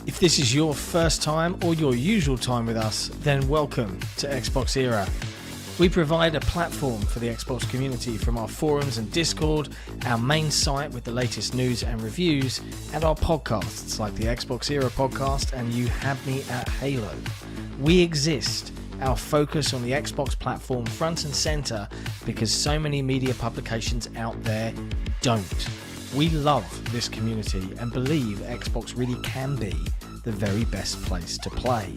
If this is your first time or your usual time with us, then welcome to XboxEra. We provide a platform for the Xbox community from our forums and Discord, our main site with the latest news and reviews, and our podcasts like the XboxEra podcast and You Had Me at Halo. We exist, our focus on the Xbox platform front and centre, because so many media publications out there don't. We love this community and believe Xbox really can be the very best place to play.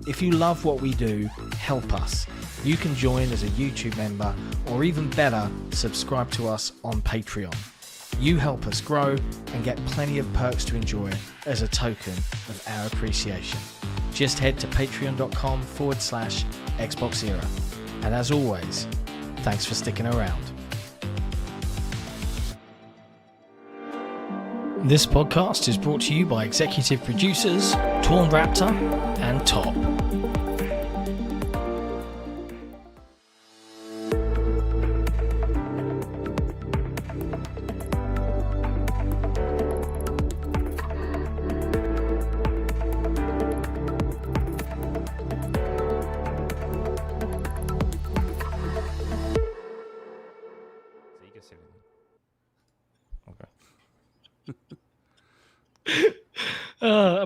If you love what we do, help us. You can join as a YouTube member, or even better, subscribe to us on Patreon. You help us grow and get plenty of perks to enjoy as a token of our appreciation. Just head to patreon.com/XboxEra. And as always, thanks for sticking around. This podcast is brought to you by executive producers TornRaptor and Top.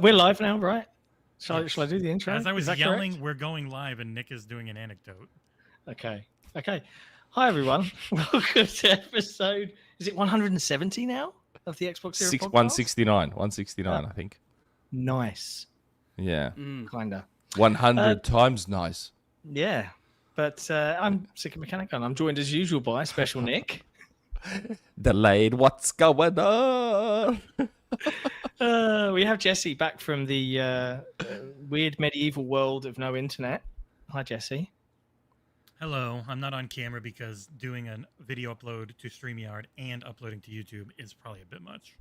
We're live now, right? Shall I do the intro? As I was yelling, correct? We're going live, and Nick is doing an anecdote. Okay. Hi, everyone. Welcome to episode, is it 170 now of the XboxEra podcast? 169, I think. Nice. Yeah. Kinda. 100 times nice. Yeah. But I'm Sick Mechanic, and I'm joined as usual by Special Nick. Delayed, what's going on? We have Jesse back from the weird medieval world of no internet. Hi, Jesse. Hello. I'm not on camera because doing a video upload to StreamYard and uploading to YouTube is probably a bit much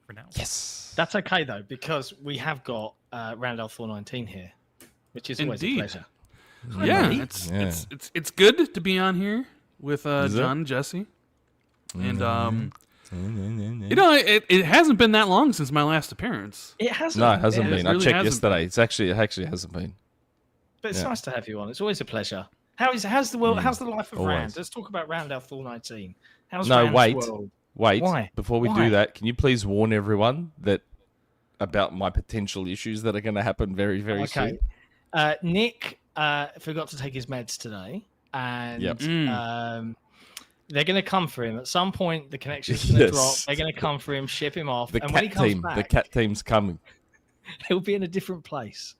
for now. Yes. That's okay, though, because we have got Randall 419 here, which is always a pleasure. Yeah, it's good to be on here with John and Jesse. And you know, it hasn't been that long since my last appearance. It hasn't. No, it hasn't been. Really I checked yesterday. It actually hasn't been. But it's nice to have you on. It's always a pleasure. How's the world? How's the life of Rand? Let's talk about Randall 419. How's Rand's world? Wait. Why? Before we do that, can you please warn everyone about my potential issues that are going to happen very, very soon? Nick forgot to take his meds today, and they're going to come for him at some point. The connection's going to drop. They're going to come for him, ship him off. The and when he comes team, back, the cat team's coming. He'll be in a different place.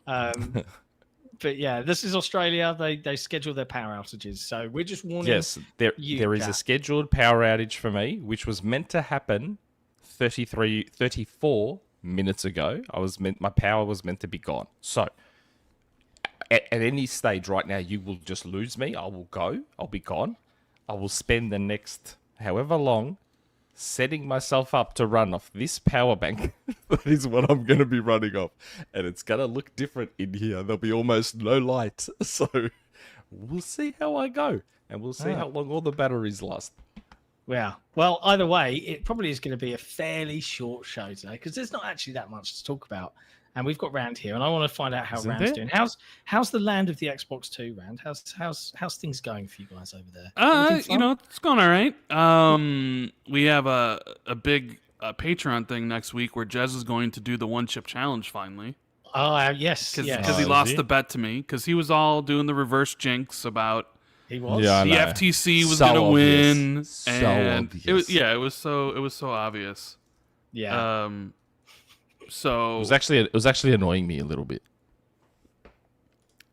But yeah, this is Australia. They schedule their power outages, so we're just warning. Yes, there is a scheduled power outage for me, which was meant to happen 34 minutes ago. My power was meant to be gone. So at any stage right now, you will just lose me. I will go. I'll be gone. I will spend the next however long setting myself up to run off this power bank. That is what I'm going to be running off. And it's going to look different in here. There'll be almost no light. So we'll see how I go. And we'll see how long all the batteries last. Yeah. Well, either way, it probably is going to be a fairly short show today because there's not actually that much to talk about. And we've got Rand here, and I want to find out how Rand's doing. How's the land of the Xbox 2, Rand? How's things going for you guys over there? You know, it's going all right. We have a big Patreon thing next week where Jez is going to do the one chip challenge finally. Oh, yes. Because he lost the bet to me because he was all doing the reverse jinx about he was the FTC was going to win, and it was so obvious. Yeah. So it was actually annoying me a little bit.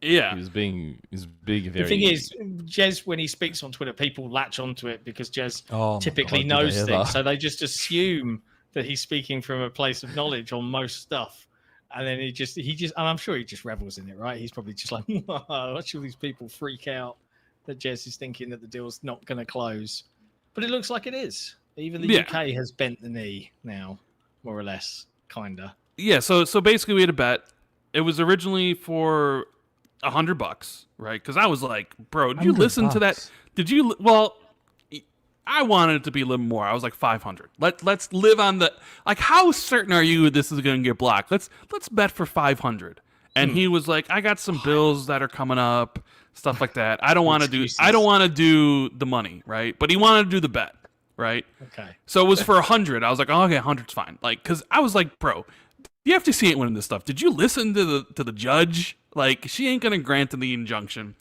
Yeah, he was being very. The thing is, Jez, when he speaks on Twitter, people latch onto it because Jez typically knows things, so they just assume that he's speaking from a place of knowledge on most stuff, and then he just, and I'm sure he just revels in it, right? He's probably just like, watch all these people freak out that Jez is thinking that the deal's not going to close, but it looks like it is. Even the UK has bent the knee now, more or less. Kinda. Yeah, so basically we had a bet. It was originally for $100, right? Because I was like, bro, did you listen to that? Did you? Well, I wanted it to be a little more. I was like 500. Let's live on the like. How certain are you this is going to get blocked? Let's bet for 500. And he was like, I got some bills that are coming up, stuff like that. I don't want to do the money, right? But he wanted to do the bet, right? Okay. So it was for 100. I was like, oh, okay, 100's fine. Like, because I was like, bro, the FTC ain't winning this stuff. Did you listen to the judge? Like, she ain't gonna grant the injunction.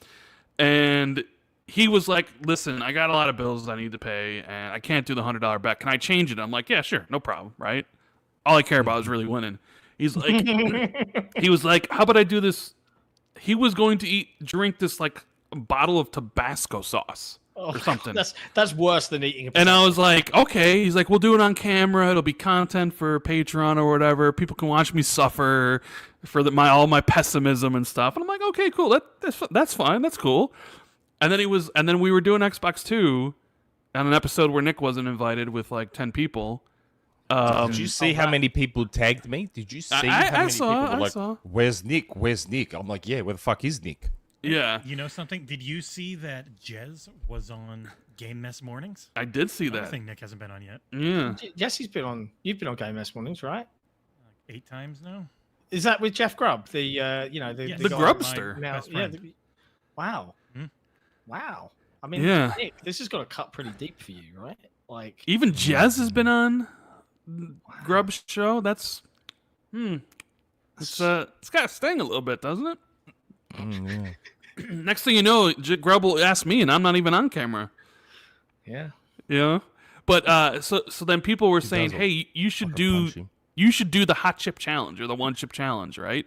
And he was like, listen, I got a lot of bills I need to pay, and I can't do the $100 bet. Can I change it? I'm like, yeah, sure, no problem, right? All I care about is really winning. He's like, he was like, how about I do this? He was going to drink this like bottle of Tabasco sauce or something. That's worse than eating. And I was like, okay. He's like, we'll do it on camera. It'll be content for Patreon or whatever. People can watch me suffer for all my pessimism and stuff. And I'm like, okay, cool. That's fine. That's cool. And then we were doing Xbox 2 on an episode where Nick wasn't invited with like 10 people. Did you see how many people tagged me? Did you see how many people were like, where's Nick? Where's Nick? I'm like, yeah, where the fuck is Nick? Yeah. You know something? Did you see that Jez was on Game Mess Mornings? I did see that. I think Nick hasn't been on yet. Yeah. Yes, you've been on Game Mess Mornings, right? Like 8 times now. Is that with Jeff Grubb? The Yes. The Grubster. Wow. Hmm? Wow. I mean, Yeah. Nick, this has got to cut pretty deep for you, right? Like, Even Jez has been on Grub's show. That's it's got to sting a little bit, doesn't it? Yeah. Next thing you know, Grub will ask me, and I'm not even on camera. yeah. Yeah. But so then people were saying, does hey, you should punch do the hot chip challenge or the one chip challenge, right?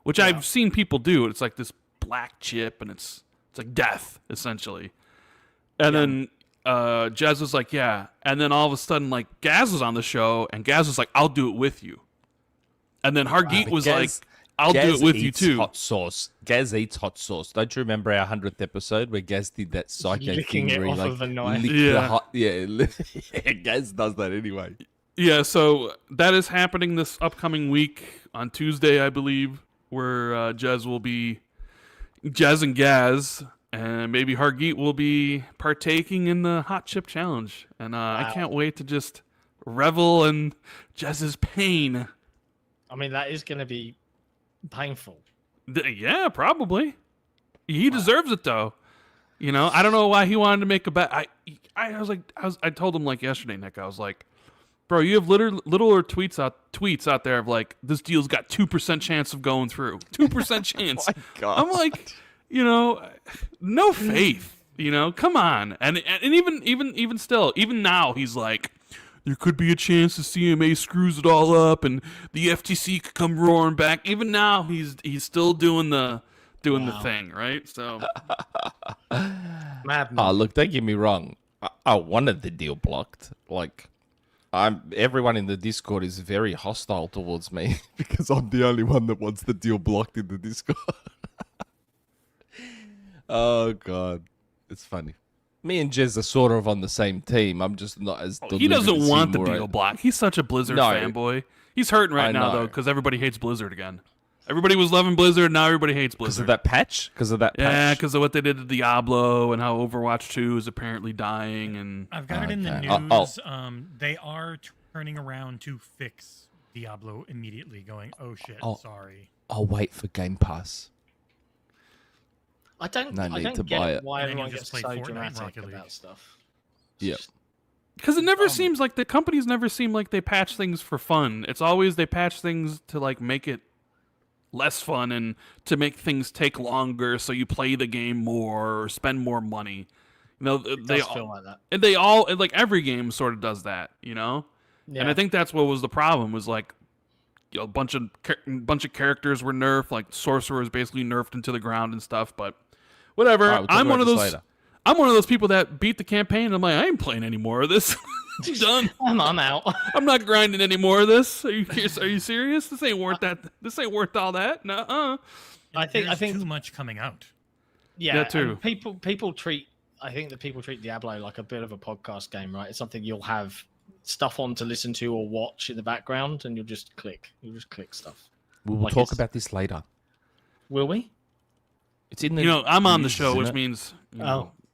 Which I've seen people do. It's like this black chip, and it's like death essentially. And then Jez was like, yeah. And then all of a sudden, like, Gaz was on the show, and Gaz was like, I'll do it with you. And then Hargeet was like, I'll do it with you too. Hot sauce. Gaz eats hot sauce. Don't you remember our 100th episode where Gaz did that psycho Licking thing it where he off of a knife. licked the hot? Yeah, Gaz does that anyway. Yeah, so that is happening this upcoming week on Tuesday, I believe, where Jez and Gaz, and maybe Hargeet will be partaking in the hot chip challenge. And I can't wait to just revel in Jez's pain. I mean, that is going to be painful. Yeah, probably. He deserves it, though. You know, I don't know why he wanted to make a bet. I told him like yesterday, Nick. I was like, bro, you have littler tweets out there of like, this deal's got 2% chance of going through. 2% chance. Oh my God. I'm like, you know, no faith. You know, come on. And even still, even now, he's like, there could be a chance the CMA screws it all up and the FTC could come roaring back. Even now, he's still doing the thing, right? So, Madman. Oh, look, don't get me wrong. I wanted the deal blocked. Like, everyone in the Discord is very hostile towards me because I'm the only one that wants the deal blocked in the Discord. Oh God, it's funny. Me and Jez are sort of on the same team. I'm just not as. He doesn't want the deal blocked. He's such a Blizzard fanboy. He's hurting right now though because everybody hates Blizzard again. Everybody was loving Blizzard, now everybody hates Blizzard. Because of that patch? Yeah, because of what they did to Diablo and how Overwatch 2 is apparently dying. And I've got it in the news. They are turning around to fix Diablo immediately, going, oh shit, sorry. I'll wait for Game Pass. I don't get why everyone gets so dramatic about stuff. Yeah. Because it never seems like the companies never seem like they patch things for fun. It's always they patch things to like make it less fun and to make things take longer so you play the game more or spend more money. You know, they all feel like that. And they all like every game sort of does that, you know? Yeah. And I think that's what was the problem was like you know, a bunch of characters were nerfed, like Sorcerer was basically nerfed into the ground and stuff, but whatever. Right, I'm one of those people that beat the campaign and I'm like, I ain't playing any more of this. I'm done. I'm out. I'm not grinding any more of this. Are you serious? This ain't worth that. This ain't worth all that. Nuh-uh. I think too much coming out. Yeah, that too. People treat Diablo like a bit of a podcast game, right? It's something you'll have stuff on to listen to or watch in the background, and you'll just click stuff. We'll talk about this later. Will we? It's in the. You know, I'm on the show, which means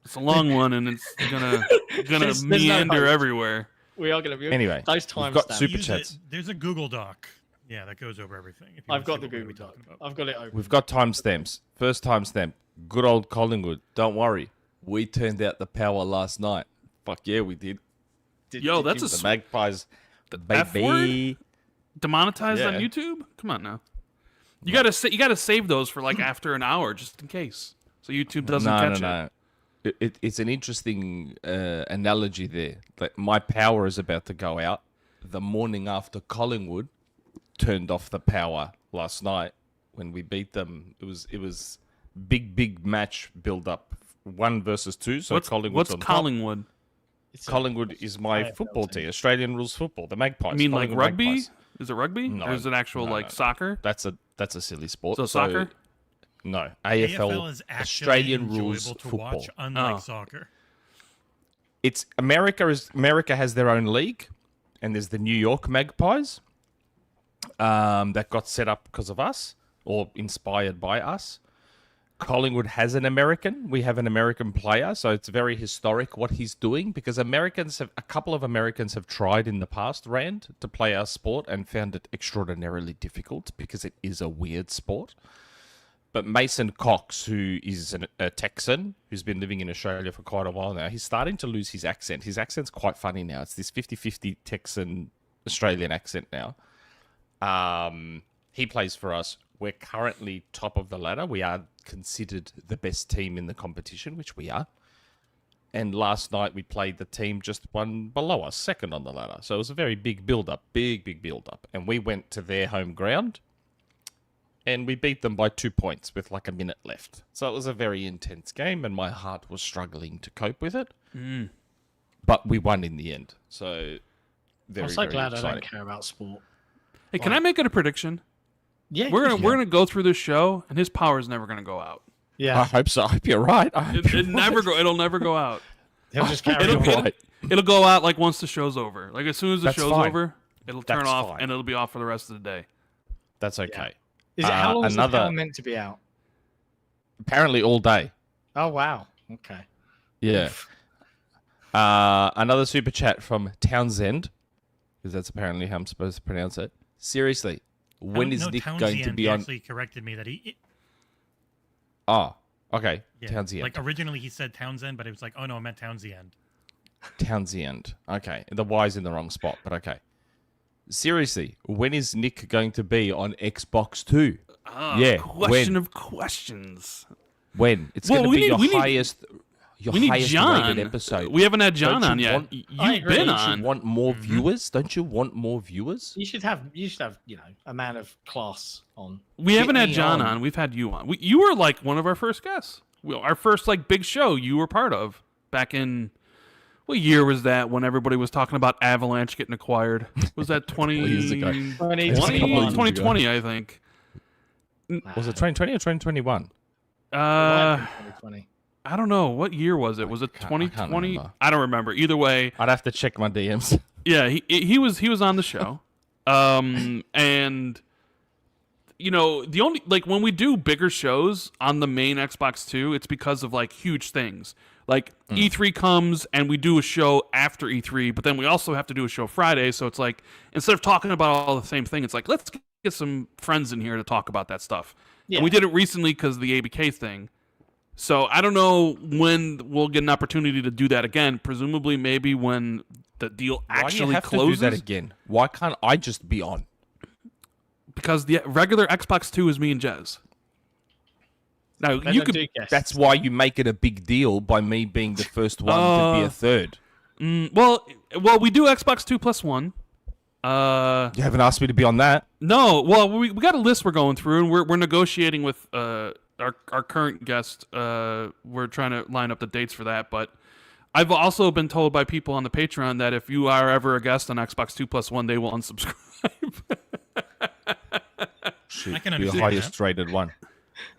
It's a long one, and it's gonna There's no meander hope. everywhere. We are going to be Anyway, those we've got timestamps. Super Use chats. it. There's a Google Doc. Yeah, that goes over everything. If you I've wanna got see the what we're Google Doc. talking about. I've got it open. We've got timestamps. First timestamp. Good old Collingwood. Don't worry. We turned out the power last night. Fuck yeah, we did. Yo, that's The Magpies. The F baby. Demonetized on Yeah. YouTube? Come on now. You gotta save those for like after an hour just in case, so YouTube doesn't catch it. No. It's an interesting analogy there. Like my power is about to go out the morning after Collingwood turned off the power last night when we beat them. It was big match build up, 1 versus 2. So Collingwood's What's on top. Collingwood? Collingwood is my AFL football team, Australian rules football, the Magpies. I mean, like Collingwood rugby? Magpies. Is it rugby? No, Or is it actual no, like no. soccer? That's a silly sport. So soccer? No, AFL AFL, is actually Australian enjoyable rules to football. watch, unlike Oh. soccer. It's America has their own league, and there's the New York Magpies that got set up because of us or inspired by us. Collingwood has an American. We have an American player, so it's very historic what he's doing because a couple of Americans have tried in the past, Rand, to play our sport and found it extraordinarily difficult because it is a weird sport. But Mason Cox, who is a Texan, who's been living in Australia for quite a while now, he's starting to lose his accent. His accent's quite funny now. It's this 50-50 Texan-Australian accent now. He plays for us. We're currently top of the ladder. We are considered the best team in the competition, which we are. And last night we played the team just one below us, second on the ladder. So it was a very big build-up, big build-up. And we went to their home ground, and we beat them by 2 points with like a minute left. So it was a very intense game, and my heart was struggling to cope with it. But we won in the end. So very, I'm so very glad exciting. I don't care about sport. Hey, can I make it a prediction? Yeah, We're of course gonna go through this show, and his power is never gonna go out. you I can. hope so. I hope you're right. I hope It'll never go out. He'll just carry It'll, on. you're it'll, right. it'll go out like once the show's over. Like as soon as the That's show's fine. over, it'll turn That's off fine. and it'll be off for the rest of the day. That's okay. Is it how long is the another- power meant to be out? Apparently all day. Oh wow. Okay. Yeah. Another super chat from Townsend, because that's apparently how I'm supposed to pronounce it. Seriously, when is Nick going to be he on? actually corrected me that he. Oh, okay. Yeah, Townsend. like originally he said Townsend, but it was like, oh no, I meant Townsend. Townsend. Okay. The Y's in the wrong spot, but okay. Seriously, when is Nick going to be on Xbox 2? Yeah, Question when? of questions. When? It's Well, going to we be need- your we need- highest, We need highest John. rated episode. We haven't had John Don't you on yet. want- I You've agree. been Don't Don't on. you want more viewers? Don't you want more viewers? You should have a man of class on. We haven't had me John on. on. We've had you on. You were like one of our first guests. Our first like big show you were part of back in what year was that when everybody was talking about Avalanche getting acquired? Was that 20... years ago. 2020, I think. Was it 2020 or 2021? 2020. I don't know. What year was it? Was it I can't 2020? remember. I don't remember. Either way, I'd have to check my DMs. yeah, he was on the show. And you know, the only like when we do bigger shows on the main Xbox 2, it's because of like huge things. Like E3 comes and we do a show after E3, but then we also have to do a show Friday, so it's like instead of talking about all the same thing, it's like let's get some friends in here to talk about that stuff. Yeah. And we did it recently because of the ABK thing. So I don't know when we'll get an opportunity to do that again. Presumably, maybe when the deal Why do you actually have closes. to do that again? Why can't I just be on? Because the regular Xbox 2 is me and Jez. Now They you don't could. do guests. That's why you make it a big deal by me being the first one to be a third. Well, we do Xbox 2 plus 1. You haven't asked me to be on that. No, well, we got a list we're going through, and we're negotiating with our current guest. We're trying to line up the dates for that, but I've also been told by people on the Patreon that if you are ever a guest on Xbox 2 plus 1, they will unsubscribe. Shoot, I can be your understand highest rated one.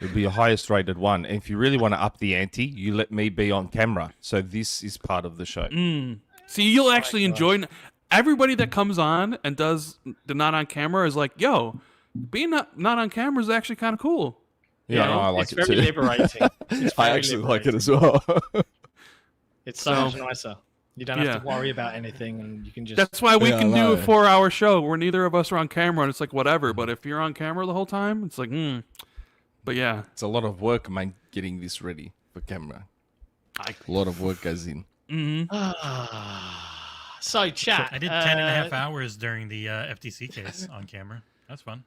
It'll be your highest rated one. And if you really want to up the ante, you let me be on camera. So this is part of the show. See, you'll actually enjoy. Everybody that comes on and does the not on camera is like, yo, being not on camera is actually kind of cool. Yeah, You know, no, I like it's it very too. liberating. It's I very actually like liberating. it as well. It's so much nicer. You don't have to worry about anything, and you can just. That's why we can do a 4-hour show where neither of us are on camera, and it's like whatever. But if you're on camera the whole time, it's like, But yeah, it's a lot of work, man, getting this ready for camera. A lot of work goes in. So, chat. I did 10.5 hours during the FTC case on camera. That's fun.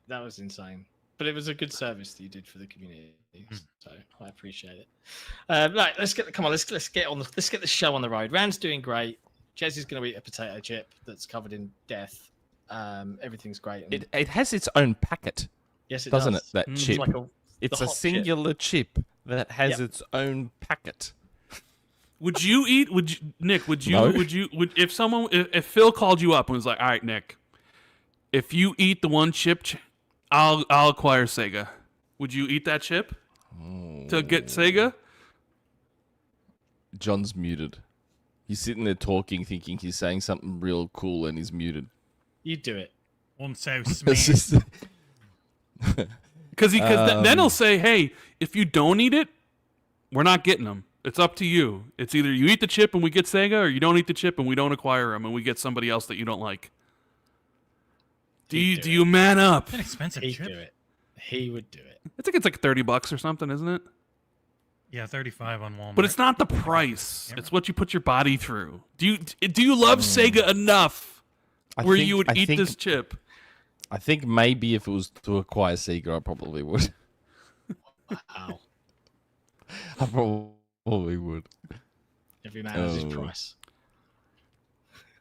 That was insane. But it was a good service that you did for the community, so I appreciate it. Right, let's get the show on the road. Rand's doing great. Jez is going to eat a potato chip that's covered in death. Everything's great. It has its own packet. Yes, it doesn't does. it? That chip. It's a hot singular chip that has its own packet. Would you eat? Nick? No. If Phil called you up and was like, "All right, Nick, if you eat the one chip, I'll acquire Sega." Would you eat that chip to get Sega? John's muted. He's sitting there talking, thinking he's saying something real cool, and he's muted. You do it. I'm so It's smart. just- Because then he'll say, "Hey, if you don't eat it, we're not getting them. It's up to you. It's either you eat the chip and we get Sega, or you don't eat the chip and we don't acquire them and we get somebody else that you don't like." Do you man up? It's an expensive He'd chip. do it. He would do it. I think it's like $30 or something, isn't it? Yeah, 35 on Walmart. But it's not the price. It's what you put your body through. Do you love Sega enough you would eat this chip? I think maybe if it was to acquire Sega, I probably would. Wow. I probably would. Every man has his price.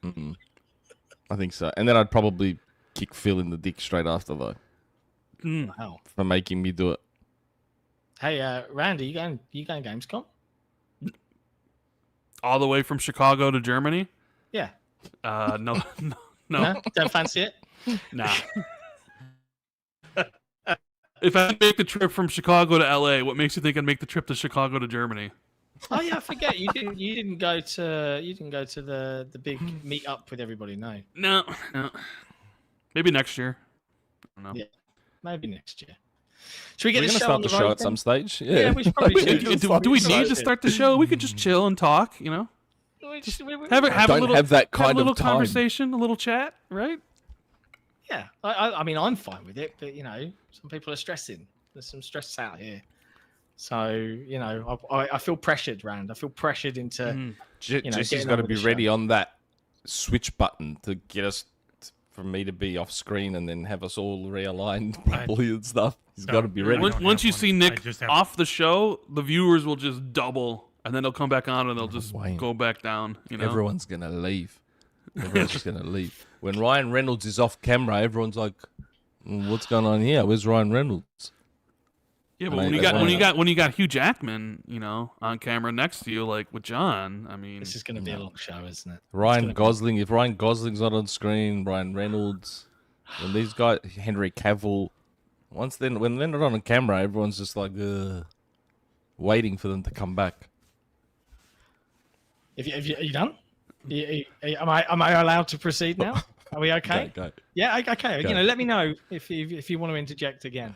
I think so. And then I'd probably kick Phil in the dick straight after, though, Wow. for making me do it. Hey, Randy, you going Gamescom? All the way from Chicago to Germany? Yeah. No. No? Don't fancy it? Nah. If I make the trip from Chicago to LA, what makes you think I'd make the trip to Chicago to Germany? Oh yeah, I forget you didn't go to the big meet up with everybody. No. No. Maybe next year. I don't know. Yeah. Maybe next year. Should we get We're the going to show start on the the show road at then? some stage. Yeah, we should probably Do we need to start the show? We could just chill and talk, you know? Have a Don't little, have that have a kind little of time. conversation, a little chat, right? Yeah, I mean, I'm fine with it, but some people are stressing. There's some stress out here, so I feel pressured, Rand. I feel pressured into. Jesse's getting got to on with be the ready show. on that switch button to get us, for me to be off screen and then have us all realigned properly and stuff. He's got to be ready. don't Once have you one. see I Nick just have- off the show, the viewers will just double, and then they'll come back on and they'll just Wayne. go back down. Everyone's going to leave. Everyone's just going to leave. When Ryan Reynolds is off camera, everyone's like, "What's going on here? Where's Ryan Reynolds?" Yeah, but And when you got Hugh Jackman, on camera next to you, like with John, I mean, This is going to be a long show, isn't it? Ryan Gosling, if Ryan Gosling's not on screen, Ryan Reynolds, and these guys, Henry Cavill, when they're not on camera, everyone's just like, waiting for them to come back. Are you done? Am I allowed to proceed now? Are we okay? Go. Yeah, okay. Go. Let me know if you want to interject again.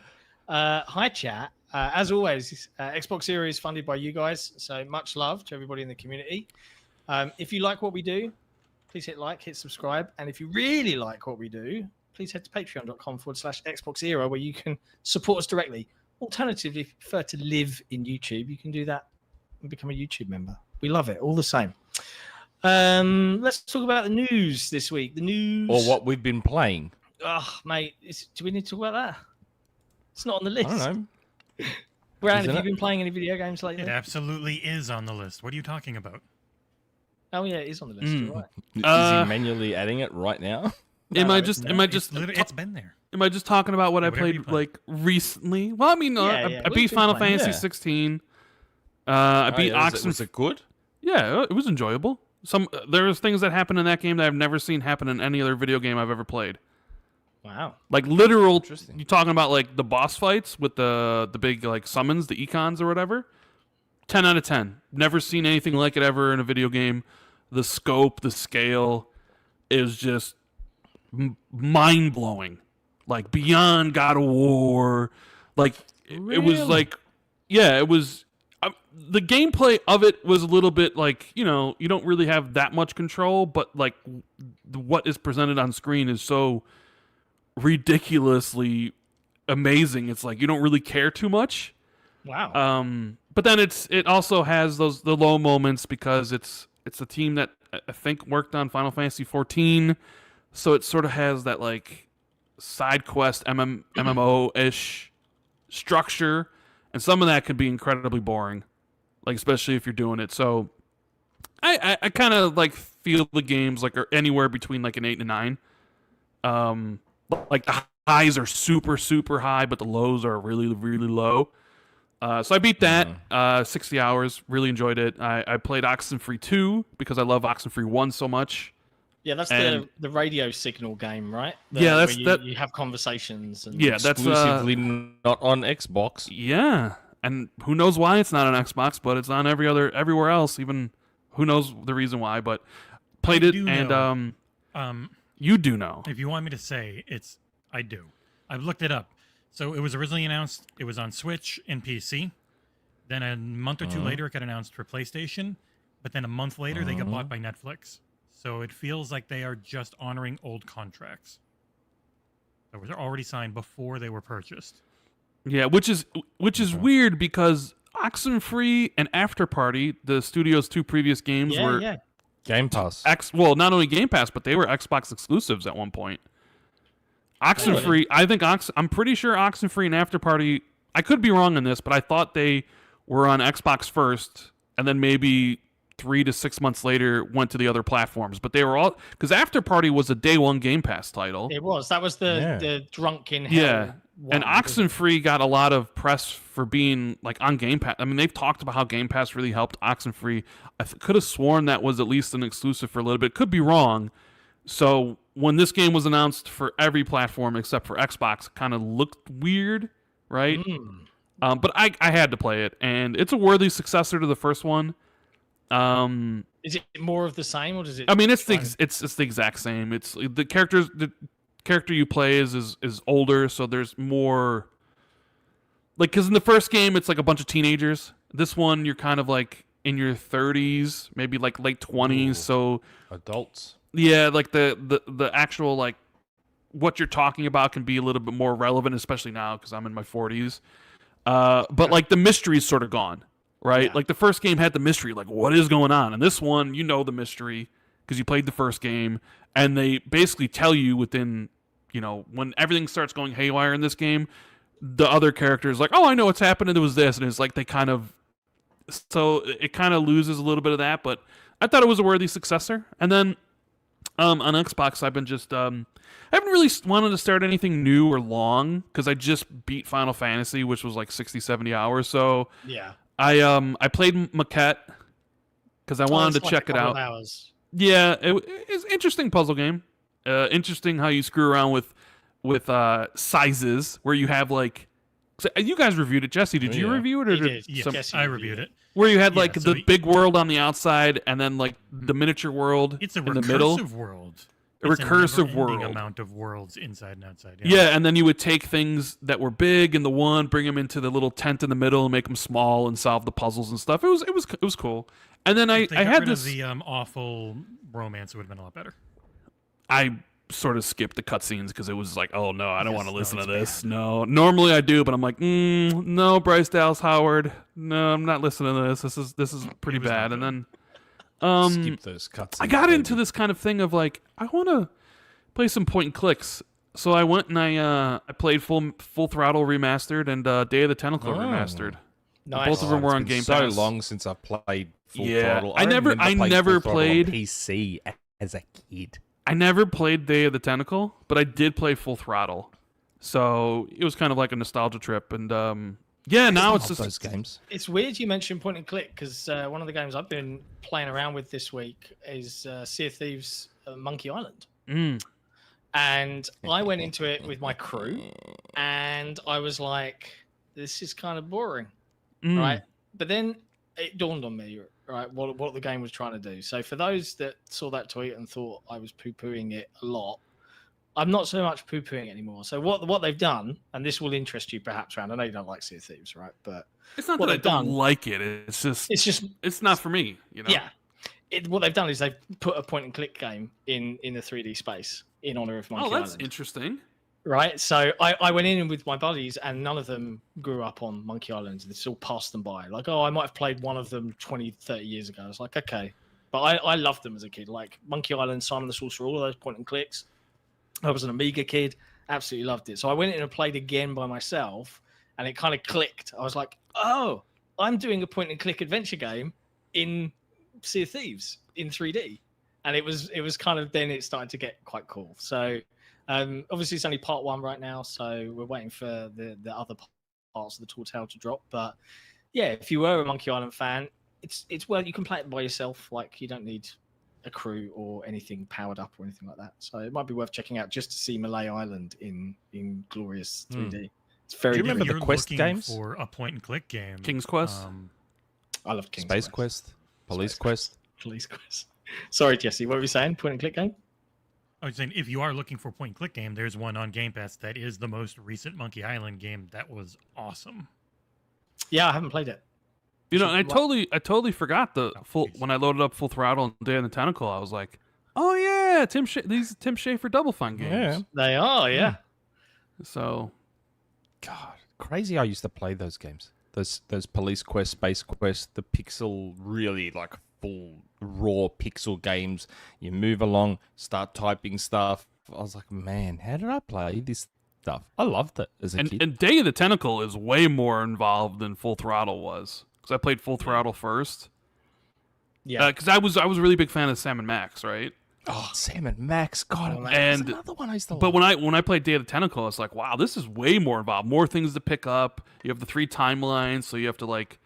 Hi, chat. As always, XboxEra is funded by you guys, so much love to everybody in the community. If you like what we do, please hit like, hit subscribe, and if you really like what we do, please head to patreon.com/XboxEra, where you can support us directly. Alternatively, if you prefer to live in YouTube, you can do that and become a YouTube member. We love it, all the same. Let's talk about the news this week. The news, Or what we've been playing. Oh, mate, do we need to talk about that? It's not on the list. I don't know. Brand, Isn't have you it? been playing any video games lately? It absolutely is on the list. What are you talking about? Oh yeah, it is on the list. You're right. Is he manually adding it right now? am I No, just It's been there. am I just talking about what I Whatever you played play. like recently? Well, I mean, Yeah, I yeah. beat We've been Final playing, Fantasy yeah. 16. I beat Was Oxenfree. it good? Yeah, it was enjoyable. There was things that happened in that game that I've never seen happen in any other video game I've ever played. Wow. Like literal, Interesting. you talking about like the boss fights with the big like summons, the econs or whatever. 10 out of 10. Never seen anything like it ever in a video game. The scope, the scale is just mind blowing. Like beyond God of War. Like it was Really? like, yeah, it was. the gameplay of it was a little bit like, you don't really have that much control, but like what is presented on screen is so ridiculously amazing. It's like you don't really care too much. Wow. But then it also has the low moments because it's a team that I think worked on Final Fantasy XIV, so it sort of has that like side quest MMO-ish structure, and some of that can be incredibly boring, like especially if you're doing it. So I kind of like feel the games like are anywhere between like an 8 and a 9. Like the highs are super super high, but the lows are really really low. So I beat that 60 hours. Really enjoyed it. I played Oxenfree 2 because I love Oxenfree 1 so much. Yeah, that's the radio signal game, right? Yeah, where you have conversations. And Yeah, that's Exclusively not on Xbox. Yeah, and who knows why it's not on Xbox, but it's on everywhere else. Even who knows the reason why, but played it and you do know. If you want me to say, I do. I've looked it up. So it was originally announced. It was on Switch and PC. Then a month or two later, it got announced for PlayStation. But then a month later, they got bought by Netflix. So it feels like they are just honoring old contracts that were already signed before they were purchased. Yeah, which is weird because Oxenfree and Afterparty, the studio's 2 previous games, were Game Pass. not only Game Pass, but they were Xbox exclusives at one point. Oxenfree, I'm pretty sure Oxenfree and Afterparty, I could be wrong on this, but I thought they were on Xbox first, and then maybe 3 to 6 months later went to the other platforms. But they were all, because Afterparty was a day one Game Pass title. It was. That was the Drunken Hell. Yeah. And Oxenfree got a lot of press for being like on Game Pass. I mean, they've talked about how Game Pass really helped Oxenfree. I could have sworn that was at least an exclusive for a little bit. Could be wrong. So when this game was announced for every platform except for Xbox, it kind of looked weird, right? But I had to play it, and it's a worthy successor to the first one. Is it more of the same, or does it? I mean, it's the exact same. It's the character you play is older, so there's more. Like, because in the first game, it's like a bunch of teenagers. This one, you're kind of like in your 30s, maybe like late 20s. Ooh, so adults. Yeah, like the actual like what you're talking about can be a little bit more relevant, especially now because I'm in my 40s. But like the mystery's sort of gone, right? Yeah. Like the first game had the mystery, like what is going on, and this one you know the mystery because you played the first game, and they basically tell you within, when everything starts going haywire in this game, the other character is like, oh, I know what's happening. There was this, and it's like it kind of loses a little bit of that, but I thought it was a worthy successor. And then on Xbox, I've been just I haven't really wanted to start anything new or long because I just beat Final Fantasy, which was like 60, 70 hours. So yeah, I played Maquette because I wanted to check it out. Hours. Yeah, it's an interesting puzzle game. Interesting how you screw around with sizes where you have like. So you guys reviewed it, Jesse. Did you review it, or did I reviewed it? Where you had like the big world on the outside, and then like the miniature world in the middle. It's a recursive world. A recursive world. Amount of worlds inside and outside. Yeah, and then you would take things that were big in the one, bring them into the little tent in the middle, and make them small, and solve the puzzles and stuff. It was cool. And then I had this the awful romance. It would have been a lot better. I sort of skipped the cutscenes because it was like, oh no, I don't want to listen to this. Bad. No, normally I do, but I'm like, no, Bryce Dallas Howard, no, I'm not listening to this. This is pretty bad. And then skip those cutscenes. I got into this kind of thing of like, I want to play some point and clicks. So I went and I played Full Throttle Remastered and Day of the Tentacle Remastered. Nice. Both of them were on Game Pass. So long since I've played Full yeah. Throttle. I never played PC as a kid. I never played Day of the Tentacle, but I did play Full Throttle. So it was kind of like a nostalgia trip. And now it's just those games. It's weird you mentioned point and click because one of the games I've been playing around with this week is Sea of Thieves Monkey Island. And I went into it with my crew, and I was like, this is kind of boring, right? But then it dawned on me, right, what the game was trying to do. So for those that saw that tweet and thought I was poo-pooing it a lot, I'm not so much poo-pooing anymore. So what they've done, and this will interest you perhaps, Round. I know you don't like Sea of Thieves, right? But It's not what that I they've don't done- like it. It's just it's not for me. You know. Yeah. What they've done is they've put a point-and-click game in the 3D space in honor of Monkey Oh, that's Island. interesting. Right, so I went in with my buddies, and none of them grew up on Monkey Island. This all passed them by. Like, I might have played one of them 20, 30 years ago. I was like, okay. But I loved them as a kid. Like, Monkey Island, Simon the Sorcerer, all of those point and clicks. I was an Amiga kid. Absolutely loved it. So I went in and played again by myself, and it kind of clicked. I was like, oh, I'm doing a point and click adventure game in Sea of Thieves in 3D. And it was kind of, then it started to get quite cool. So... obviously, it's only part 1 right now, so we're waiting for the other parts of the tall tale to drop. But yeah, if you were a Monkey Island fan, it's well, you can play it by yourself. Like, you don't need a crew or anything powered up or anything like that. So it might be worth checking out just to see Malay Island in glorious 3D. It's very. Do you remember You're the Quest looking games? for a point-and-click game. King's Quest. I love King's Space Quest, Police Quest. Police Quest. Sorry, Jesse. What were you saying? Point and click game. I was saying, if you are looking for a point-and-click game, there's one on Game Pass that is the most recent Monkey Island game that was awesome. Yeah, I haven't played it. You know, and I totally forgot geez. when I loaded up Full Throttle and Day of the Tentacle. I was like, oh yeah, these Tim Schafer Double Fine games. Yeah. They are, yeah. So, God, crazy! I used to play those games. Those Police Quest, Space Quest, the pixel, really like full raw pixel games. You move along, start typing stuff. I was like, man, how did I play this stuff? I loved it as a kid. and Day of the Tentacle is way more involved than Full Throttle was, because I played Full Throttle first. Yeah. Because I was a really big fan of Sam and Max, right? Oh, Sam and Max, God, Oh, and and- another one I used to But like. when I played Day of the Tentacle, it's like, wow, this is way more involved. More things to pick up. You have the 3 timelines, so you have to like,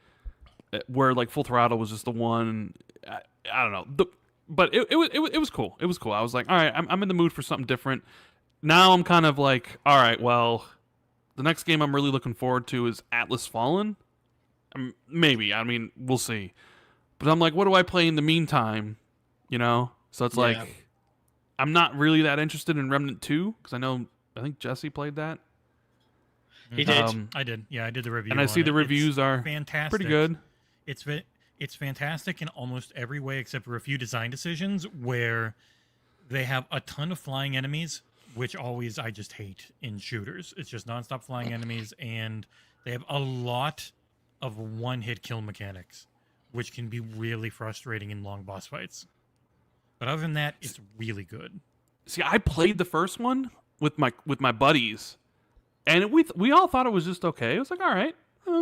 where like Full Throttle was just the one. I don't know. But it was cool. It was cool. I was like, all right, I'm in the mood for something different. Now I'm kind of like, all right, well, the next game I'm really looking forward to is Atlas Fallen. Maybe. I mean, we'll see. But I'm like, what do I play in the meantime? You know? So it's Yeah. like, I'm not really that interested in Remnant 2, because I think Jesse played that. He did. I did. Yeah, I did the review. And I see on the it. reviews It's are fantastic. pretty good. It's fantastic in almost every way except for a few design decisions where they have a ton of flying enemies, which always I just hate in shooters. It's just nonstop flying enemies, and they have a lot of one-hit kill mechanics, which can be really frustrating in long boss fights. But other than that, it's really good. See, I played the first one with my buddies, and we all thought it was just okay. It was like, all right,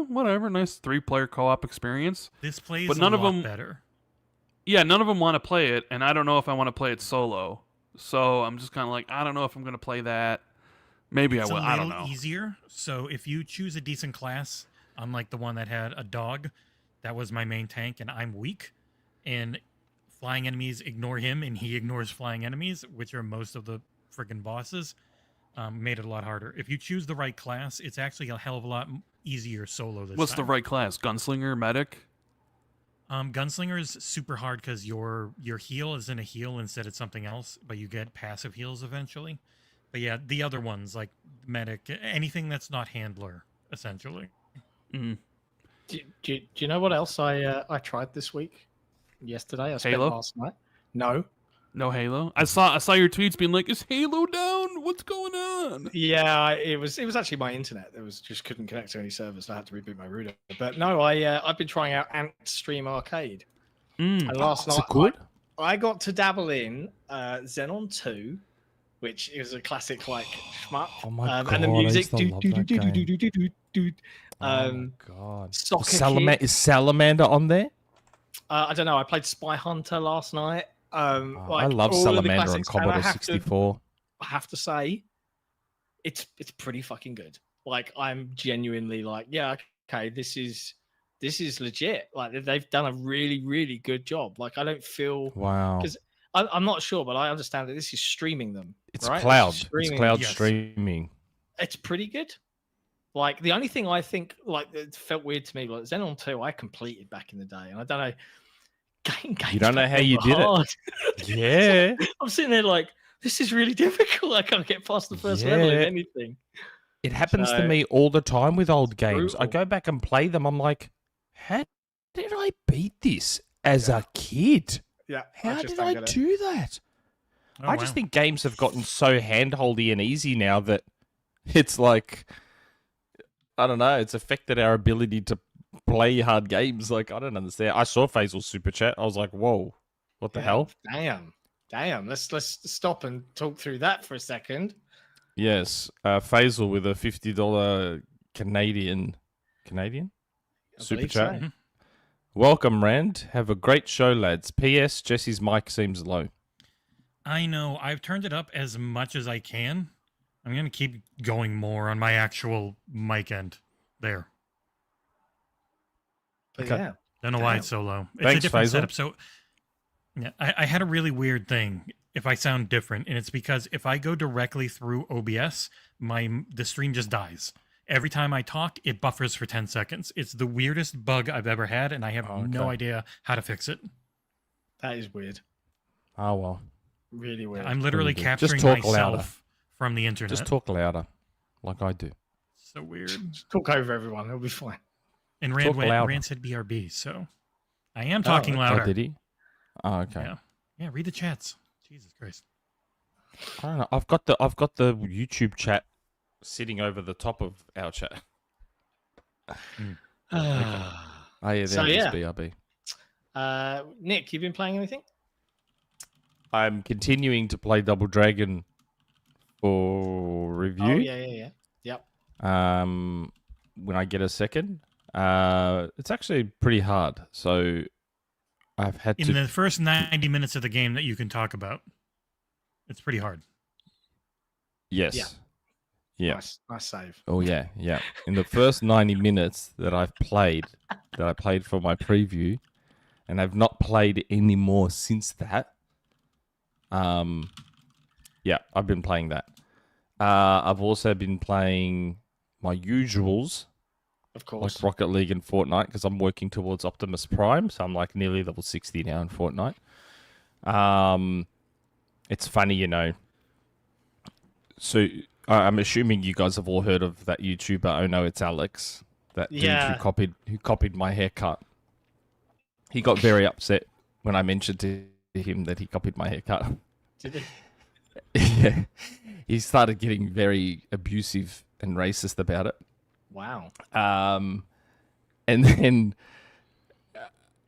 whatever, nice 3-player co-op experience. This plays But none a of lot them- better. Yeah, none of them want to play it, and I don't know if I want to play it solo. So I'm just kind of like, I don't know if I'm going to play that. Maybe It's I will. a I don't little know. easier. So if you choose a decent class, unlike the one that had a dog, that was my main tank, and I'm weak, and flying enemies ignore him, and he ignores flying enemies, which are most of the friggin' bosses, made it a lot harder. If you choose the right class, it's actually a hell of a lot easier solo this What's time. the right class? Gunslinger, medic? Gunslinger is super hard because your heal isn't a heal, instead it's something else, but you get passive heals eventually. But yeah, the other ones like medic, anything that's not handler, essentially. Mm. Do you know what else I tried this week? Yesterday, I spent Halo? last night. No. No Halo? I saw your tweets being like, is Halo down? What's going on? Yeah, it was actually my internet that was just couldn't connect to any servers, so I had to reboot my router. But no, I've been trying out Antstream Arcade. Mm. And last Is night it good? I got to dabble in Xenon 2, which is a classic like shmup. Oh my and the God, I music used to love that game. Oh my God. Soccer Kid. Is Salamander on there? I don't know. I played Spy Hunter last night. I Like, love all of the Salamander on classics, and Commodore 64. I have to say, it's pretty fucking good. Like, I'm genuinely like, yeah, okay, this is legit. Like, they've done a really, really good job. Like, I don't feel Wow. 'cause I'm not sure, but I understand that this is streaming them. It's right? cloud. This is It's streaming. cloud Yes. streaming. It's pretty good. Like, the only thing I think like it felt weird to me, like Xenon 2, I completed back in the day, and I don't know. You don't know how you did it? hard. Yeah. I'm sitting there like, this is really difficult. I can't get past the first level in Yeah. anything. It happens to So- me all the time with old games. I brutal. go back and play them. I'm like, how did I beat this as a kid? Yeah. How did I do that? Oh, I just wow. think games have gotten so handholdy and easy now that it's like, I don't know, it's affected our ability to play hard games. Like, I don't understand. I saw Faisal's super chat. I was like, whoa, what the hell? Damn. Let's stop and talk through that for a second. Yes, Faisal with a $50 Canadian I super believe chat. so. Welcome, Rand. Have a great show, lads. P.S. Jesse's mic seems low. I know. I've turned it up as much as I can. I'm going to keep going more on my actual mic end. There. But Okay. yeah. Don't know why it's so low. It's Thanks, a different Faisal. setup. So, yeah, I had a really weird thing. If I sound different, and it's because if I go directly through OBS, the stream just dies. Every time I talk, it buffers for 10 seconds. It's the weirdest bug I've ever had, and I have no Okay. idea how to fix it. That is weird. Oh, well. Really weird. I'm literally Just capturing talk louder. myself from the internet. Just talk louder, like I do. So weird. Just talk over everyone. It'll be fine. And Talk louder. Rand said BRB, so I am talking louder. Oh, did he? Oh, okay. Yeah, read the chats. Jesus Christ. I don't know. I've got the YouTube chat sitting over the top of our chat. Oh yeah, So, there it is, yeah. BRB. Nick, you been playing anything? I'm continuing to play Double Dragon for review. Oh, yeah. Yep. When I get a second. It's actually pretty hard. So I've had In to. the first 90 minutes of the game that you can talk about, it's pretty hard. Yes. Yeah. Yeah. Nice save. Oh yeah, yeah. In the first 90 minutes that I played for my preview, and I've not played any more since that. Yeah, I've been playing that. I've also been playing my usuals, Of course. like Rocket League and Fortnite, because I'm working towards Optimus Prime, so I'm like nearly level 60 now in Fortnite. It's funny, you know. So I'm assuming you guys have all heard of that YouTuber. Oh no, it's Alex. That dude Yeah. who copied my haircut. He got very upset when I mentioned to him that he copied my haircut. Did he? Yeah, he started getting very abusive and racist about it. Wow. And then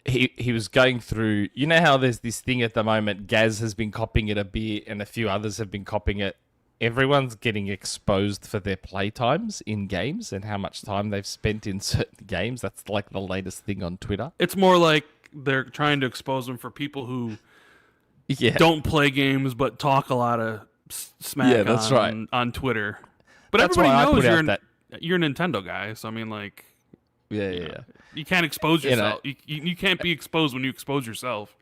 he was going through. You know how there's this thing at the moment. Gaz has been copying it a bit, and a few others have been copying it. Everyone's getting exposed for their playtimes in games and how much time they've spent in certain games. That's like the latest thing on Twitter. It's more like they're trying to expose them for people who Yeah, don't play games but talk a lot of smack Yeah, that's right. on Twitter. But That's everybody why I knows put you're out that. you're a Nintendo guy, so I mean, like, Yeah. you can't expose You know. yourself. You can't be exposed when you expose yourself.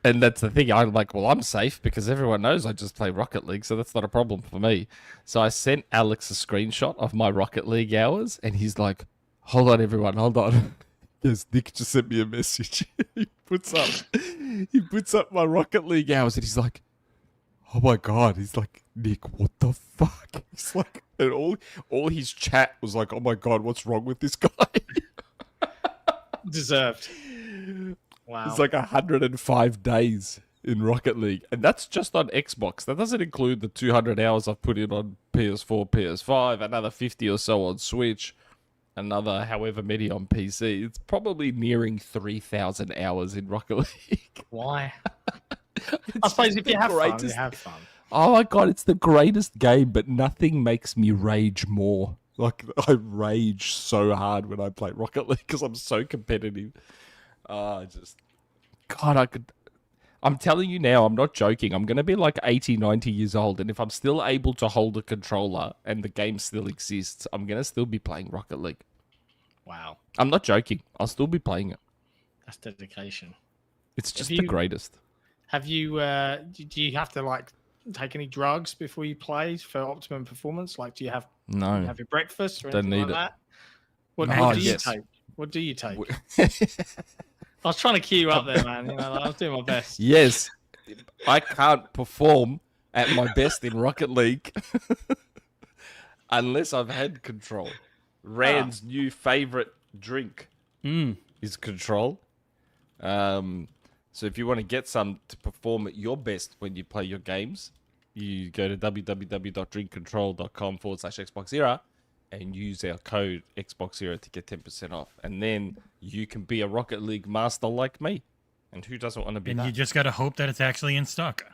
And that's the thing. I'm like, well, I'm safe because everyone knows I just play Rocket League, so that's not a problem for me. So I sent Alex a screenshot of my Rocket League hours, and he's like, hold on, everyone, hold on. Yes, Nick just sent me a message. he puts up my Rocket League hours, and he's like, oh my God. He's like, Nick, what the fuck? He's like, and all his chat was like, oh my God, what's wrong with this guy? Deserved. Wow. It's like 105 days in Rocket League. And that's just on Xbox. That doesn't include the 200 hours I've put in on PS4, PS5, another 50 or so on Switch, another however many on PC. It's probably nearing 3,000 hours in Rocket League. Why? I suppose if you have fun, you greatest- have fun. Oh my God, it's the greatest game, but nothing makes me rage more. Like, I rage so hard when I play Rocket League because I'm so competitive. God, I'm telling you now, I'm not joking. I'm going to be like 80, 90 years old. And if I'm still able to hold a controller and the game still exists, I'm going to still be playing Rocket League. Wow. I'm not joking. I'll still be playing it. That's dedication. It's just Have the you- greatest. Have you, do you have to like take any drugs before you play for optimum performance? Like, do you have No. your breakfast or Don't anything need like it. that? What, No. what do Yes. you take? What do you take? I was trying to cue you up there, man. You know, I was doing my best. Yes, I can't perform at my best in Rocket League, unless I've had control. Rand's new favorite drink is control. So if you want to get some to perform at your best when you play your games, you go to www.drinkcontrol.com/XboxEra and use our code XboxEra to get 10% off. And then you can be a Rocket League master like me. And who doesn't want to be And that? you just got to hope that it's actually in stock.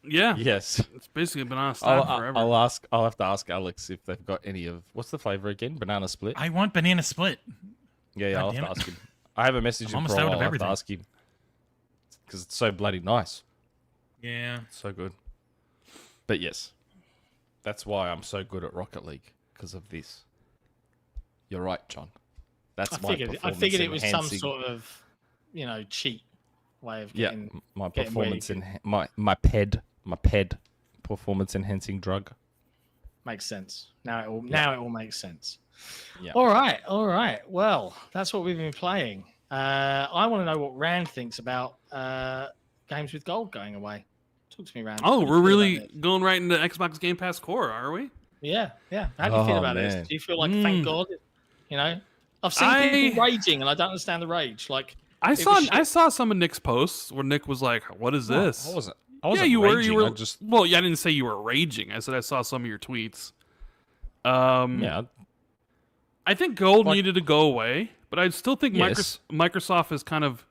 Yeah. Yes. It's basically been on stock forever. I'll have to ask Alex if they've got any of... What's the flavor again? Banana split? I want banana split. Yeah, I'll have to ask him. I have a message I'm in almost Pro. out of I'll have to everything. ask him. Because it's so bloody nice. Yeah. So good. But yes, that's why I'm so good at Rocket League, because of this. You're right, John. That's I my figured it was some performance-enhancing- sort of, cheat way of Yeah, getting. my getting where you performance in my PED performance enhancing drug. Makes sense. Now it all makes sense. Yeah. All right. Well, that's what we've been playing. I want to know what Rand thinks about games with gold going away. Talk to me, Rand. Oh, How do you we're feel really about this? going right into Xbox Game Pass Core, are we? Yeah. How do you feel Oh, about man. this? Do you feel like, thank God? I've seen people raging, and I don't understand the rage. Like, I it was shit. saw some of Nick's posts where Nick was like, "What is this?" I wasn't yeah, you were. raging, You were. I just Well, yeah, I didn't say you were raging. I said I saw some of your tweets. yeah. I think gold Like- needed to go away, but I still think Yes. Microsoft is kind of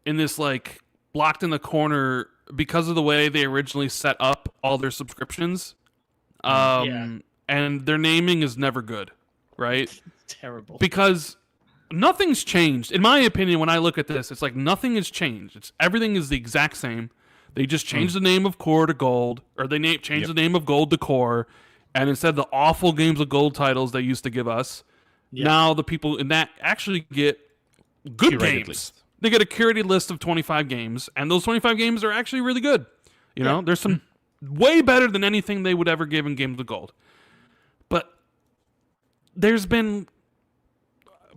in this like blocked in the corner because of the way they originally set up all their subscriptions. And their naming is never good, right? terrible. Because nothing's changed. In my opinion, when I look at this, it's like nothing has changed. It's everything is the exact same. They just changed the name of Core to Gold, or they changed the name of Gold to Core, and instead of the awful games of Gold titles they used to give us, now the people in that actually get good Curated games. list. They get a curated list of 25 games, and those 25 games are actually really good. You know, there's some way better than anything they would ever give in Games of Gold. But there's been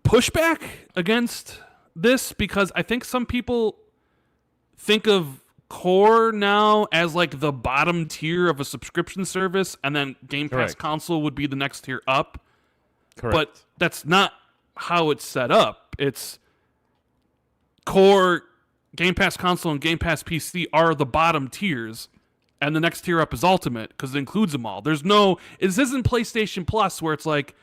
pushback against this because I think some people think of Core now as like the bottom tier of a subscription service, and then Game Pass Correct. console would be the next tier up. Correct. But that's not how it's set up. It's Core, Game Pass console, and Game Pass PC are the bottom tiers, and the next tier up is Ultimate because it includes them all. This isn't PlayStation Plus where it's like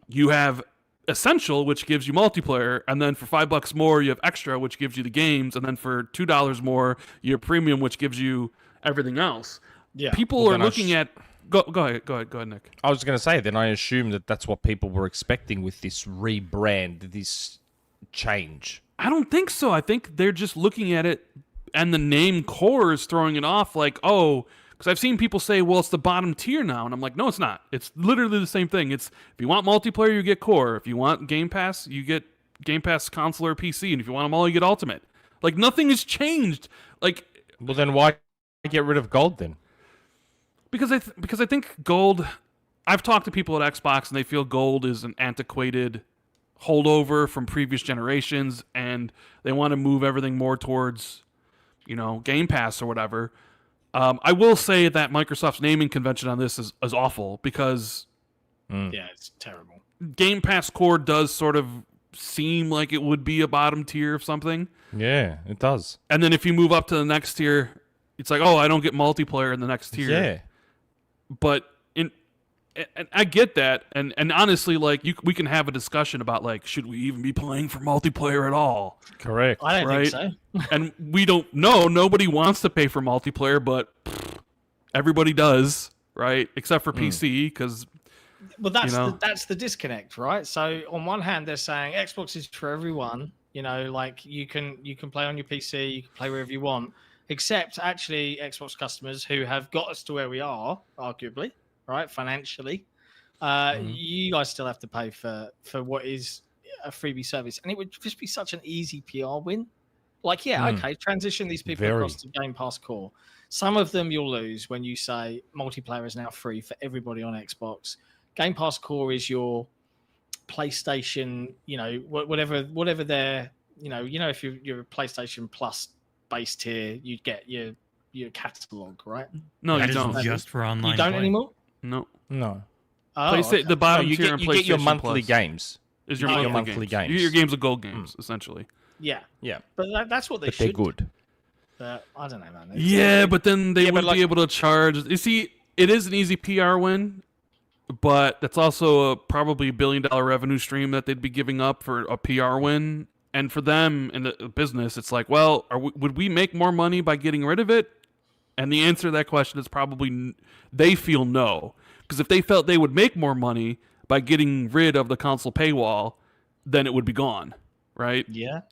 you have Essential, which gives you multiplayer, and then for $5 more you have Extra, which gives you the games, and then for $2 more you have Premium, which gives you everything else. Yeah. People Well, are then looking at. Go ahead, Nick. I was going to say, then I assume that that's what people were expecting with this rebrand, this change. I don't think so. I think they're just looking at it, and the name Core is throwing it off like, oh, because I've seen people say, well, it's the bottom tier now. And I'm like, no, it's not. It's literally the same thing. It's if you want multiplayer, you get Core. If you want Game Pass, you get Game Pass console or PC. And if you want them all, you get Ultimate. Like, nothing has changed. Like, Well, then why get rid of gold then? because I think Gold, I've talked to people at Xbox, and they feel Gold is an antiquated holdover from previous generations, and they want to move everything more towards, Game Pass or whatever. I will say that Microsoft's naming convention on this is awful because Yeah, it's terrible. Game Pass Core does sort of seem like it would be a bottom tier of something. Yeah, it does. And then if you move up to the next tier, it's like, oh, I don't get multiplayer in the next tier. Yeah. But and I get that, and honestly, like we can have a discussion about like should we even be playing for multiplayer at all? Correct. I don't Right. think so. And we don't know. Nobody wants to pay for multiplayer, but everybody does, right? Except for PC, because Well, that's the disconnect, right? So on one hand, they're saying Xbox is for everyone. Like you can play on your PC, you can play wherever you want. Except actually, Xbox customers who have got us to where we are, arguably, right, financially, you guys still have to pay for what is a freebie service, and it would just be such an easy PR win. Like, okay, transition these people across to Game Pass Core. Some of them you'll lose when you say multiplayer is now free for everybody on Xbox. Game Pass Core is your PlayStation, whatever their, if you're a PlayStation Plus base tier, you'd get your your catalog, right? No, That you is don't. just for online You don't play. anymore. No. No. Oh, PlayStation, okay. the bottom you tier get, on you PlayStation get your monthly Plus games. is your You get your monthly monthly games. games. Your games are gold games, essentially. Yeah, Yeah. but that's what they But should. they're good. But I don't know, man. Yeah, but then they Yeah, but wouldn't be like- able to charge. You see, it is an easy PR win, but that's also probably $1 billion revenue stream that they'd be giving up for a PR win. And for them in the business, it's like, well, would we make more money by getting rid of it? And the answer to that question is probably they feel no. Because if they felt they would make more money by getting rid of the console paywall, then it would be gone, right? yeah.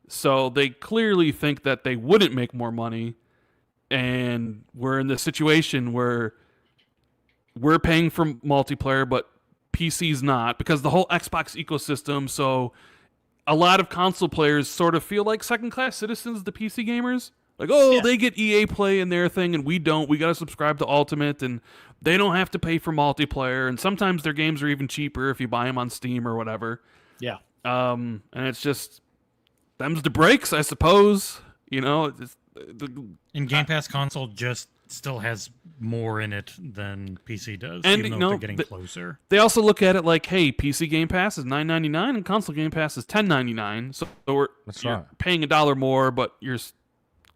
So they clearly think that they wouldn't make more money, and we're in this situation where we're paying for multiplayer, but PC's not, because the whole Xbox ecosystem, so a lot of console players sort of feel like second-class citizens, the PC gamers. Like, they get EA Play in their thing, and we don't. We got to subscribe to Ultimate, and they don't have to pay for multiplayer, and sometimes their games are even cheaper if you buy them on Steam or whatever. Yeah. And it's just... them's the breaks, I suppose. You know, And Game Pass console just still has more in it than PC does, And, even you though know, they're getting closer. they also look at it like, hey, PC Game Pass is $9.99 and console Game Pass is $10.99. So you're right. paying $1 more, but you're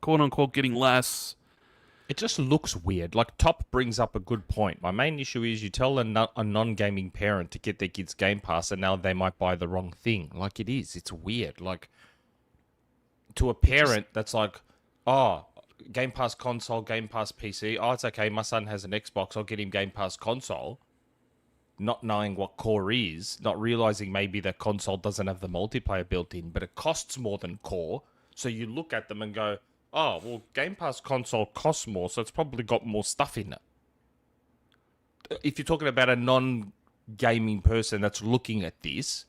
quote unquote getting less. It just looks weird. Like, Top brings up a good point. My main issue is you tell a non-gaming parent to get their kids Game Pass, and now they might buy the wrong thing. Like, it is. It's weird. Like, to a parent that's like, oh, Game Pass console, Game Pass PC. Oh, it's okay. My son has an Xbox. I'll get him Game Pass console. Not knowing what Core is, not realizing maybe that console doesn't have the multiplayer built in, but it costs more than Core. So you look at them and go, oh, well, Game Pass console costs more, so it's probably got more stuff in it. If you're talking about a non-gaming person that's looking at this,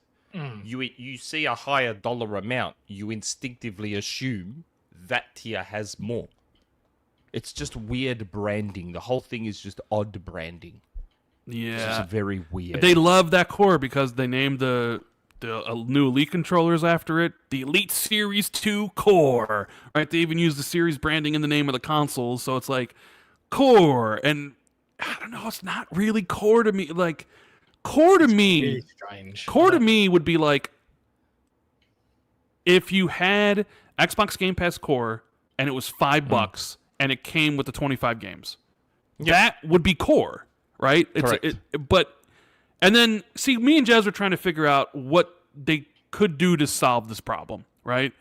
you see a higher dollar amount, you instinctively assume that tier has more. It's just weird branding. The whole thing is just odd branding. It's Yeah. just very weird. They love that core because they named the new Elite controllers after it. The Elite Series 2 Core. Right? They even use the series branding in the name of the consoles, so it's like Core. And I don't know, it's not really core to me. Like, core to me... Really strange. Core to me would be like if you had Xbox Game Pass Core and it was $5 and it came with the 25 games. That would be core, right? Correct. And then see, me and Jez were trying to figure out what they could do to solve this problem, right?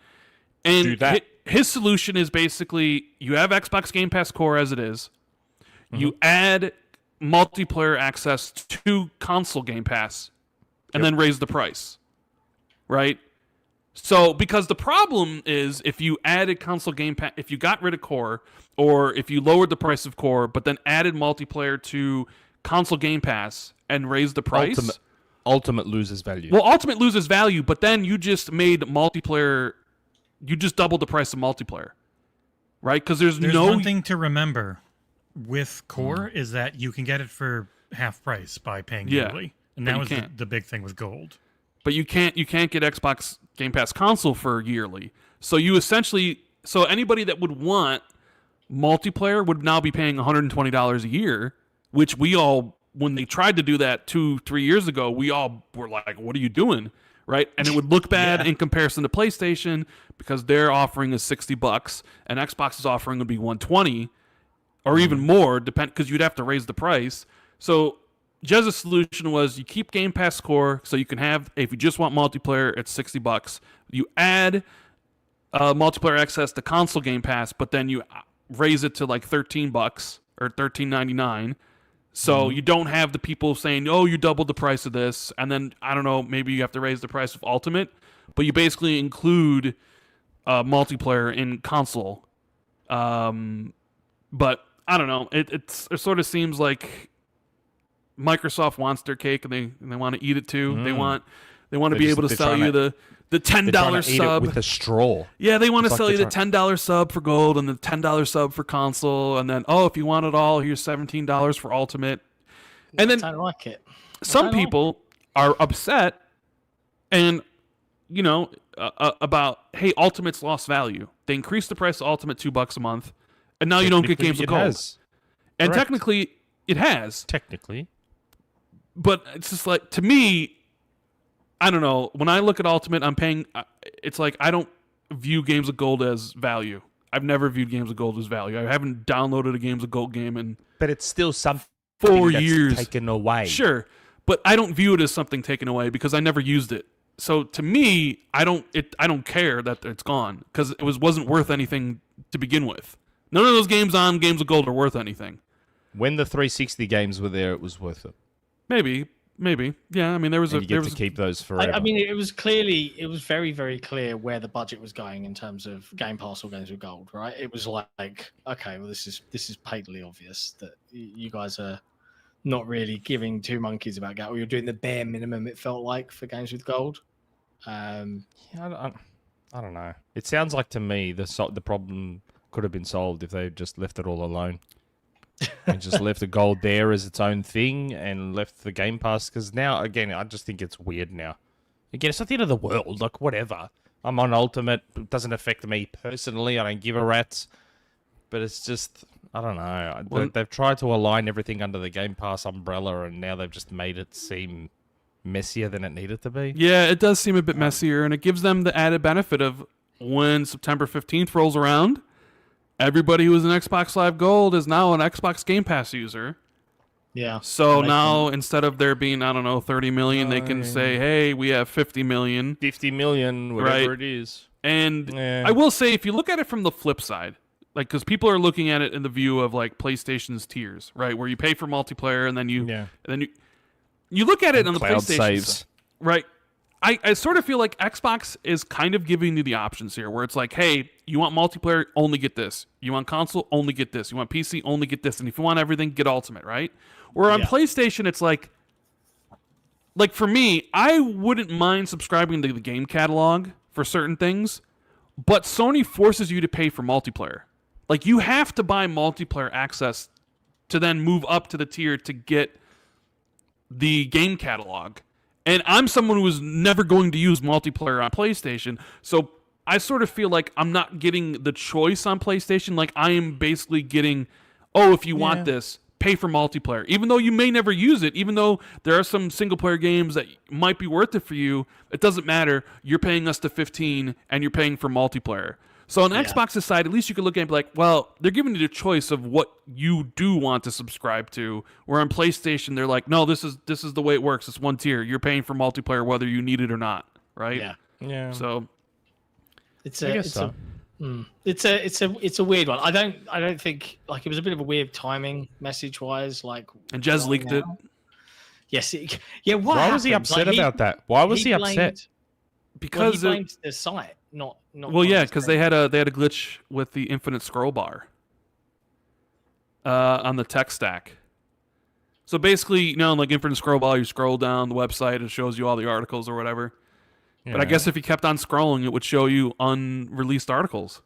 And Do that. his solution is basically you have Xbox Game Pass Core as it is. You add multiplayer access to console Game Pass and then raise the price, right? So, because the problem is if you added console Game Pass, if you got rid of Core, or if you lowered the price of Core, but then added multiplayer to console Game Pass and raised the price, Ultimate loses value. well, Ultimate loses value, but then you just made multiplayer, you just doubled the price of multiplayer, right? Because there's There's no one thing to remember with Core is that you can get it for half price by paying Yeah, yearly. And but that you was can't. the big thing with Gold. But you can't get Xbox Game Pass console for yearly. So you essentially, anybody that would want multiplayer would now be paying $120 a year, which we all, when they tried to do that 2-3 years ago, we all were like, what are you doing? Right? And it would look bad in comparison to PlayStation because their offering is $60 and Xbox's offering would be $120 or even more, because you'd have to raise the price. So Jez's solution was you keep Game Pass Core, so you can have, if you just want multiplayer, it's $60. You add multiplayer access to console Game Pass, but then you raise it to like $13 or $13.99. So you don't have the people saying, oh, you doubled the price of this, and then, I don't know, maybe you have to raise the price of Ultimate, but you basically include multiplayer in console. But I don't know. It sort of seems like Microsoft wants their cake and they want to eat it too. They want to be able to sell you the $10 sub with a straw. Yeah, they want to It's sell like you the $10 sub for Gold and the $10 sub for console, and then if you want it all, here's $17 for Ultimate. And then I don't like it. some people are upset, and about, hey, Ultimate's lost value. They increased the price of Ultimate $2 a month, and now you don't get games with It gold. has. And Correct. technically, it has. Technically. But it's just like, to me, I don't know. When I look at Ultimate, I'm paying. It's like I don't view games of gold as value. I've never viewed games of gold as value. I haven't downloaded a games of gold game in But it's still something 4 that's years. taken away. Sure, but I don't view it as something taken away because I never used it. So to me, I don't care that it's gone because it wasn't worth anything to begin with. None of those games on Games of Gold are worth anything. When the 360 games were there, it was worth it. Maybe. Yeah, I mean there was And you get to keep those forever. I mean, it was very, very clear where the budget was going in terms of Game Pass or Games with Gold, right? It was like, okay, well, this is patently obvious that you guys are not really giving two monkeys about Gold. You're doing the bare minimum, it felt like, for Games with Gold. Yeah, I don't know. It sounds like to me the problem could have been solved if they just left it all alone. And just left the gold there as its own thing and left the Game Pass. Because now, again, I just think it's weird now. Again, it's not the end of the world. Like, whatever. I'm on Ultimate. It doesn't affect me personally. I don't give a rat's. But it's just, I don't know. They've tried to align everything under the Game Pass umbrella, and now they've just made it seem messier than it needed to be. Yeah, it does seem a bit messier, and it gives them the added benefit of when September 15th rolls around, everybody who was an Xbox Live Gold is now an Xbox Game Pass user. Yeah. So now, instead of there being, 30 million, they can say, hey, we have 50 million. 50 million, whatever Right. it is. And I will say, if you look at it from the flip side, like, because people are looking at it in the view of, like, PlayStation's tiers, right? Where you pay for multiplayer and then you look at it on the Cloud PlayStation saves. side, right? I sort of feel like Xbox is kind of giving you the options here, where it's like, hey, you want multiplayer, only get this. You want console, only get this. You want PC, only get this. And if you want everything, get Ultimate, right? Where on PlayStation, it's like for me, I wouldn't mind subscribing to the game catalog for certain things, but Sony forces you to pay for multiplayer. Like, you have to buy multiplayer access to then move up to the tier to get the game catalog. And I'm someone who is never going to use multiplayer on PlayStation, so I sort of feel like I'm not getting the choice on PlayStation. Like, I am basically getting, if you want this, pay for multiplayer. Even though you may never use it, even though there are some single-player games that might be worth it for you, it doesn't matter. You're paying us to 15, and you're paying for multiplayer. So on Xbox's side, at least you can look at it and be like, well, they're giving you the choice of what you do want to subscribe to. Where on PlayStation, they're like, no, this is the way it works. It's one tier. You're paying for multiplayer whether you need it or not, right? Yeah. So It's a weird one. I don't think, like, it was a bit of a weird timing message wise. Like, and Jez leaked it. Yes. Why Why was he happened? upset Like, about that? Why was he upset? Because he blamed the site, not. Well, yeah, because they had a glitch with the infinite scroll bar on the tech stack. So basically, like infinite scroll bar, you scroll down the website, it shows you all the articles or whatever. Yeah. But I guess if you kept on scrolling, it would show you unreleased articles.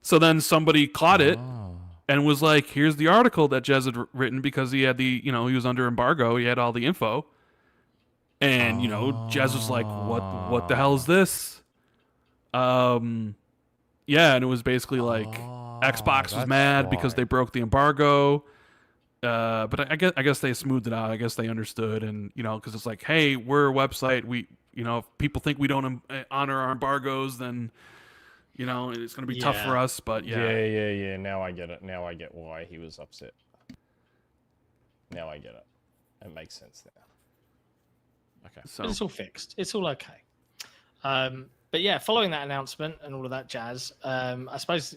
So then somebody caught it and was like, "Here's the article that Jez had written," because he had he was under embargo, he had all the info. And Jez was like, "What the hell is this?" And it was basically like Xbox was mad because they broke the embargo. But I guess they smoothed it out. I guess they understood, and because it's like, hey, we're a website. We, if people think we don't honor our embargoes, then it's going to be tough for us. But yeah. Now I get it. Now I get why he was upset. Now I get it. It makes sense now. Okay. But it's all fixed. It's all okay. But yeah, following that announcement and all of that jazz, I suppose,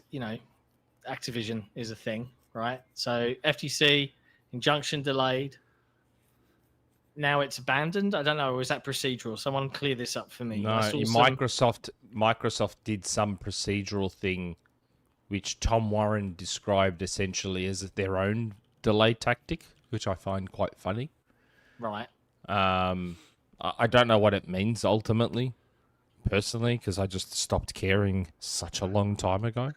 Activision is a thing, right? So FTC, injunction delayed. Now it's abandoned. I don't know. Or is that procedural? Someone clear this up for me. No, Microsoft did some procedural thing which Tom Warren described essentially as their own delay tactic, which I find quite funny. Right. I don't know what it means ultimately, personally, because I just stopped caring such a long time ago.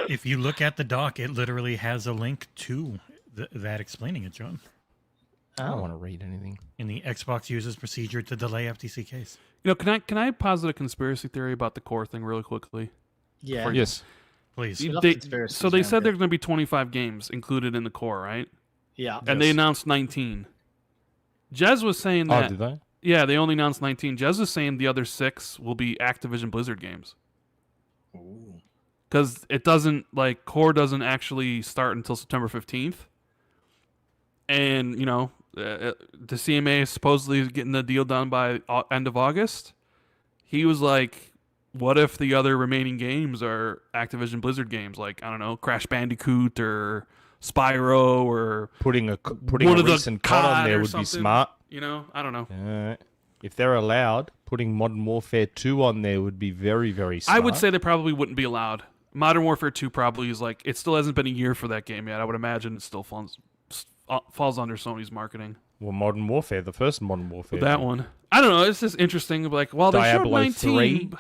If you look at the doc, it literally has a link to that explaining it, John. I don't want to read anything. In the Xbox uses procedure to delay FTC case. can I posit a conspiracy theory about the core thing really quickly? Yeah. Yes. Please. We love They, conspiracies so they around said here. there's going to be 25 games included in the core, right? Yeah. And they announced 19. Jez was saying Oh, that. did they? Yeah, they only announced 19. Jez was saying the other 6 will be Activision Blizzard games. Ooh. Because it doesn't, like, core doesn't actually start until September 15th. And, you know, the CMA is supposedly getting the deal done by end of August. He was like, what if the other remaining games are Activision Blizzard games? Like, I don't know, Crash Bandicoot or Spyro or Putting one a of the recent COD on COD there or would be something. smart. You know, I don't know. If they're allowed, putting Modern Warfare 2 on there would be very, very smart. I would say they probably wouldn't be allowed. Modern Warfare 2 probably is like, it still hasn't been a year for that game yet. I would imagine it still falls under Sony's marketing. Well, Modern Warfare, the first Modern Warfare. That one. I don't know. It's just interesting. Like, well, they showed Diablo 19. 3.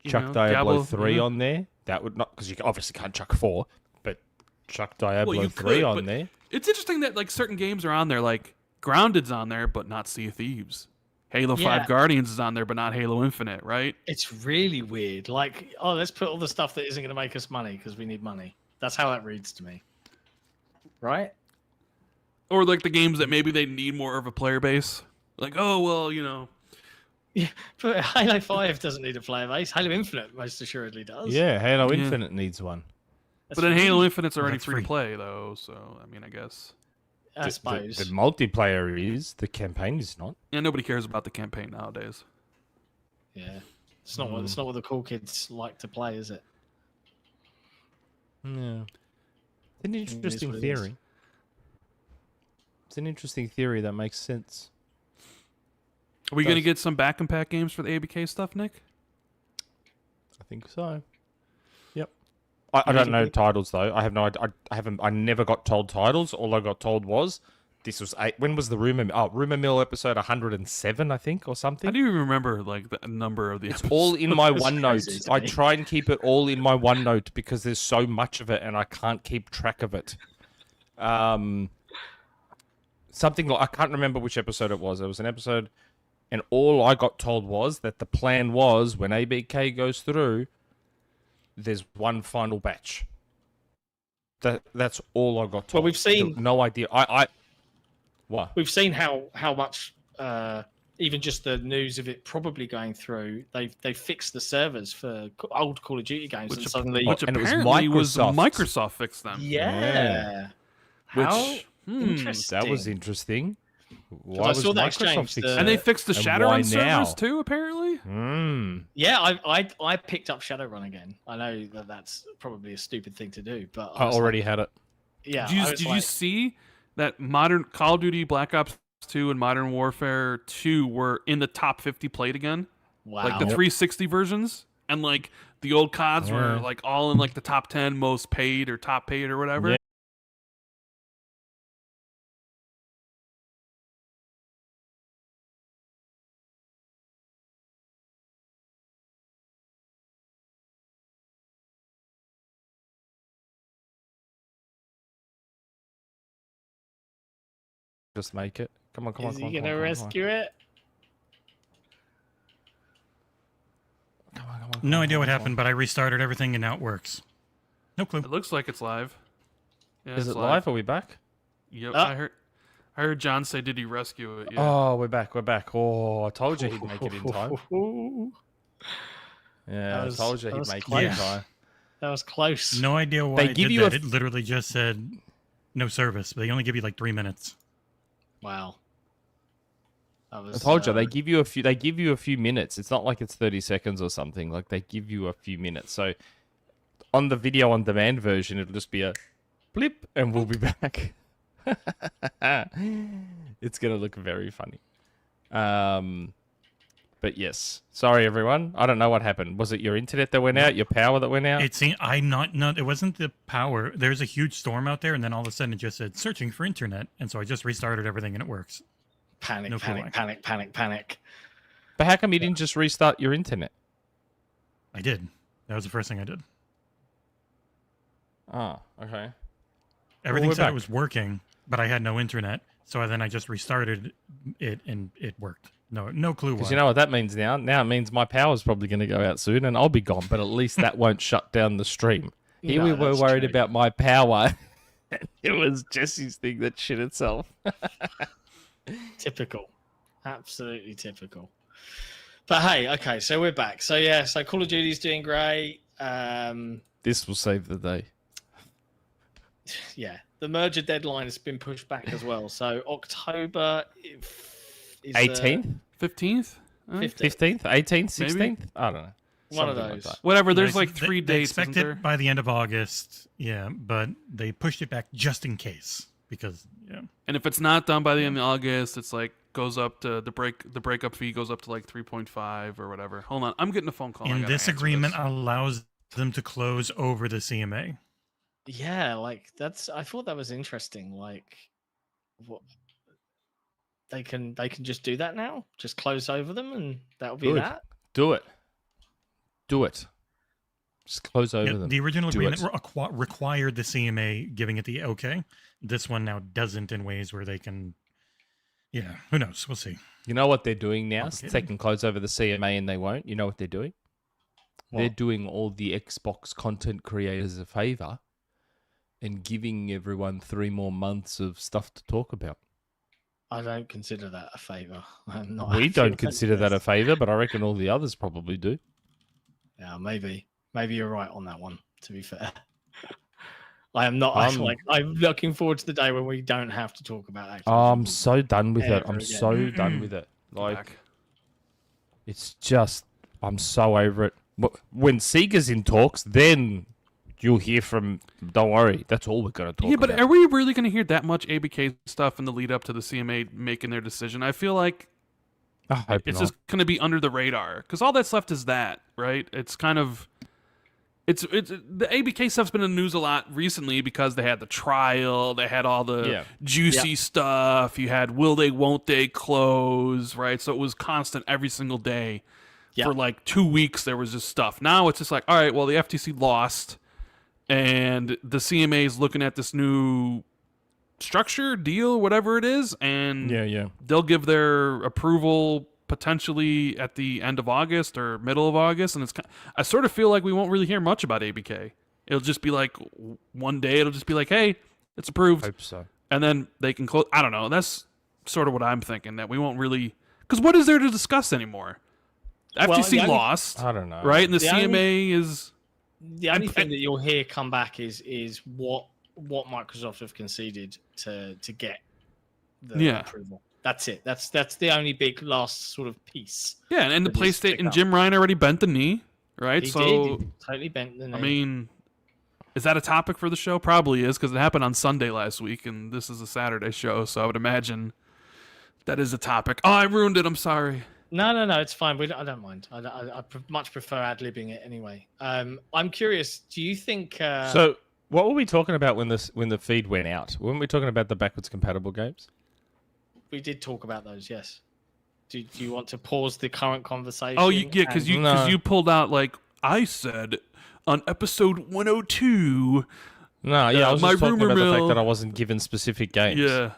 Chuck Diablo 3 on there. That would not, because you obviously can't chuck 4, but chuck Diablo you 3 could, on but there. It's interesting that like certain games are on there. Like Grounded's on there, but not Sea of Thieves. Halo 5 Guardians is on there, but not Halo Infinite, right? It's really weird. Like, oh, let's put all the stuff that isn't going to make us money because we need money. That's how that reads to me. Right? Or like the games that maybe they need more of a player base. Like, oh, well, you know. Yeah, but Halo 5 doesn't need a player base. Halo Infinite most assuredly does. Yeah, Halo Yeah. Infinite needs one. That's But then free, Halo Infinite's already That's free free. to play, though. So, I mean, I guess. I suppose. The multiplayer is, the campaign is not. Yeah, nobody cares about the campaign nowadays. Yeah. It's not what the cool kids like to play, is it? Yeah. It's an is interesting what it is. theory. It's an interesting theory that makes sense. Are we going to Does. get some back and pack games for the ABK stuff, Nick? I think so. Yep. I don't know titles though. I have no. I never got told titles. All I got told was this was when was the rumor? Oh, Rumor Mill episode 107, I think, or something. How do you remember like the number of the It's episodes? all in my That's OneNote. crazy to I me. try and keep it all in my OneNote because there's so much of it and I can't keep track of it. Something like I can't remember which episode it was. It was an episode, and all I got told was that the plan was when ABK goes through, there's one final batch. That's all I got told. Well, we've seen- no idea. I what? We've seen how much even just the news of it probably going through. They fixed the servers for old Call of Duty games, and suddenly Which and it was apparently Microsoft. Microsoft fixed them. yeah. How Which interesting. That was interesting. Why I was saw that Microsoft exchange, fixing the- and they it? fixed the And Shadowrun why servers now? too, apparently. Yeah, I picked up Shadowrun again. I know that that's probably a stupid thing to do, but I was already like, had it. yeah. Did you, I was did you like, see that modern Call of Duty Black Ops 2 and Modern Warfare 2 were in the top 50 played again? wow. Like the 360 versions? And like the old CODs were Yeah. like all in like the top 10 most paid or top paid or whatever. Yeah. Just make it. Come on, come on, Is come on. he come gonna on, come on, rescue it? Come on, come on, No come on, idea what come on. happened, but I restarted everything and now it works. No clue. It looks like it's live. Yeah, Is it's it live? Are we back? Yep. Ah. I heard John say, "Did he rescue it?" Yeah. Oh, we're back. We're back. Oh, I told you he'd make it in time. Yeah, That I was- told you that he'd was make it close. in time. That was close. No idea why They it give did you that. a It literally just said no service. They only give you like 3 minutes. Wow. That I was, told you they give you a few. They give you a few minutes. It's not like it's 30 seconds or something. Like they give you a few minutes. So on the video on demand version, it'll just be a blip, and we'll be back. It's gonna look very funny. But yes, sorry everyone. I don't know what happened. Was it your internet that went out? Your power that went out? It seemed it wasn't the power. There's a huge storm out there, and then all of a sudden it just said searching for internet, and so I just restarted everything and it works. panic, no clue why. panic. But how come you didn't just restart your internet? I did. That was the first thing I did. Oh, okay. Everything we're said back. it was working, but I had no internet, so then I just restarted it and it worked. No clue why. Because you know what that means now? Now it means my power's probably going to go out soon and I'll be gone, but at least that won't shut down the stream. Here we were worried about my power. It was Jesse's thing that shit itself. Typical. Absolutely typical. But hey, okay, so we're back. So yeah, so Call of Duty's doing great. This will save the day. Yeah, the merger deadline has been pushed back as well. So October is 18th? 15th? 15th? 18th? 16th? Maybe? I don't know. One of Something like those. that. Whatever. There's They- like 3 they dates. expect isn't there? it by the end of August. Yeah, but they pushed it back just in case because And if it's not done by the end of August, it's like goes up to the breakup fee goes up to like 3.5 or whatever. Hold on, I'm getting a phone call. I and gotta this answer agreement this. allows them to close over the CMA. Yeah, like that's. I thought that was interesting. Like, what they can just do that now. Just close over them, and that'll be Good. that. Do it. Do it. Just close over Yeah, them. the original Do agreement it. required the CMA giving it the okay. This one now doesn't in ways where they can. Yeah, who knows? We'll see. You know what they're doing now? Complicated. They can close over the CMA and they won't. You know what they're doing? They're What? doing all the Xbox content creators a favor and giving everyone 3 more months of stuff to talk about. I don't consider that a favor. I'm not. We happy don't with consider that a this. favor, but I reckon all the others probably do. Yeah, maybe you're right on that one. To be fair, I am not. I'm- I'm looking forward to the day when we don't have to talk about Activision. I'm so done with it. Ever I'm again. so done with it. Like, Back. it's just, I'm so over it. When Sega's in talks, then you'll hear from, don't worry, that's all we're going to talk Yeah, but about. are we really going to hear that much ABK stuff in the lead up to the CMA making their decision? I feel like I hope it's not. just going to be under the radar because all that's left is that, right? It's kind of it's the ABK stuff's been in the news a lot recently because they had the trial, they had all the juicy stuff, you had will they, won't they close, right? So it was constant every single day. Yeah. For like 2 weeks, there was just stuff. Now it's just like, all right, well, the FTC lost, and the CMA is looking at this new structure, deal, whatever it is, and they'll give their approval potentially at the end of August or middle of August. And I sort of feel like we won't really hear much about ABK. It'll just be like one day, it'll just be like, hey, it's approved. Hope so. And then they can close. I don't know. That's sort of what I'm thinking, that we won't really, because what is there to discuss anymore? Well, FTC the only- lost, I don't know. right? And the The CMA is The only And- thing that you'll hear come back is what Microsoft have conceded to get the Yeah. approval. That's it. That's the only big last sort of piece. yeah, and the That is PlayStation. pick up. Jim Ryan already bent the knee, right? He so did. He totally bent the knee. I mean, is that a topic for the show? Probably is, because it happened on Sunday last week, and this is a Saturday show, so I would imagine that is a topic. Oh, I ruined it. I'm sorry. no, it's fine. I don't mind. I much prefer ad-libbing it anyway. I'm curious. Do you think? So, what were we talking about when the feed went out? Weren't we talking about the backwards compatible games? We did talk about those. Yes. Do you want to pause the current conversation? Oh, yeah, because and- you pulled out like I said on episode 102. No, yeah, I was my just talking Rumour about the fact Mill- that I wasn't given specific games. Yeah.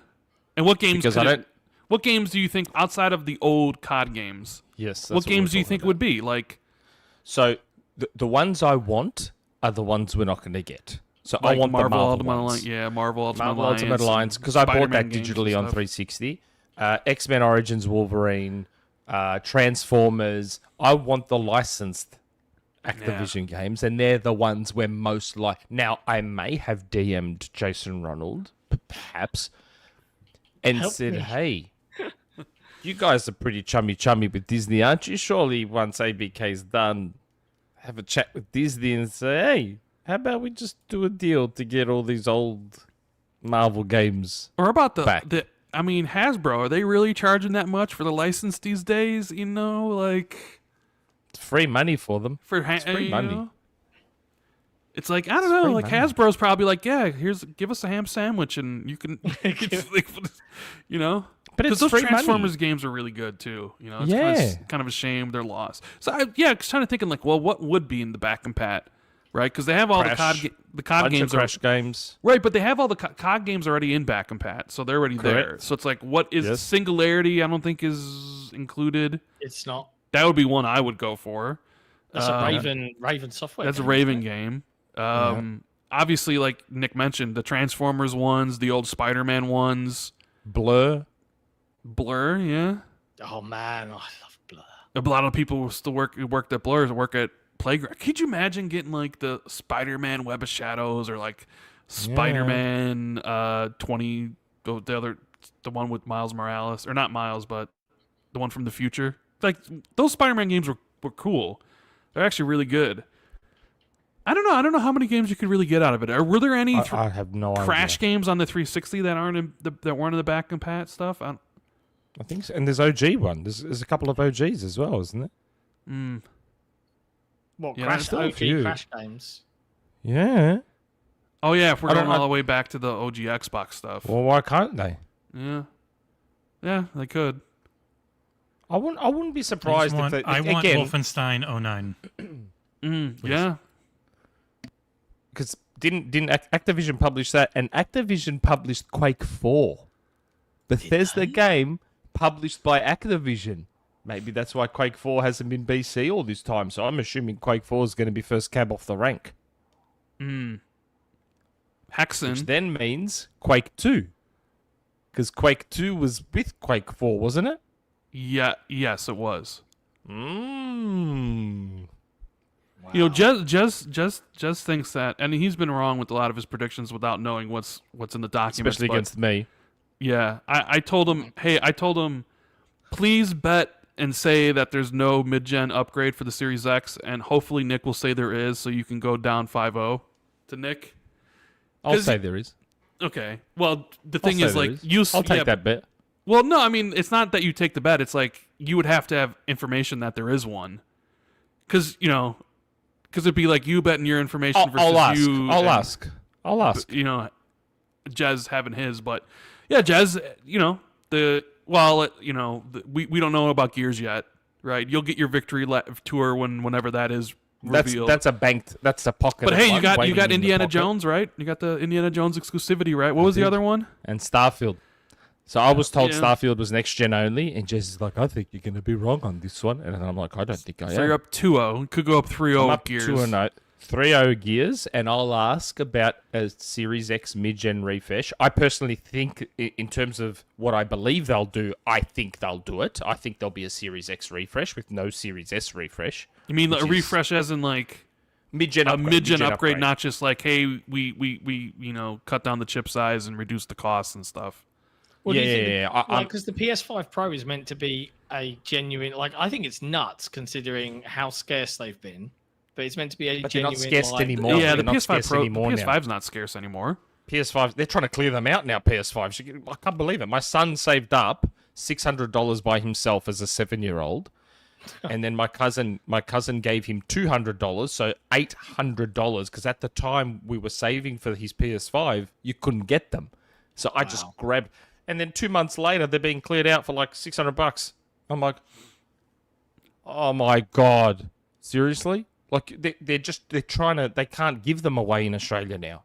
And what games? Because could I it- don't- What games do you think outside of the old COD games? Yes. That's What we're games do you talking think about. would be like? So the ones I want are the ones we're not going to get. So I Like want Marvel the Marvel Ultimate ones. Alliance. Yeah, Marvel Ultimate Marvel Alliance. Ultimate Alliance, and because I bought Spider-Man that games and digitally on stuff. 360. X-Men Origins Wolverine, Transformers. I want the licensed Activision games, and they're the ones we're most like. Now, I may have DM'd Jason Ronald, perhaps, and Help said, me. hey, you guys are pretty chummy with Disney, aren't you? Surely once ABK's done, have a chat with Disney and say, hey, how about we just do a deal to get all these old Marvel games? Or about back. I mean, Hasbro, are they really charging that much for the license these days? You know, like It's free money for them. for It's free you money. know? It's like, I don't know, free like money. Hasbro's probably like, yeah, give us a ham sandwich and you can, you know. But Because it's those free Transformers money. games are really good too. You know, it's Yeah. kind of a shame they're lost. So I was kind of thinking like, well, what would be in the back compat, right? Because they have all Crash. the COD Bunch games of Crash games. right, but they have all the COD games already in back compat, so they're already there. Correct. So it's like, what is Yes. Singularity? I don't think is included. It's not. That would be one I would go for. That's a Raven Software. That's a game, Raven isn't it? game. Obviously, like Nick mentioned, the Transformers ones, the old Spider-Man ones. Blur, yeah. Oh man, I love Blur. A lot of people who still worked at Blur work at Playground. Could you imagine getting like the Spider-Man Web of Shadows or like Spider-Man 20, the one with Miles Morales, or not Miles, but the one from the future? Like those Spider-Man games were cool. They're actually really good. I don't know how many games you could really get out of it. Or were there any I have no Crash idea. games on the 360 that weren't in the back compat stuff? I think so. And there's OG one. There's a couple of OGs as well, isn't it? What Yeah, Crash there's OG still a few. Crash games? Yeah. Oh yeah, if we're I going don't- all the way back to the OG Xbox stuff. Well, why can't they? Yeah, they could. I wouldn't be surprised if they I want again Wolfenstein 09. Yeah. because didn't Activision publish that, and Activision published Quake 4, Bethesda game published by Activision. Maybe that's why Quake 4 hasn't been BC all this time. So I'm assuming Quake 4 is going to be first cab off the rank, which Hexen. then means Quake 2, because Quake 2 was with Quake 4, wasn't it? Yeah, yes, it was. Mm. You know, Jez thinks that, and he's been wrong with a lot of his predictions without knowing what's in the documents. Especially but- against me. Yeah, I told him, please bet and say that there's no mid-gen upgrade for the Series X, and hopefully Nick will say there is, so you can go down 5-0 to Nick. I'll 'Cause- say there is. Okay. Well, the I'll thing say is, there like, is. I'll take that bet. Well, no, I mean, it's not that you take the bet. It's like you would have to have information that there is one. Because it'd be like you betting your information versus you. I'll ask. You know, Jez having his. But, yeah, Jez, we don't know about Gears yet, right? You'll get your victory tour whenever that is revealed. That's a pocket. But hey, you got waiting in the Indiana pocket. Jones, right? You got the Indiana Jones exclusivity, right? What was the did. other one? And Starfield. So I was told Yeah. Starfield was next gen only, and Jess is like, I think you're going to be wrong on this one. And I'm like, I don't think I am. So you're up 2-0. Could go up 3-0 I'm with up Gears. 2-0. 3-0 Gears, and I'll ask about a Series X mid-gen refresh. I personally think, in terms of what I believe they'll do, I think they'll do it. I think there'll be a Series X refresh with no Series S refresh. You mean a which is refresh as in like Mid-gen a upgrade. mid-gen upgrade, not just like, hey, we cut down the chip size and reduce the costs and stuff. Well, do you think yeah. because the PS5 Pro is meant to be a genuine, I think it's nuts considering how scarce they've been, but it's meant to be a But they're not genuine. scarce anymore. Yeah, they're the not PS5 scarce Pro, the anymore now. PS5's not scarce anymore. PS5, they're trying to clear them out now, PS5. I can't believe it. My son saved up $600 by himself as a 7-year-old. And then my cousin gave him $200, so $800, because at the time we were saving for his PS5, you couldn't get them. So I just grabbed, and then 2 months later, they're being cleared out for like $600. I'm like, oh my God, seriously? Like they're trying to, they can't give them away in Australia now.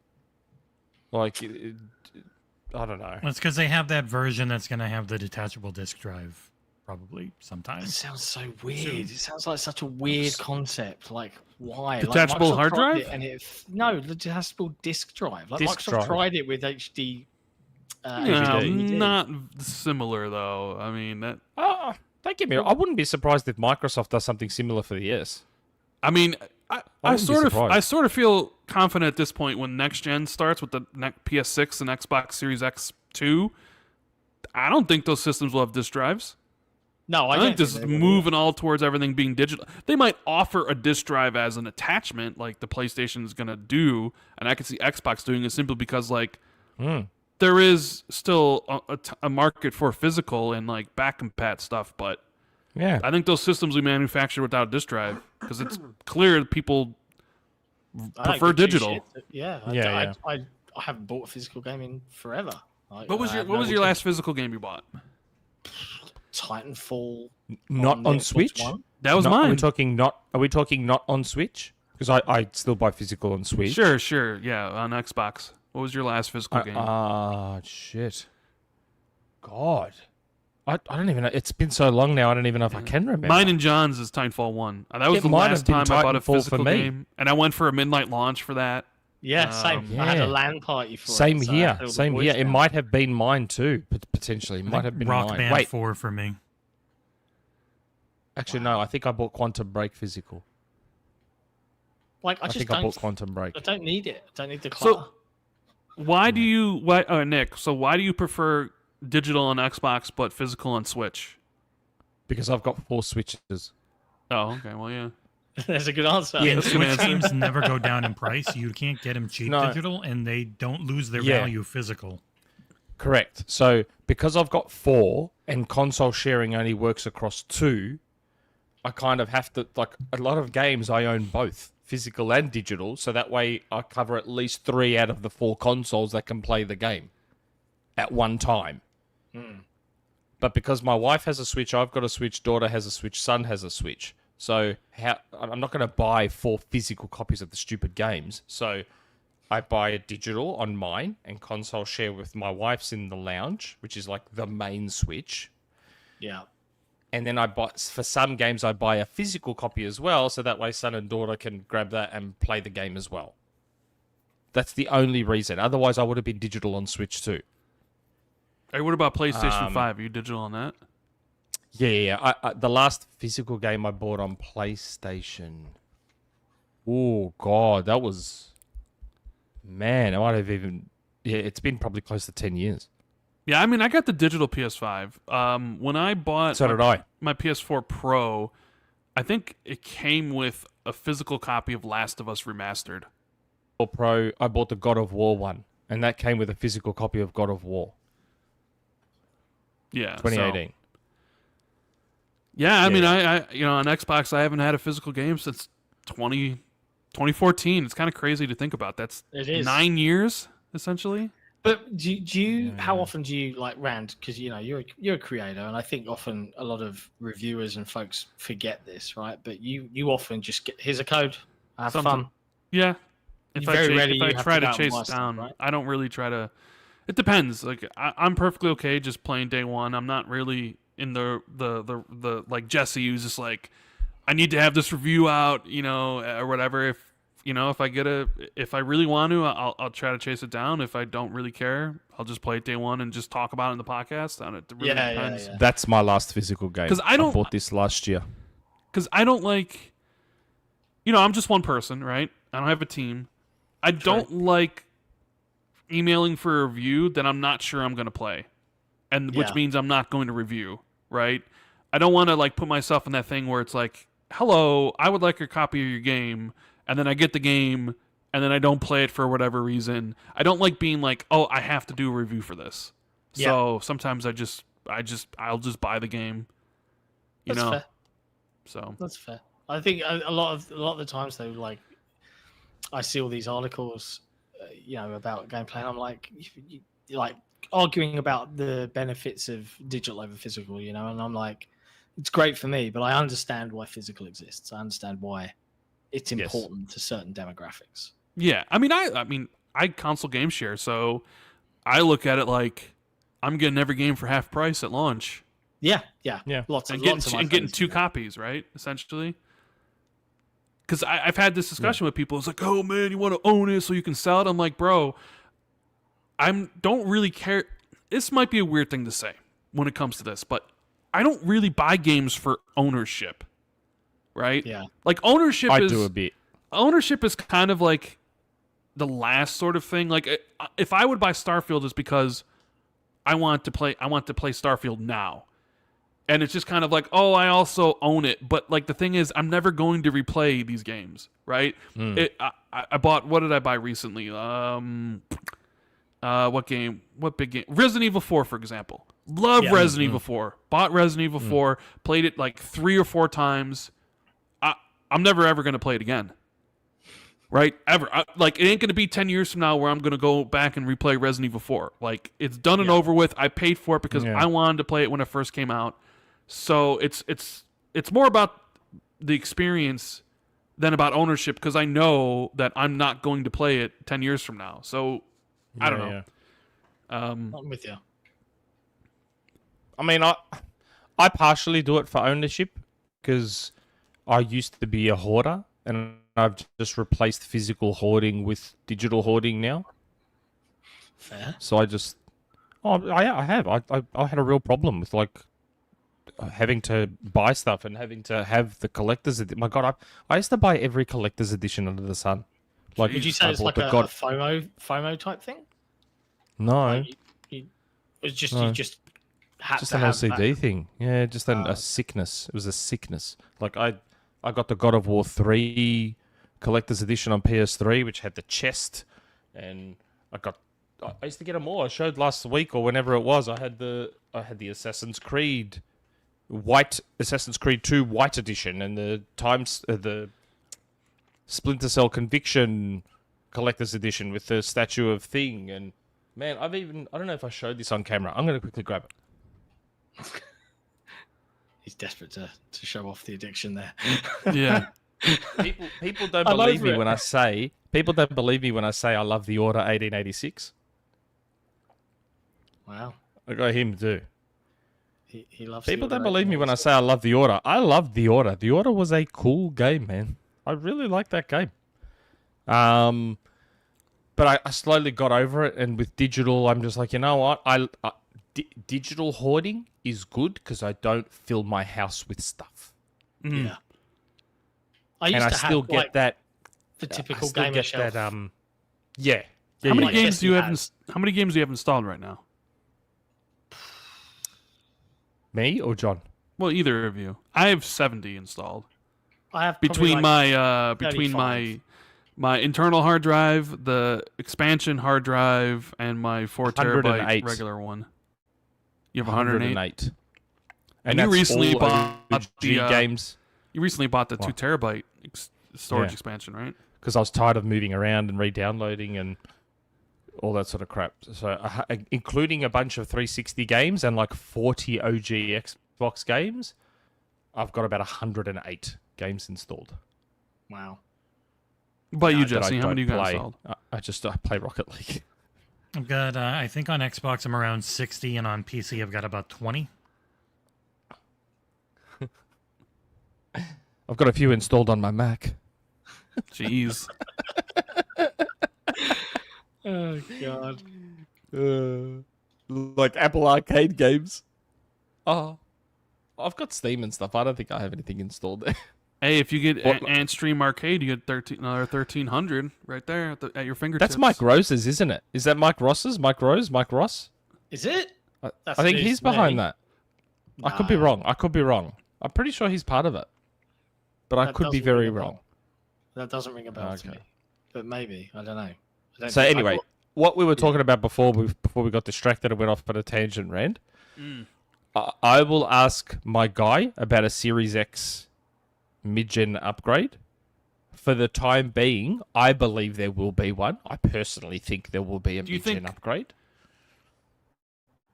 Like, I don't know. Well, it's because they have that version that's going to have the detachable disk drive probably sometime. It sounds so weird. It sounds like such a weird concept. Like, why? Detachable Microsoft hard tried drive? it and no, the detachable disk drive. Like Disk Microsoft drive. tried it with HD. No, DVD. not similar though. I mean that. Don't get me wrong. I wouldn't be surprised if Microsoft does something similar for the S. I mean, I wouldn't be sort surprised. of feel confident at this point when next gen starts with the PS6 and Xbox Series X2. I don't think those systems will have disk drives. No, I don't think this is they will. moving all towards everything being digital. They might offer a disk drive as an attachment, like the PlayStation is going to do, and I can see Xbox doing it simply because, like, there is still a market for physical and like back compat stuff, but Yeah. I think those systems we manufacture without disk drive because it's clear that people I don't prefer give two digital. shits. Yeah, Yeah, I haven't bought a physical game in forever. What was your last physical game you bought? Titanfall? Not the on Xbox Switch? One? That was Are we mine. talking not on Switch? Because I still buy physical on Switch. Sure, yeah, on Xbox. What was your last physical game? Shit. God. I don't even know. It's been so long now. I don't even know if I can remember. Mine and John's is Titanfall 1. That was It the might last have been time I bought a Titanfall for physical me. game, and I went for a midnight launch for that. Yeah, same. I had a LAN party for Same it. So I here. had all the Same boys here. It down. might have been mine too, potentially. It might have been Rock mine. Band Wait, 4 for me. actually, no. I think I bought Quantum Break physical. Like, I I just think I don't. bought Quantum Break. I don't need it. I don't need the So- clutter. Why do you, Nick? So why do you prefer digital on Xbox but physical on Switch? Because I've got 4 Switches. Oh, okay. Well, yeah. There's a good answer. Yeah, And that's a good Switch answer. games never go down in price. You can't get them cheap No. digital, and they don't lose their Yeah. value physical. Correct. So because I've got 4 and console sharing only works across 2, I kind of have to, like, a lot of games I own both physical and digital, so that way I cover at least 3 out of the 4 consoles that can play the game at one time. But because my wife has a Switch, I've got a Switch, daughter has a Switch, son has a Switch. So I'm not going to buy 4 physical copies of the stupid games. So I buy a digital on mine and console share with my wife's in the lounge, which is like the main Switch. Yeah. And then I buy, for some games, I buy a physical copy as well, so that way son and daughter can grab that and play the game as well. That's the only reason. Otherwise, I would have been digital on Switch too. Hey, what about PlayStation 5? Are you digital on that? Yeah. The last physical game I bought on PlayStation. Oh God, that was, man. I might have even. Yeah, it's been probably close to 10 years. Yeah, I mean, I got the digital PS5. When I bought So did I. my PS4 Pro, I think it came with a physical copy of Last of Us Remastered. Pro, I bought the God of War one, and that came with a physical copy of God of War Yeah, 2018. Yeah, I mean, I on Xbox, I haven't had a physical game since 2014. It's kind of crazy to think about. That's It is. 9 years, essentially. But do you? How often do you like Rand? Because you're a creator, and I think often a lot of reviewers and folks forget this, right? But you often just get, here's a code, have Something. fun. Yeah. If I, Very rarely if I you have try to to go out and chase buy it stuff, down, right? I don't really try to. It depends. Like I'm perfectly okay just playing day one. I'm not really in the like Jesse, who's just like, I need to have this review out, or whatever. If I really want to, I'll try to chase it down. If I don't really care, I'll just play it day one and just talk about it in the podcast. And it really depends. Yeah. That's my last physical game. 'Cause I don't- bought this last year. Because I don't like, I'm just one person, right? I don't have a team. I don't like emailing for a review that I'm not sure I'm going to play, and which Yeah. means I'm not going to review, right? I don't want to like put myself in that thing where it's like, hello, I would like a copy of your game, and then I get the game, and then I don't play it for whatever reason. I don't like being like, oh, I have to do a review for this. Yeah. So sometimes I'll just buy the game, That's fair. So That's fair. I think a lot of the times though, like I see all these articles, about gameplay, and I'm like, you're like arguing about the benefits of digital over physical, and I'm like, it's great for me, but I understand why physical exists. I understand why it's important to certain demographics. yeah, I mean, I console game share, so I look at it like I'm getting every game for half price at launch. Yeah. Yeah. Lots of And my getting friends two do that. copies, right? Essentially. Because I've had this discussion with people. It's like, oh man, you want to own it so you can sell it. I'm like, bro, don't really care. This might be a weird thing to say when it comes to this, but I don't really buy games for ownership, right? Yeah. Like ownership I is do a bit. ownership is kind of like the last sort of thing. Like if I would buy Starfield, it's because I want to play Starfield now. And it's just kind of like, oh, I also own it. But like the thing is, I'm never going to replay these games, right? I bought, what did I buy recently? What game? What big game? Resident Evil 4, for example. Love Resident Evil 4. Bought Resident Evil 4. Played it like 3 or 4 times. I'm never ever going to play it again. Right? Ever. Like, it ain't going to be 10 years from now where I'm going to go back and replay Resident Evil 4. Like, it's done and over with. I paid for it because I wanted to play it when it first came out. So it's more about the experience than about ownership because I know that I'm not going to play it 10 years from now. So, I don't know. I'm with you. I mean, I partially do it for ownership because I used to be a hoarder, and I've just replaced physical hoarding with digital hoarding now. Fair. So I just, I have. I had a real problem with like having to buy stuff and having to have the collector's edition. My God, I used to buy every collector's edition under the sun. Like, Would you say I it's bought like the a FOMO type thing? No, Like it was just No. you just had just to an have LCD thing. Yeah, just a sickness. It was a sickness. Like I got the God of War 3 collector's edition on PS3, which had the chest, and I used to get them all. I showed last week or whenever it was. I had the Assassin's Creed Assassin's Creed 2 White Edition, and the Splinter Cell Conviction collector's edition with the statue of Thing. And man, I don't know if I showed this on camera. I'm going to quickly grab it. He's desperate to show off the addiction there. Yeah. People don't I'm believe over me it. when I say I love the Order 1886. Wow. I got him too. He loves People the don't order, believe me doesn't when he? I say I love the Order. I love the Order. The Order was a cool game, man. I really liked that game. But I slowly got over it, and with digital, I'm just like, you know what? Digital hoarding is good because I don't fill my house with stuff, Yeah. I used and I to still have, get like, that. the I typical still gamer get shelf. that. Yeah. How many Like games Jesse do you have? has. How many games do you have installed right now? Me or John? Well, either of you. I have 70 installed I have probably, between like, my internal hard drive, the expansion hard drive, and my 4 terabyte 108. regular one. You have 108. 108. And you that's recently all bought OG the games You recently bought the 2 What? terabyte storage Yeah. expansion, right? because I was tired of moving around and re-downloading and all that sort of crap. So, including a bunch of 360 games and like 40 OG Xbox games, I've got about 108 games installed. Wow. But you, that I Jesse, how many you don't got play. installed? I play Rocket League. I've got, I think on Xbox I'm around 60, and on PC I've got about 20. I've got a few installed on my Mac. Jeez. Oh god. Like Apple Arcade games. Oh, I've got Steam and stuff. I don't think I have anything installed there. Hey, if you get What- Antstream Arcade, you get another 1,300 right there at your fingertips. That's Mike Rose's, isn't it? Is that Mike Ross's? Mike Rose? Mike Ross? Is it? I That's think news he's to me. behind that. I could be No. wrong. I'm pretty sure he's part of it. But I That could be doesn't very ring a bell. wrong. That doesn't ring a bell to Okay. me. But maybe. I don't know. I don't So think- I anyway, thought- what we were talking about before we got distracted and went off on a tangent, Rand. I will ask my guy about a Series X mid-gen upgrade. For the time being, I believe there will be one. I personally think there will be a you mid-gen think- upgrade.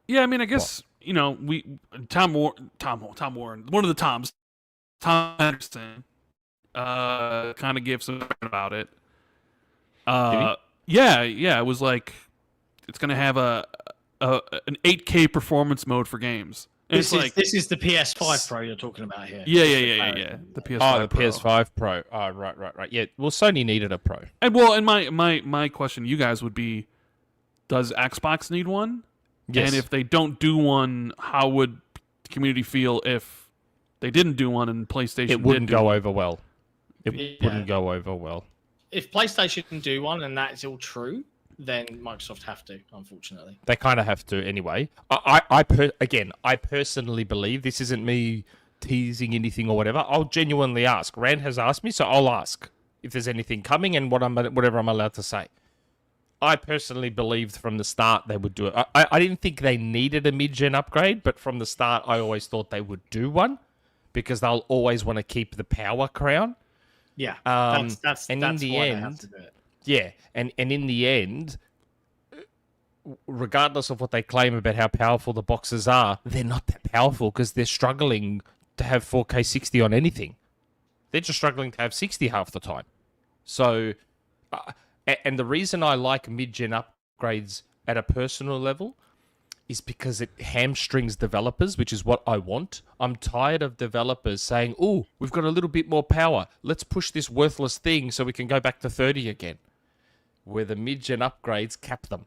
Yeah, I mean, I guess Tom Warren, one of the Toms, Tom Henderson, kind of gave some about it. Yeah, it was like it's gonna have an 8K performance mode for games. And This is the PS5 Pro you're talking about here. Yeah. The PS5 Oh, the Pro. PS5 Pro. Oh, right. Yeah, well, Sony needed a Pro. And my question to you guys would be, does Xbox need one? Yes. And if they don't do one, how would the community feel if they didn't do one and PlayStation It wouldn't did do go one? over well. It Yeah. wouldn't go over well. If PlayStation can do one and that's all true, then Microsoft have to, unfortunately. They kind of have to anyway. I personally believe, this isn't me teasing anything or whatever. I'll genuinely ask. Rand has asked me, so I'll ask if there's anything coming and whatever I'm allowed to say. I personally believed from the start they would do it. I didn't think they needed a mid-gen upgrade, but from the start I always thought they would do one because they'll always want to keep the power crown. Yeah. That's and in the why they end- have to do it. Yeah, and in the end, regardless of what they claim about how powerful the boxes are, they're not that powerful because they're struggling to have 4K 60 on anything. They're just struggling to have 60 half the time. So, and the reason I like mid-gen upgrades at a personal level is because it hamstrings developers, which is what I want. I'm tired of developers saying, "Oh, we've got a little bit more power. Let's push this worthless thing so we can go back to 30 again." Where the mid-gen upgrades cap them.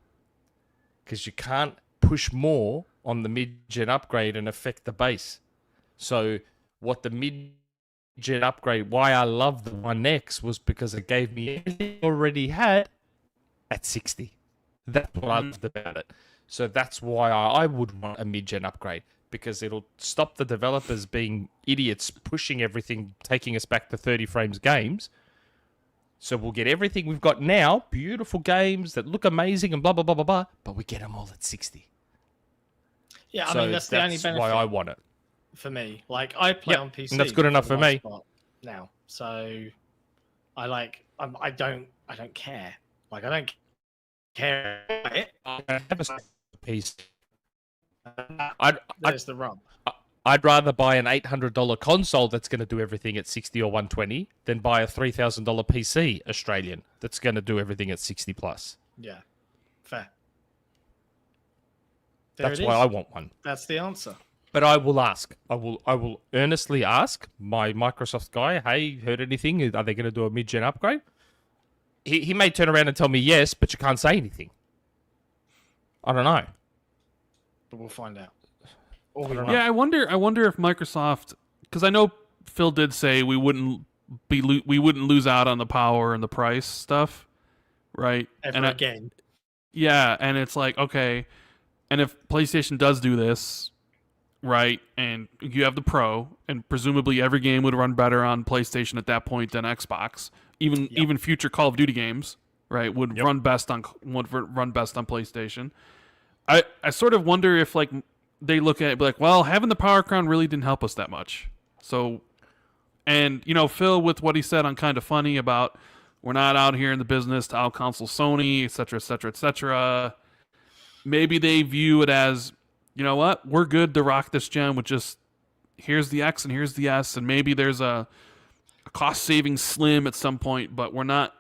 Because you can't push more on the mid-gen upgrade and affect the base. So what the mid-gen upgrade, why I love the One X, was because it gave me everything I already had at 60. That's what I loved about it. So that's why I would want a mid-gen upgrade, because it'll stop the developers being idiots, pushing everything, taking us back to 30 frames games. So we'll get everything we've got now, beautiful games that look amazing and blah, blah, blah, blah, blah, but we get them all at 60. Yeah, I mean, that's the only benefit. Why I want it. For me. Like, I play on PC. And that's good enough for me. Now. So, I don't care. Like, I don't care about it. I have a piece. There's the rub. I'd rather buy an $800 console that's going to do everything at 60 or 120 than buy a $3,000 PC Australian that's going to do everything at 60 plus. Yeah, fair. That's why I want one. That's the answer. But I will ask. I will earnestly ask my Microsoft guy, "Hey, heard anything? Are they going to do a mid-gen upgrade?" He may turn around and tell me yes, but you can't say anything. I don't know. But we'll find out. Yeah, I wonder if Microsoft, because I know Phil did say we wouldn't lose out on the power and the price stuff, right? Again. Yeah, and it's like, okay, and if PlayStation does do this, right, and you have the Pro, and presumably every game would run better on PlayStation at that point than Xbox, even future Call of Duty games, right, would run best on PlayStation. I sort of wonder if like they look at it like, well, having the Power Crown really didn't help us that much. So, and, you know, Phil, with what he said on Kind of Funny about we're not out here in the business to out-console Sony, et cetera, et cetera, et cetera, maybe they view it as, you know what, we're good to rock this gen with just here's the X and here's the S, and maybe there's a cost-saving slim at some point, but we're not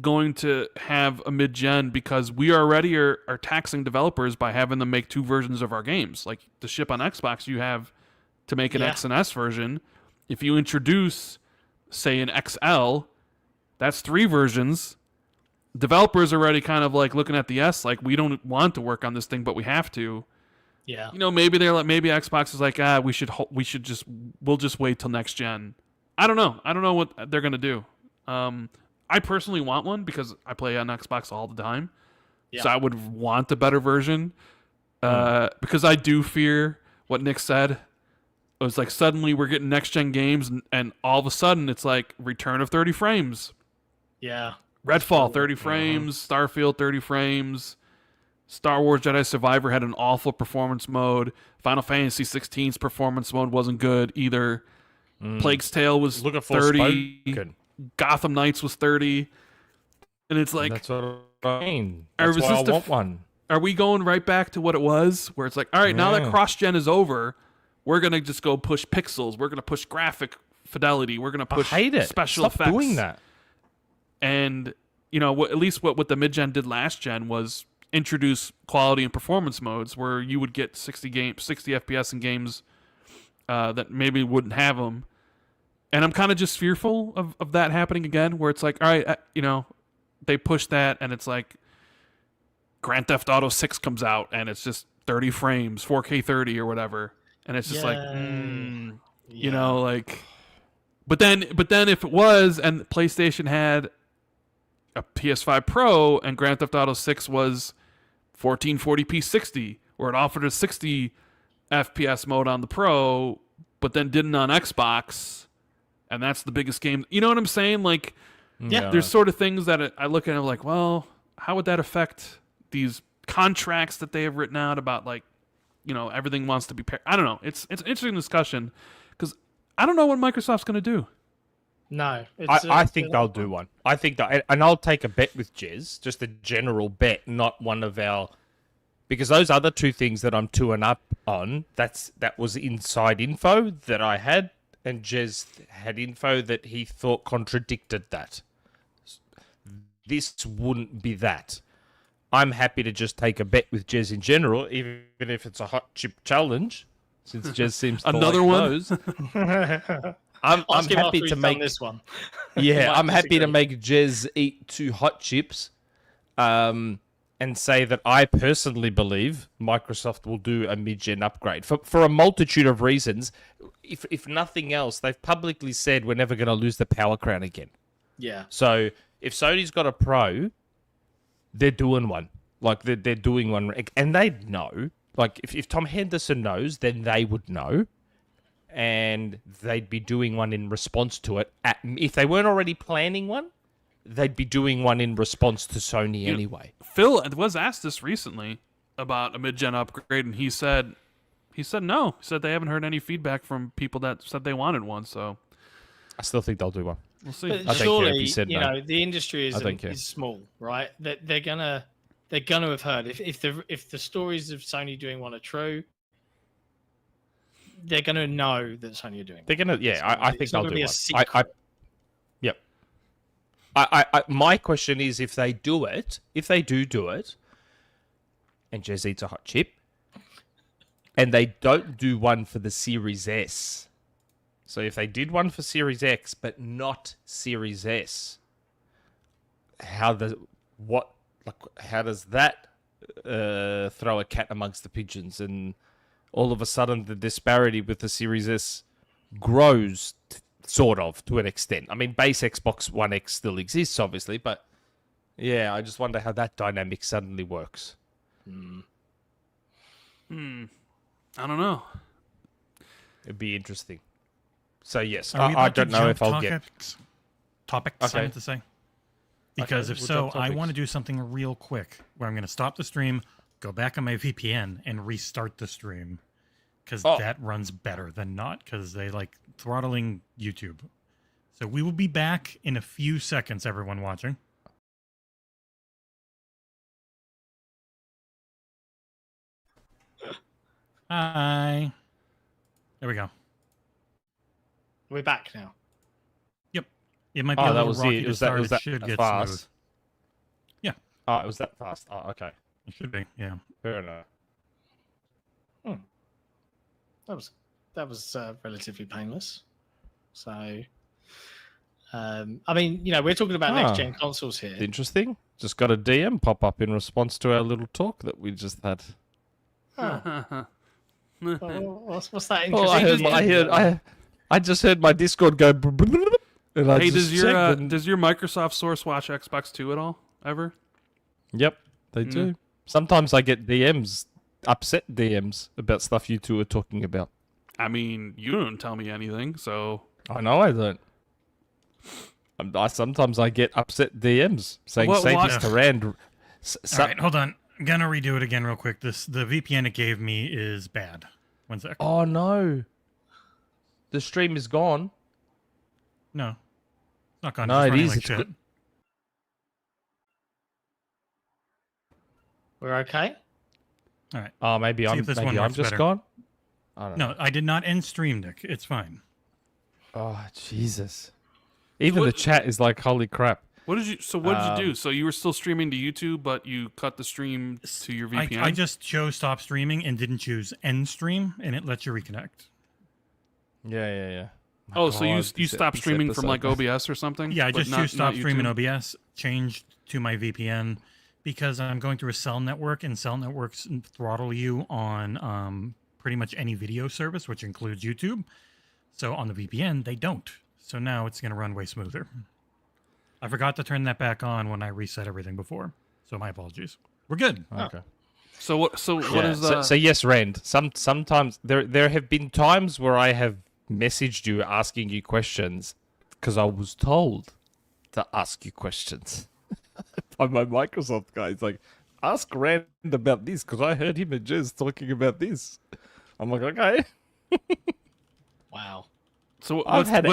going to have a mid-gen because we already are taxing developers by having them make 2 versions of our games. Like, to ship on Xbox, you have to make an X and S version. If you introduce, say, an XL, that's 3 versions. Developers are already kind of like looking at the S like, we don't want to work on this thing, but we have to. Yeah. You know, maybe they're like, maybe Xbox is like, we'll just wait till next gen. I don't know what they're gonna do. I personally want one because I play on Xbox all the time. Yeah. So I would want a better version. Because I do fear what Nick said. It was like suddenly we're getting next-gen games and all of a sudden it's like Return of 30 frames. Yeah. Redfall, 30 frames. Starfield, 30 frames. Star Wars Jedi Survivor had an awful performance mode. Final Fantasy XVI's performance mode wasn't good either. Plague's Tale was 30. Gotham Knights was 30, and it's like, that's what I mean. That's why I want one. Are we going right back to what it was, where it's like, all right, now that cross-gen is over, we're gonna just go push pixels, we're gonna push graphic fidelity, we're gonna push special effects. Stop doing that. And you know, at least what the mid-gen did last gen was introduce quality and performance modes where you would get 60 FPS in games that maybe wouldn't have them. And I'm kind of just fearful of that happening again, where it's like, all right, you know, they push that, and it's like Grand Theft Auto 6 comes out, and it's just 30 frames, 4K 30 or whatever, and it's just you know, like. But then if it was, and PlayStation had a PS5 Pro, and Grand Theft Auto 6 was 1440p 60, or it offered a 60 FPS mode on the Pro, but then didn't on Xbox. And that's the biggest game. You know what I'm saying? Like, there's sort of things that I look at and I'm like, well, how would that affect these contracts that they have written out about, like, you know, everything wants to be paired. I don't know. It's an interesting discussion because I don't know what Microsoft's going to do. No. I think they'll do one. I think that, and I'll take a bet with Jez, just a general bet, not one of our, because those other 2 things that I'm 2 and up on, that was inside info that I had. And Jez had info that he thought contradicted that. This wouldn't be that. I'm happy to just take a bet with Jez in general, even if it's a hot chip challenge, since Jez seems to Another like one? those. I'm Ask him happy after to he's make done this one. Yeah, might I'm happy to disagree. make Jez eat 2 hot chips, and say that I personally believe Microsoft will do a mid-gen upgrade for a multitude of reasons. If nothing else, they've publicly said we're never going to lose the Power Crown again. Yeah. So if Sony's got a Pro, they're doing one. Like they're doing one, and they know. Like if Tom Henderson knows, then they would know. And they'd be doing one in response to it. If they weren't already planning one, they'd be doing one in response to Sony anyway. Phil was asked this recently about a mid-gen upgrade, and he said no. He said they haven't heard any feedback from people that said they wanted one. So I still think they'll do one. we'll see. I But don't care surely, if he said you no. know, the industry I don't care. is small, right? They're gonna have heard if the stories of Sony doing one are true, they're gonna know that Sony are doing. They're gonna, yeah. I think It's not they'll gonna do be a one. secret. Yep. My question is, if they do it, and Jez eats a hot chip, and they don't do one for the Series S. So if they did one for Series X but not Series S, how does that throw a cat amongst the pigeons? And all of a sudden, the disparity with the Series S grows, sort of, to an extent. I mean, base Xbox One X still exists, obviously, but yeah, I just wonder how that dynamic suddenly works. I don't know. It'd be interesting. So yes, Are we I about to don't know if jump I'll get. topics. Okay. I meant to say. Because Okay, if we'll so, jump I topics. want to do something real quick where I'm going to stop the stream, go back on my VPN, and restart the stream. Because that runs better than not, because they like throttling YouTube. So we will be back in a few seconds, everyone watching. Hi. There we go. We're back now. Yep. It might be a Oh, little that was rocky it. to Was start. that It should get fast? smooth. Yeah. Oh, it was that fast. Oh, okay. It should be. Yeah. Fair enough. That was relatively painless. So, I mean, you know, we're talking about next gen consoles here. Interesting. Just got a DM pop up in response to our little talk that we just had. Oh. What's that Oh, interesting? I just heard my Discord go. And I Hey, just does your checked and- does your Microsoft Source watch Xbox 2 at all? Ever? Yep, they do. Sometimes I get DMs, upset DMs about stuff you two are talking about. I mean, you don't tell me anything, so I know I don't. Sometimes I get upset DMs saying What- say what- this to Rand. All right, hold on. I'm gonna redo it again real quick. The VPN it gave me is bad. One sec. Oh no, the stream is gone. No, it's not gone. No, It's it running is. like It's shit. good. We're okay. All right. Oh, maybe See I'm if this one maybe I'm works just better. gone. I don't know. No, I did not end stream, Nick. It's fine. Oh Jesus! Even the what- chat is like, holy crap. what did you do? So you were still streaming to YouTube, but you cut the stream to your VPN? I just chose stop streaming and didn't choose end stream, and it lets you reconnect. Yeah. Oh, so you God, stopped this streaming from like episode. OBS or something? Yeah, I But just not- choose stop not streaming YouTube? OBS, changed to my VPN because I'm going through a cell network, and cell networks throttle you on pretty much any video service, which includes YouTube. So on the VPN, they don't. So now it's going to run way smoother. I forgot to turn that back on when I reset everything before. So my apologies. We're good. Okay. So what? So what Yeah, is the? so yes, Rand. Sometimes there have been times where I have messaged you asking you questions because I was told to ask you questions by my Microsoft guy. It's like, ask Rand about this because I heard him and Jez talking about this. I'm like, okay. Wow. so I've had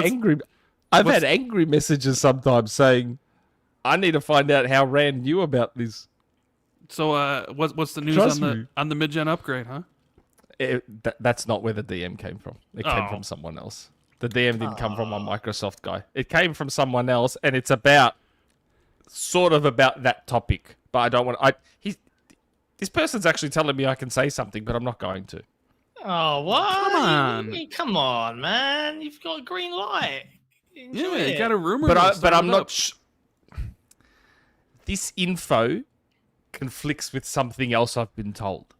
angry messages sometimes saying, I need to find out how Rand knew about this. So what's the news Trust on me. the mid-gen upgrade, huh? That's not where the DM came from. It came Oh. from someone else. The DM didn't come from a Microsoft guy. It came from someone else, and it's about sort of about that topic. but I don't want. This person's actually telling me I can say something, but I'm not going to. Oh, what? Come on. Come on, man. You've got a green light. Enjoy Yeah, it. you got a rumor. But I'm not. This info conflicts with something else I've been told,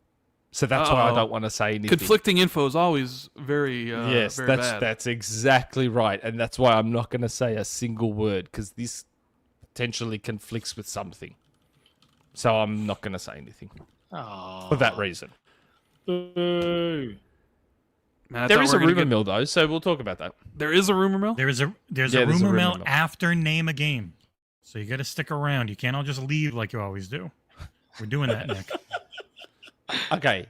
so that's why I don't want to say anything. Conflicting info is always very yes, very that's bad. that's exactly right, and that's why I'm not going to say a single word because this potentially conflicts with something. So I'm not going to say anything for that reason. Boo. Man, I There thought is we a were gonna rumor get- mill though, so we'll talk about that. There is a rumor mill. There's a rumor mill after name a game, so you got to stick around. You can't all just leave like you always do. We're doing that, Nick. Okay.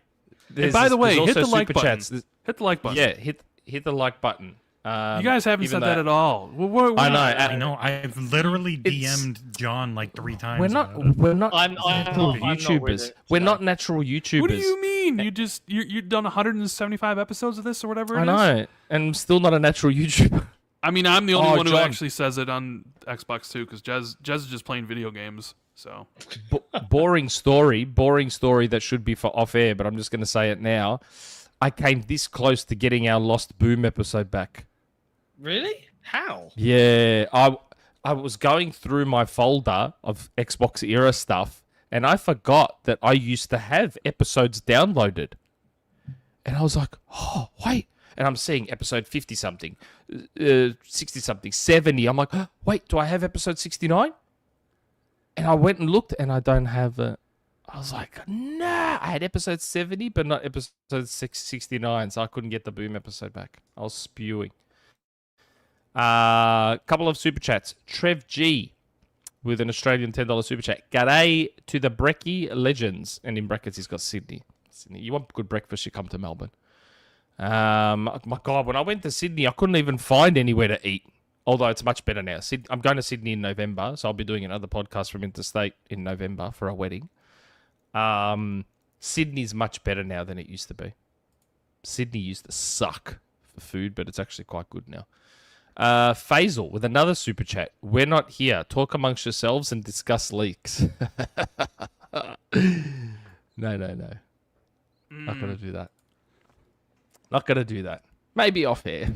And by the way, there's hit also the like super button. chats. There's- Hit the like button. Yeah, hit the like button. You guys haven't even said that though- at all. I know. I know. I've literally It's- DM'd John like 3 times. We're about it. not. We're not. I'm not with YouTubers. it, We're so. not natural YouTubers. What do you mean? You've done 175 episodes of this or whatever it I is? know, and I'm still not a natural YouTuber. I mean, I'm the only Oh, one who John. actually says it on Xbox too, because Jez is just playing video games. So Boring story that should be for off air, but I'm just going to say it now. I came this close to getting our Lost Boom episode back. Really? How? Yeah, I was going through my folder of XboxEra stuff, and I forgot that I used to have episodes downloaded. And I was like, oh, wait. And I'm seeing episode 50-something, 60-something, 70. I'm like, oh, wait, do I have episode 69? And I went and looked, and I don't have it. I was like, nah. I had episode 70, but not episode 69, so I couldn't get the Boom episode back. I was spewing. Couple of super chats. Trev G with an Australian $10 super chat. G'day to the Brekkie legends. And in brackets, he's got Sydney. You want good breakfast, you come to Melbourne. My God, when I went to Sydney, I couldn't even find anywhere to eat. Although it's much better now. I'm going to Sydney in November, so I'll be doing another podcast from interstate in November for a wedding. Sydney's much better now than it used to be. Sydney used to suck for food, but it's actually quite good now. Faisal with another super chat. We're not here. Talk amongst yourselves and discuss leaks. No. Not going to do that. Not going to do that. Maybe off air.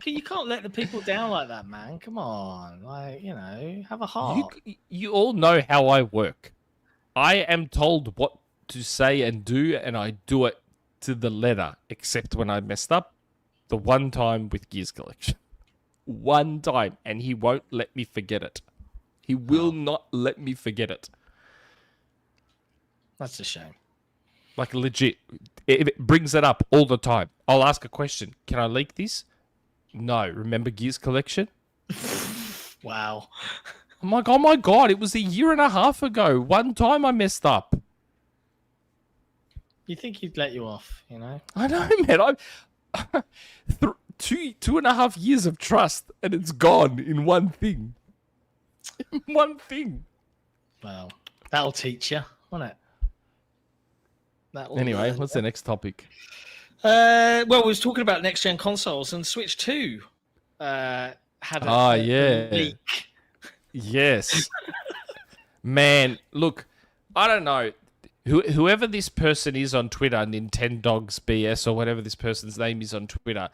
You can't let the people down like that, man. Come on. Have a heart. You all know how I work. I am told what to say and do, and I do it to the letter, except when I messed up the one time with Gears Collection. One time, and he won't let me forget it. He will not let me forget it. That's a shame. Like, legit. It brings it up all the time. I'll ask a question. Can I leak this? No. Remember Gears Collection? Wow. I'm like, oh my God, it was a year and a half ago. One time I messed up. You think he'd let you off, you know? I know, man. I'm 2.5 years of trust, and it's gone in one thing. One thing. Well, that'll teach you, won't it? Anyway, what's the next topic? Well, we was talking about next-gen consoles, and Switch 2 had a leak. Yes. Man, look, I don't know. Whoever this person is on Twitter, Nintendogs BS or whatever this person's name is on Twitter,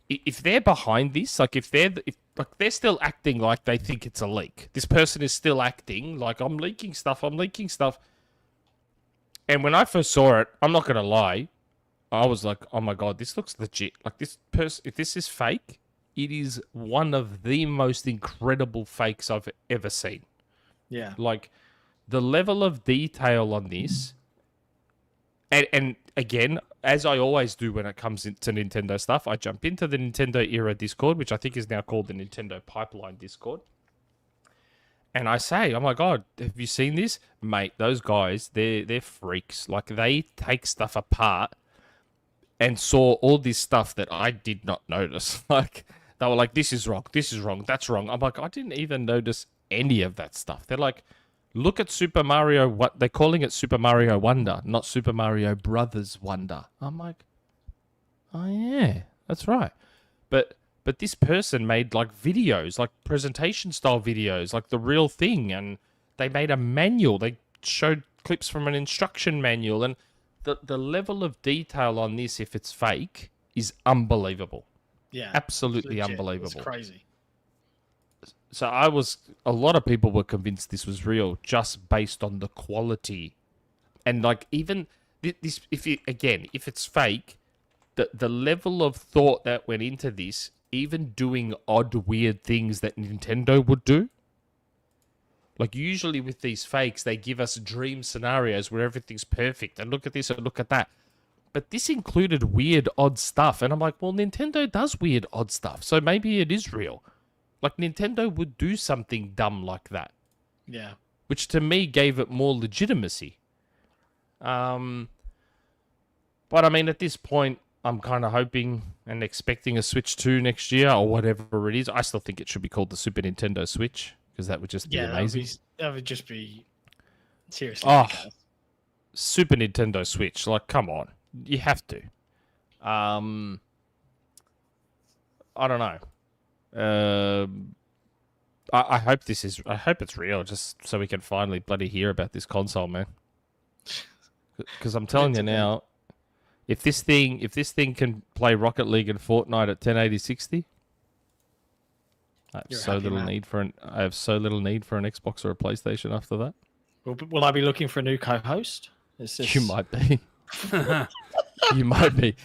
if they're behind this, like if they're still acting like they think it's a leak. This person is still acting like I'm leaking stuff. And when I first saw it, I'm not gonna lie, I was like, oh my God, this looks legit. Like this person, if this is fake, it is one of the most incredible fakes I've ever seen. Yeah. Like the level of detail on this, and again, as I always do when it comes into Nintendo stuff, I jump into the Nintendo Era Discord, which I think is now called the Nintendo Pipeline Discord. And I say, oh my God, have you seen this? Mate, those guys, they're freaks. Like they take stuff apart and saw all this stuff that I did not notice. Like they were like, this is wrong, that's wrong. I'm like, I didn't even notice any of that stuff. They're like, look at Super Mario, what they're calling it Super Mario Wonder, not Super Mario Brothers Wonder. I'm like, oh yeah, that's right. But this person made like videos, like presentation style videos, like the real thing, and they made a manual. They showed clips from an instruction manual, and the level of detail on this, if it's fake, is unbelievable. Yeah, Absolutely legit. unbelievable. It's crazy. So a lot of people were convinced this was real just based on the quality, and like even this, if it's fake, the level of thought that went into this, even doing odd, weird things that Nintendo would do. Like usually with these fakes, they give us dream scenarios where everything's perfect, and look at this and look at that. But this included weird, odd stuff, and I'm like, well, Nintendo does weird, odd stuff, so maybe it is real. Like, Nintendo would do something dumb like that. Yeah. Which, to me, gave it more legitimacy. But, I mean, at this point, I'm kind of hoping and expecting a Switch 2 next year, or whatever it is. I still think it should be called the Super Nintendo Switch, because that would just be amazing. That would just be... Seriously. Oh, Super Nintendo Switch. Like, come on. You have to. I don't know. I hope I hope it's real, just so we can finally bloody hear about this console, man. Because I'm telling you now, if this thing can play Rocket League and Fortnite at 1080-60, I have so little need for an Xbox or a PlayStation after that. Will I be looking for a new co-host? You might be. You might be.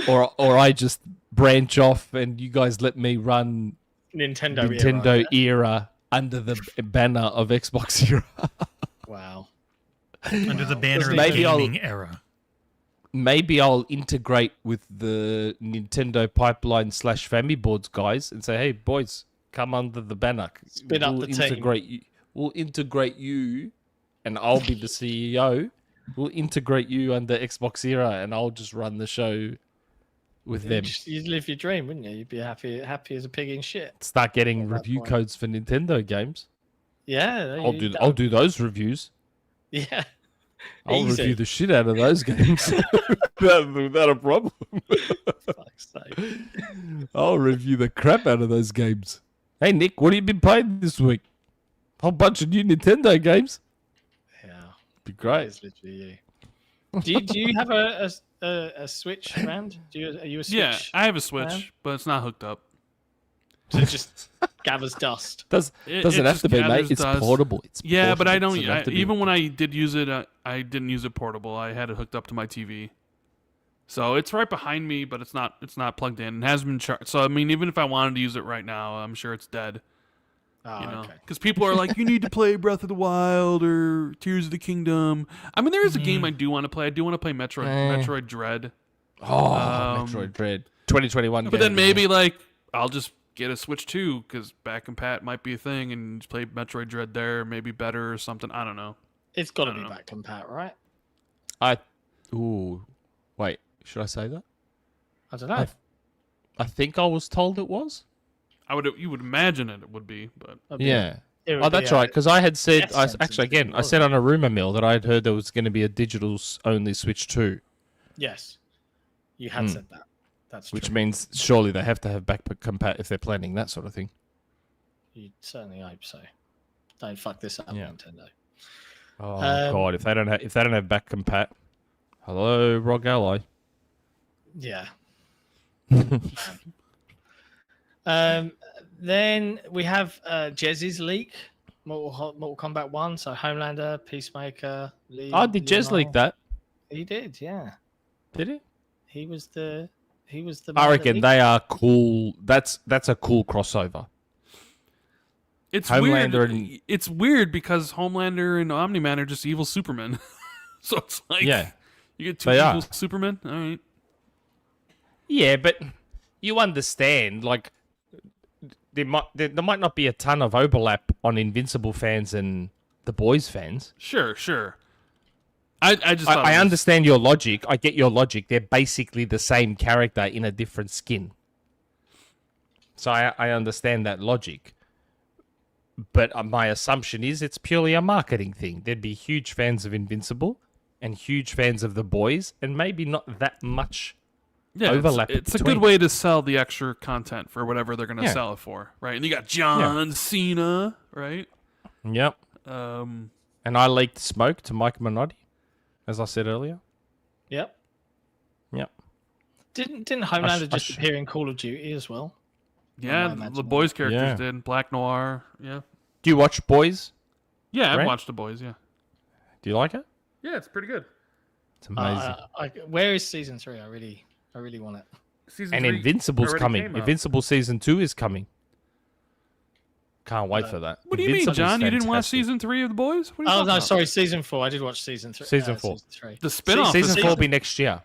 Or I just branch off and you guys let me run Nintendo era under the banner of XboxEra. Wow. Under the banner of Maybe gaming era. Maybe I'll integrate with the Nintendo pipeline / Family Boards guys and say, hey, boys, come under the banner. Spin up the team. We'll integrate you, and I'll be the CEO. We'll integrate you under XboxEra, and I'll just run the show with them. You'd live your dream, wouldn't you? You'd be happy as a pig in shit. Start getting review codes for Nintendo games. Yeah, I'll do those reviews. Yeah, I'll review the shit out of those games without a problem. Fuck's sake. I'll review the crap out of those games. Hey Nick, what have you been playing this week? Whole bunch of new Nintendo games. Yeah, be great. It's literally you. Do you have a Switch around? Are you a Switch? Yeah, I have a Switch, fan? but it's not hooked up. So it just gathers dust. Doesn't have just to be, mate. gathers It's dust. portable. Yeah, but I portable. don't. Doesn't have to be. Even when I did use it, I didn't use it portable. I had it hooked up to my TV. So it's right behind me, but it's not plugged in. It hasn't been charged. So I mean, even if I wanted to use it right now, I'm sure it's dead. Oh, You know, okay. because people are like, you need to play Breath of the Wild or Tears of the Kingdom. I mean, there is a game I do want to play. I do want to play Metroid Dread. Metroid Dread 2021. But then maybe like I'll just get a Switch 2 because back and pat might be a thing and just play Metroid Dread there, maybe better or something. I don't know. It's got to be back compat, right? Wait, should I say that? I don't know. I think I was told it was. You would imagine it would be, but Yeah. It would Oh, be that's right. Because I had said, yes, I said on a rumor mill that I had heard there was going to be a digital only Switch 2, Yes, you had said that. That's which true. means surely they have to have back compat if they're planning that sort of thing. You certainly hope so. Don't fuck this up, Yeah. Nintendo. Oh God, if they don't have back compat, hello, ROG Ally. Yeah. Then we have Jez's leak, Mortal Kombat 1, so Homelander, Peacemaker, Lee. Oh, did Jez leak that? He did, yeah. Did he? He was the. I man that reckon leaked. they are cool. That's a cool crossover. it's Homelander weird. and- It's weird because Homelander and Omni-Man are just evil Supermen. So it's like, Yeah. you get two They evil are. Supermen. All right. Yeah, but you understand, like, there might not be a ton of overlap on Invincible fans and the Boys fans. Sure. I just thought I it was- understand your logic. I get your logic. They're basically the same character in a different skin. So I understand that logic. But my assumption is it's purely a marketing thing. There'd be huge fans of Invincible and huge fans of the Boys, and maybe not that much overlap. It's a between. good way to sell the extra content for whatever they're going to Yeah. sell it for, right? And you got John Cena, right? Yep. Um, And I leaked smoke to Mike Minotti, as I said earlier. Yep. Yep. Didn't Homelander just appear in Call of Duty as well? Yeah, the boys' characters did. Black Noir. Yeah. Do you watch Boys? Yeah, I've Brent? watched the boys. Yeah. Do you like it? Yeah, it's pretty good. It's amazing. Where is season 3? I really want it. Season And 3 Invincible's already coming. came out. Invincible season 2 is coming. Can't wait for that. What do you mean, Invincible's John? You didn't watch fantastic. season 3 of the boys? What are you Oh talking no, about? sorry, season 4. I did watch season 3. Season 4. Season 3. The spinoff. Season is 4 will be next year.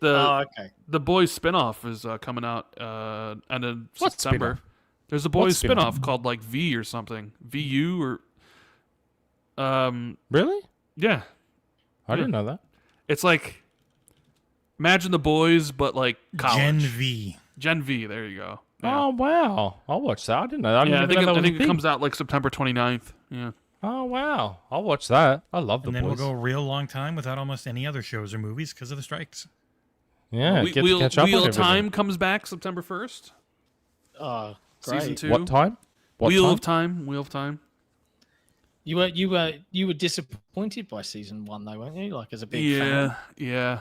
Okay. The boys spinoff is coming out end of What September. spin-off? There's a boys What spin-off? spinoff called like V or something. VU or Really? yeah. I didn't know that. It's like imagine the boys but like college. Gen V. Gen V, there you go. Yeah. Oh, wow. I'll watch that. I didn't know that. Yeah, I think it it comes out like September 29th. Yeah. Oh, wow. I'll watch that. I love the And then boys. we'll go a real long time without almost any other shows or movies because of the strikes. Yeah, get to Wheel catch up on of everything. Time comes back September 1st. Oh, great. Season 2. What time? Wheel of Time. You were disappointed by season 1 though, weren't you? Like as a big fan. Yeah.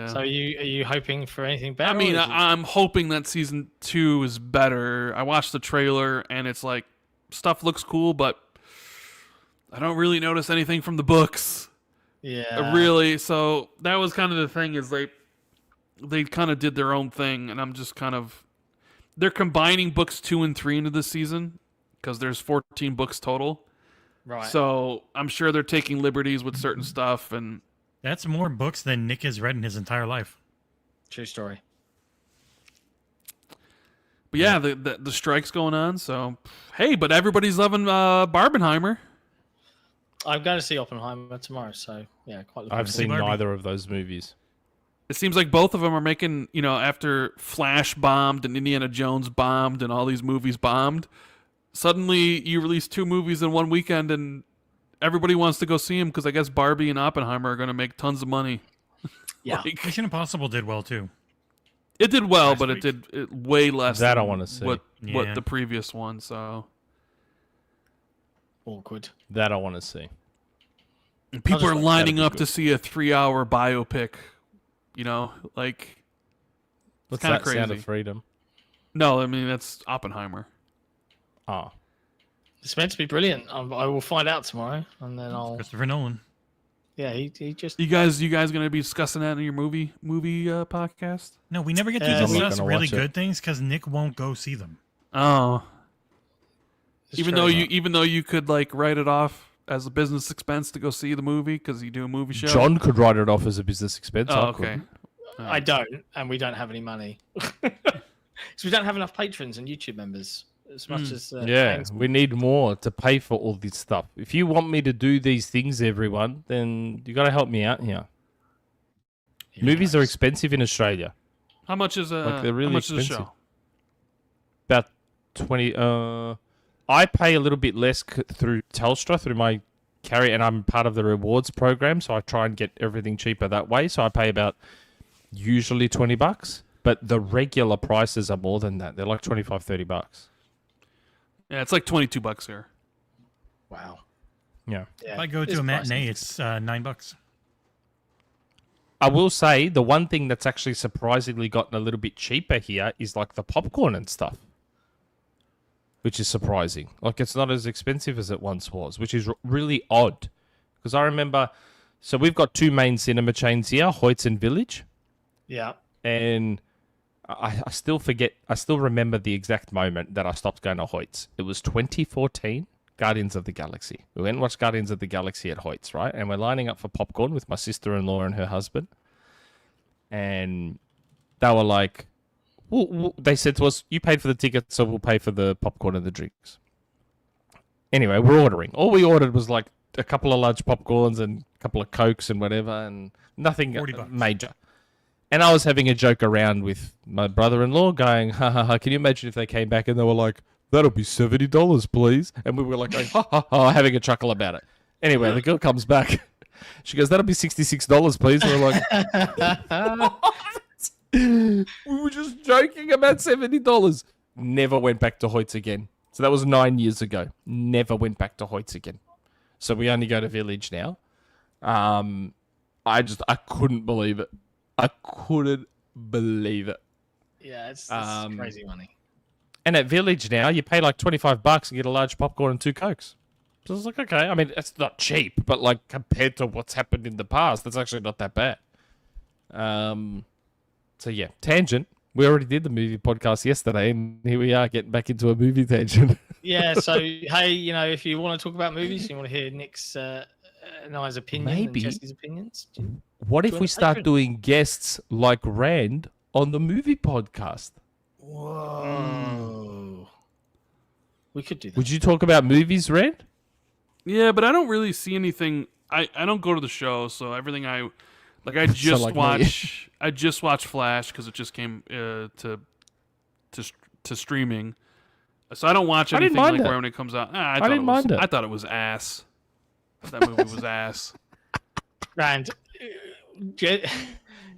So are you hoping for anything better? I mean, or is it- I'm hoping that season 2 is better. I watched the trailer and it's like stuff looks cool, but I don't really notice anything from the books. yeah, Really. So that was kind of the thing is they kind of did their own thing, and I'm just kind of they're combining books 2 and 3 into this season because there's 14 books total. right. So I'm sure they're taking liberties with certain stuff and. That's more books than Nick has read in his entire life. True story. But yeah, the strike's going on. So hey, but everybody's loving Barbenheimer. I'm going to see Oppenheimer tomorrow, so yeah, quite looking I've forward seen Barbie. neither of those movies. It seems like both of them are making, after Flash bombed and Indiana Jones bombed and all these movies bombed, suddenly you release 2 movies in one weekend and everybody wants to go see them because I guess Barbie and Oppenheimer are going to make tons of money. Yeah. Like, Mission Impossible did well too. it did well, Last but week. it did way less That I than wanna see. what Yeah. the previous one. So Awkward. That I want to see. and people just are like, lining that'd up be to see a 3-hour biopic. Like What's kinda that? Sound crazy. of Freedom. no, I mean that's Oppenheimer. Oh. It's meant to be brilliant. I will find out tomorrow, and then I'll. Christopher Nolan. Yeah, he just. You guys going to be discussing that in your movie podcast? No, we never get to I'm not discuss gonna really watch it. good things because Nick won't go see them. Oh, it's even true. though you could like write it off as a business expense to go see the movie because you do a movie show. John could write it off as a business expense. Oh, I okay. couldn't. I don't, and we don't have any money because we don't have enough patrons and YouTube members as much as. Yeah, fans. we need more to pay for all this stuff. If you want me to do these things, everyone, then you got to help me out here. Yeah, Movies are nice. expensive in Australia. How much is they're really how much is expensive. the show? About 20. I pay a little bit less through Telstra through my carry, and I'm part of the rewards program, so I try and get everything cheaper that way. So I pay about usually $20, but the regular prices are more than that. They're like $25-$30. Yeah, it's like $22 here. Wow. Yeah. Yeah, If I go it's to a matinee, pricey. it's $9. I will say the one thing that's actually surprisingly gotten a little bit cheaper here is like the popcorn and stuff, which is surprising. Like it's not as expensive as it once was, which is really odd. Because I remember, so we've got 2 main cinema chains here, Hoyts and Village, Yeah. and I still remember the exact moment that I stopped going to Hoyts. It was 2014, Guardians of the Galaxy. We went and watched Guardians of the Galaxy at Hoyts, right? And we're lining up for popcorn with my sister-in-law and her husband. And they were like, they said to us, you paid for the ticket, so we'll pay for the popcorn and the drinks. Anyway, we're ordering. All we ordered was like a couple of large popcorns and a couple of Cokes and whatever, and nothing $40. major. And I was having a joke around with my brother-in-law going, ha ha ha, can you imagine if they came back and they were like, that'll be $70, please. And we were like going, ha ha ha, having a chuckle about it. Anyway, the girl comes back. She goes, that'll be $66, please. We're like, we were just joking about $70. Never went back to Hoyts again. So that was 9 years ago. Never went back to Hoyts again. so we only go to Village now. I couldn't believe it. I couldn't believe it. Yeah, it's crazy money. And at Village now, you pay like $25 and get a large popcorn and 2 Cokes. So I was like, okay. I mean, it's not cheap, but like compared to what's happened in the past, that's actually not that bad. So yeah, tangent. We already did the movie podcast yesterday, and here we are getting back into a movie tangent. Yeah, so hey, if you want to talk about movies, you want to hear Nick's and I's opinion and Jesse's opinions. What if we start doing guests like Rand on the movie podcast? Whoa. We could do that. Would you talk about movies, Rand? Yeah, but I don't really see anything. I don't go to the show, so everything I just watch. I just watched Flash because it just came to streaming. So I don't watch anything like right when it comes out. I didn't mind it. I thought it was ass. That movie was ass. Rand,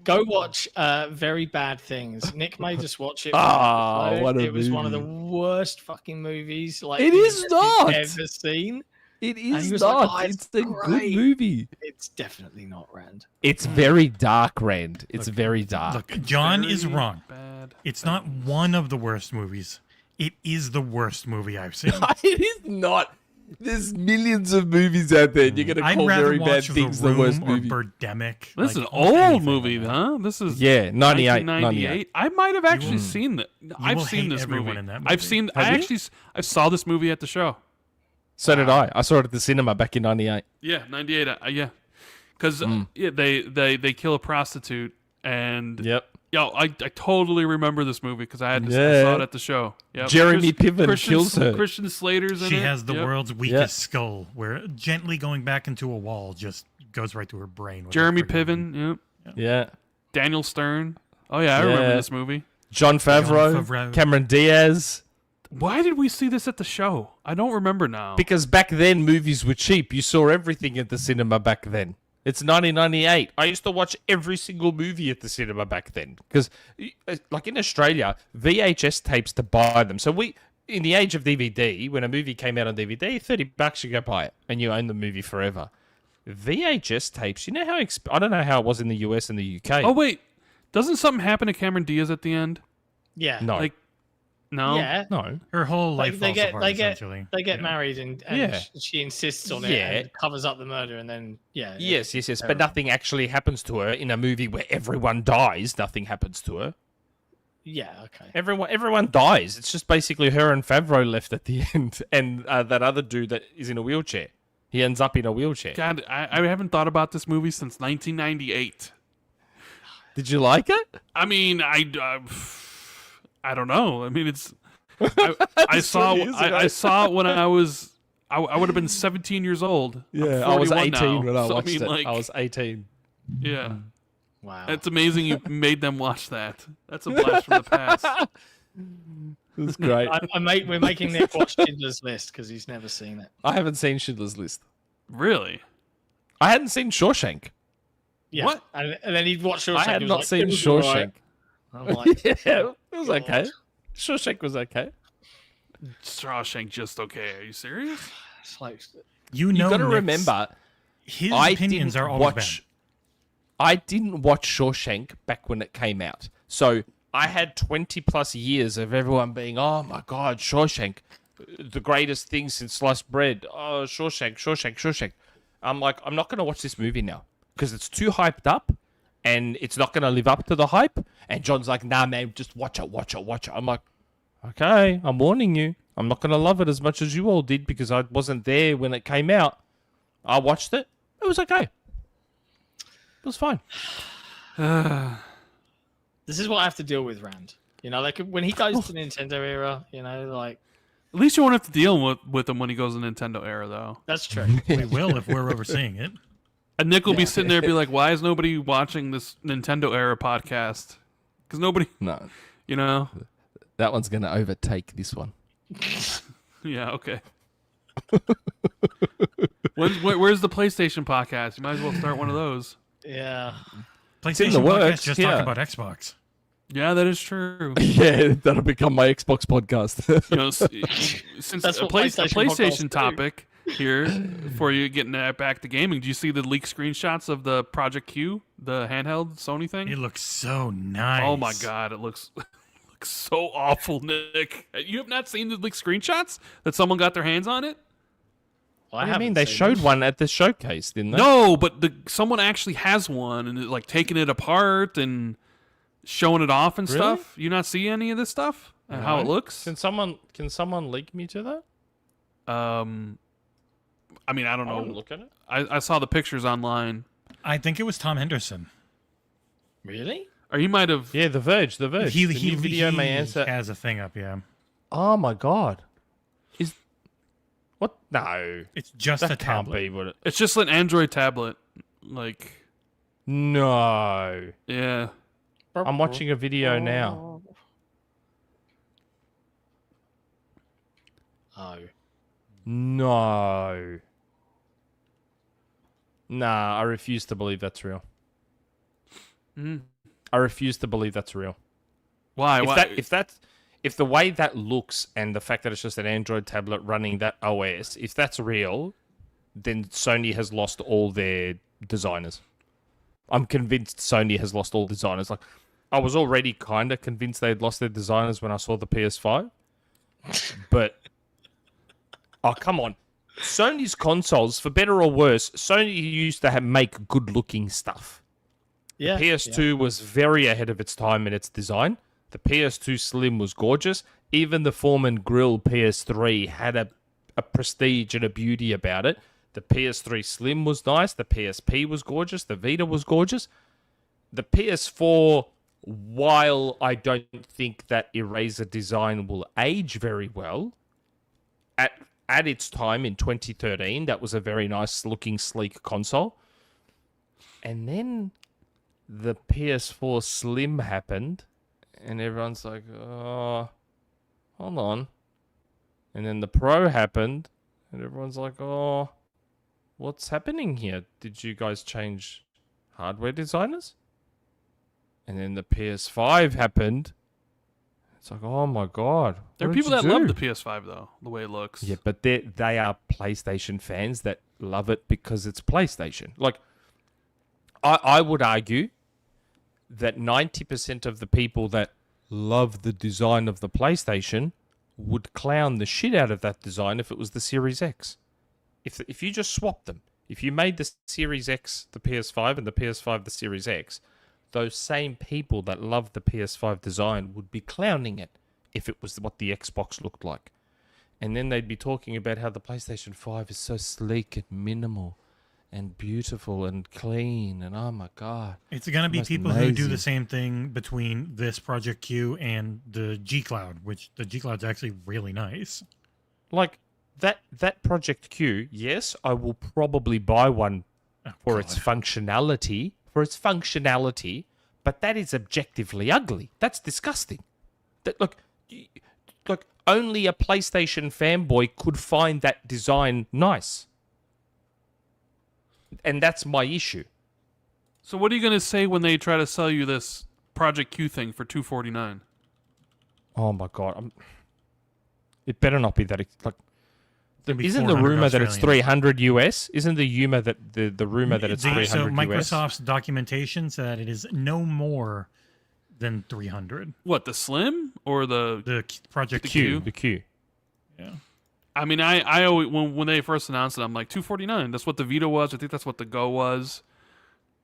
go watch Very Bad Things. Nick made us watch it. It was one of the worst fucking movies it is not ever seen. It is not. Like, it's a good movie. It's definitely not, Rand. It's very dark, Rand. It's very dark. Look, John is wrong. Bad. It's not one of the worst movies. It is the worst movie I've seen. It is not. There's millions of movies out there, and you're going to call Very Bad Things the worst movie. Birdemic. This is an old movie, huh? This is 98. 1998. I might have actually seen that. I've seen this movie. In that movie. I've seen. I saw this movie at the show. So did I. I saw it at the cinema back in 98. Yeah, 98. Yeah, because they kill a prostitute, and I totally remember this movie because I saw it at the show. Yep. Jeremy Piven kills her. Christian Slater's in it. She has the world's weakest skull, where gently going back into a wall just goes right through her brain. Jeremy Piven. Yep. Yeah. Daniel Stern. Oh yeah, I remember this movie. John Favreau. Cameron Diaz. Why did we see this at the show? I don't remember now. Because back then movies were cheap. You saw everything at the cinema back then. It's 1998. I used to watch every single movie at the cinema back then. Because, like in Australia, VHS tapes to buy them. So in the age of DVD, when a movie came out on DVD, $30 you go buy it. And you own the movie forever. VHS tapes, you know how... I don't know how it was in the US and the UK. Oh, wait. Doesn't something happen to Cameron Diaz at the end? Yeah. No. No. Yeah. No. Her whole life falls apart, essentially. They get married and she insists on it and covers up the murder and then, Yes. But nothing actually happens to her in a movie where everyone dies. Nothing happens to her. Yeah, okay. Everyone dies. It's just basically her and Favreau left at the end and that other dude that is in a wheelchair. He ends up in a wheelchair. God, I haven't thought about this movie since 1998. Did you like it? I mean, I don't know. I mean, it's. I saw it when I was. I would have been 17 years old. Yeah, I was 18 when I watched it. I was 18. Yeah. Wow. It's amazing you made them watch that. That's a blast from the past. That's great. We're making Nick watch Schindler's List because he's never seen it. I haven't seen Schindler's List. Really? I hadn't seen Shawshank. Yeah. What? And then he'd watch Shawshank. I had not seen Shawshank. I'm like, yeah, it was okay. Shawshank was okay. Shawshank just okay. Are you serious? It's like, you got to remember, his opinions are always bad. I didn't watch Shawshank back when it came out. So I had 20 plus years of everyone being, oh my God, Shawshank, the greatest thing since sliced bread. Oh, Shawshank. I'm like, I'm not going to watch this movie now because it's too hyped up and it's not going to live up to the hype. And John's like, nah, man, just watch it. I'm like, okay, I'm warning you. I'm not going to love it as much as you all did because I wasn't there when it came out. I watched it. It was okay. It was fine. This is what I have to deal with, Rand. You know, like when he goes to the Nintendo era, you know, like... At least you won't have to deal with him when he goes to Nintendo era, though. That's true. We will if we're overseeing it. And Nick will be sitting there and be like, why is nobody watching this Nintendo era podcast? Because nobody... No. You know? That one's going to overtake this one. Yeah, okay. Where's the PlayStation podcast? You might as well start one of those. Yeah. PlayStation podcast just talk about Xbox. Yeah, that is true. Yeah, that'll become my Xbox podcast. You know, since That's a what PlayStation topic, here before you getting back to gaming. Do you see the leaked screenshots of the Project Q, the handheld Sony thing? It looks so nice. Oh my god, it looks so awful, Nick. You have not seen the leaked screenshots that someone got their hands on it? I mean, they showed one at the showcase, didn't they? No, but someone actually has one and like taking it apart and showing it off and stuff. You not see any of this stuff and how it looks? Can someone link me to that? I mean, I don't know. Look at it. I saw the pictures online. I think it was Tom Henderson. Really? Or you might have. Yeah, The Verge. The He new video may answer. has a thing up, yeah. Oh my god. What? No. It's just That a can't tablet. be what it. It's just an Android tablet. Like, No. yeah. I'm watching a video now. Oh. No. Nah, I refuse to believe that's real. I refuse to believe that's real. Why? If the way that looks and the fact that it's just an Android tablet running that OS, if that's real, then Sony has lost all their designers. I'm convinced Sony has lost all designers. Like, I was already kind of convinced they'd lost their designers when I saw the PS5. But, oh, come on. Sony's consoles, for better or worse, Sony used to make good-looking stuff. Yeah. The PS2 was very ahead of its time in its design. The PS2 Slim was gorgeous. Even the Form and Grill PS3 had a prestige and a beauty about it. The PS3 Slim was nice. The PSP was gorgeous. The Vita was gorgeous. The PS4, while I don't think that Eraser design will age very well, at its time in 2013, that was a very nice looking, sleek console. And then the PS4 Slim happened. And everyone's like, oh, hold on. And then the Pro happened. And everyone's like, oh, what's happening here? Did you guys change hardware designers? And then the PS5 happened. It's like, oh my God. There are people that love the PS5, though, the way it looks. Yeah, but they are PlayStation fans that love it because it's PlayStation. Like, I would argue that 90% of the people that love the design of the PlayStation would clown the shit out of that design if it was the Series X. If you just swapped them, if you made the Series X the PS5 and the PS5 the Series X, those same people that love the PS5 design would be clowning it if it was what the Xbox looked like. And then they'd be talking about how the PlayStation 5 is so sleek and minimal and beautiful and clean, and oh my God. It's going to be Most people who do amazing. the same thing between this Project Q and the G Cloud, which the G Cloud's actually really nice. Like, that Project Q, yes, I will probably buy one for its functionality, but that is objectively ugly. That's disgusting. Look, only a PlayStation fanboy could find that design nice. And that's my issue. So what are you going to say when they try to sell you this Project Q thing for $249? Oh my God. It better not be that. It'll be Isn't the 400 rumor that it's Australian. 300 US? Isn't the rumor that the rumor that it's 300 So US? Microsoft's documentation said it is no more than 300. What, the Slim or The Project Q. Q. The Q. Yeah. I mean, I always, when they first announced it, I'm like, $249. That's what the Vita was. I think that's what the Go was.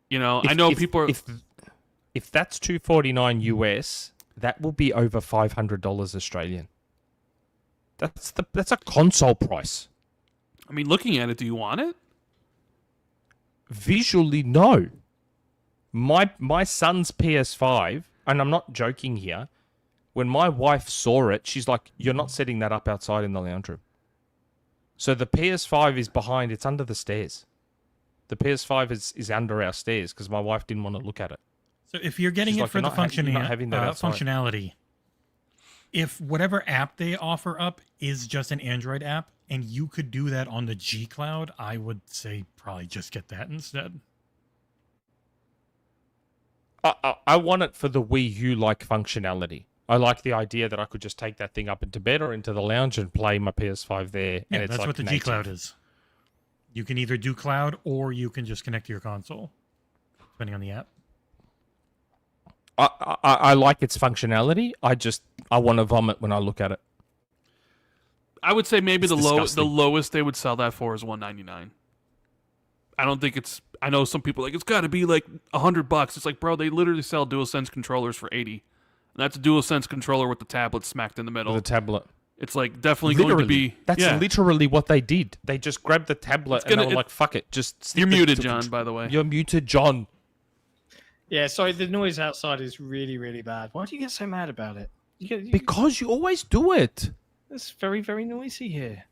You know, I know people are... If that's 249 US, that will be over $500 Australian. That's a console price. I mean, looking at it, do you want it? Visually, no. My son's PS5, and I'm not joking here, when my wife saw it, she's like, you're not setting that up outside in the lounge room. So the PS5 is behind, it's under the stairs. The PS5 is under our stairs because my wife didn't want to look at it. So if you're getting She's it like, for "You're the not having that outside." functionality, if whatever app they offer up is just an Android app and you could do that on the G Cloud, I would say probably just get that instead. I want it for the Wii U-like functionality. I like the idea that I could just take that thing up into bed or into the lounge and play my PS5 there. Yeah, And it's that's like what the G native. Cloud is. You can either do cloud or you can just connect to your console, depending on the app. I like its functionality. I want to vomit when I look at it. I would say maybe It's the disgusting. lowest they would sell that for is $199. I don't think it's. I know some people are like it's got to be like $100. It's like, bro, they literally sell DualSense controllers for $80, and that's a DualSense controller with the tablet smacked in the middle. The tablet. It's like definitely going to be. That's yeah. literally what they did. They just grabbed the tablet and they were like, "Fuck it, just." stick You're the- muted, the- John. By the way. You're muted, John. Yeah, sorry, the noise outside is really, really bad. Why do you get so mad about it? Because you always do it. It's very, very noisy here.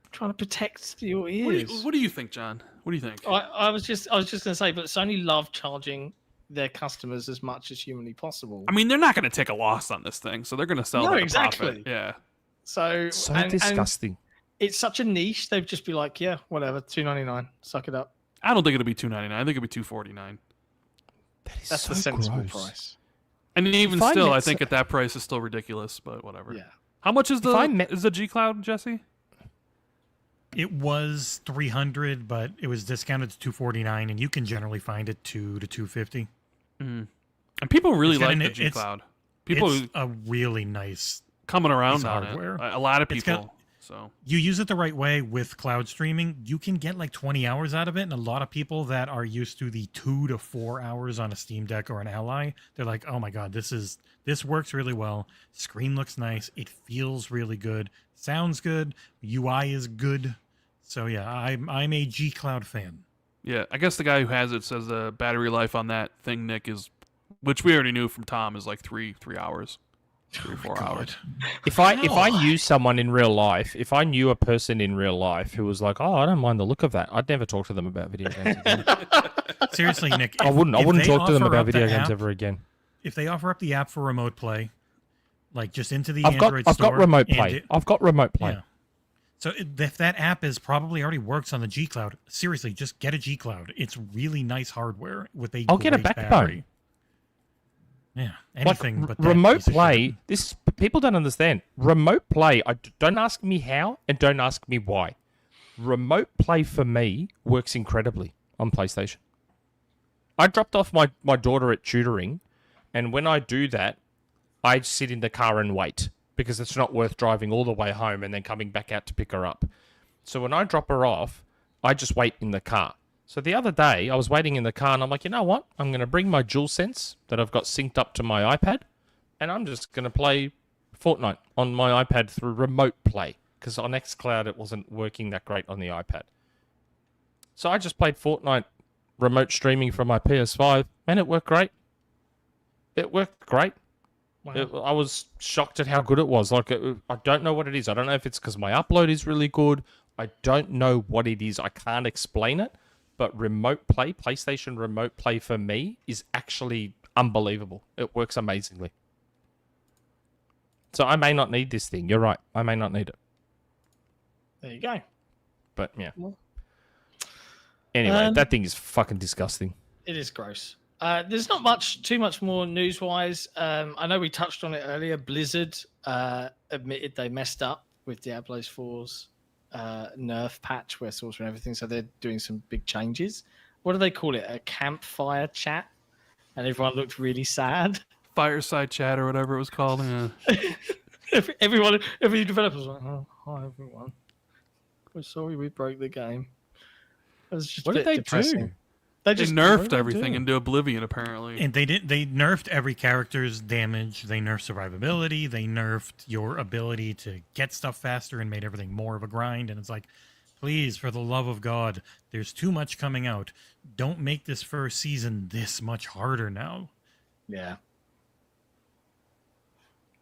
I'm trying to protect your What ears. do you think, John? What do you think? I was just going to say, but Sony love charging their customers as much as humanly possible. I mean, they're not going to take a loss on this thing, so they're going to sell No, it at a exactly. profit. Yeah. So and Disgusting. it's such a niche. They'd just be like, yeah, whatever, $2.99, suck it up. I don't think it'll be $299. I think it'll be $249. That is That's so the sensible gross. price. And even If I still, met I think at that price is still ridiculous. But whatever. Yeah. How much is I met- the G Cloud, Jesse? It was $300, but it was discounted to $249, and you can generally find it $200 to $250. And people really It's got like the an- G Cloud. People It's a really nice. coming around piece of on hardware. it. A lot of It's people. got- So You use it the right way with cloud streaming, you can get like 20 hours out of it. And a lot of people that are used to the 2 to 4 hours on a Steam Deck or an Ally, they're like, "Oh my god, this works really well. Screen looks nice. It feels really good. Sounds good. UI is good." So yeah, I'm a G Cloud fan. yeah, I guess the guy who has it says the battery life on that thing, Nick, is, which we already knew from Tom, is like 3 hours, 3 or 4 hours. If I knew someone in real life, if I knew a person in real life who was like, "Oh, I don't mind the look of that," I'd never talk to them about video games again. Seriously, Nick, I wouldn't if they talk to them offer about up the video games app- ever again. If they offer up the app for remote play, like just into the I've got Android store, remote and play. I've got remote play. Yeah. So if that app is probably already works on the G Cloud, seriously, just get a G Cloud. It's really nice hardware with a I'll get a great backbone. battery. Yeah, Like anything but that remote piece of play. shit. This people don't understand. Remote play. Don't ask me how and don't ask me why. Remote play for me works incredibly on PlayStation. I dropped off my daughter at tutoring, and when I do that, I sit in the car and wait because it's not worth driving all the way home and then coming back out to pick her up. So when I drop her off, I just wait in the car. So the other day, I was waiting in the car, and I'm like, you know what? I'm going to bring my DualSense that I've got synced up to my iPad, and I'm just going to play Fortnite on my iPad through remote play, because on xCloud, it wasn't working that great on the iPad. So I just played Fortnite remote streaming from my PS5, and it worked great. It worked great. Wow. I was shocked at how good it was. Like, I don't know what it is. I don't know if it's because my upload is really good. I don't know what it is. I can't explain it. But remote play, PlayStation remote play for me is actually unbelievable. It works amazingly. So I may not need this thing. You're right. I may not need it. There you go. But yeah. Well, Anyway, that thing is fucking disgusting. it is gross. There's not too much more news-wise. I know we touched on it earlier. Blizzard admitted they messed up with Diablo 4's nerf patch where source and everything, so they're doing some big changes. What do they call it? A campfire chat? And everyone looked really sad. Fireside chat or whatever it was called. Yeah. Every developer was like, "Oh, hi everyone. We're sorry we broke the game." It was just What a did bit they depressing. do? They They just nerfed they everything do? into oblivion, apparently. And they nerfed every character's damage. They nerfed survivability. They nerfed your ability to get stuff faster and made everything more of a grind. And it's like, please, for the love of God, there's too much coming out. Don't make this first season this much harder now. Yeah.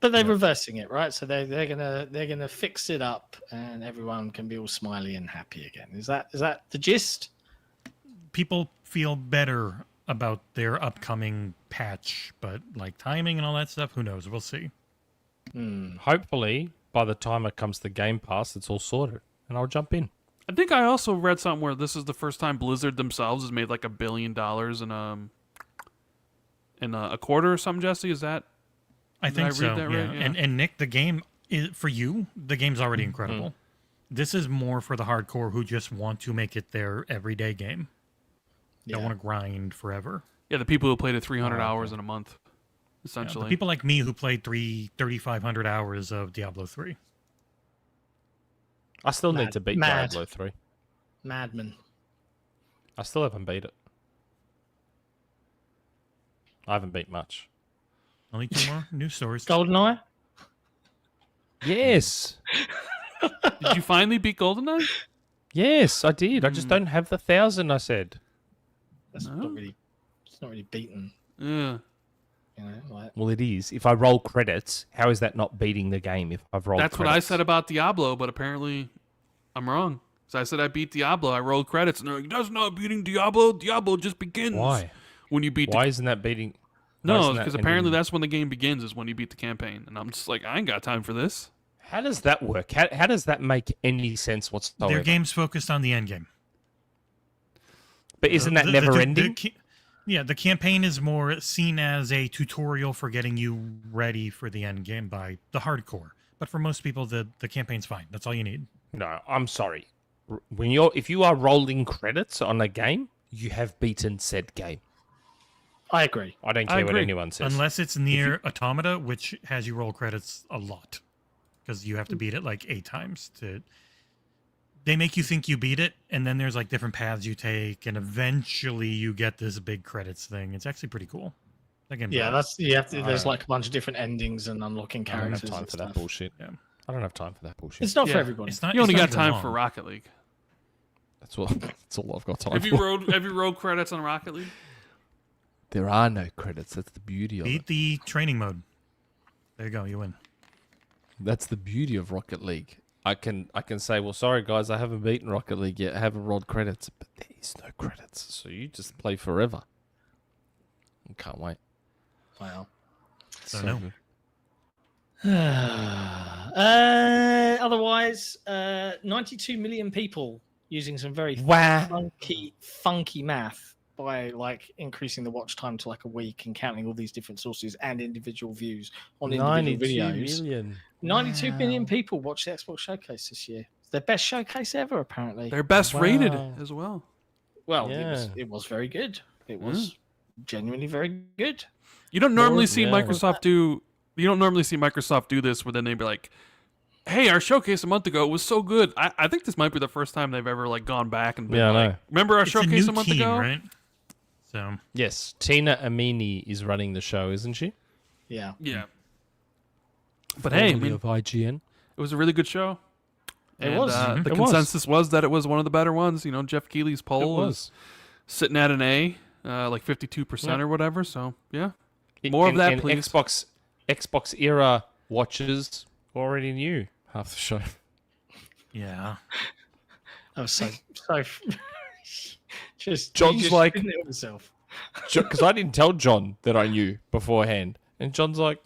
But they're reversing it, right? So they're gonna fix it up, and everyone can be all smiley and happy again. Is that the gist? People feel better about their upcoming patch, but like timing and all that stuff, who knows? We'll see. Hopefully, by the time it comes to Game Pass, it's all sorted, and I'll jump in. I think I also read something where this is the first time Blizzard themselves has made like $1 billion in a quarter or something. Jesse, is that? I Did think I read so. that Yeah. right? Yeah. And Nick, the game is for you. The game's already incredible. This is more for the hardcore who just want to make it their everyday game. Don't want to grind forever. Yeah, the people who played it 300 hours in a month, essentially. The people like me who played 3,500 hours of Diablo 3. I still need to beat Mad. Diablo 3. Madman. I still haven't beat it. I haven't beat much. Only 2 more news stories. GoldenEye? Yes. Did you finally beat GoldenEye? Yes, I did. I just don't have the 1,000, I said. That's not really. It's not really beaten. Yeah. You know, like. Well, it is. If I roll credits, how is that not beating the game if I've rolled That's credits? what I said about Diablo, but apparently I'm wrong. So I said I beat Diablo. I rolled credits, and they're like, that's not beating Diablo. Diablo just begins. Why? When you beat Why isn't that beating... why No, isn't that because apparently ending- that's when the game begins, is when you beat the campaign. And I'm just like, I ain't got time for this. How does that work? How does that make any sense whatsoever? Their game's focused on the end game. But isn't that never ending? The campaign is more seen as a tutorial for getting you ready for the end game by the hardcore. But for most people, the campaign's fine. That's all you need. No, I'm sorry. If you are rolling credits on a game, you have beaten said game. I agree. I don't care what anyone says. Unless it's near Automata, which has you roll credits a lot. Because you have to beat it like 8 times to... They make you think you beat it, and then there's like different paths you take, and eventually you get this big credits thing. It's actually pretty cool. That game's Yeah, awesome. that's you have to. There's like a bunch of different endings and unlocking I don't characters. have time and for that stuff. bullshit. Yeah. I don't have time for that bullshit. It's not for Yeah. everybody. It's not. You only it's got not even time for long. Rocket League. That's all I've got time Have for. you rolled credits on Rocket League? There are no credits. That's the beauty of Beat it. the training mode. There you go. You win. That's the beauty of Rocket League. I can say, well, sorry guys, I haven't beaten Rocket League yet. I haven't rolled credits, but there is no credits, so you just play forever. I can't wait. Wow. So no. good. Otherwise, 92 million people using some very Wow. funky math by like increasing the watch time to like a week and counting all these different sources and individual views on individual 92 videos. million. 92 million people watched the Xbox Showcase this year. It's their best showcase ever, apparently. They're best rated Wow. as well. Well, Yeah. it was very good. It was genuinely very good. You don't normally More- see yeah. Microsoft do. You don't normally see Microsoft do this, where then they'd be like, "Hey, our showcase a month ago was so good." I think this might be the first time they've ever like gone back and been Yeah, I like, know. "Remember our It's a showcase new a month team, ago?" right? So Yes, Tina Amini is running the show, isn't she? Yeah. Yeah. But hey, I Formerly mean, of IGN. it was a really good show. It And, was. The It was. consensus was that it was one of the better ones. You know, Jeff Keighley's It poll was was. sitting at an A, like 52% Yeah. or whatever. So yeah, more of that, and please. Xbox era watchers already knew half the show. yeah. I was so just John's just like- didn't it himself. Because I didn't tell John that I knew beforehand. And John's like,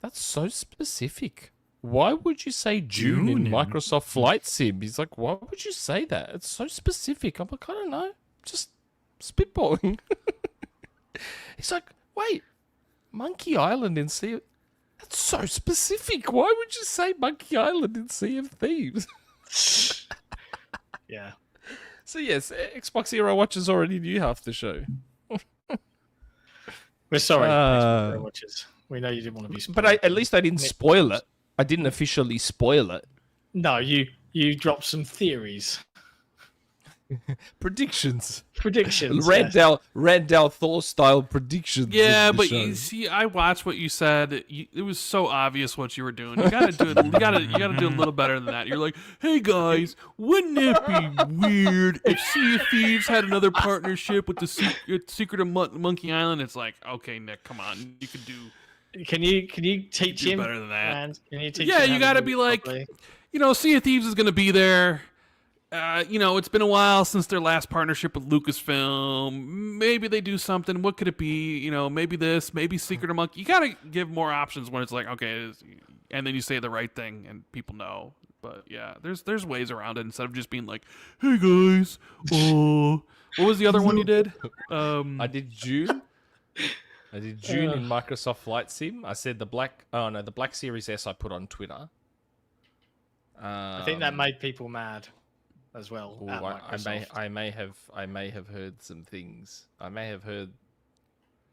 that's so specific. Why would you say June in June? Microsoft Flight Sim? He's like, why would you say that? It's so specific. I'm like, I don't know. Just spitballing. He's like, wait, Monkey Island in Sea of... That's so specific. Why would you say Monkey Island in Sea of Thieves? Yeah. So yes, Xbox Era watchers already knew half the show. We're sorry, Uh, Xbox watchers. We know you didn't want to be spoiled. But at least I didn't spoil it. I didn't officially spoil it. No, you dropped some theories. Predictions. Predictions. yes. Randall Thor style predictions. Yeah, of the but show. you see, I watched what you said. It was so obvious what you were doing. You gotta do it. You gotta do a little better than that. You're like, hey guys, wouldn't it be weird if Sea of Thieves had another partnership with the Secret of Monkey Island? It's like, okay, Nick, come on, you could do. Can you teach do him better than that. And can you teach Yeah, him you how to gotta do be it like, properly? you know, Sea of Thieves is gonna be there. You know, it's been a while since their last partnership with Lucasfilm. Maybe they do something. What could it be? You know, maybe this, maybe Secret of Monkey. You gotta give more options when it's like, okay, and then you say the right thing and people know. But yeah, there's ways around it instead of just being like, hey guys, what was the other one you did? I did June. I did June in Microsoft Flight Sim. I said the Black Series S I put on Twitter. I think that made people mad as well. Ooh, at Microsoft. I may have heard some things. I may have heard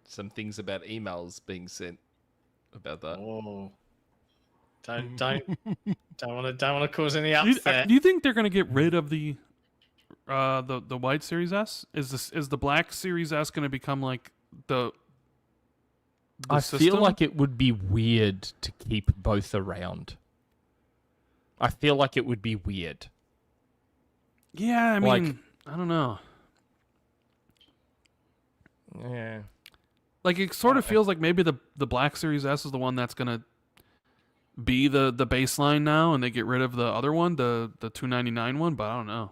some things about emails being sent about that. Oh, don't want to cause any Do upset. you think they're gonna get rid of the white Series S? Is the black Series S gonna become like the I system? feel like it would be weird to keep both around. I feel like it would be weird. Yeah, I Like- mean, I don't know. Yeah. Like it sort of feels like maybe the black Series S is the one that's gonna be the baseline now, and they get rid of the other one, the $299 one. But I don't know.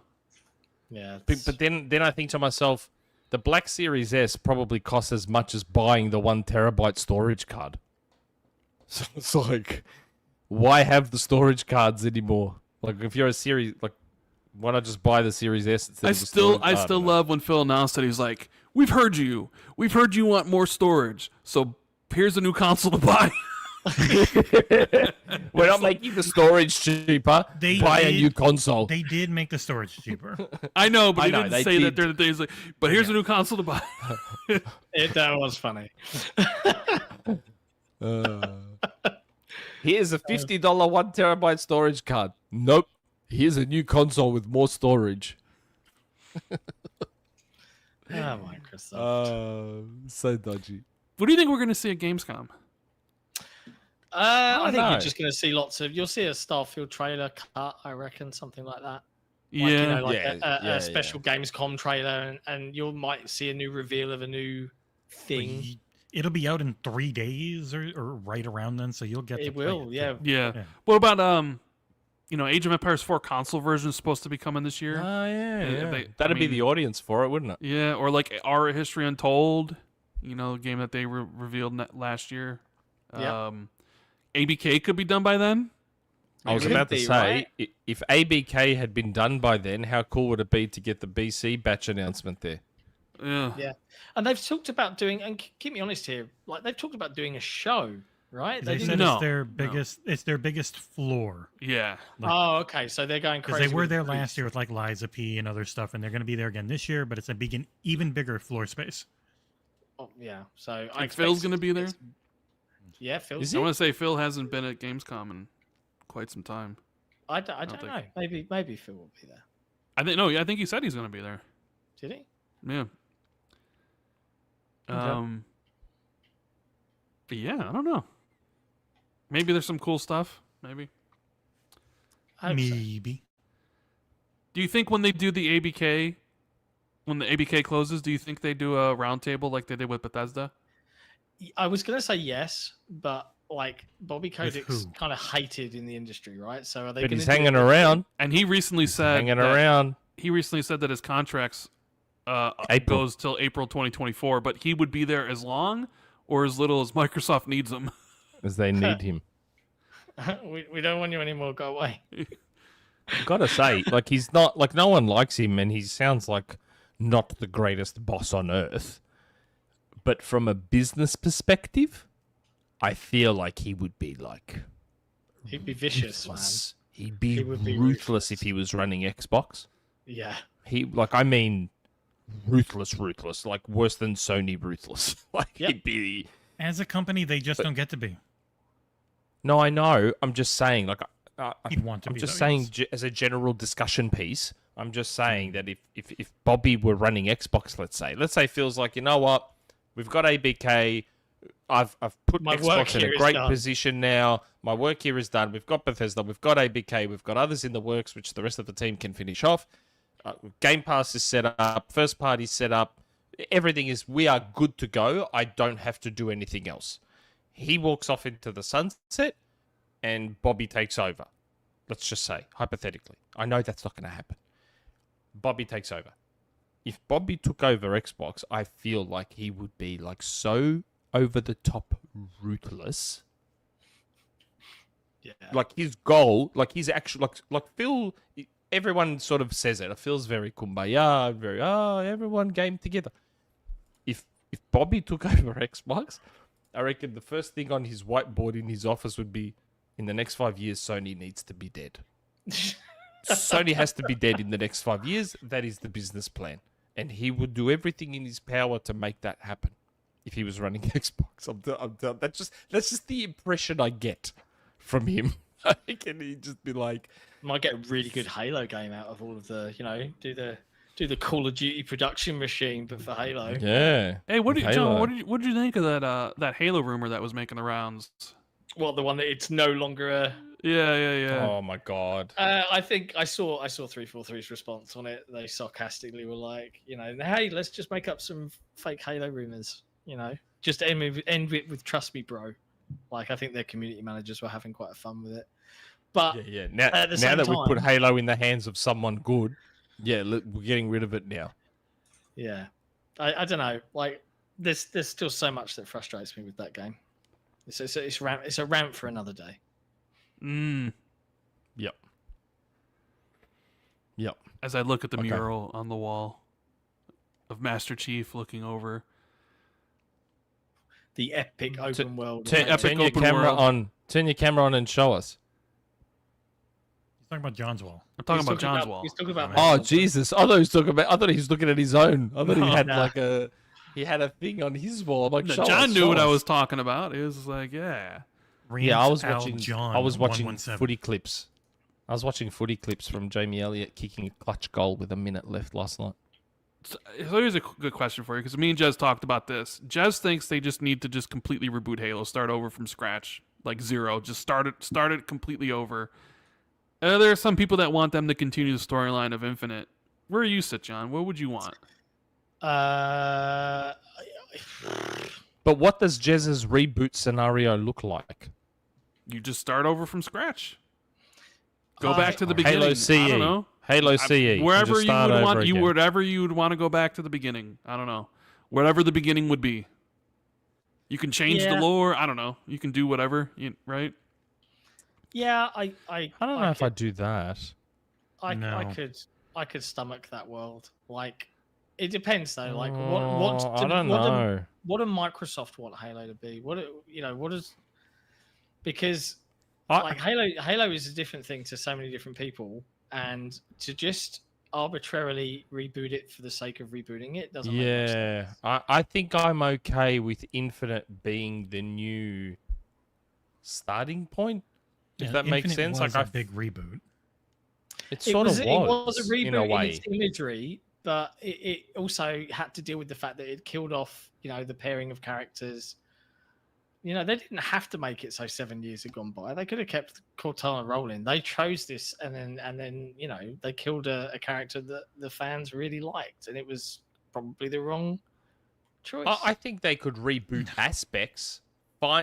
Yeah, But then I think to myself, the Black Series S probably costs as much as buying the 1 terabyte storage card. So it's like, why have the storage cards anymore? Like, if you're a series, like, why not just buy the Series S instead I of the storage I card? still love when Phil announced that he's like, "We've heard you. We've heard you want more storage. So here's a new console to buy." We're not making the storage cheaper. They Buy a did- new console. They did make the storage cheaper. I know, but I he know, didn't they say that did. during the day. He's like, "But here's a new console to buy." that was funny. Here's a $50 1 terabyte storage card. Nope. Here's a new console with more storage. Microsoft. So dodgy. What do you think we're gonna see at Gamescom? I think know. you're just going to see you'll see a Starfield trailer cut, I reckon, something like that. Yeah, Like, you know, like Yeah, a special Gamescom trailer, and you might see a new reveal of a new thing. It'll be out in 3 days or right around then, so you'll get to It play will, too. yeah. yeah. What about Age of Empires 4 console version is supposed to be coming this year? Oh, yeah. they- That'd I be mean- the audience for it, wouldn't it? Yeah, or like Our History Untold, the game that they revealed last year. Yeah. ABK could be done by then. I was Could about to be, say, right? if ABK had been done by then, how cool would it be to get the BC batch announcement there? Yeah. Yeah, and they've talked about doing, and keep me honest here, like they've talked about doing a show, right? They didn't- said No, it's their no. biggest. It's their biggest floor Yeah. Oh, okay, so they're going because crazy. they were with there the last booth. year with like Liza P and other stuff, and they're going to be there again this year. But it's a even bigger floor space. Oh, yeah, so I And expect Phil's gonna be there. Yeah, Phil's. Is I he? want to say Phil hasn't been at Gamescom in quite some time. I don't think- know. Maybe Phil will be there. I think he said he's going to be there. Did he? Yeah. But yeah, I don't know. Maybe there's some cool stuff. Maybe. I hope so. Maybe. Do you think when they do the ABK, when the ABK closes, do you think they do a roundtable like they did with Bethesda? I was gonna say yes, but like Bobby With Kodak's who? kind of hated in the industry, right? So are they? But gonna he's do it hanging with- around. And he recently said Hanging that- around. He recently said that his contracts April. goes till April 2024, but he would be there as long or as little as Microsoft needs him. As they need him. we don't want you anymore. Go away. Gotta say, like, he's not, like, no one likes him, and he sounds like not the greatest boss on earth. But from a business perspective, I feel like he would be, like, He'd be vicious, ruthless. He'd be, He would be ruthless ruthless. if he was running Xbox. man. Yeah. He, like, I mean, ruthless, like, worse than Sony ruthless. Like, Yep. he'd be... As a company, they just don't get to be. No, I know. I'm just saying, like, He'd want to I'm be. just though, saying, yes. as a general discussion piece, I'm just saying that if Bobby were running Xbox, let's say Phil's like, you know what, we've got ABK, I've put My work Xbox in here a is great done. position now. My work here is done. We've got Bethesda, we've got ABK, we've got others in the works, which the rest of the team can finish off. Game Pass is set up, first party's set up, everything is, we are good to go. I don't have to do anything else. He walks off into the sunset, and Bobby takes over. Let's just say, hypothetically. I know that's not going to happen. Bobby takes over. If Bobby took over Xbox, I feel like he would be like so over the top ruthless. Yeah. Like his goal, like his actual, like Phil, everyone sort of says it. It feels very kumbaya, very, everyone game together. If Bobby took over Xbox, I reckon the first thing on his whiteboard in his office would be, in the next 5 years, Sony needs to be dead. Sony has to be dead in the next 5 years. That is the business plan. And he would do everything in his power to make that happen if he was running Xbox. I'm done. That's just the impression I get from him. Can he just be like, Might get a really good Halo game out of all of the, do the Call of Duty production machine, but for Halo. yeah. Hey, with Halo. what did you think of that Halo rumor that was making the rounds? Well, the one that it's no longer a. Yeah. Oh my god. I think I saw 343's response on it. They sarcastically were like, hey, let's just make up some fake Halo rumors. Just end it with "Trust me, bro." Like, I think their community managers were having quite a fun with it. But Yeah. Now at the that same we time, put Halo in the hands of someone good, we're getting rid of it now. yeah, I don't know. Like, there's still so much that frustrates me with that game. It's a rant for another day. Yep. As I look at the Okay. mural on the wall of Master Chief looking over. The epic open world. Turn Epic your open camera world. on. Turn your camera on and show us. He's talking about John's wall. I'm talking He's about John's wall. He's talking about. Oh Jesus! I thought he was looking at his own. I thought he had Nah. he had a thing on his wall. I'm like, No, show John us, knew show what I us. was talking about. It was like, yeah. Yeah, I was Rance Al watching. John I was watching 117. footy clips. I was watching footy clips from Jamie Elliott kicking a clutch goal with a minute left last night. So here's a good question for you, because me and Jez talked about this. Jez thinks they just need to just completely reboot Halo, start over from scratch, like zero, just start it completely over. There are some people that want them to continue the storyline of Infinite. Where you sit, John? What would you want? But what does Jez's reboot scenario look like? You just start over from scratch. Go back to the beginning. Halo CE. I don't know. Halo CE. Wherever Just you start would over want, again. wherever you would want to go back to the beginning. I don't know. Whatever the beginning would be. You can change the Yeah. lore. I don't know. You can do whatever. Right? Yeah, I don't know if I'd do that. No. I could stomach that world. Like, it depends though. Like, I don't know. what do Microsoft want Halo to be? Because like Halo is a different thing to so many different people, and to just arbitrarily reboot it for the sake of rebooting it doesn't make much sense. I think I'm okay with Infinite being the new starting point. If that makes Infinite sense, was like a big reboot. it sort of It was a reboot in a way. its imagery, but it also had to deal with the fact that it killed off, the pairing of characters. They didn't have to make it so 7 years had gone by. They could have kept Cortana rolling. They chose this, and then they killed a character that the fans really liked, and it was probably the wrong choice. I think they could reboot aspects,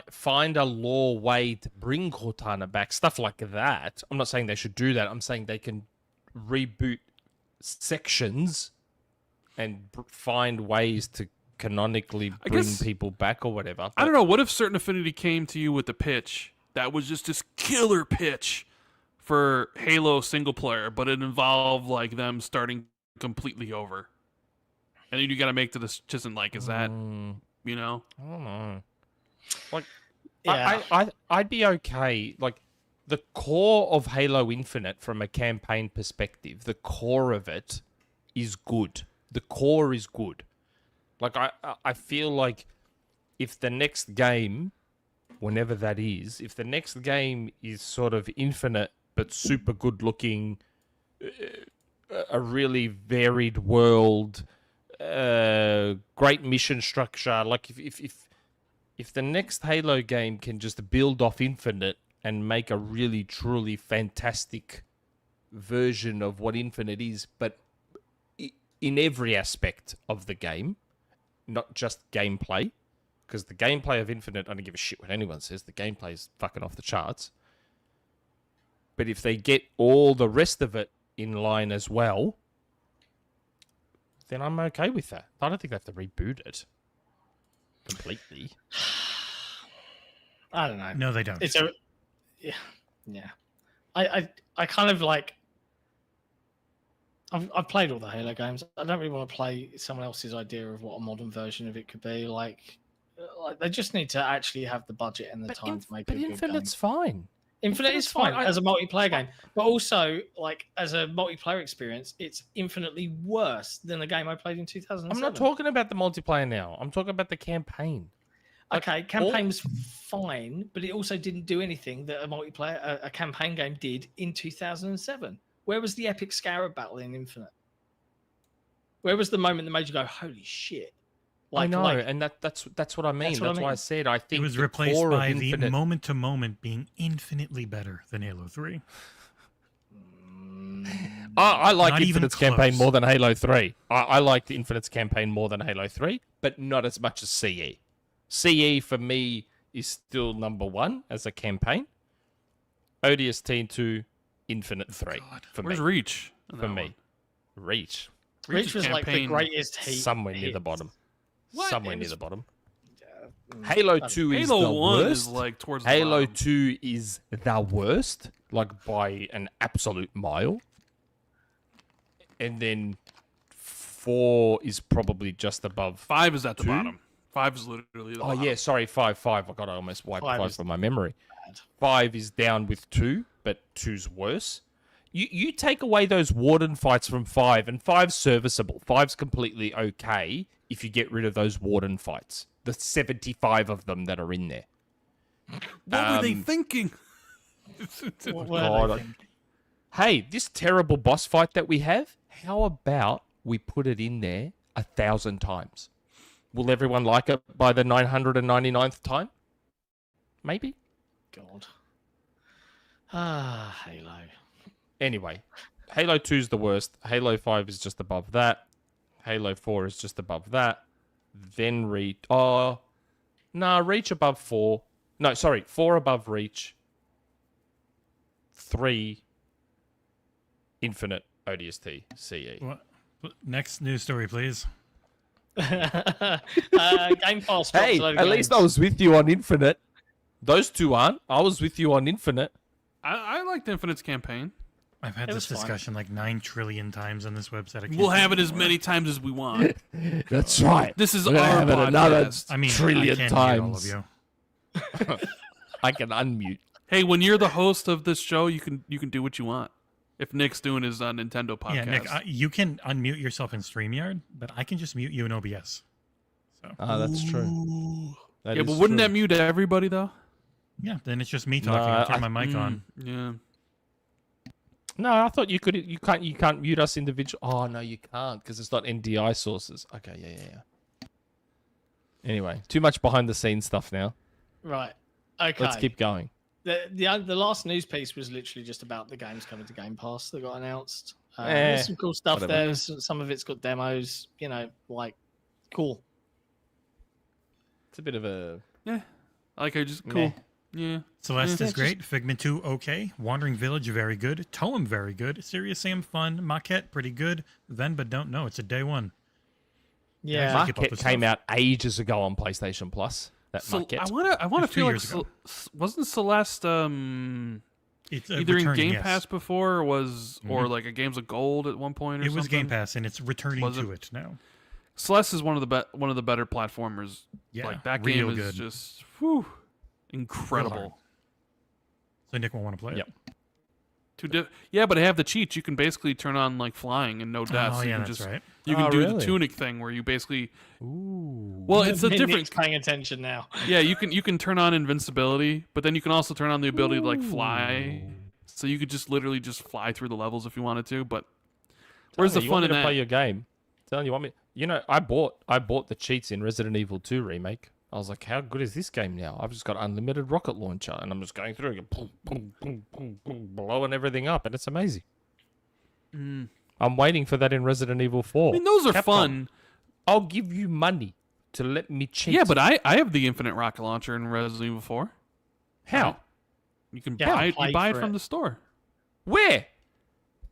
find a lore way to bring Cortana back, stuff like that. I'm not saying they should do that. I'm saying they can reboot sections and find ways to canonically bring people back or whatever. I don't know. What if Certain Affinity came to you with the pitch that was just this killer pitch for Halo single player, but it involved like them starting completely over, and then you got to make the decision like, is that I don't know. Like, Yeah. I'd be okay. Like, the core of Halo Infinite, from a campaign perspective, the core of it is good. The core is good. Like, I feel like if the next game, whenever that is, if the next game is sort of Infinite but super good looking, a really varied world, great mission structure, like if the next Halo game can just build off Infinite and make a really truly fantastic version of what Infinite is, but in every aspect of the game, not just gameplay, because the gameplay of Infinite, I don't give a shit what anyone says, the gameplay is fucking off the charts. But if they get all the rest of it in line as well, then I'm okay with that. I don't think they have to reboot it completely. I don't know. No, they don't. Yeah. I kind of like. I've played all the Halo games. I don't really want to play someone else's idea of what a modern version of it could be. Like they just need to actually have the budget and the time to make it a good game. Infinite's fine. Infinite is fine fine. as a multiplayer game, but also like as a multiplayer experience, it's infinitely worse than the game I played in 2007. I'm not talking about the multiplayer now. I'm talking about the campaign. Okay, campaign was fine, but it also didn't do anything that a multiplayer, a campaign game did in 2007. Where was the epic Scarab battle in Infinite? Where was the moment that made you go, "Holy shit"? I know, and that's what I mean. That's why I said I think it was the replaced core by of the Infinite... moment-to-moment being infinitely better than Halo 3. I like Not even Infinite's campaign close. more than Halo 3. I liked Infinite's campaign more than Halo 3, but not as much as CE. CE for me is still number one as a campaign. ODST 2, Infinite 3 for Where's me. Reach? For me. Reach. Reach was like the campaign greatest hit. Somewhere near the hit. bottom. What? Somewhere It near was- the bottom. Halo 2 is the Halo 1 worst. is like towards the Halo bottom. 2 is the worst, like by an absolute mile. And then 4 is probably just above. 5 is at the 2? bottom. 5 is literally the Oh, bottom. yeah, sorry, 5. I got I almost wiped 5 is from my memory. bad. 5 is down with 2, but 2's worse. You take away those warden fights from 5, and 5's serviceable. 5's completely okay if you get rid of those warden fights. The 75 of them that are in there. What were they thinking? What were God, they I- thinking? Hey, this terrible boss fight that we have, how about we put it in there 1,000 times? Will everyone like it by the 999th time? Maybe. God. Halo. Anyway, Halo 2 is the worst. Halo 5 is just above that. Halo 4 is just above that. Then Reach. Oh, nah, Reach above 4. No, sorry, 4 above Reach. 3 Infinite ODST CE. What? Next news story, please. Game Pass. drops Hey, a load of at least games. I was with you on Infinite. Those two aren't. I was with you on Infinite. I liked Infinite's campaign. I've had It this was fine. discussion like 9 trillion times on this website. I can't We'll have it as anymore. many times as we want. That's right. This is We're gonna our have it another podcast. I mean, trillion I can't hear all of times. you. I can unmute. Hey, when you're the host of this show, you can do what you want. If Nick's doing his Nintendo podcast, Yeah, Nick, you can unmute yourself in StreamYard, but I can just mute you in OBS. So Ah, that's true. That yeah, is but wouldn't true. that mute everybody though? yeah, then it's just me talking. I'll turn my mic on. Yeah. No, I thought you could. You can't mute us individual. Oh no, you can't because it's not NDI sources. Okay, yeah. Anyway, too much behind the scenes stuff now. Right. Okay. Let's keep going. The last news piece was literally just about the games coming to Game Pass that got announced. Eh, There's some cool stuff whatever. there. Some of it's got demos. You know, like cool. It's a bit of a Yeah. I like how just cool. Meh. Yeah. Celeste Yeah, is great. Figment 2, okay. Wandering Village, very good. Toem, very good. Serious Sam, fun. Maquette, pretty good. Then, but don't know. It's a day one. Yeah. Mark- keep up Maquette with came stuff. out ages ago on PlayStation Plus. That So Maquette. I wanna It's 2 feel like years ago. wasn't Celeste It's either in returning, Game yes. Pass before or was or like a Games of Gold at one point or It something? was Game Pass, and it's returning Was to it? it now. Celeste is one of the better platformers. Yeah, Like that real game is good. just incredible. So Nick will want to play it. Yep. Yeah, but I have the cheats. You can basically turn on like flying and no deaths. Oh, you yeah, can that's just right. you can Oh, do really? the tunic thing where you basically Ooh. well, it's a Nick's different paying attention now. yeah. You can turn on invincibility, but then you can also turn on the ability to like fly. So you could just literally just fly through the levels if you wanted to. But where's the you fun want me in to that? play your game? Telling you, want me? You know, I bought the cheats in Resident Evil 2 remake. I was like, how good is this game now? I've just got unlimited rocket launcher, and I'm just going through, and boom, boom, boom, boom, boom, blowing everything up, and it's amazing. I'm waiting for that in Resident Evil 4. I mean, those are Capcom, fun. I'll give you money to let me cheat. Yeah, but I have the infinite rocket launcher in Resident Evil 4. how? You can Yeah, buy it. play You buy it for from it. the store. Where?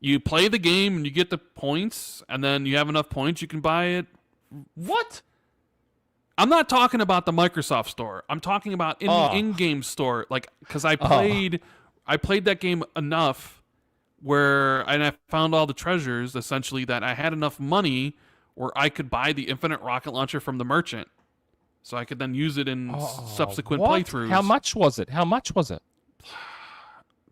You play the game and you get the points, and then you have enough points, you can buy it. What? I'm not talking about the Microsoft store. I'm talking about in the in-game store. Like, because I played that game enough and I found all the treasures essentially that I had enough money where I could buy the infinite rocket launcher from the merchant, so I could then use it in subsequent What? playthroughs. How much was it? How much was it?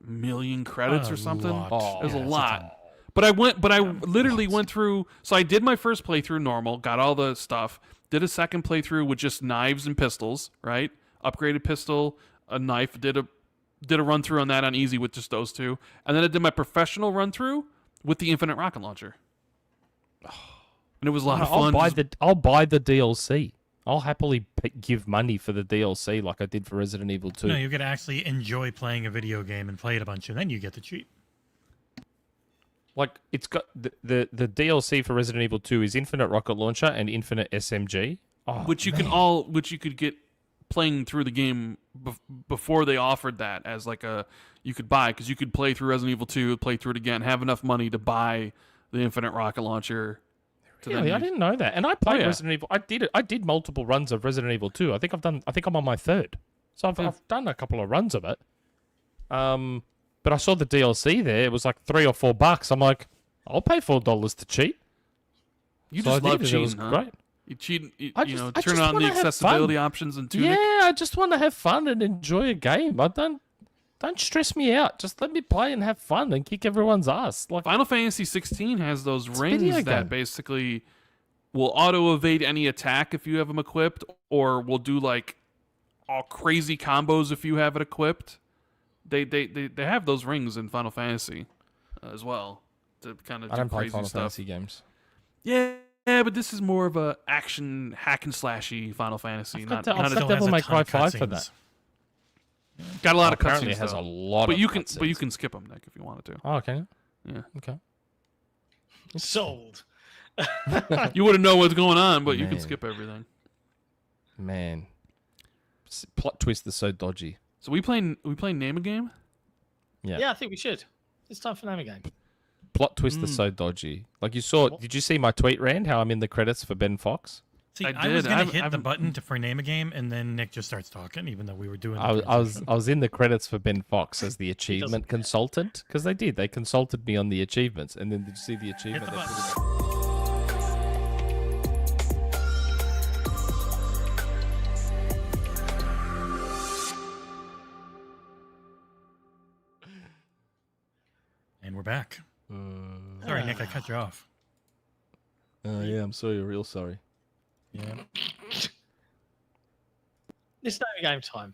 million credits or something. lot. It was Yeah, a it's a lot. ton. But I literally went through. So I did my first playthrough normal, got all the stuff. Did a second playthrough with just knives and pistols, right? Upgraded pistol, a knife. Did a run through on that on easy with just those two, and then I did my professional run through with the infinite rocket launcher. And it was a lot of fun. I'll buy the DLC. I'll happily give money for the DLC like I did for Resident Evil 2. No, you get to actually enjoy playing a video game and play it a bunch, and then you get the cheat. Like, it's got the DLC for Resident Evil 2 is infinite rocket launcher and infinite SMG. Oh, which you could get playing through the game before they offered that as like you could buy, because you could play through Resident Evil 2, play through it again, have enough money to buy the infinite rocket launcher. Really? I didn't know that. And I played Resident Evil. I did multiple runs of Resident Evil 2. I think I'm on my third. So I've done a couple of runs of it. But I saw the DLC there. It was like $3 or $4. I'm like, I'll pay $4 to cheat. You So just I love did it. cheating, It was huh? great. You cheat, I turn just on the wanna have accessibility fun. options and tunic. Yeah, I just want to have fun and enjoy a game. Don't stress me out. Just let me play and have fun and kick everyone's ass. Like, Final Fantasy 16 has those rings video that game. basically will auto evade any attack if you have them equipped, or will do like all crazy combos if you have it equipped. They have those rings in Final Fantasy as well to kind of I do don't play crazy Final stuff. Fantasy games. Yeah, but this is more of a action hack and slashy Final Fantasy. I've got not I've a- got still Devil has a May ton Cry of 5 for cutscenes. that. got a lot of Apparently cutscenes. it has a though. lot but of you cutscenes. can skip them, Nick, if you wanted to. Oh, okay. Yeah, Okay. Sold. you wouldn't know what's going on, but you can Man. skip everything. Man. Plot twist is so dodgy. So we playing name a game. Yeah, I think we should. It's time for name a game. Plot twist is so dodgy. Like you saw, did you see my tweet, Rand, how I'm in the credits for Ben Fox? See, I I was did. gonna I've- hit the I've- button for name a game, and then Nick just starts talking, even though we were doing. I was in the credits for Ben Fox as the achievement consultant, because they consulted me on the achievements, and then did you see the achievement? the they put button. in- And we're back. Sorry, Nick, I cut you off. yeah, I'm sorry, real sorry. Yeah. It's name a game time.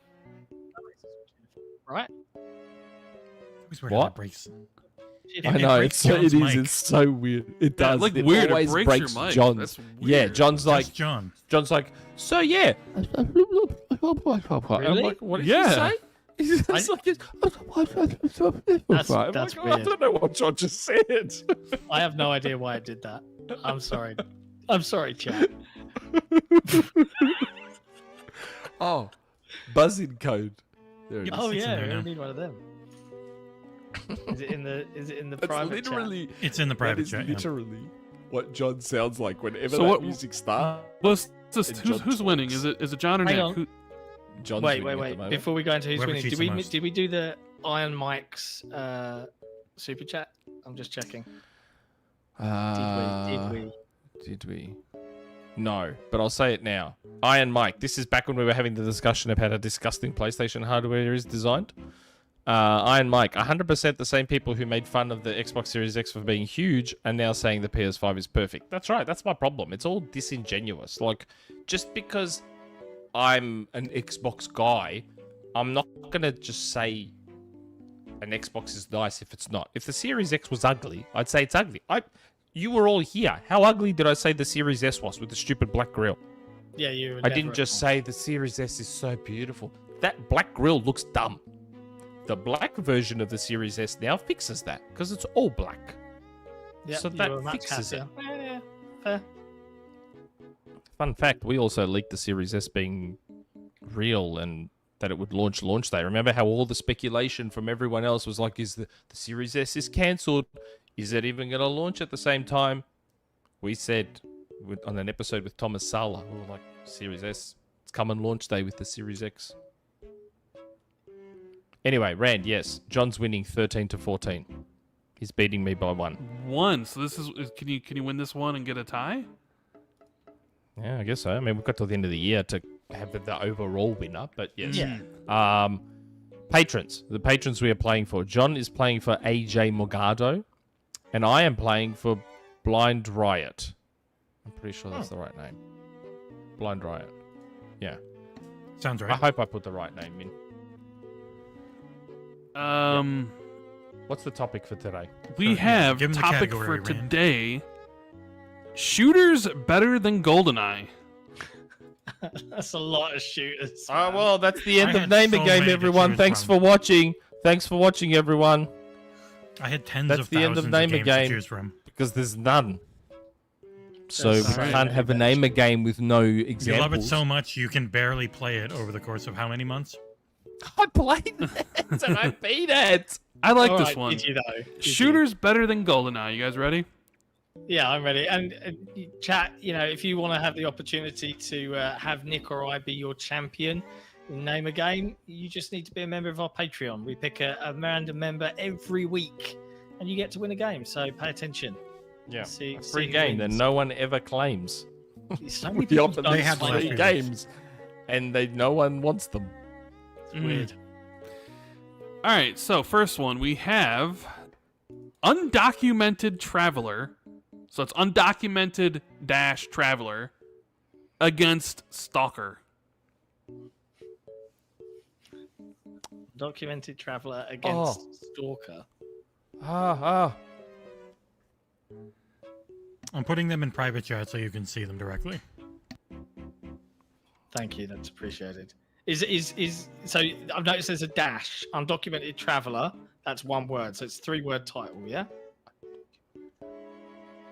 Right? Who's weird What? That breaks. It- I it know breaks it John's is. mic. It's so weird. It Yeah, does. like it weird. It always breaks breaks your mic. John's. That's Yeah, weird. John's like Just John. John's like. So yeah. I'm Really? like, what did Yeah. you say? He's I- like, That's I weird. don't know what John just said. I have no idea why it did that. I'm sorry. I'm sorry, chat. Oh, buzzing code. There it is. Oh It's in yeah, there we now. need one of them. Is it in the That's private literally. It's in the That private is chat. Yeah. literally what John sounds like whenever So that what- music starts. Let's just And who's John winning? talks. Is it John or Hang Nick? on. Who, John's Wait. winning at the moment. Before we go into who's Whoever winning, cheats the most. did we do the Iron Mike's super chat? I'm just checking. Did we? No, but I'll say it now. Iron Mike, this is back when we were having the discussion about how disgusting PlayStation hardware is designed. Iron Mike, 100% the same people who made fun of the Xbox Series X for being huge are now saying the PS5 is perfect. That's right, that's my problem. It's all disingenuous. Like, just because I'm an Xbox guy, I'm not going to just say an Xbox is nice if it's not. If the Series X was ugly, I'd say it's ugly. You were all here. How ugly did I say the Series S was with the stupid black grille? Yeah, you. I didn't just say the Series S is so beautiful. That black grille looks dumb. The black version of the Series S now fixes that because it's all black. Yeah, so you that were Matt fixes it. Cassia. Yeah, fair. Fun fact, we also leaked the Series S being real and that it would launch day. Remember how all the speculation from everyone else was like, is the Series S is cancelled? Is it even going to launch at the same time? We said on an episode with Thomas Sala, we were like, Series S, it's coming launch day with the Series X. Anyway, Rand, yes, John's winning 13-14. He's beating me by 1. one. So this is can you win this one and get a tie? Yeah, I guess so. I mean, we've got till the end of the year to have the overall winner, but yes. Yeah. Patrons. The patrons we are playing for. John is playing for AJ Morgado, and I am playing for Blind Riot. I'm pretty sure that's the right name. Blind Riot. Yeah. Sounds I right. hope I put the right name in. What's the topic for today? We have give 'em the topic category, for Rand. today. Shooters better than GoldenEye. That's a lot of shooters. Well, that's the end I of had Name so a Game, many to everyone. choose Thanks from. for watching. Thanks for watching, everyone. I had tens That's of the end thousands of Name a games Game. to choose from. Because there's none. So we That's can't have a Name a Game with no examples. You love it so much you can barely play it over the course of how many months? I played it and I beat it. I like All this right, one. Did you though? Did you? Shooters better than GoldenEye. You guys ready? Yeah, I'm ready. And chat, if you want to have the opportunity to have Nick or I be your champion in Name a Game, you just need to be a member of our Patreon. We pick a random member every week, and you get to win a game. So pay attention. Yeah, See, a see free who game that wins. no one ever claims. So many We people offer don't They have these play free live games. games, and no one wants them. It's weird. All right, so first one we have undocumented traveler. So it's undocumented dash traveler against stalker. Documented traveler against stalker. I'm putting them in private chat so you can see them directly. Thank you. That's appreciated. So I've noticed there's a dash. Undocumented traveler. That's one word. So it's 3-word title. Yeah.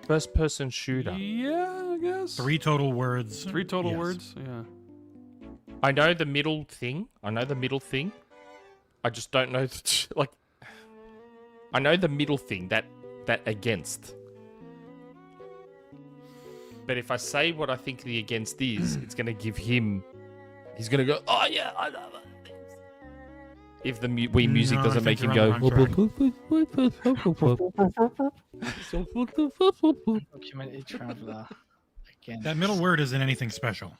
First person shooter. Yeah, I guess. 3 total words. 3 total Yes. words. Yeah. I know the middle thing. I just don't know. I know the middle thing. That against. But if I say what I think the against is, it's going to give him. He's going to go, oh yeah, I know that. If the music No, I doesn't think make him you're go. on the Documented traveler against. That middle word isn't anything special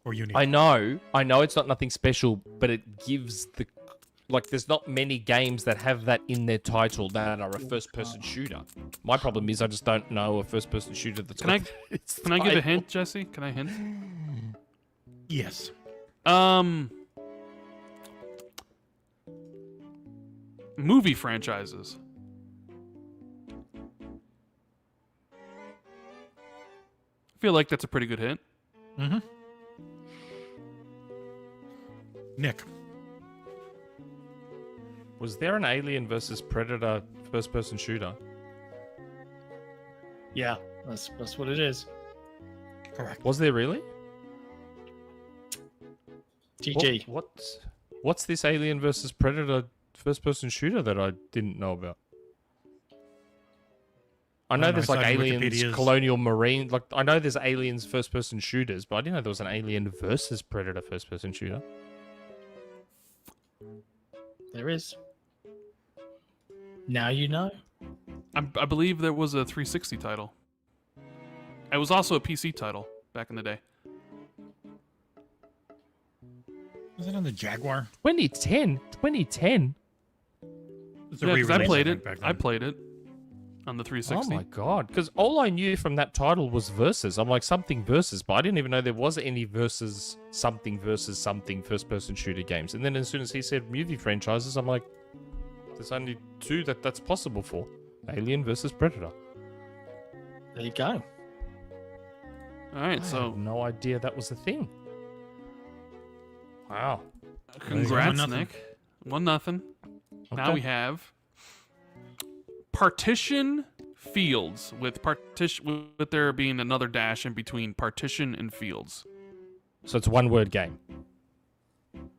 or unique. I know it's not nothing special, but it gives the there's not many games that have that in their title that are a first-person shooter. My problem is I just don't know a first-person shooter that's. Can I give a title. hint, Jesse? Can I hint? Yes. Movie franchises. I feel like that's a pretty good hint. Mm-hmm. Nick. Was there an Alien versus Predator first-person shooter? Yeah, that's what it is. Correct. Was there really? GG. What's this Alien versus Predator first-person shooter that I didn't know about? I know there's like Aliens, Wikipedia's- Colonial Marine. I know there's Aliens first-person shooters, but I didn't know there was an Alien versus Predator first-person shooter. There is. Now you know. I believe there was a 360 title. It was also a PC title back in the day. Was it on the Jaguar? 2010. It's a Yeah, because I re-release, played think, it. back I then. played it on the Oh 360. my god! Because all I knew from that title was versus. I'm like something versus, but I didn't even know there was any versus something first-person shooter games. And then as soon as he said movie franchises, I'm like, there's only 2 that's possible for: Alien versus Predator. There you go. All right, I so had no idea that was a thing. Wow. congrats, 1-0. Nick. 1-0. Now Okay. we have partition fields with there being another dash in between partition and fields. So it's one word game.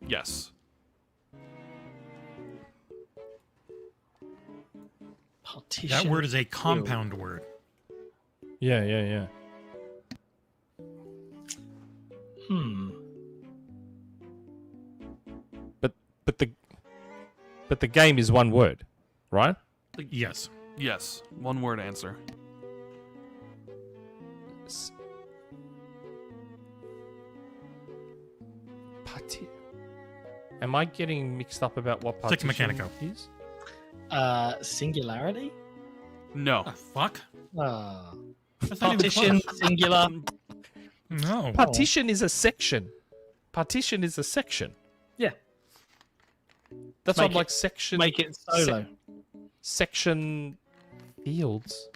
Yes. Partition. That word is a compound word. Yeah. But the game is one word, right? Yes. Yes. One word answer. Am I getting mixed up about what Six partition Mechanico. is? Singularity? No. The fuck? Ah. That's not even Partition, close. singular. No. Partition is a section. Partition is a section. Yeah. That's Make what I'm like section. Make it solo. Section fields.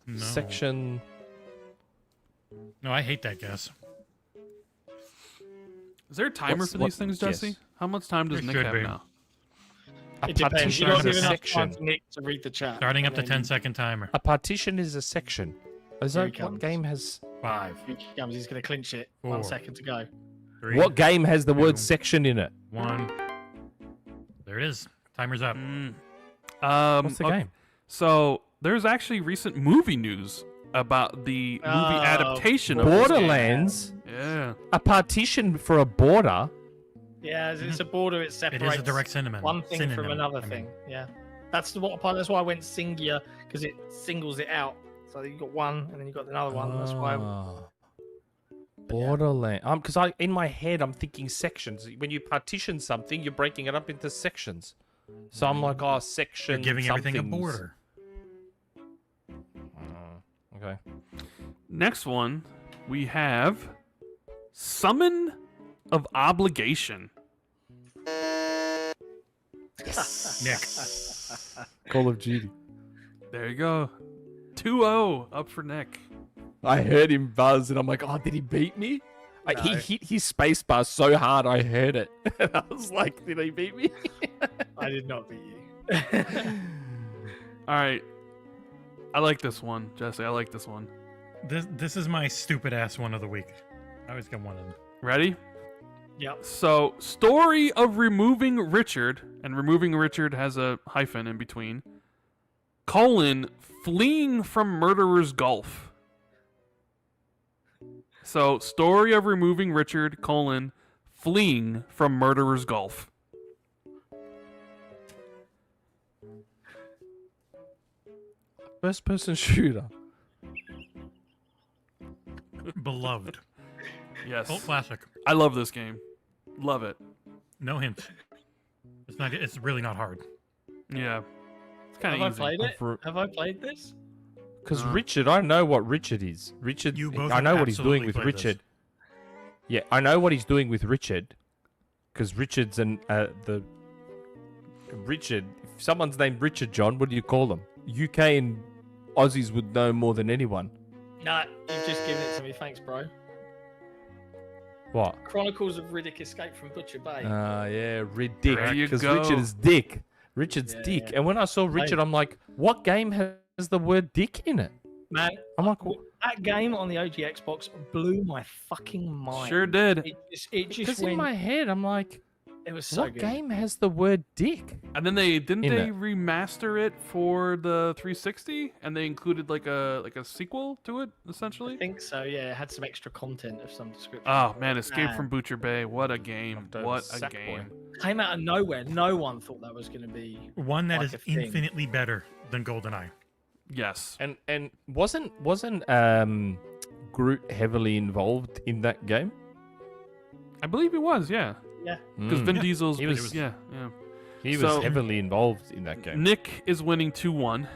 No. Section. No, I hate that guess. Is there a timer What's- for what- these things, Jesse? yes. How much time does There Nick should have be. now? A It depends. partition You got is to a give enough time section. for Nick to read the chat. Starting up the and 10 then second timer. A partition is a section. Is Here that he what comes. game has? 5, Here he comes. He's going to clinch it. 4. 1 second to go. 3, What game has the word two, section in it? 1. There it is. Timer's up. What's the okay. game? So there's actually recent movie news about the movie Oh, adaptation of this game. Borderlands. Yeah. A partition for a border. Yeah, it's a border. It It separates is a direct synonym. one thing from synonym, another I mean. thing. Yeah. That's why I went singular, because it singles it out. So you've got one, and then you've got another one. That's why. Ah. Borderland. Because in my head I'm thinking sections. When you partition something, you're breaking it up into sections. So I'm like, oh, section. You're giving everything a somethings. border. Okay. Next one, we have Summon of Obligation. Nick. Call of Duty. There you go. 2-0 up for Nick. I heard him buzz, and I'm like, oh, did he beat me? He hit his spacebar so hard, I heard it. And I was like, did he beat me? I did not beat you. All right. I like this one, Jesse. I like this one. This is my stupid ass one of the week. I always get one of them. Ready? Yep. So, story of removing Richard, and removing Richard has a hyphen in between, colon, fleeing from murderer's gulf. So, story of removing Richard, colon, fleeing from murderer's gulf. First person shooter. Beloved. Yes. Cult classic. I love this game. Love it. No hint. It's really not hard. Yeah. It's kind Have of I easy. played it? Have I played this? Because Richard, I know what Richard is. Richard, You both I have know what he's doing absolutely with played this. Richard. Yeah, I know what he's doing with Richard. Because Richard's Richard. If someone's named Richard, John, what do you call them? UK and Aussies would know more than anyone. Nah, you've just given it to me. Thanks, bro. What? Chronicles of Riddick Escape from Butcher Bay. Yeah, There Riddick. you Because go. Richard is Dick. Richard's Yeah, Dick. yeah. And when I saw Richard, I'm like, what game has the word Dick in it? Man, I'm like, that game on the OG Xbox blew my fucking mind. Sure did. It just because in went. my head, I'm like, It was so what good. game has the word Dick? And then didn't In they it. remaster it for the 360, and they included like a sequel to it essentially. I think so. Yeah, it had some extra content of some description. Oh man, Escape Man. from Butcher Bay! What a game! October What a Sackboy. game! Came out of nowhere. No one thought that was going to be. One that Like is a thing. infinitely better than GoldenEye. Yes. And wasn't Groot heavily involved in that game? I believe it was. Yeah, Yeah. because Vin Yeah. Diesel's. He was- yeah. He So- was heavily involved in that game. Nick is winning 2-1.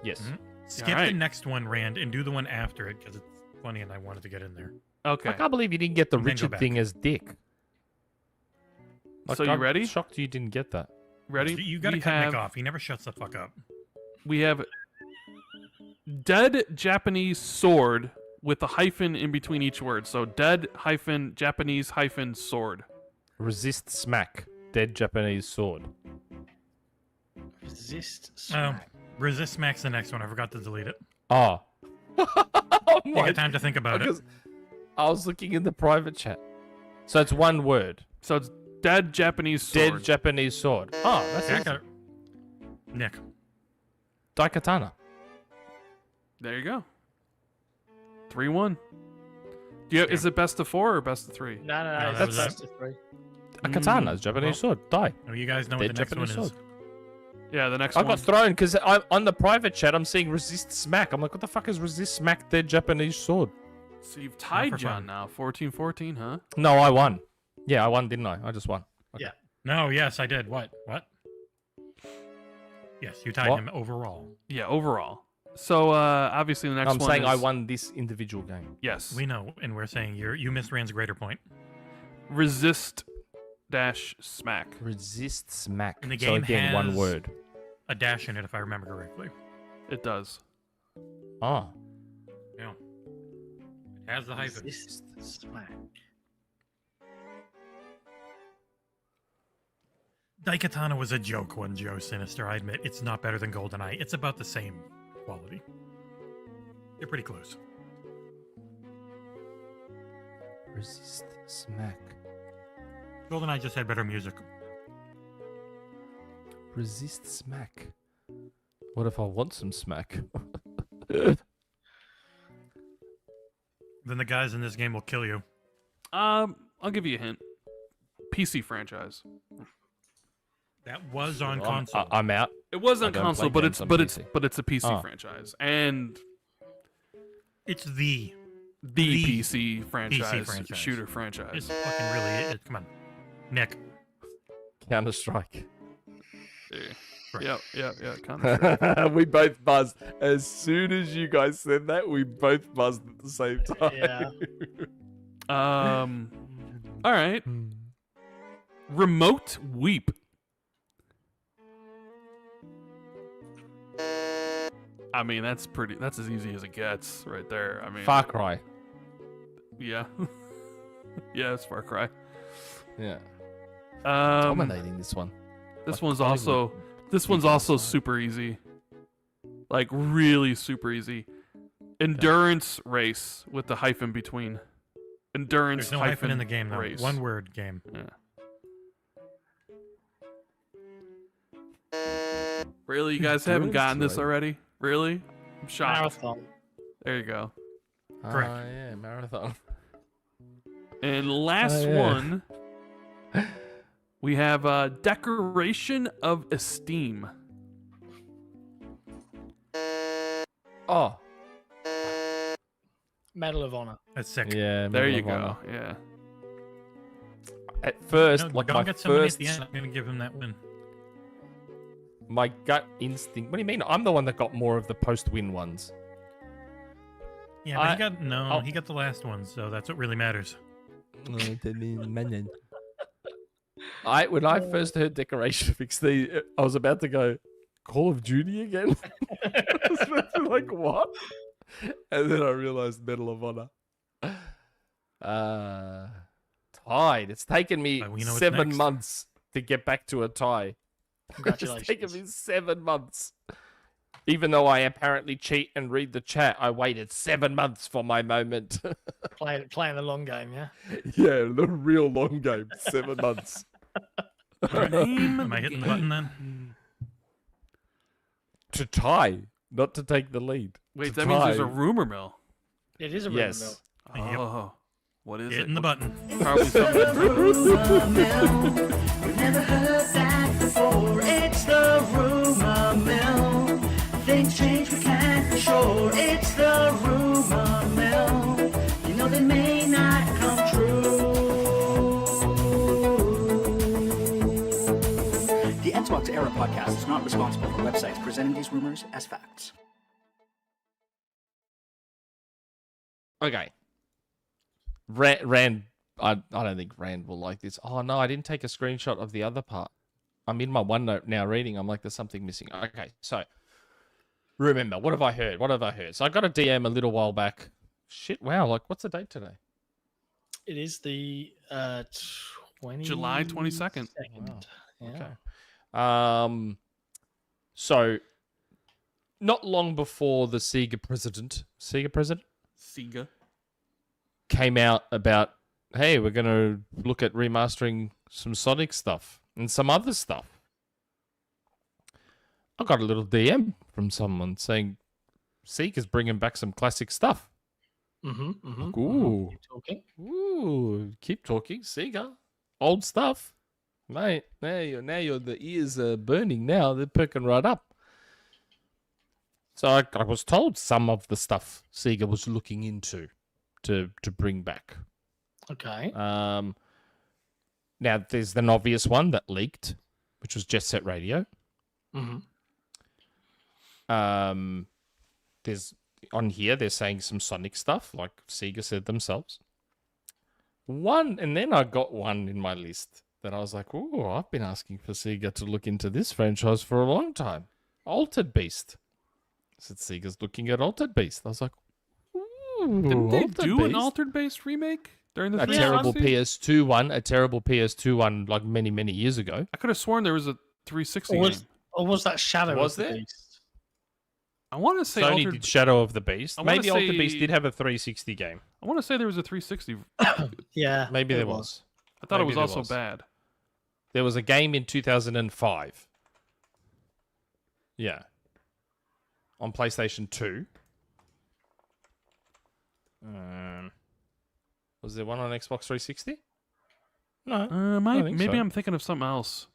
Yes. Mhm. Skip Alright. the next one, Rand, and do the one after it because it's funny and I wanted to get in there. Okay. I can't believe you didn't get the And then go Richard back. thing as Dick. So you I'm ready? Shocked you didn't get that. Ready? You got to We cut Nick have- off. He never shuts the fuck up. We have dead Japanese sword with a hyphen in between each word. So dead hyphen Japanese hyphen sword. Resist smack. Dead Japanese sword. Resist. Oh, Smack. Resist Smack's the next one. I forgot to delete it. Oh. Oh You my got time to think about it. because I was looking in the private chat. So it's one word. So it's dead Japanese sword. Dead Japanese sword. Oh, that's Okay, I easy. got it. Nick. Daikatana. There you go. 3-1. Is it best of 4 or best of 3? No, No, no, that that's was best of three. A katana is Japanese well- sword. Die. Oh, you guys know what Dead the next Japanese one is. sword. Yeah, the next I one. got thrown because on the private chat I'm seeing resist smack. I'm like, what the fuck is resist smack? Dead Japanese sword. So you've tied for John fun. now. 14-14, huh? No, I won. Yeah, I won, didn't I? I just won. Okay. Yeah. No, yes, I did. What? Yes, you tied What? him overall. Yeah, overall. So obviously the next I'm one saying is... I won this individual game. Yes. We know, and we're saying you missed Rand's greater point. Resist dash smack. Resist smack. And the So game again, one has- word. A dash in it, if I remember correctly. It does. Ah. Yeah. It has the hyphen. Resist smack. Daikatana was a joke one, Joe Sinister. I admit it's not better than GoldenEye. It's about the same quality. They're pretty close. Resist smack. GoldenEye just had better music. Resist smack. What if I want some smack? Then the guys in this game will kill you. I'll give you a hint. PC franchise. That was on console. I'm out. It was I on don't console, play but games it's on but PC. it's a PC Oh. franchise and It's the the PC franchise, franchise. shooter franchise. It's fucking really it. Come on, Nick. Counter Strike. Yeah, Counter. We both buzzed as soon as you guys said that. We both buzzed at the same time. Yeah. All right. Remote weep. I mean, that's as easy as it gets right there. I mean, Far Cry. yeah. Yeah, it's Far Cry. Yeah. Um, Dominating this one. this Like one's Collingwood. also super easy. Like really super easy. Endurance race with the hyphen between. Endurance There's no hyphen in the game though. race. One word game. Yeah. Really, you guys haven't Endurance gotten this race. already? Really? I'm shocked. Marathon. There you go. Correct. Ah, yeah, marathon. And last Oh, yeah. one, we have Decoration of Esteem. Oh, Medal of Honor. That's sick. yeah. There Medal you of go. Honor. Yeah. At first, No, like don't my get somebody first, at the end. I'm gonna give him that win. my gut instinct. What do you mean? I'm the one that got more of the post-win ones. Yeah, but I- he got the last one, so that's what really matters. When I first heard Decoration of XD, I was about to go Call of Duty again. I was about to be like, what? And then I realized Medal of Honor. Tied. It's taken me But we know what's 7 next. months to get back to a tie. Congratulations. It's taken me 7 months. Even though I apparently cheat and read the chat, I waited 7 months for my moment. Playing the long game, yeah? Yeah, the real long game. 7 months. Am I hitting the button then? To tie, not to take the lead. Wait, To that means there's a tie. rumor mill. It is a rumor mill. Yes. Yep. Oh, what is Hitting it? the button. Probably something. Rumor mill. We've never heard that before. It's the rumor mill. Things change, we can't be sure. It's the rumor mill. You know they may not come true. The XboxEra podcast is not responsible for websites presenting these rumors as facts. Okay. Rand, I don't think Rand will like this. Oh no, I didn't take a screenshot of the other part. I'm in my OneNote now reading. I'm like, there's something missing. Okay, so remember, what have I heard? What have I heard? So I got a DM a little while back. Shit, wow, like what's the date today? It is the 20... July 22nd. Wow. Yeah. Okay. So not long before the Sega president Sega. came out about, hey, we're going to look at remastering some Sonic stuff and some other stuff. I got a little DM from someone saying Sega's bringing back some classic stuff. Ooh. Keep talking. Ooh, keep talking, Sega. Old stuff. Mate, now you're the ears are burning now. They're perking right up. So I was told some of the stuff Sega was looking into to bring back. Okay. Now, there's an obvious one that leaked, which was Jet Set Radio. Mhm. There's on here, they're saying some Sonic stuff, like Sega said themselves. And then I got one in my list that I was like, oh, I've been asking for Sega to look into this franchise for a long time. Altered Beast. I said, Sega's looking at Altered Beast. I was like, ooh, Didn't they Altered do an Beast? altered based remake during the A terrible 360? PS2 one, a terrible PS2 one like many, many years ago. I could have sworn there was a 360 Or game. was that Shadow Was of the there? Beast? I want to say Sony altered. did Shadow of the Beast. I wanna Maybe Altered Beast say- did have a 360 game. I want to say there was a 360. Yeah. Maybe it there was. I thought Maybe it there was also was. bad. There was a game in 2005. Yeah. On PlayStation 2. Was there one on Xbox 360? No. think Maybe so. I'm thinking of something else.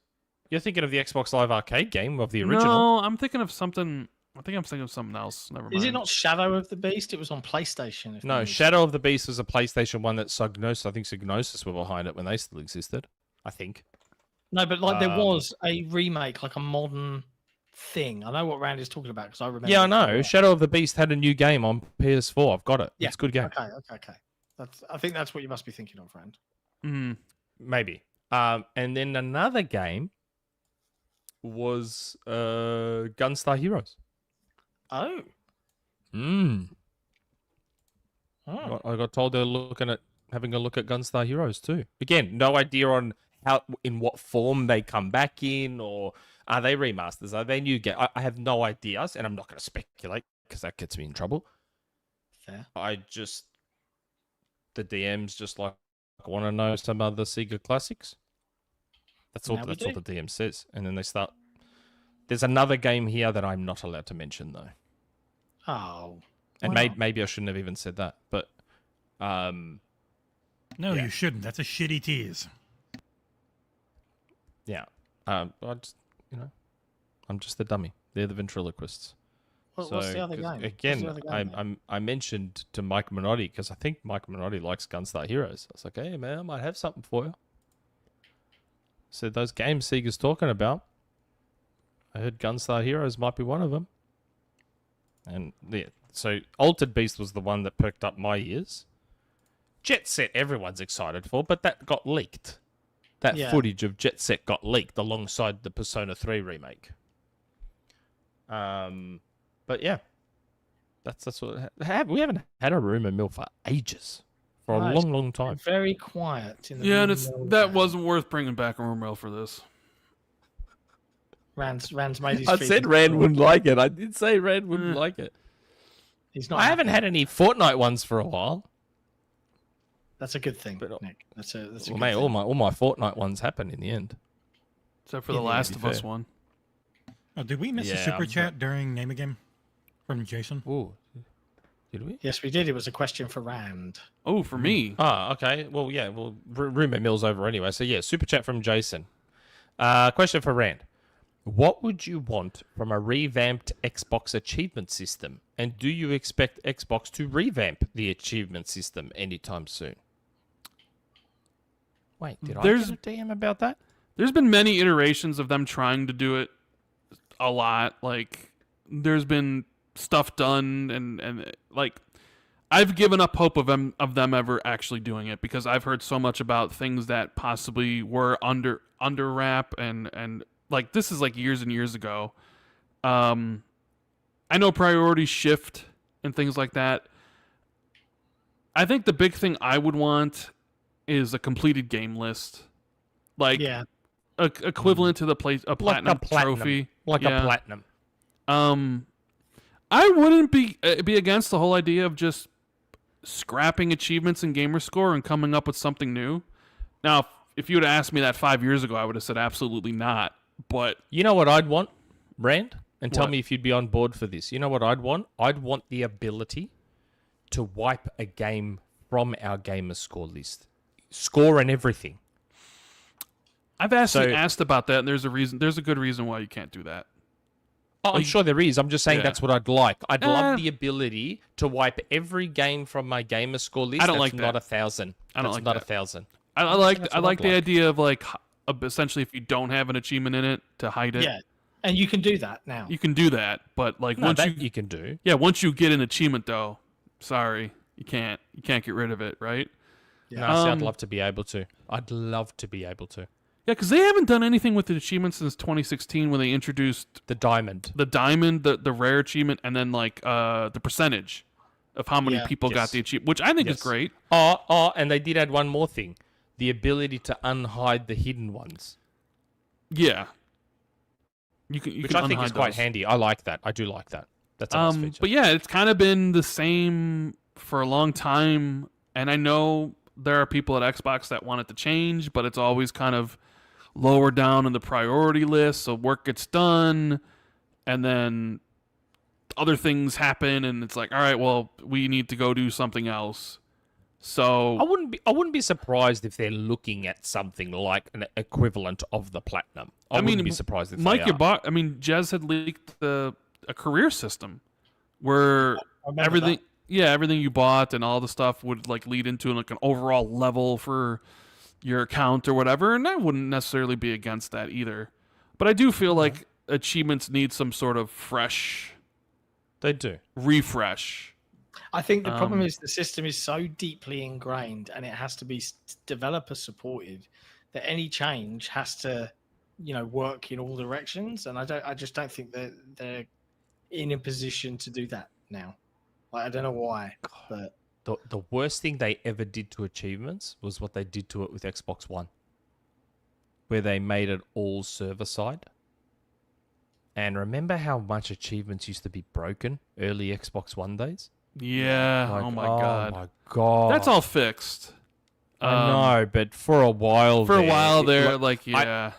You're thinking of the Xbox Live Arcade game of the original. No, I'm thinking of something. I think I'm thinking of something else. Never mind. Is it not Shadow of the Beast? It was on PlayStation. if No, memory Shadow of the Beast was a PlayStation one that Psygnosis, I think Psygnosis were behind it when they still existed. I think. No, but like there Um, was a remake, like a modern thing. I know what Randy's talking about because I remember. Yeah, I it know. very well. Shadow of the Beast had a new game on PS4. I've got it. Yeah. It's a good game. Okay. I think that's what you must be thinking of, Rand. Mm. Maybe. And then another game was Gunstar Heroes. Oh. Mm. Oh. I got told they're having a look at Gunstar Heroes too. Again, no idea on in what form they come back in, or are they remasters? Are they new game? I have no ideas, and I'm not going to speculate because that gets me in trouble. Fair. The DMs just like want to know some other Sega classics. That's all. Now we That's all do. the DM says, and then they start. There's another game here that I'm not allowed to mention though, Oh. and Why not? maybe I shouldn't have even said that, but No, Yeah. you shouldn't. That's a shitty tease. yeah, I just I'm just the dummy. They're the ventriloquists. What's So, the other 'cause game? Again, What's the other game then? I mentioned to Mike Minotti because I think Mike Minotti likes Gunstar Heroes. I was like, hey man, I might have something for you. So those games Sega's talking about, I heard Gunstar Heroes might be one of them. And yeah, so Altered Beast was the one that perked up my ears. Jet Set, everyone's excited for, but that got leaked. That Yeah. footage of Jet Set got leaked alongside the Persona 3 remake. But yeah, that's what we haven't had a rumor mill for ages, for No, a it's long time. Very quiet. In the Yeah, and middle of that the- wasn't worth bringing back a Rumour Mill for this. Rand's made his. I feet said as Rand well. wouldn't like it. I did say Rand wouldn't like it. He's not. I haven't happy. had any Fortnite ones for a while. That's a good thing, But- Nick. That's a Well, good mate, thing. all my Fortnite ones happen in the end. Except for Yeah, the to Last be of Us fair. one. Oh, did we miss a Yeah, super I'm chat during Name a Game from Jason? Ooh, did we? Yes, we did. It was a question for Rand. Oh, for me. Ah, okay. Well, yeah. Well, rumor mill's over anyway. So yeah, super chat from Jason. Question for Rand: what would you want from a revamped Xbox achievement system, and do you expect Xbox to revamp the achievement system anytime soon? Wait, did There's- I get a DM about that? There's been many iterations of them trying to do it a lot. Like, there's been stuff done, and like, I've given up hope of them ever actually doing it because I've heard so much about things that possibly were under wrap and like this is like years and years ago. I know priorities shift and things like that. I think the big thing I would want is a completed game list, like Yeah. equivalent to the platinum trophy, like Yeah. a platinum. I wouldn't be against the whole idea of just scrapping achievements in gamer score and coming up with something new. Now, if you would have asked me that 5 years ago, I would have said absolutely not. But You know what I'd want, Rand? And tell What? me if you'd be on board for this. You know what I'd want? I'd want the ability to wipe a game from our gamer score list. Score and everything. I've asked So- about that, and there's a reason. There's a good reason why you can't do that. Oh, I'm Like- sure there is. I'm just saying Yeah. that's what I'd like. I'd love Eh. the ability to wipe every game from my gamer score list. I don't That's like not that. 1,000. I don't That's like not that. 1,000. I like the idea of like essentially if you don't have an achievement in it to hide it. Yeah, and you can do that now. You can do that, but like No, once that you you can do. yeah, once you get an achievement though, sorry, you can't get rid of it, right? No, see, I'd love to be able to. I'd love to be able to. Yeah, because they haven't done anything with the achievements since 2016 when they introduced The diamond. the rare achievement, and then like the percentage of how many people got Yes. the achievement, which I think is Yes. great. And they did add one more thing. The ability to unhide the hidden ones. Yeah, you can Which I think unhide is quite those. handy. I like that. I do like that. That's a nice feature. But yeah, it's kind of been the same for a long time, and I know there are people at Xbox that want it to change, but it's always kind of lower down in the priority list, so work gets done, and then other things happen, and it's like, all right, well, we need to go do something else. So I wouldn't be surprised if they're looking at something like an equivalent of the platinum. I wouldn't be surprised if Mike, they are. Jez had leaked a career system where remember everything, everything you bought and all the stuff would like lead into like an overall level for your account or whatever, and I wouldn't necessarily be against that either. But I do feel like achievements need some sort of fresh They do. refresh. I think the problem is the system is so deeply ingrained and it has to be developer supported that any change has to, work in all directions. And I just don't think that they're in a position to do that now. Like, I don't know why, but The worst thing they ever did to achievements was what they did to it with Xbox One, where they made it all server side. And remember how much achievements used to be broken early Xbox One days? Yeah. Like, oh my god. Oh my god. That's all fixed. I know, but for a while there, like, yeah.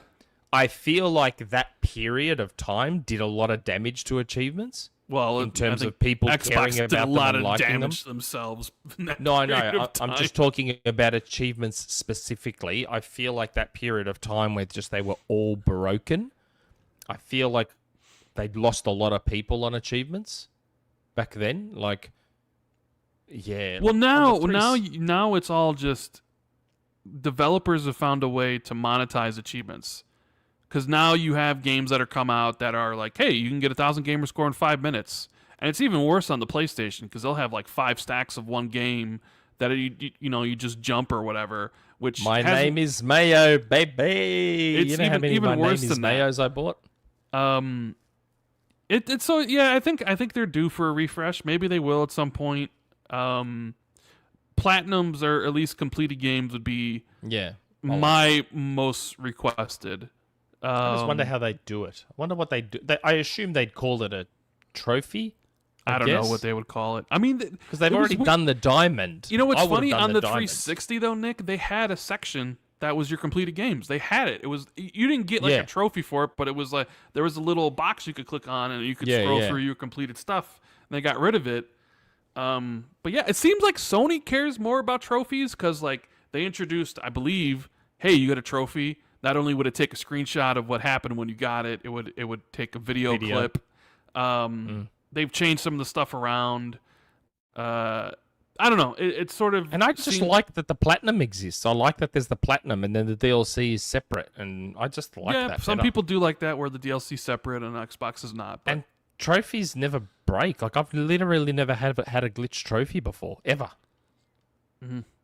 I feel like that period of time did a lot of damage to achievements. Well, in terms I think of people Xbox caring did about a lot them and of liking them. damage to themselves. in that No, I period know. of I'm time. just talking about achievements specifically. I feel like that period of time where just they were all broken. I feel like they'd lost a lot of people on achievements back then. Like, yeah. Well, like, now it's all just developers have found a way to monetize achievements. Because now you have games that are come out that are like, hey, you can get 1,000 gamer score in 5 minutes. And it's even worse on the PlayStation because they'll have like 5 stacks of one game that you just jump or whatever. Which my name is Mayo, baby. It's You know how many even my worse name is than that. Mayos I bought? It's so yeah. I think they're due for a refresh. Maybe they will at some point. Platinums or at least completed games would be Yeah. my most requested. I just wonder how they do it. I wonder what they do. I assume they'd call it a trophy. I don't know what they would call it. I mean, because they've already done the diamond. You know what's I would've funny? done On the diamond. 360 though, Nick, they had a section that was your completed games. They had it. It was you didn't get like Yeah. a trophy for it, but it was like there was a little box you could click on and you could Yeah, scroll yeah. through your completed stuff. And they got rid of it. But yeah, it seems like Sony cares more about trophies because like they introduced, I believe, hey, you got a trophy. Not only would it take a screenshot of what happened when you got it, it would take a video clip. They've changed some of the stuff around. I don't know. It's sort of, And I just like that the platinum exists. I like that there's the platinum and then the DLC is separate. And I just like that. some better. people do like that where the DLC separate and Xbox is not. But And trophies never break. Like I've literally never had a glitch trophy before, ever.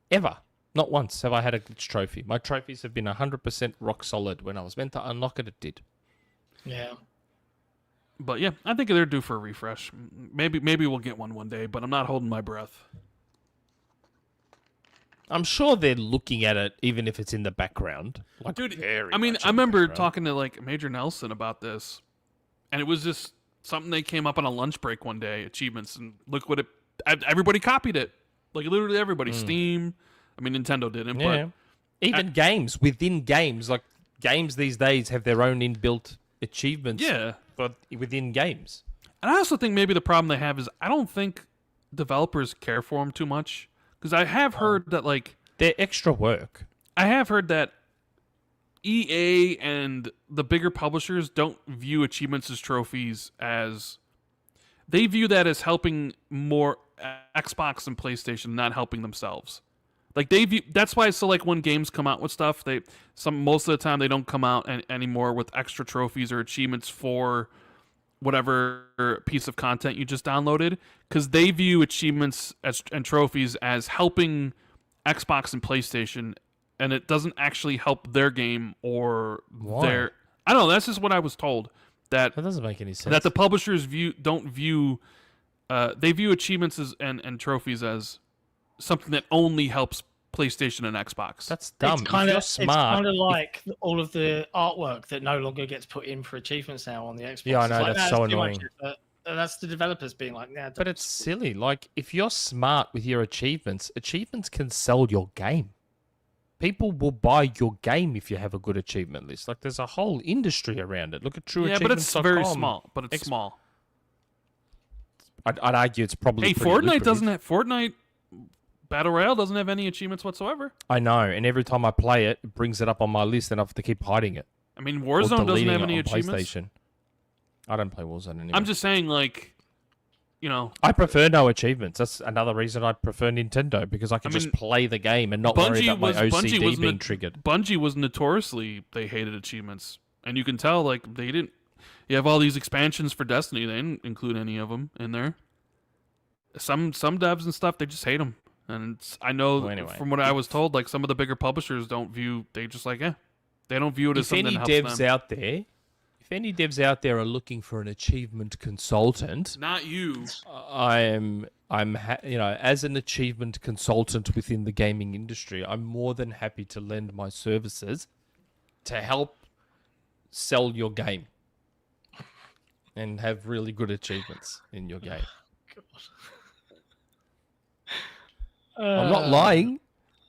Ever. Not once have I had a glitch trophy. My trophies have been 100% rock solid. When I was meant to unlock it, it did. yeah. But yeah, I think they're due for a refresh. Maybe we'll get one day, but I'm not holding my breath. I'm sure they're looking at it, even if it's in the background. Like, Dude, very I mean, much I in the remember background. talking to like Major Nelson about this, and it was just something they came up on a lunch break one day, achievements, and look what everybody copied it. Like literally everybody. Steam, I mean Nintendo didn't, Yeah. Even games within games, like games these days have their own inbuilt achievements. Yeah. But within games. And I also think maybe the problem they have is I don't think developers care for them too much because I have heard that like They're extra work. I have heard that EA and the bigger publishers don't view achievements as trophies as they view that as helping more Xbox and PlayStation, not helping themselves. Like that's why. So like when games come out with stuff, most of the time they don't come out anymore with extra trophies or achievements for whatever piece of content you just downloaded, because they view achievements and trophies as helping Xbox and PlayStation, and it doesn't actually help their game or their. I don't know. That's just what I was told. That doesn't make any sense. That the publishers don't view. They view achievements and trophies as something that only helps PlayStation and Xbox. That's dumb. It's kind of smart, like all of the artwork that no longer gets put in for achievements now on the Xbox. Yeah, I know, It's that's so too much annoying. effort. That's the developers being like, nah. But it's silly. Like, if you're smart with your achievements can sell your game. People will buy your game if you have a good achievement list. Like, there's a whole industry around it. Look at True Yeah, but it's very small. But it's small. I'd argue it's probably. Hey, pretty Fortnite lucrative. doesn't have Fortnite Battle Royale doesn't have any achievements whatsoever. I know, and every time I play it, it brings it up on my list, and I have to keep hiding it. I mean, Or Warzone doesn't deleting have it any on achievements. PlayStation. I don't play Warzone anymore. I'm just saying, like, you know, I prefer no achievements. That's another reason I prefer Nintendo, because I can just play the game and not worry about my OCD being triggered. Bungie was notoriously, they hated achievements, and you can tell, like, they didn't. You have all these expansions for Destiny, they didn't include any of them in there. Some devs and stuff, they just hate them, and I know from what I was told, like, some of the bigger publishers don't view. They just like, they don't view it as something that helps them. If any devs out there are looking for an achievement consultant, not you. As an achievement consultant within the gaming industry, I'm more than happy to lend my services to help sell your game and have really good achievements in your game. I'm not lying.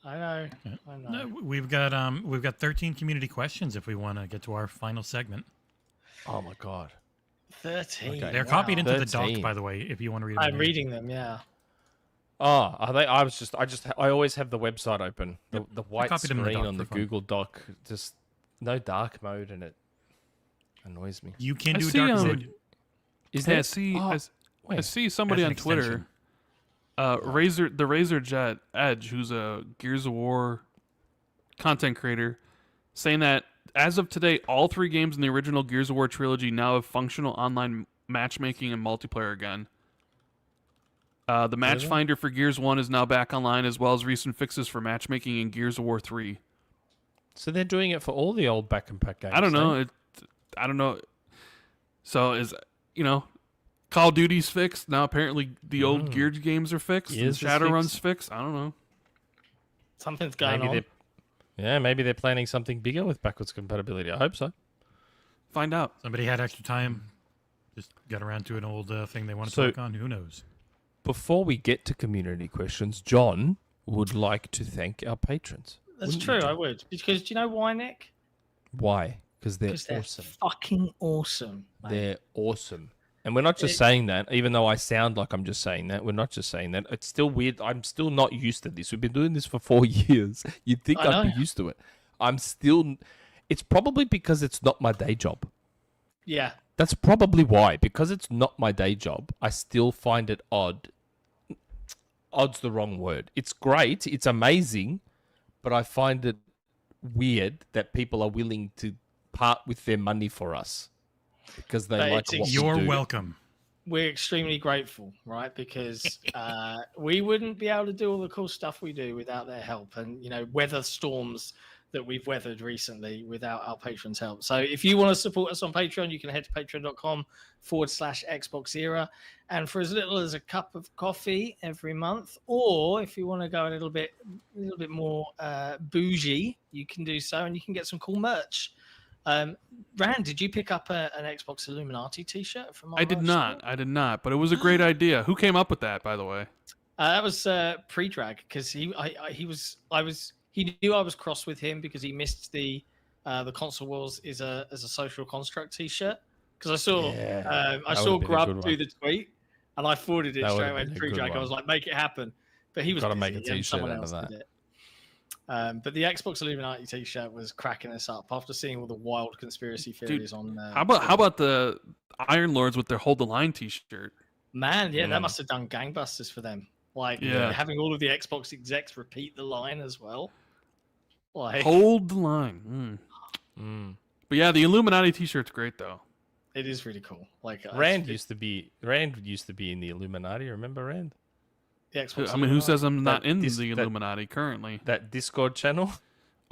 I know. No, we've got 13 community questions if we want to get to our final segment. Oh my god. 13. Okay. They're copied into the 13. doc, by the way, if you want to read them. I'm reading them, yeah. Oh, are they? I always have the website open. The white copied them in the screen doc on the for fun. Google Doc, just no dark mode, and it annoys me. You can I do see, dark mode. Is Yeah, that? I see somebody As on an Twitter, Razor Jet Edge, who's a Gears of War content creator, saying that as of today, all 3 games in the original Gears of War trilogy now have functional online matchmaking and multiplayer again. The match finder for Gears 1 is now back online, as well as recent fixes for matchmaking in Gears of War 3. So they're doing it for all the old back and pack games. I don't know. I don't know. So Call of Duty's fixed. Now apparently the old Gears games are fixed. Gears And is Shadowrun's fixed. fixed. I don't know. Something's going on. Maybe they're planning something bigger with backwards compatibility. I hope so. Find out. Somebody had extra time, just got around to an old thing they want to So- work on. Who knows? Before we get to community questions, John would like to thank our patrons. That's Wouldn't true, you, John? I would. Because do you know why, Nick? Why? Because they're Because they're awesome. fucking awesome. mate. They're awesome. And we're not just saying that, even though I sound like I'm just saying that. We're not just saying that. It's still weird. I'm still not used to this. We've been doing this for 4 years. You'd think I I'd know. be used to it. I'm still... It's probably because it's not my day job. Yeah. That's probably why. Because it's not my day job, I still find it odd. Odd's the wrong word. It's great. It's amazing. But I find it weird that people are willing to part with their money for us. Because they But like it's what we You're do. welcome. We're extremely grateful, right? Because we wouldn't be able to do all the cool stuff we do without their help, and weather storms that we've weathered recently without our patrons' help. So if you want to support us on Patreon, you can head to patreon.com/XboxEra, and for as little as a cup of coffee every month, or if you want to go a little bit more bougie, you can do so, and you can get some cool merch. Rand, did you pick up an Xbox Illuminati t-shirt from our I did merch not. store? I did not. But it was a great idea. Who came up with that, by the way? That was pre-drag because he knew I was cross with him because he missed the console wars as a social construct t-shirt because I saw That saw would've been a Grub good do one. the tweet and I forwarded it That straight would've away been to a good pre-drag. I one. was like, make it happen, but he was Gotta busy make a and t-shirt someone out of else that. did it. But the Xbox Illuminati t-shirt was cracking us up after seeing all the wild conspiracy theories on. How about the Iron Lords with their Hold the Line T-shirt? Man, yeah, that must have done gangbusters for them. Like, Yeah. having all of the Xbox execs repeat the line as well. Like, Hold the line. But yeah, the Illuminati T-shirt's great though. it is really cool. Like, Rand used to be in the Illuminati. Remember Rand? the Xbox. I mean, who says I'm not That in dis- the that- Illuminati currently? That Discord channel.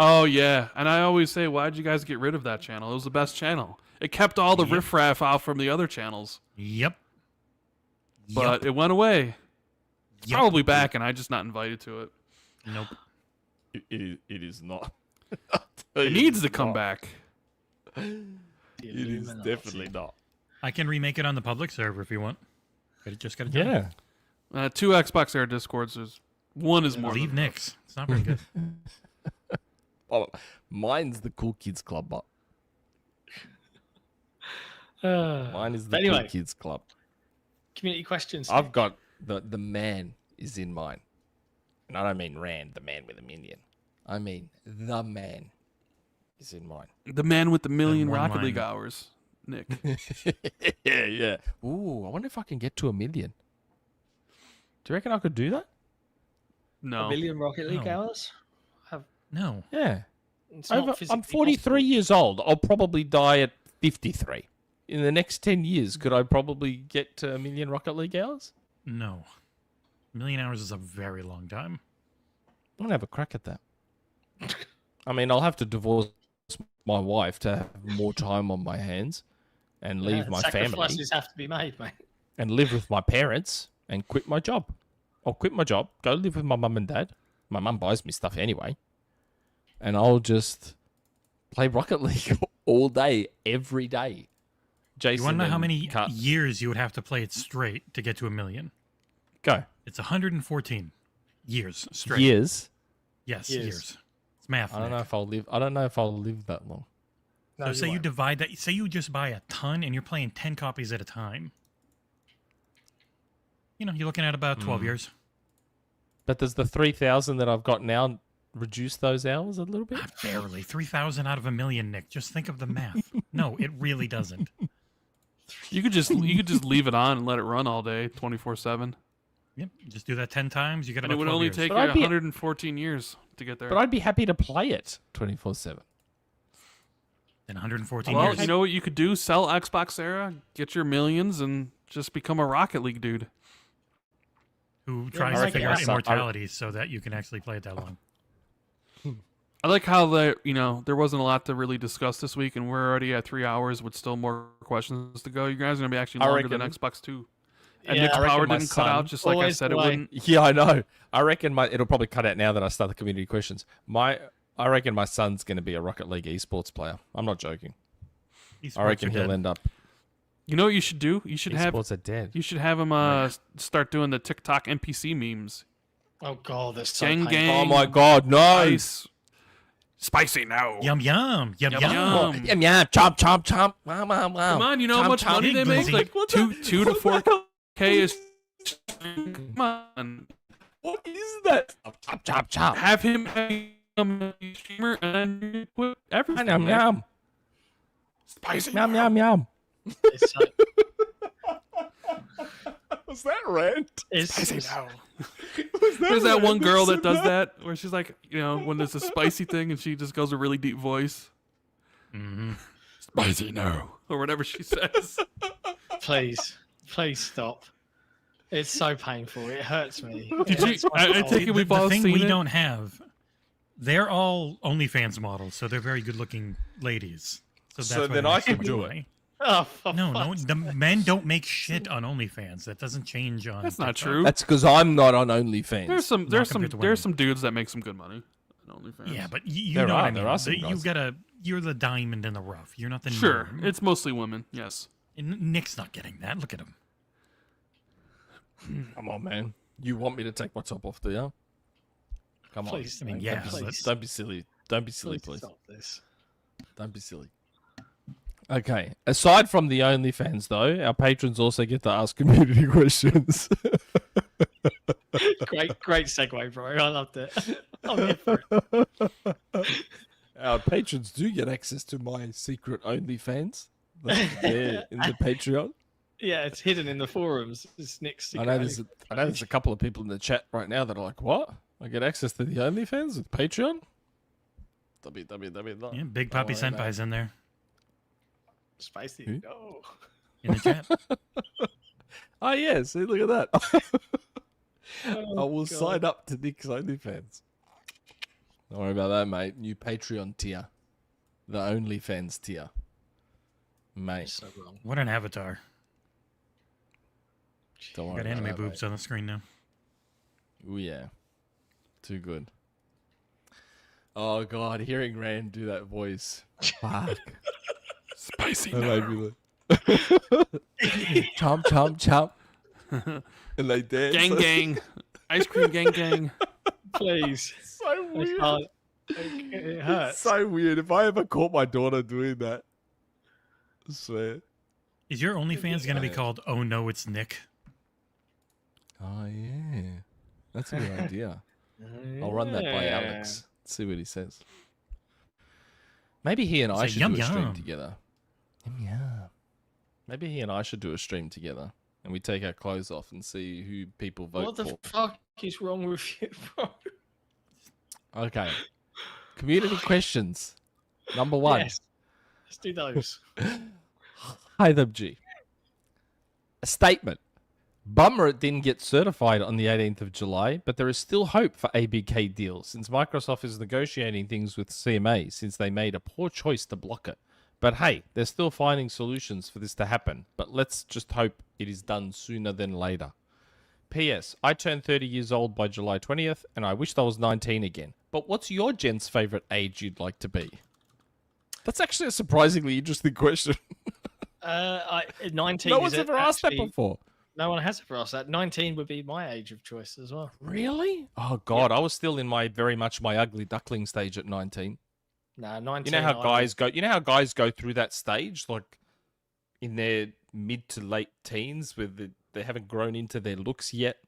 Oh yeah, and I always say, why'd you guys get rid of that channel? It was the best channel. It kept all the riffraff out from the other channels, Yep. but it went away. It's Yep. probably back, and I just not invited to it. Nope. It is not. It needs to come back. It is definitely not. I can remake it on the public server if you want. Just got to Yeah. 2 Xbox Air Discords. One is more. Leave than enough. Nick's. It's not very good. Oh, mine's the Cool Kids Club, but mine is the But anyway. Cool Kids Club. Community questions. I've got the man is in mine. And I don't mean Rand, the man with a million. I mean the man is in mine. The man with the million one Rocket line. League hours, Nick. Yeah. Ooh, I wonder if I can get to 1 million. Do you reckon I could do that? No. A million Rocket League No. hours. No. Yeah. It's not I'm physically 43 possible. years old. I'll probably die at 53. In the next 10 years, could I probably get to 1 million Rocket League hours? No. 1 million hours is a very long time. I'm going to have a crack at that. I mean, I'll have to divorce my wife to have more time on my hands and leave Yeah, my family sacrifices have to be made, mate. and live with my parents and quit my job. I'll quit my job, go live with my mum and dad. My mum buys me stuff anyway. And I'll just play Rocket League all day, every day. Jason, You want to know how and many Cut- years you would have to play it straight to get to 1 million? Go. It's 114 years straight. Years. Yes, Years. years. It's math. I don't know Nick. if I'll live. I don't know if I'll live that long. No, So say you won't. divide that. Say you just buy a ton and you're playing 10 copies at a time. You know, you're looking at about 12 years. But does the 3,000 that I've got now reduce those hours a little bit? Barely 3,000 out of 1 million, Nick. Just think of the math. No, it really doesn't. You could just leave it on and let it run all day, 24/7, Yep. Just do that 10 times. You get and it about would 12 only years. take you But I'd be- 114 years to get there. But I'd be happy to play it 24/7. Then 114 Well, years. you know what you could do? Sell XboxEra, get your millions, and just become a Rocket League dude. Who tries I to figure guess. out immortality so that you can actually play it that long. I like how there wasn't a lot to really discuss this week, and we're already at 3 hours with still more questions to go. You guys are gonna be actually I longer than reckon- Xbox 2. And Yeah, Nick's I reckon power my didn't cut out, son- just like I Always said the it way. wouldn't. Yeah, I know. I reckon it'll probably cut out now that I start the community questions. I reckon my son's going to be a Rocket League esports player. I'm not joking. I reckon he'll end up. You know what you should do? You should have Esports are dead. him start doing the TikTok NPC memes. Oh god, that's so Gang painful. gang. Oh my God, no! Ice. Spicy now. Yum yum. Yum Yum, yum. yum. Yum yum, chomp chomp chomp. Wow, wow, wow. Come on, you know how much money they make? Big Like boozy. two to 4K is. Come on, What is that? Chop chop chop. have him become a streamer and then quit everything. Yum man. yum. Spicy. Yum yum yum. It's so, Was that rant? it's, There's that one girl that does that where she's like, when there's a spicy thing and she just goes a really deep voice. Mm-hmm. Spicy now. Or whatever she says. please stop. It's so painful. It hurts me. Did It you- hurts my I soul. take it we've all thing seen we it? don't have, they're all OnlyFans models, so they're very good-looking ladies. So, that's So why then they I make so could much do money. Oh, for No, fuck's the men don't make shit on OnlyFans. That doesn't change on. That's not TikTok. true. That's because I'm not on OnlyFans. There's compared to women. some dudes that make some good money on OnlyFans. Yeah, but you There know are- what I there mean. are some guys. You're the diamond in the rough. You're not the Sure, norm. it's mostly women. Yes. And Nick's not getting that. Look at him. Come on, man. You want me to take my top off, do you? Come on. Please, I mean, don't- yeah, please, but- Don't be silly. Don't be silly, please. stop this. Don't be silly. Okay. Aside from the OnlyFans, though, our patrons also get to ask community questions. Great segue, bro. I loved it. I'm here for it. Our patrons do get access to my secret OnlyFans. That's there in the Patreon. Yeah, it's hidden in the forums. It's Nick's I secret. know there's a couple of people in the chat right now that are like, "What? I get access to the OnlyFans with Patreon?" Yeah, Big Poppy Senpai's in there Spicy. Who? No. in the chat. Oh yeah, see, look at that. I Oh, will God. sign up to Nick's OnlyFans. Don't worry about that, mate. New Patreon tier, the OnlyFans tier, mate. So wrong. What an avatar. Don't worry Got about anime that, boobs on the screen now. mate. Oh yeah, too good. Oh god, hearing Rand do that voice, fuck. Spicy. That No. made me look. Chomp, chomp, chomp. And they dance. Gang, gang. Ice cream, gang, gang. Please. So I weird. can't. It hurts. So weird. If I ever caught my daughter doing that, I swear. Is your OnlyFans going to be Yeah. called Oh No It's Nick? Oh yeah, that's a good idea. I'll run that by Alex. See what he says. Maybe he and I Say should yum do a stream yum. together. Yum yum. Maybe he and I should do a stream together, and we take our clothes off and see who people vote What the for. fuck is wrong with you, bro? Okay. Community questions. Number one. Yes. Let's do those. Hytham G. A statement. Bummer it didn't get certified on the 18th of July, but there is still hope for ABK deals since Microsoft is negotiating things with CMA since they made a poor choice to block it. But hey, they're still finding solutions for this to happen, but let's just hope it is done sooner than later. P.S. I turned 30 years old by July 20th, and I wished I was 19 again. But what's your gent's favourite age you'd like to be? That's actually a surprisingly interesting question. 19 No is one's ever asked that actually- before. No one has ever asked that. 19 would be my age of choice as well. Really? Oh god, I was still in my very much my ugly duckling stage at 19. Nah, 19. You know how I guys go. You know how guys go through that stage, like in their mid to late teens, where they haven't grown into their looks yet,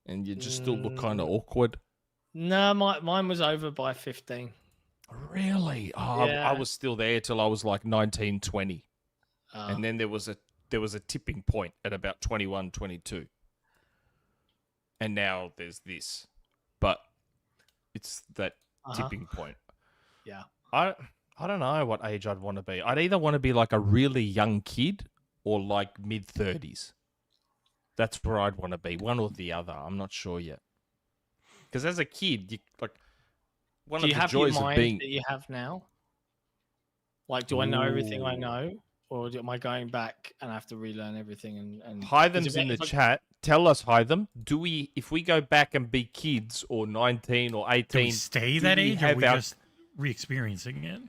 and you just still look kind of awkward. No, mine was over by 15. Really? Oh, Yeah. I was still there till I was like 19, 20. Uh, And then there was a tipping point at about 21, 22. And now there's this. But it's that Uh-huh. tipping point. yeah. I don't know what age I'd want to be. I'd either want to be like a really young kid or like mid 30s. That's where I'd want to be, one or the other. I'm not sure yet. Because as a kid, you like one Do of you the have your joys of mind being. that you have now? Like, do I know everything I know? Or am I going back and I have to relearn everything? And Hytham's in the chat. Tell us, Hytham, if we go back and be kids or 19 or 18, Do we stay do that we age, or are have we our- just re-experiencing it?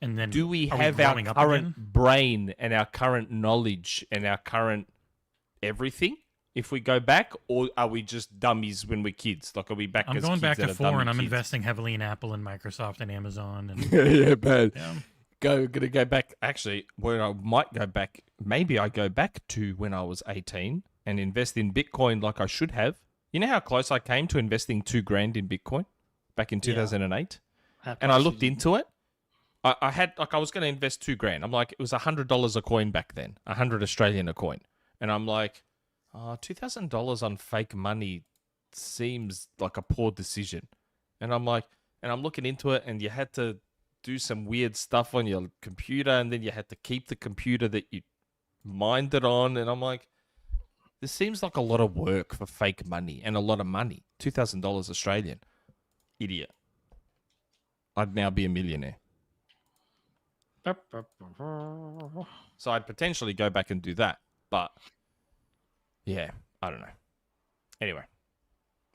And then do we are have our growing up current again? brain and our current knowledge and our current everything if we go back, or are we just dummies when we're kids? Like, are we back I'm as going kids back that to are 4, dummy and I'm kids? investing heavily in Apple and Microsoft and Amazon. And Yeah, bad. yeah. Gonna go back. Actually, where I might go back, maybe I go back to when I was 18 and invest in Bitcoin like I should have. You know how close I came to investing $2,000 in Bitcoin back in 2008? And I looked into it. I had, like, I was going to invest $2,000. I'm like, it was $100 a coin back then, 100 Australian a coin. And I'm like, $2,000 on fake money seems like a poor decision. And I'm like, and I'm looking into it, and you had to do some weird stuff on your computer, and then you had to keep the computer that you mined it on. And I'm like, this seems like a lot of work for fake money and a lot of money. $2,000 Australian. Idiot. I'd now be a millionaire. So I'd potentially go back and do that. But yeah, I don't know. Anyway,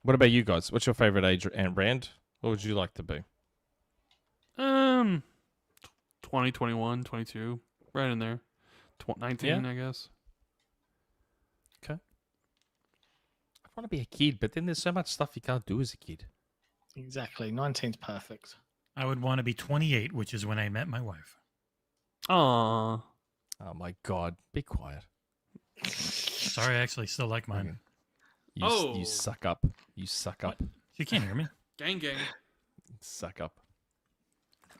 what about you guys? What's your favorite age and brand? What would you like to be? 20, 21, 22, right in there. 19, Yeah. I guess. Okay. I want to be a kid, but then there's so much stuff you can't do as a kid. Exactly. 19's perfect. I would want to be 28, which is when I met my wife. Aww. Oh my god, be quiet. Sorry, I actually still like mine. You suck up. You suck up. She can't hear me. Gang, gang. Suck up.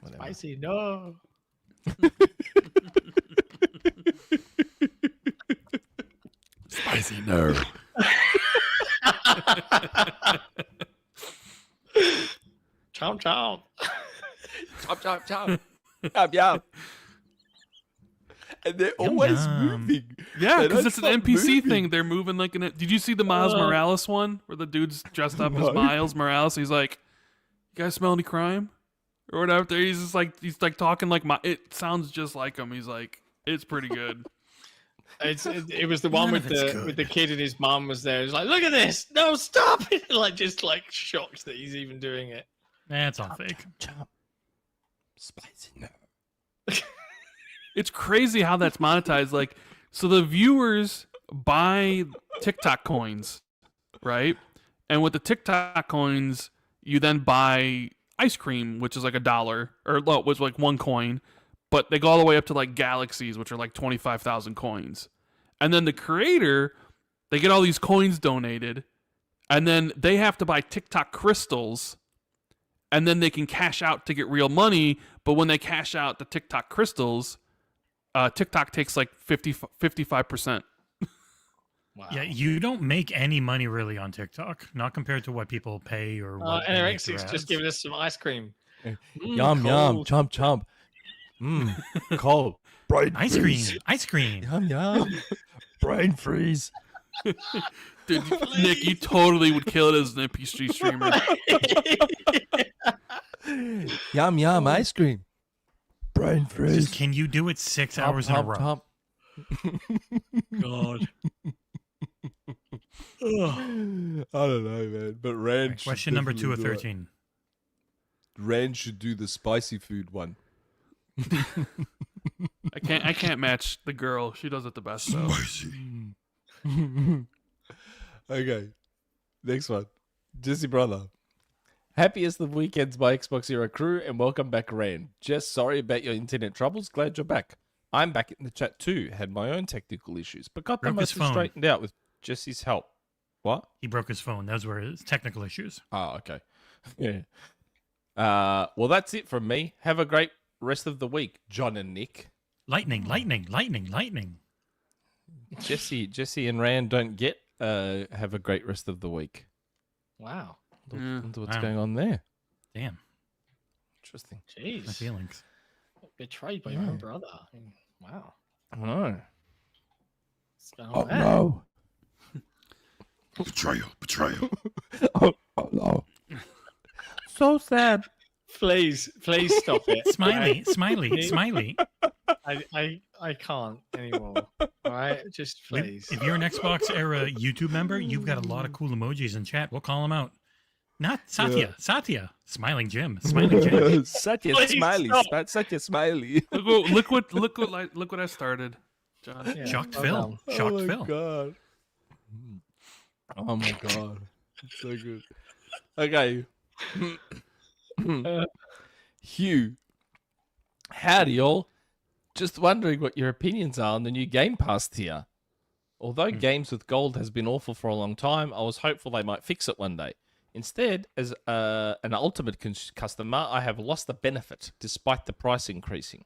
Whatever. Spicy, no. Spicy nerve. Chomp chomp. Chop, chop, chop. Yum, yum. And they're always yum. moving. Yeah, They because don't it's an stop NPC moving. thing. They're moving like in it. Did you see the Miles Morales one where the dude's dressed up as Miles Morales? He's like, "You guys smell any crime?" Or whatever. He's like talking like it sounds just like him. He's like, it's pretty good. It was the one None with of it's the good. with the kid and his mum was there. It was like, look at this! No, stop it! Like just like shocked that he's even doing it. It's all fake. Chop. Spicy nerve. It's crazy how that's monetized. Like, so the viewers buy TikTok coins, right? And with the TikTok coins, you then buy ice cream, which is like $1, or well, it was like 1 coin, but they go all the way up to like galaxies, which are like 25,000 coins. And then the creator, they get all these coins donated, and then they have to buy TikTok crystals, and then they can cash out to get real money. But when they cash out the TikTok crystals, TikTok takes like 55%. Wow. Yeah, you don't make any money really on TikTok, not compared to what people pay or what they make for NRX is ads. just giving us some ice cream. Yum, yum. cold. Chomp, chomp. Mmm. Cold. Brain Ice cream, ice cream. Yum, yum. Brain freeze. Dude, Nick, you totally would kill it as an NPC streamer. Yum, yum. Ice cream. Brain freeze. Just can you do it 6 hours in a row? God. I don't know, man. But Rand. should Question number 2 of definitely do it. 13. Rand should do the spicy food one. I can't match the girl. She does it the best though. Okay. Next one. Jesse Brother. Happiest of weekends, my XboxEra crew, and welcome back, Rand. Jess, sorry about your internet troubles. Glad you're back. I'm back in the chat too. Had my own technical issues, but got them Broke his mostly phone. straightened out with Jesse's help. What? He broke his phone. Those were his technical issues. Oh, okay. Yeah. Well, that's it from me. Have a great rest of the week, John and Nick. Lightning, lightning, lightning, lightning. Jesse and Rand don't get have a great rest of the week. Wow. Wonder what's Wow. going on there. Damn, Interesting. my Jeez. feelings. Betrayed by your own brother. Wow. I know. What's going on there? Betrayal. Oh no. So sad. Please stop it. Smiley, smiley, smiley. I can't anymore. All right, just please. If you're an Xbox Era YouTube member, you've got a lot of cool emojis in chat. We'll call them out. Not Satya. Satya. Smiling Jim. Smiling Jim. Such a Please smiley. stop. Such a smiley. Look what I started, John. Yeah, Shocked well Phil. done. Shocked oh my Phil. god. Oh my god. It's so good. Okay. Hugh. Howdy, y'all. Just wondering what your opinions are on the new Game Pass tier. Although games with gold has been awful for a long time, I was hopeful they might fix it one day. Instead, as an ultimate customer, I have lost the benefit despite the price increasing.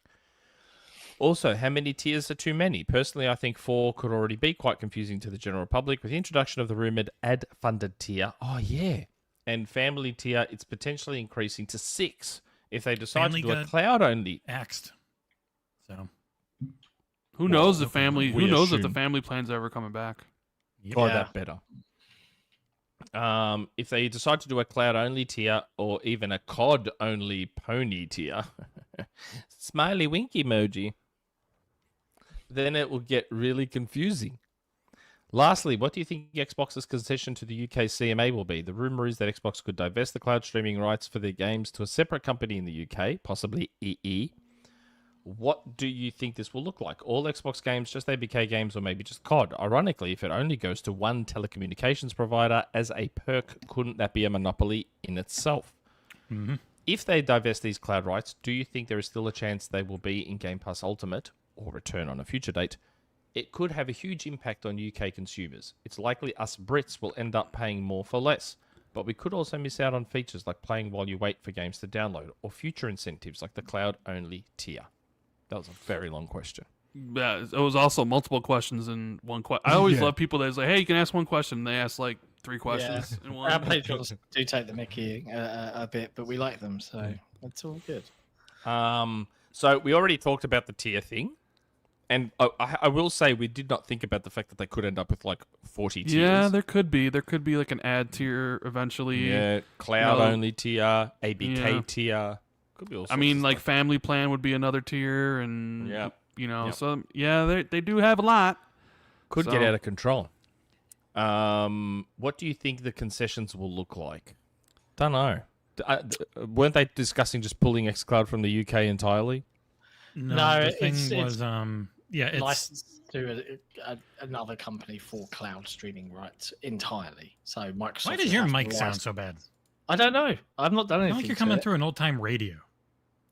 Also, how many tiers are too many? Personally, I think 4 could already be quite confusing to the general public with the introduction of the rumored ad-funded tier. Oh, yeah. And family tier, it's potentially increasing to 6 if they decide Family to do a got cloud-only. Axed. So, Who knows the family? we Who knows if the assume. family plan's ever coming back? yep. Or Yeah. that better. If they decide to do a cloud-only tier or even a COD-only pony tier, smiley winky emoji, then it will get really confusing. Lastly, what do you think Xbox's concession to the UK CMA will be? The rumor is that Xbox could divest the cloud streaming rights for their games to a separate company in the UK, possibly EE. What do you think this will look like? All Xbox games, just ABK games, or maybe just COD? Ironically, if it only goes to one telecommunications provider as a perk, couldn't that be a monopoly in itself? If they divest these cloud rights, do you think there is still a chance they will be in Game Pass Ultimate or return on a future date? It could have a huge impact on UK consumers. It's likely us Brits will end up paying more for less, but we could also miss out on features like playing while you wait for games to download or future incentives like the cloud-only tier. That was a very long question. Yeah, it was also multiple questions in one question. I always love people that say, "Hey, you can ask one question." And they ask like 3 questions in one. Our patrons do take the mickey a bit, but we like them, so it's all good. So we already talked about the tier thing, and I will say we did not think about the fact that they could end up with like 40 tiers. Yeah, there could be like an ad tier eventually. Yeah, cloud only tier, ABK tier. Could be all I mean, sorts of like stuff. family plan would be another tier, and Yep. so yeah, they do have a lot. Could So- get out of control. What do you think the concessions will look like? Don't know. Weren't they discussing just pulling xCloud from the UK entirely? No, the thing it's was it's licensed to another company for cloud streaming rights entirely. So Microsoft. Why does your mic sound so bad? I don't know. I've not done I anything. feel like you're to coming it. through an old time radio.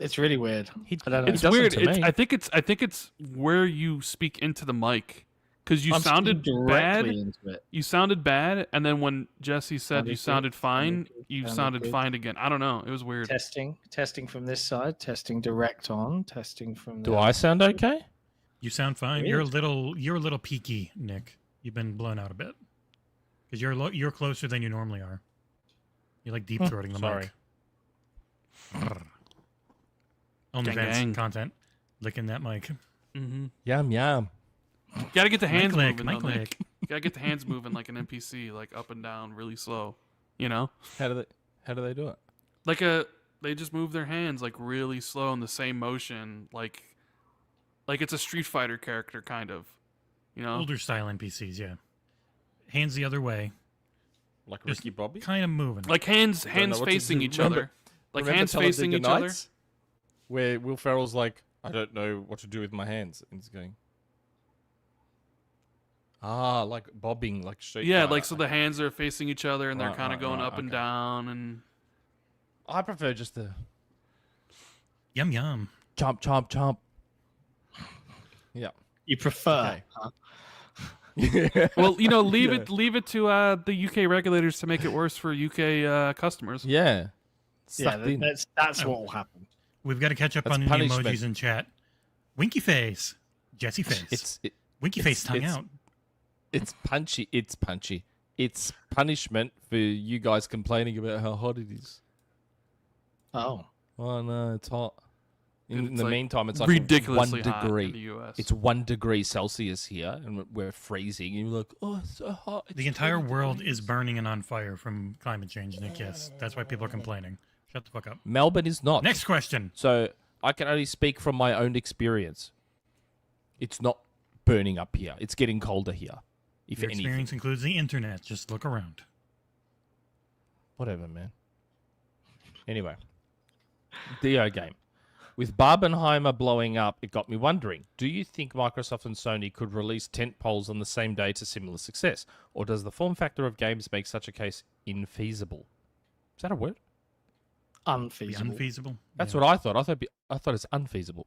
It's really weird. I don't know. It's doesn't weird. to me. I think it's where you speak into the mic because you I'm sounded speaking bad. directly into it. You sounded bad, and then when Jesse said you Sounded sounded good, fine, sounded good, you sounded sounded good. fine again. I don't know. It was weird. Testing from this side. Testing direct on. Testing from. Do I sound okay? You sound fine. You're a little peaky, Nick. You've been blown out a bit because you're closer than you normally are. You're like deep throating the sorry. mic. OnlyFans gang. content, licking that mic. Mm-hmm. Yum yum. Gotta get the hands Mic moving. lick, though, mic Nick. You gotta get the hands moving like an NPC, like up and down, really slow. You know, How do they do it? they just move their hands like really slow in the same motion, like it's a Street Fighter character kind of. You know, Older style NPCs, yeah. Hands the other way, Like Just Ricky Bobby? kind of moving. like hands know what to facing do. each Remember- other, like Remember hands Talladega facing each other. Nights? Where Will Ferrell's like, I don't know what to do with my hands. And he's going, like bobbing, like straight. Yeah, like so the hands are facing each other and they're Right, kind of right, going right, up and okay. down and I prefer just the Yum yum. chomp, chomp, chomp. Yeah. You prefer? Okay. Huh? well, leave it to the UK regulators to make it worse for UK customers. Yeah. Yeah, Sucked in. that's what will happen. We've got to catch up That's on the punishment. emojis in chat. Winky face, Jesse face, Winky face, tongue out. It's punchy. It's punchy. It's punishment for you guys complaining about how hot it is. Oh, Oh no, it's hot. In It's the like meantime, it's like ridiculously 1 hot degree. in the US. It's 1 degree Celsius here, and we're freezing. And you're like, oh, it's so hot. The entire world is burning and on fire from climate change, Nick. Yes, that's why people are complaining. Shut the fuck up. Melbourne is not. Next question. So I can only speak from my own experience. It's not burning up here. It's getting colder here. If Your anything. experience includes the internet. Just look around. Whatever, man. Anyway. DeoGame. With Barbenheimer blowing up, it got me wondering, do you think Microsoft and Sony could release tentpoles on the same day to similar success? Or does the form factor of games make such a case infeasible? Is that a word? Be unfeasible. unfeasible. That's Yeah. what I thought. I thought it's unfeasible.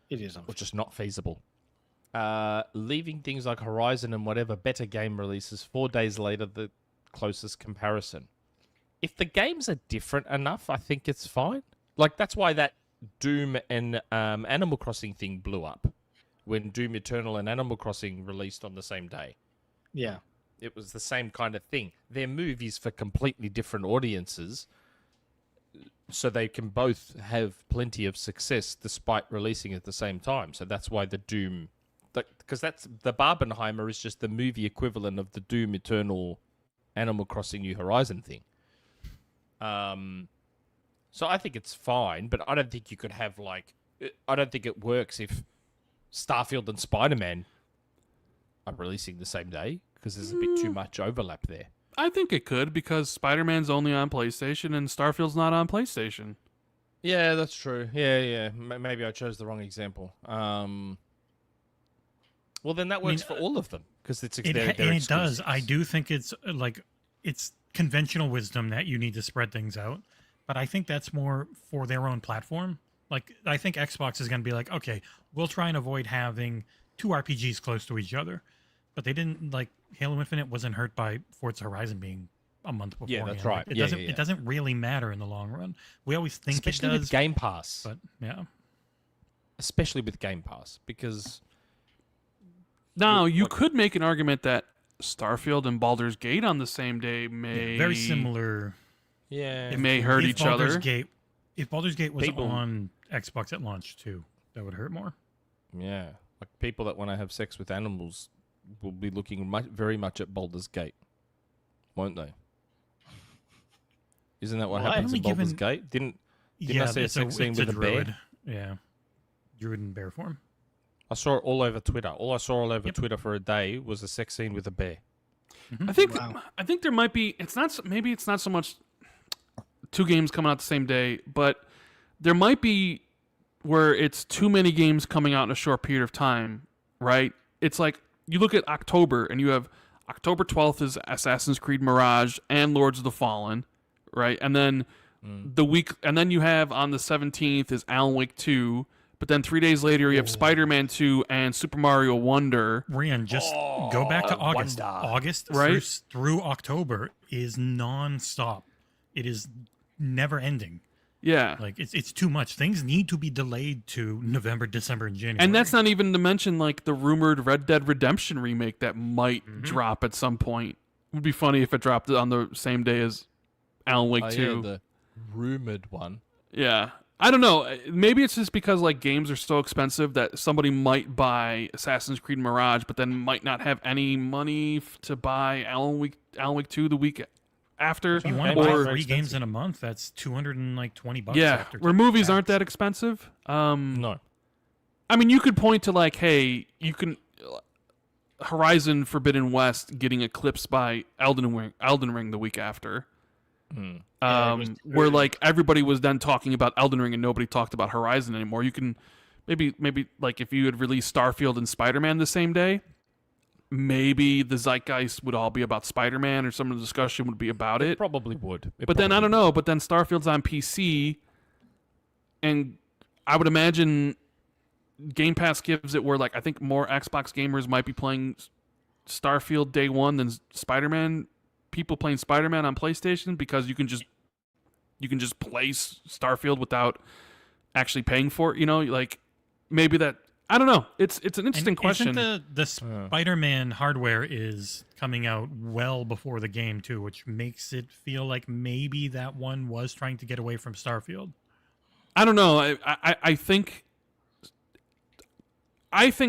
It is Or unfeasible. just not feasible. Leaving things like Horizon and whatever better game releases 4 days later, the closest comparison. If the games are different enough, I think it's fine. Like, that's why that Doom and Animal Crossing thing blew up. When Doom Eternal and Animal Crossing released on the same day. Yeah. It was the same kind of thing. They're movies for completely different audiences, so they can both have plenty of success despite releasing at the same time. So that's why the Doom, because that's the Barbenheimer is just the movie equivalent of the Doom Eternal Animal Crossing New Horizon thing. So I think it's fine, but I don't think you could have I don't think it works if Starfield and Spider-Man are releasing the same day because there's a bit too much overlap there. I think it could because Spider-Man's only on PlayStation and Starfield's not on PlayStation. Yeah, that's true. Yeah. Maybe I chose the wrong example. Well, then that works for all of them because it's It does. I do think it's it's conventional wisdom that you need to spread things out, but I think that's more for their own platform. Like, I think Xbox is going to be like, okay, we'll try and avoid having 2 RPGs close to each other, but they didn't. Like, Halo Infinite wasn't hurt by Forza Horizon being a month before. Yeah, that's right. It Yeah, doesn't. yeah. It doesn't really matter in the long run. We always think especially it does, with Game Pass. but yeah. Especially with Game Pass because Now, you could make an argument that Starfield and Baldur's Gate on the same day may Very similar. Yeah. It may hurt each other. If Baldur's Gate was People- on Xbox at launch too, that would hurt more. Yeah. Like people that want to have sex with animals will be looking very much at Baldur's Gate, won't they? Isn't that what Why? happens in Only Baldur's given- Gate? Didn't I see a sex scene it's with a bear? druid. Yeah, druid in bear form. I saw it all over Twitter. All I saw all over Yep. Twitter for a day was a sex scene with a bear. I think there might be. It's not. Maybe it's not so much 2 games coming out the same day, but there might be where it's too many games coming out in a short period of time. Right? It's like you look at October and you have October 12th is Assassin's Creed Mirage and Lords of the Fallen, right? And then the week, and then you have on the 17th is Alan Wake 2. But then 3 days later, you have Spider-Man 2 and Super Mario Wonder. Rian, just go back to August. August Right? through October is non-stop. It is never ending. Yeah. Like it's too much. Things need to be delayed to November, December, and January. And that's not even to mention like the rumored Red Dead Redemption remake that might drop at some point. It would be funny if it dropped on the same day as Alan Wake 2. the rumored one. Yeah. I don't know. Maybe it's just because like games are so expensive that somebody might buy Assassin's Creed Mirage, but then might not have any money to buy Alan Wake 2 the week after. you want to Or- buy Very 3 games in a month? That's $220. Yeah, after where tax. movies aren't that expensive. No. I mean, you could point to like, hey, you can Horizon Forbidden West getting eclipsed by Elden Ring the week after. Where like everybody was then talking about Elden Ring and nobody talked about Horizon anymore. You can maybe like if you had released Starfield and Spider-Man the same day, maybe the zeitgeist would all be about Spider-Man or some of the discussion would be about it. Probably would. But then I don't know. But then Starfield's on PC, and I would imagine Game Pass gives it where like I think more Xbox gamers might be playing Starfield day one than Spider-Man. People playing Spider-Man on PlayStation because you can just play Starfield without actually paying for it. You know, like maybe that. I don't know. It's an interesting question. Isn't the Spider-Man hardware is coming out well before the game too, which makes it feel like maybe that one was trying to get away from Starfield. I don't know. I think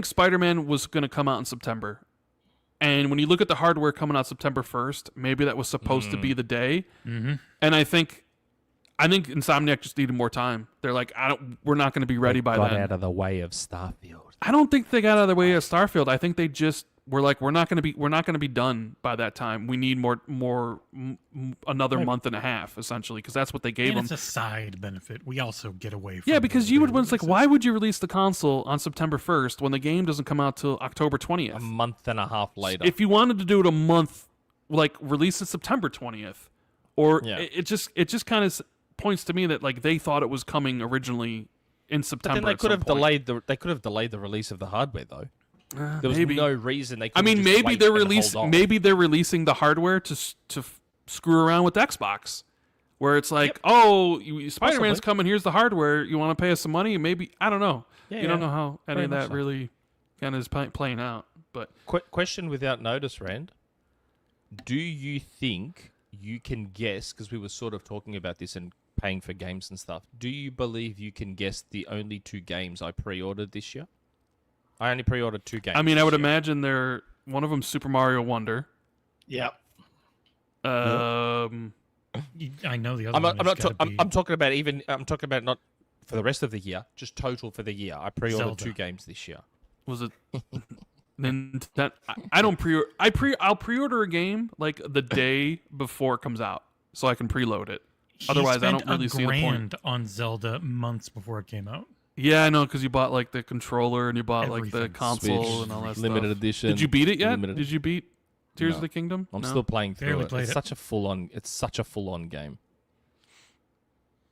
Spider-Man was going to come out in September. And when you look at the hardware coming out September 1st, maybe that was supposed to be the day. Mm-hmm. And I think Insomniac just needed more time. They're like, we're not going to be ready by got then. out of the way of Starfield. I don't think they got out of the way of Starfield. I think they just were like, we're not going to be done by that time. We need another month and a half essentially, because that's what they gave And them. it's a side benefit. We also get away from Yeah, because the you would. bigger It's like, releases. why would you release the console on September 1st when the game doesn't come out till October 20th? A month and a half later. If you wanted to do it a month, like release it September 20th, or Yeah. it just kind of points to me that like they thought it was coming originally in But September. then they at could some have point. delayed the release of the hardware though. There was maybe. no reason they. I mean, maybe they're maybe they're releasing the hardware to screw around with Xbox, where it's like, oh, Spider-Man's Possibly. coming. Here's the hardware. You want to pay us some money? Maybe I don't know. Yeah, you don't yeah. know how any Very of much that so. really kind of is playing out. But Question without notice, Rand. Do you think you can guess? Because we were sort of talking about this and paying for games and stuff. Do you believe you can guess the only 2 games I pre-ordered this year? I only pre-ordered 2 games. I mean, I this would year. imagine one of them Super Mario Wonder. Yep. I know the other I'm one. not. has gotta be I'm talking about even. I'm talking about not for the rest of the year, just total for the year. I pre-ordered Zelda. 2 games this year. Was it? Then that I don't I'll pre-order a game like the day before it comes out, so I can preload it. He Otherwise, I spent don't really see the point. $1,000 on Zelda months before it came out. Yeah, I know, because you bought like the controller and you bought like the Everything. console Switch, and all that limited stuff. edition. Did you beat it yet? limited- Did you beat Tears No. of the Kingdom? I'm No? still playing through Barely it. played It's it. such a full on. It's such a full on game.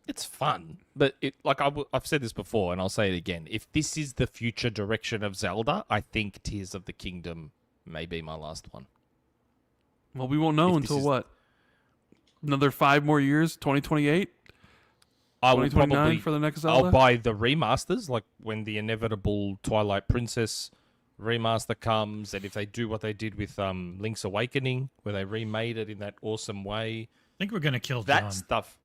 It's fun, but I've said this before, and I'll say it again. If this is the future direction of Zelda, I think Tears of the Kingdom may be my last one. Well, we won't know If this until is- what? Another 5 more years? 2028? I will 2029 probably for the next Zelda? I'll buy the remasters, like when the inevitable Twilight Princess remaster comes, and if they do what they did with Link's Awakening, where they remade it in that awesome way, I think we're gonna kill that John. stuff.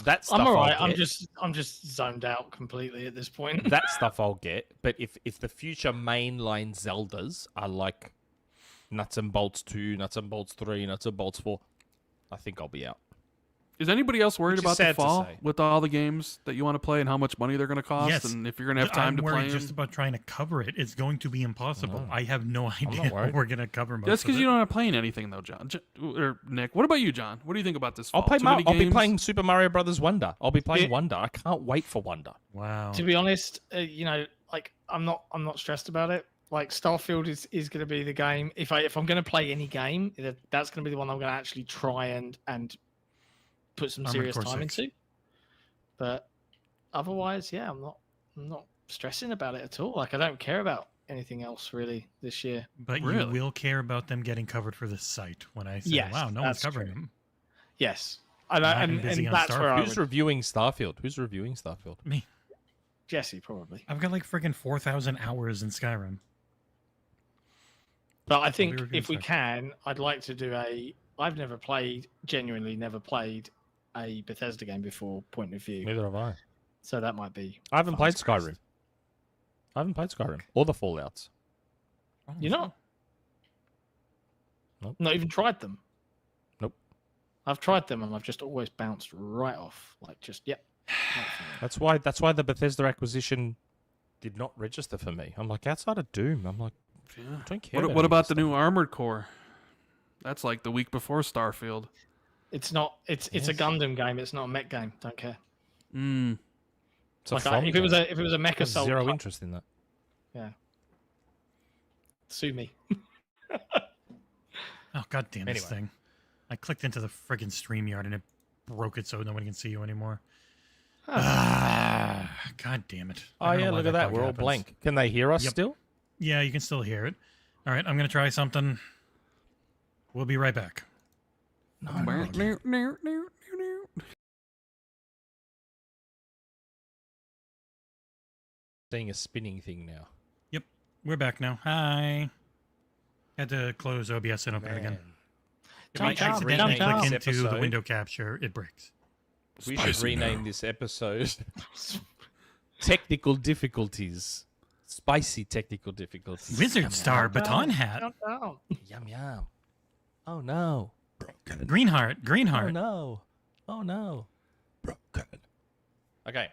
That stuff I'm all right. I'll I'm get. just zoned out completely at this point. That stuff I'll get. But if the future mainline Zeldas are like Nuts and Bolts 2, Nuts and Bolts 3, Nuts and Bolts 4, I think I'll be out. Is anybody else worried Which is about the sad to fall say. with all the games that you want to play and how much money they're going to cost, Yes. and if you're going to have time I'm to play worried them? just about trying to cover it. It's going to be impossible. I have no idea how worried. we're gonna cover most. That's of because it. you don't have playing anything though, John or Nick. What about you, John? What do you think about this fall? I'll play. Too many I'll be games? playing Super Mario Brothers Wonder. I'll be playing Yeah. Wonder. I can't wait for Wonder. Wow. To be honest, like I'm not stressed about it. Like Starfield is going to be the game. If I'm going to play any game, that's going to be the one I'm going to actually try and put some Armored serious Core time 6. into. But otherwise, yeah, I'm not stressing about it at all. Like I don't care about anything else really this year. But Really? you will care about them getting covered for this site when I say, Yes, wow, no one's that's covering true. them. Yes, and Not even busy on that's where I Who's would, reviewing Starfield? Who's reviewing Starfield? Me. Jesse probably. I've got like friggin' 4,000 hours in Skyrim. But I think review if we section. can, I'd like to do I've genuinely never played a Bethesda game before. Point of view. Neither have I. So that might be. I haven't fun played to test. Skyrim. I haven't played Skyrim or the Fallouts. Oh, You're not. Nope. Not even tried them. Nope. I've tried them and I've just always bounced right off. Like just yep. not for me. That's why the Bethesda acquisition did not register for me. I'm like, outside of Doom, I'm like, Yeah. I don't care. What any of about this the stuff. new Armored Core? That's like the week before Starfield. It's not. It's a Yes. Gundam game. It's not a mech game. Don't care. Mm. It's a Like From if it was game. a Mecha Got Soul, zero interest in that. yeah. Sue me. Oh, god damn this Anyway. thing. I clicked into the friggin' StreamYard and it broke it so nobody can see you anymore. Ah, god damn it. Oh I don't yeah, know why look at that. bug We're all happens. blank. Can they hear us Yep. still? Yeah, you can still hear it. All right, I'm going to try something. We'll be right back. Seeing a spinning thing now. Yep, we're back now. Hi. Had to close OBS and open it again. If I Jump down, accidentally jump click down. into the Episode. window capture, it breaks. We should rename this episode Technical Difficulties. Spicy technical difficulties. Wizard Star Baton Hat. Jump down. Yum yum. Oh no. Greenheart. Oh Greenheart. no. Oh no. Okay.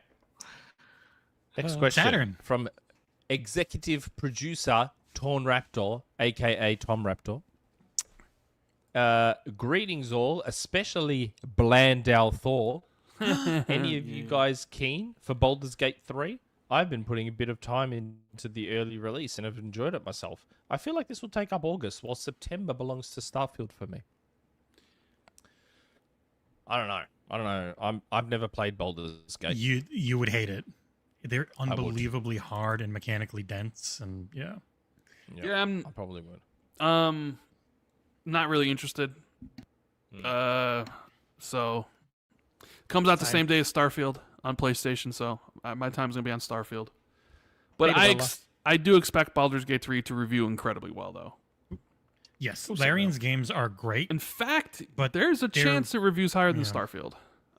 Next question Saturn. from executive producer TornRaptor, aka TornRaptor. Greetings all, especially Blandal Thor. Any of you guys keen for Baldur's Gate 3? I've been putting a bit of time into the early release and have enjoyed it myself. I feel like this will take up August, while September belongs to Starfield for me. I don't know. I've never played Baldur's Gate. You would hate it. They're would. unbelievably hard and mechanically dense, and yeah. Yeah, I'm I probably would. not really interested. Hmm. So comes out the same day as Starfield on PlayStation, so my time's gonna be on Starfield. But Peter Bella. I do expect Baldur's Gate 3 to review incredibly well, though. Yes, course it Larian's games are great. In fact, But there's a they're- chance it reviews higher than yeah. Starfield.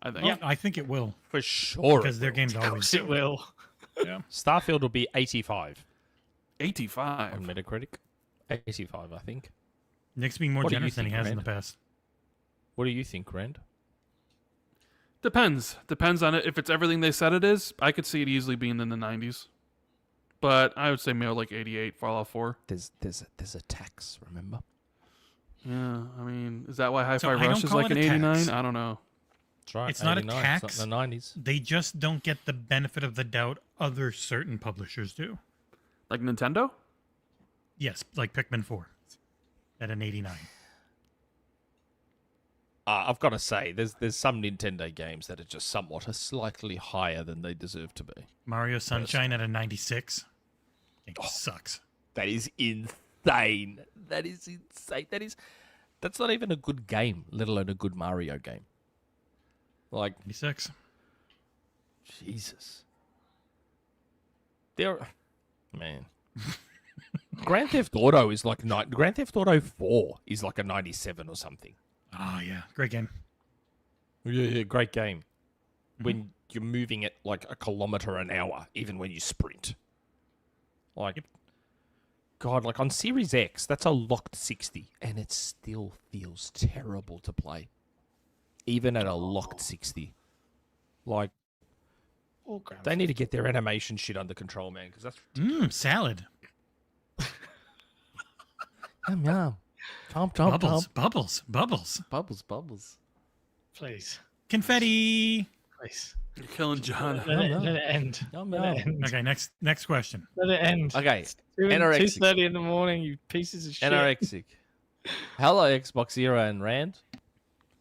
I think. Yeah, I think it will For sure. because their games Of always course it will. Yeah. Starfield will be 85 on 85. Metacritic. 85, I think. Nick's being more What do you generous than he think, has in the Rand? past. What do you think, Rand? Depends on it. If it's everything they said it is, I could see it easily being in the 90s. But I would say more like 88 Fallout 4. There's a tax, remember? Yeah, I mean, is that why Hi-Fi So I Rush don't is call like it an a 89? tax. I don't know. That's right. It's not a 89, tax. It's not in the 90s. They just don't get the benefit of the doubt other certain publishers do. Like Nintendo? Yes, like Pikmin 4 at an 89. I've got to say, there's some Nintendo games that are just somewhat slightly higher than they deserve to be. Mario Sunshine at a 96. It sucks. That is insane. That is insane. That's not even a good game, let alone a good Mario game. Like, 96. Jesus. Man. Grand Theft Auto is like Grand Theft Auto 4 is like a 97 or something. Oh yeah, great game. Yeah, great game. When you're moving at like a kilometer an hour, even when you sprint. Like, God, like on Series X, that's a locked 60, and it still feels terrible to play. Even at a locked 60. Like, they need to get their animation shit under control, man, because that's... Salad. Yum, yum. Chomp, chomp, Bubbles, chomp. bubbles, bubbles. Bubbles, bubbles. Please. Confetti. Please. You're killing John. Let it end. Yum, Let it yum. end. Okay, next question. Let it end. Okay, It's anorexic. 2:30 in the morning, you pieces of shit. Anorexic. Hello, XboxEra and Rand.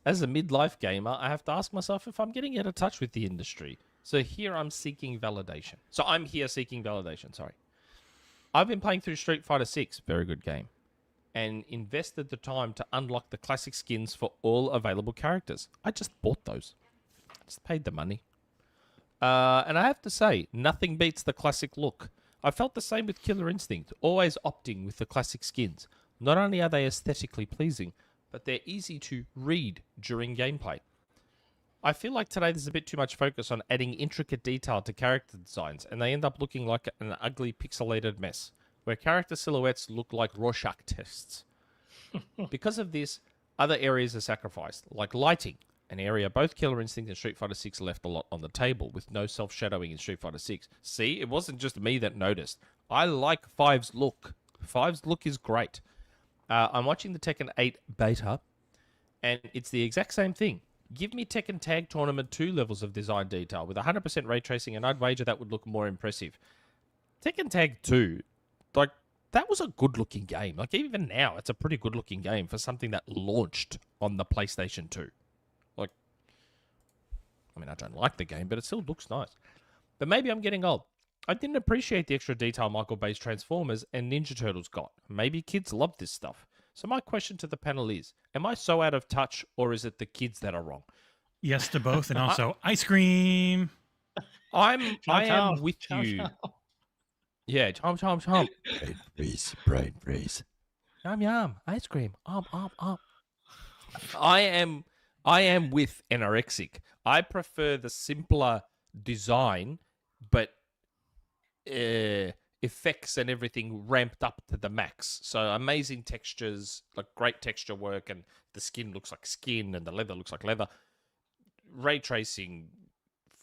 As a midlife gamer, I have to ask myself if I'm getting out of touch with the industry. So here I'm seeking validation. Sorry. I've been playing through Street Fighter VI, very good game, and invested the time to unlock the classic skins for all available characters. I just bought those. Just paid the money. And I have to say, nothing beats the classic look. I felt the same with Killer Instinct, always opting with the classic skins. Not only are they aesthetically pleasing, but they're easy to read during gameplay. I feel like today there's a bit too much focus on adding intricate detail to character designs, and they end up looking like an ugly pixelated mess, where character silhouettes look like Rorschach tests. Because of this, other areas are sacrificed, like lighting, an area both Killer Instinct and Street Fighter VI left a lot on the table, with no self-shadowing in Street Fighter VI. See, it wasn't just me that noticed. I like Five's look. Five's look is great. I'm watching the Tekken 8 beta, and it's the exact same thing. Give me Tekken Tag Tournament 2 levels of design detail with 100% ray tracing, and I'd wager that would look more impressive. Tekken Tag 2, like, that was a good-looking game. Like, even now, it's a pretty good-looking game for something that launched on the PlayStation 2. Like, I mean, I don't like the game, but it still looks nice. But maybe I'm getting old. I didn't appreciate the extra detail Michael Bay's Transformers and Ninja Turtles got. Maybe kids love this stuff. So my question to the panel is, am I so out of touch, or is it the kids that are wrong? Yes to both, and also ice cream. I am with you. Yeah, chomp, chomp, chomp. Brain freeze. Yum, yum. Ice cream. I am with anorexic. I prefer the simpler design, but effects and everything ramped up to the max. So amazing textures, like great texture work, and the skin looks like skin, and the leather looks like leather. Ray tracing,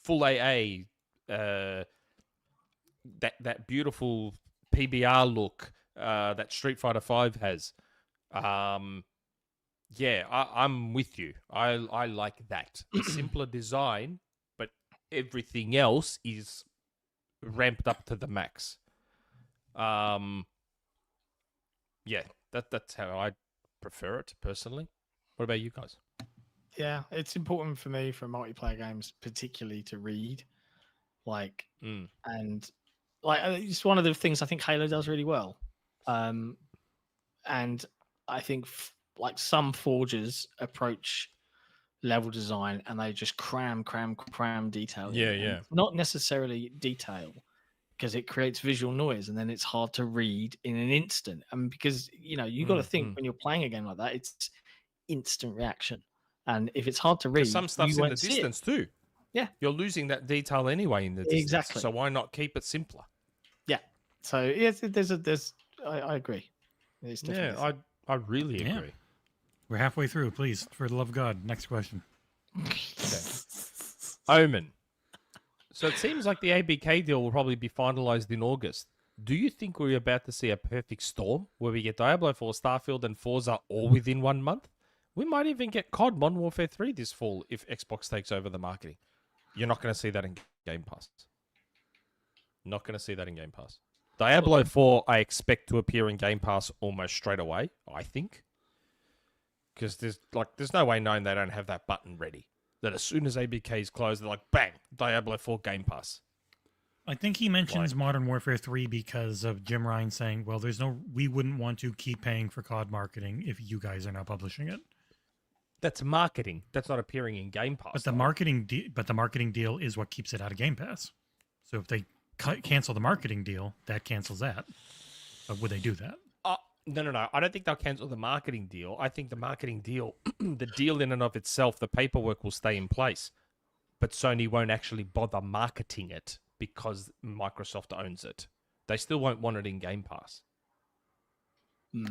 full AA, that beautiful PBR look that Street Fighter V has. Yeah, I'm with you. I like that. A simpler design, but everything else is ramped up to the max. Yeah, that's how I prefer it personally. What about you guys? Yeah, it's important for me for multiplayer games, particularly to read, like, and like it's one of the things I think Halo does really well. And I think like some forgers approach level design and they just cram detail. Yeah, in. yeah. And not necessarily detail, because it creates visual noise and then it's hard to read in an instant. And because you got to think when you're playing a game like that, it's instant reaction. And if it's hard to read, Some stuff's you in the won't see it. distance too. Yeah. You're losing that detail anyway in the distance. Exactly. So why not keep it simpler? Yeah. So yes, I agree. It's definitely Yeah, I really Yeah. agree. We're halfway through. Please, for the love of God, next question. Omen. So it seems like the ABK deal will probably be finalized in August. Do you think we're about to see a perfect storm where we get Diablo 4, Starfield, and Forza all within 1 month? We might even get COD Modern Warfare 3 this fall if Xbox takes over the marketing. You're not going to see that in Game Pass. Not going to see that in Game Pass. Diablo 4, I expect to appear in Game Pass almost straight away, I think. Because there's no way knowing they don't have that button ready. That as soon as ABK is closed, they're like, bang, Diablo 4 Game Pass. I think he mentions Modern Warfare 3 because of Jim Ryan saying, well, we wouldn't want to keep paying for COD marketing if you guys are not publishing it. That's marketing. That's not appearing in Game Pass. But the marketing deal is what keeps it out of Game Pass. So if they cancel the marketing deal, that cancels that. But would they do that? No. I don't think they'll cancel the marketing deal. I think the marketing deal, the deal in and of itself, the paperwork will stay in place. But Sony won't actually bother marketing it because Microsoft owns it. They still won't want it in Game Pass.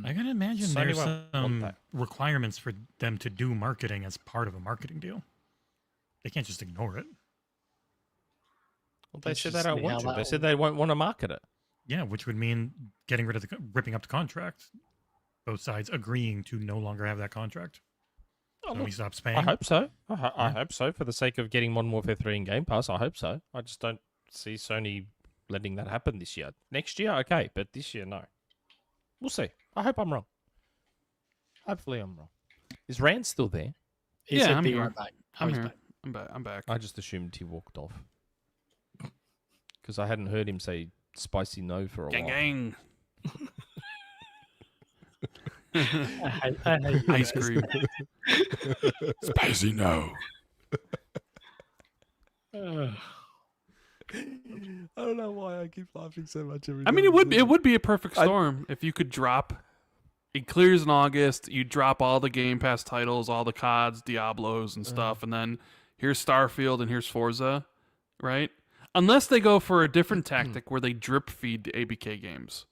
I can imagine Sony there's won't want some that. requirements for them to do marketing as part of a marketing deal. They can't just ignore it. Well, they said Interesting they don't want how to. They that said they won't want to market it. Yeah, which would mean getting rid of ripping up the contract. Both sides agreeing to no longer have that contract. Oh, So look, we stop paying. I hope so. I hope so. For the sake of getting Modern Warfare 3 in Game Pass, I hope so. I just don't see Sony letting that happen this year. Next year, okay, but this year, no. We'll see. I hope I'm wrong. Hopefully, I'm wrong. Is Rand still there? He Yeah, said I'm be here. right back. I'm Oh, he's here. back. I'm back. I just assumed he walked off because I hadn't heard him say spicy no for a Gang while. gang. I hate you Ice guys. cream. Spicy no. I don't know why I keep laughing so much every I mean, it would be a perfect storm if you could drop. It clears in August. You drop all the Game Pass titles, all the CODs, Diablos, and stuff, and then here's Starfield and here's Forza, right? Unless they go for a different tactic where they drip feed the ABK games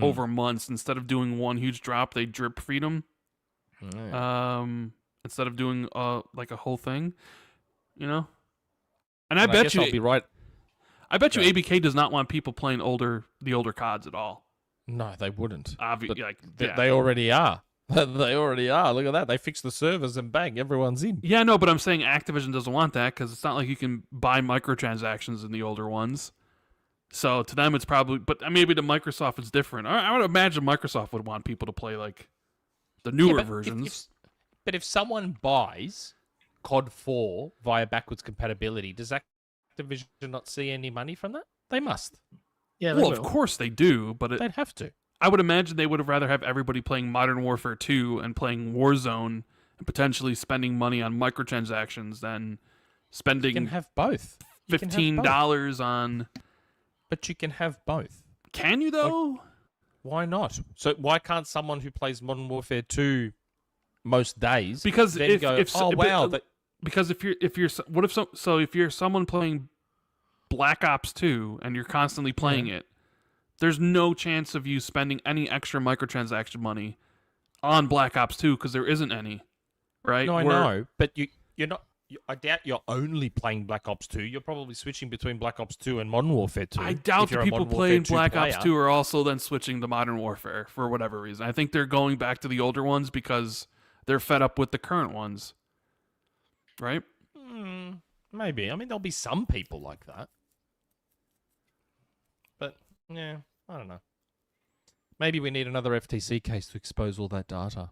over months instead of doing one huge drop, they drip feed them. Instead of doing like a whole thing, you know. And I bet guess you I'll be right. I bet you Yeah. ABK does not want people playing the older CODs at all. No, they wouldn't. Obviously, But like They already are. They already are. Look at that. They fixed the servers and bang, everyone's in. Yeah, no, but I'm saying Activision doesn't want that because it's not like you can buy microtransactions in the older ones. So to them, it's probably, but maybe to Microsoft, it's different. I would imagine Microsoft would want people to play like the newer but versions. But if someone buys COD 4 via backwards compatibility, does Activision not see any money from that? They must. Yeah, they Well, will. of course they do, but They'd have to. I would imagine they would have rather have everybody playing Modern Warfare 2 and playing Warzone and potentially spending money on microtransactions than You spending can have both. You can have both. $15 on. But you can have both. Can you though? Why not? So why can't someone who plays Modern Warfare 2 most days Because then if go, if oh wow, that, because if you're someone playing Black Ops 2 and you're constantly playing it, there's no chance of you spending any extra microtransaction money on Black Ops 2 because there isn't any, right? no, I Where- know, but you're not. I doubt you're only playing Black Ops 2. You're probably switching between Black Ops 2 and Modern Warfare 2. I doubt if the you're a people Modern playing Warfare 2 Black Ops player. 2 are also then switching to Modern Warfare for whatever reason. I think they're going back to the older ones because they're fed up with the current ones, right? Maybe. I mean, there'll be some people like that. But, yeah, I don't know. Maybe we need another FTC case to expose all that data.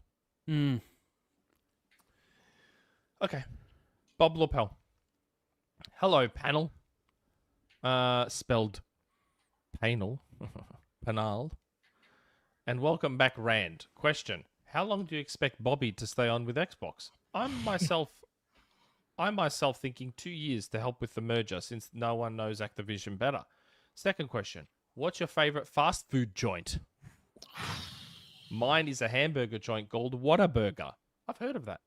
Okay. Bob Lapel. Hello, panel. Spelled panel. Panal. And welcome back, Rand. Question. How long do you expect Bobby to stay on with Xbox? I myself thinking 2 years to help with the merger since no one knows Activision better. Second question. What's your favorite fast food joint? Mine is a hamburger joint called Whataburger. I've heard of that.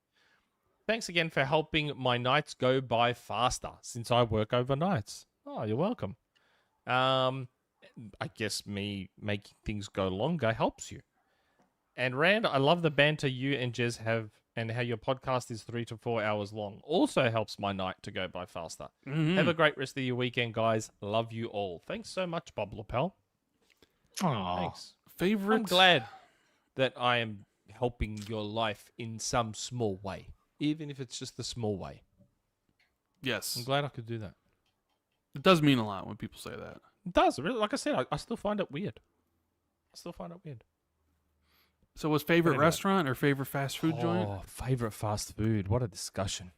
Thanks again for helping my nights go by faster since I work overnights. Oh, you're welcome. I guess me making things go longer helps you. And Rand, I love the banter you and Jez have and how your podcast is 3 to 4 hours long. Also helps my night to go by faster. Have a great rest of your weekend, guys. Love you all. Thanks so much, Bob Lapel. Aw. Thanks. Favorite? I'm glad that I am helping your life in some small way, even if it's just a small way. Yes. I'm glad I could do that. It does mean a lot when people say that. It does. Really, like I said, I still find it weird. So was favorite Anyway. restaurant or favorite fast food joint? Oh, favorite fast food. What a discussion.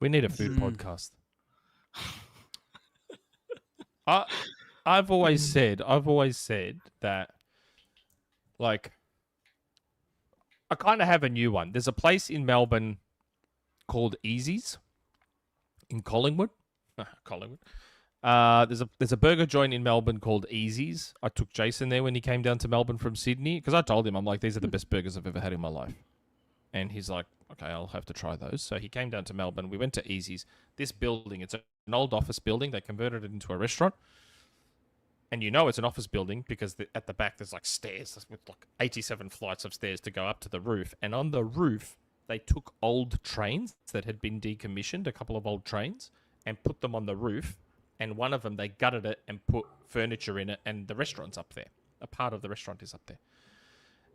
We need a food podcast. I've always said that, like, I kind of have a new one. There's a place in Melbourne called Easy's in Collingwood. Collingwood. There's a burger joint in Melbourne called Easy's. I took Jason there when he came down to Melbourne from Sydney because I told him, I'm like, these are the best burgers I've ever had in my life. And he's like, okay, I'll have to try those. So he came down to Melbourne. We went to Easy's. This building, it's an old office building. They converted it into a restaurant. And you know it's an office building because at the back there's like stairs with like 87 flights of stairs to go up to the roof. And on the roof, they took old trains that had been decommissioned, a couple of old trains, and put them on the roof. And one of them, they gutted it and put furniture in it, and the restaurant's up there. A part of the restaurant is up there.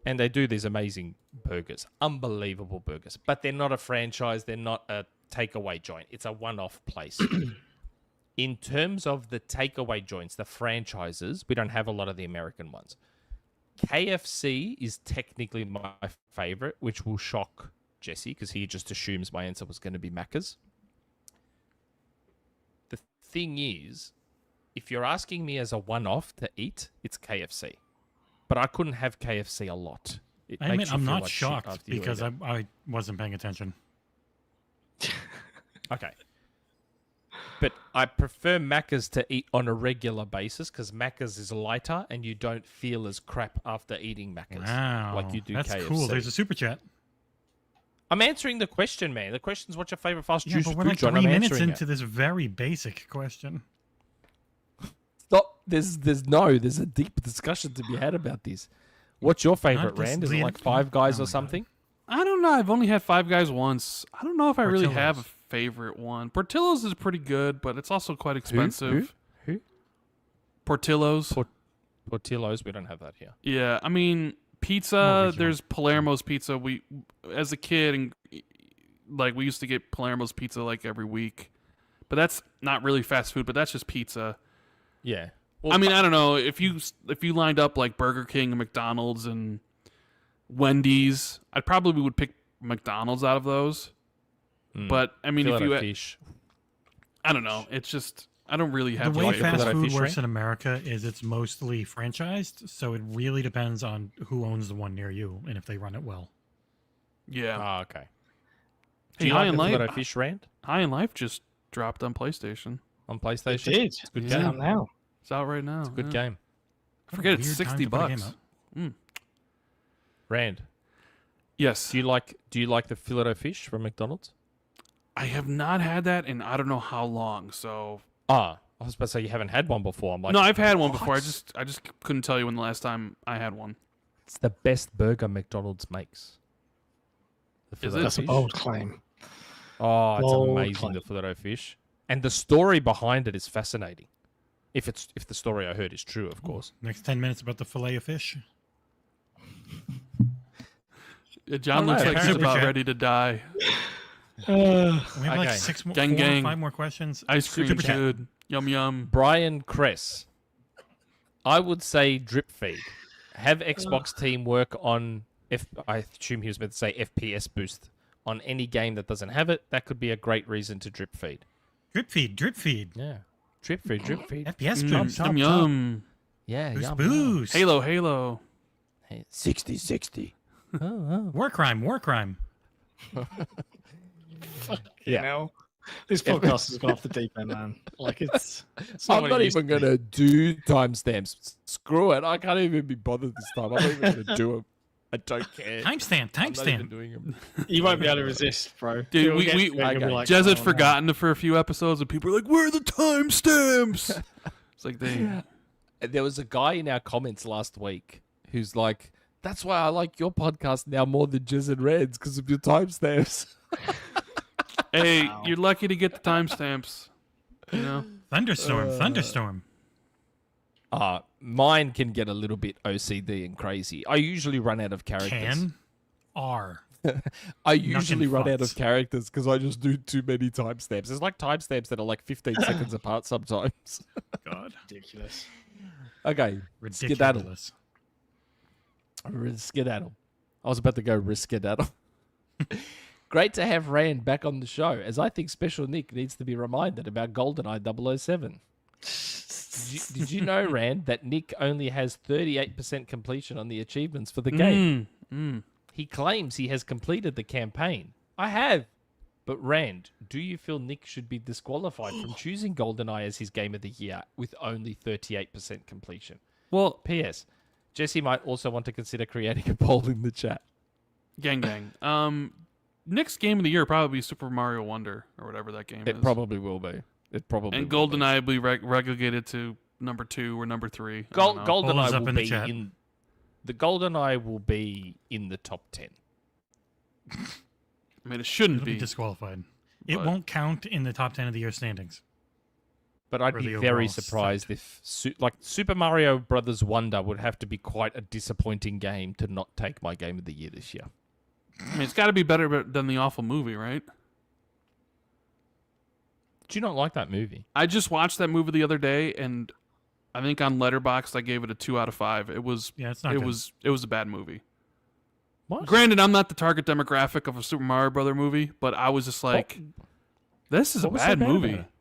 And they do these amazing burgers, unbelievable burgers. But they're not a franchise. They're not a takeaway joint. It's a one-off place. In terms of the takeaway joints, the franchises, we don't have a lot of the American ones. KFC is technically my favorite, which will shock Jesse because he just assumes my answer was going to be Macca's. The thing is, if you're asking me as a one-off to eat, it's KFC. But I couldn't have KFC a lot. I admit, I'm not shocked because I wasn't paying attention. Okay. But I prefer Macca's to eat on a regular basis because Macca's is lighter and you don't feel as crap after eating Macca's. Wow. Like you do That's KFC. cool. There's a super chat. I'm answering the question, man. The question's what's your favorite fast Yeah, juice but we're food like joint? 3 I'm minutes answering into this very basic question. Stop. There's a deep discussion to be had about this. What's your favorite, this Rand? Is it lead- like Five Guys Oh or my something? I don't know. I've only had Five Guys once. I don't know if I really have a Portillo's. favorite one. Portillo's is pretty good, but it's also quite expensive. Who? Portillo's. Portillo's. We don't have that here. Yeah, I mean More pizza. regional. There's Palermo's pizza. We, as a kid, and like we used to get Palermo's pizza like every week, but that's not really fast food. But that's just pizza. Yeah. I mean, I don't know if you lined up like Burger King and McDonald's and Wendy's, I probably would pick McDonald's out of those. But I mean, if you, fish. I don't know. It's just I don't really have The way like fast Filet-O-Fish food works ring? in America is it's mostly franchised, so it really depends on who owns the one near you and if they run it well. Yeah. Oh, okay. Hey, Do you High like and the Life. Filet-O-Fish, Rand? High and Life just dropped on PlayStation. On PlayStation? It did. It's a good Yeah. game. Down now. It's out right now. Good game. I forget it's Weird time to put a game $60. out. Rand, Yes. do you like the Filet-O-Fish from McDonald's? I have not had that in I don't know how long. So Ah, I was about to say you haven't had one before. I'm like, no, I've had one before. I what? just couldn't tell you when the last time I had one. It's the best burger McDonald's makes. The Is it? That's a Filet-O-Fish. bold claim. Oh, it's Bold amazing, claim. the Filet-O-Fish. And the story behind it is fascinating. If the story I heard is true, of course. Next 10 minutes about the fillet of fish. John Oh, looks no, like he's Super about Chat. ready to die. We have like Okay. 6 more, Gang, 4 gang. 5 more questions. Ice cream Super chat. good. Yum yum. Brian Kress. I would say drip feed. Have Xbox team work on I assume he was meant to say FPS boost on any game that doesn't have it. That could be a great reason to drip feed. Drip feed, drip feed. Yeah. Drip feed. FPS Mm, drop, top, yum top. yum. Yeah, Boost, yum, boost. Halo. Hey, 60-60. War crime, war crime. Yeah. Now, this podcast has gone off the deep end, man. Like it's I'm what not it used even to be. going to do timestamps. Screw it. I can't even be bothered this time. I'm not even going to do them. I don't care. Timestamp, I'm not even timestamp. doing them. You won't be able to resist, bro. Dude, You'll we- get we- to it and you'll be like, Jez had oh, no. forgotten it for a few episodes, and people were like, "Where are the timestamps?" It's like they. There was a guy in our comments last week who's like, that's why I like your podcast now more than Jez and Red's because of your timestamps. Hey, you're lucky to get the timestamps. You know. Thunderstorm, thunderstorm. Mine can get a little bit OCD and crazy. I usually run out of characters. Can, are. I usually run out fucks. of characters because I just do too many timestamps. There's like timestamps that are like 15 seconds apart sometimes. God. Ridiculous. Okay, skedaddle. Ridiculous. Skedaddle. I was about to go skedaddle. Great to have Rand back on the show, as I think Special Nick needs to be reminded about GoldenEye 007. Did you know, Rand, that Nick only has 38% completion on the achievements for the game? He claims he has completed the campaign. I have. But Rand, do you feel Nick should be disqualified from choosing GoldenEye as his game of the year with only 38% completion? Well, P.S. Jesse might also want to consider creating a poll in the chat. gang. Nick's game of the year will probably be Super Mario Wonder or whatever that game is. It probably will be. It probably And will be. GoldenEye will be relegated to number 2 or number 3. I don't know. Polls GoldenEye up will in the be chat. in the GoldenEye will be in the top 10. I mean, it shouldn't It'll be be. disqualified. It But- won't count in the top 10 of the year standings. But I'd For be the very overall surprised site. if Super Mario Brothers Wonder would have to be quite a disappointing game to not take my game of the year this year. I mean, it's got to be better than the awful movie, right? Do you not like that movie? I just watched that movie the other day, and I think on Letterboxd I gave it a 2 out of 5. It was Yeah, it's not it good. was a bad movie. What? Granted, I'm not the target demographic of a Super Mario Brother movie, but I was just like, this is a What was so bad bad movie. about it?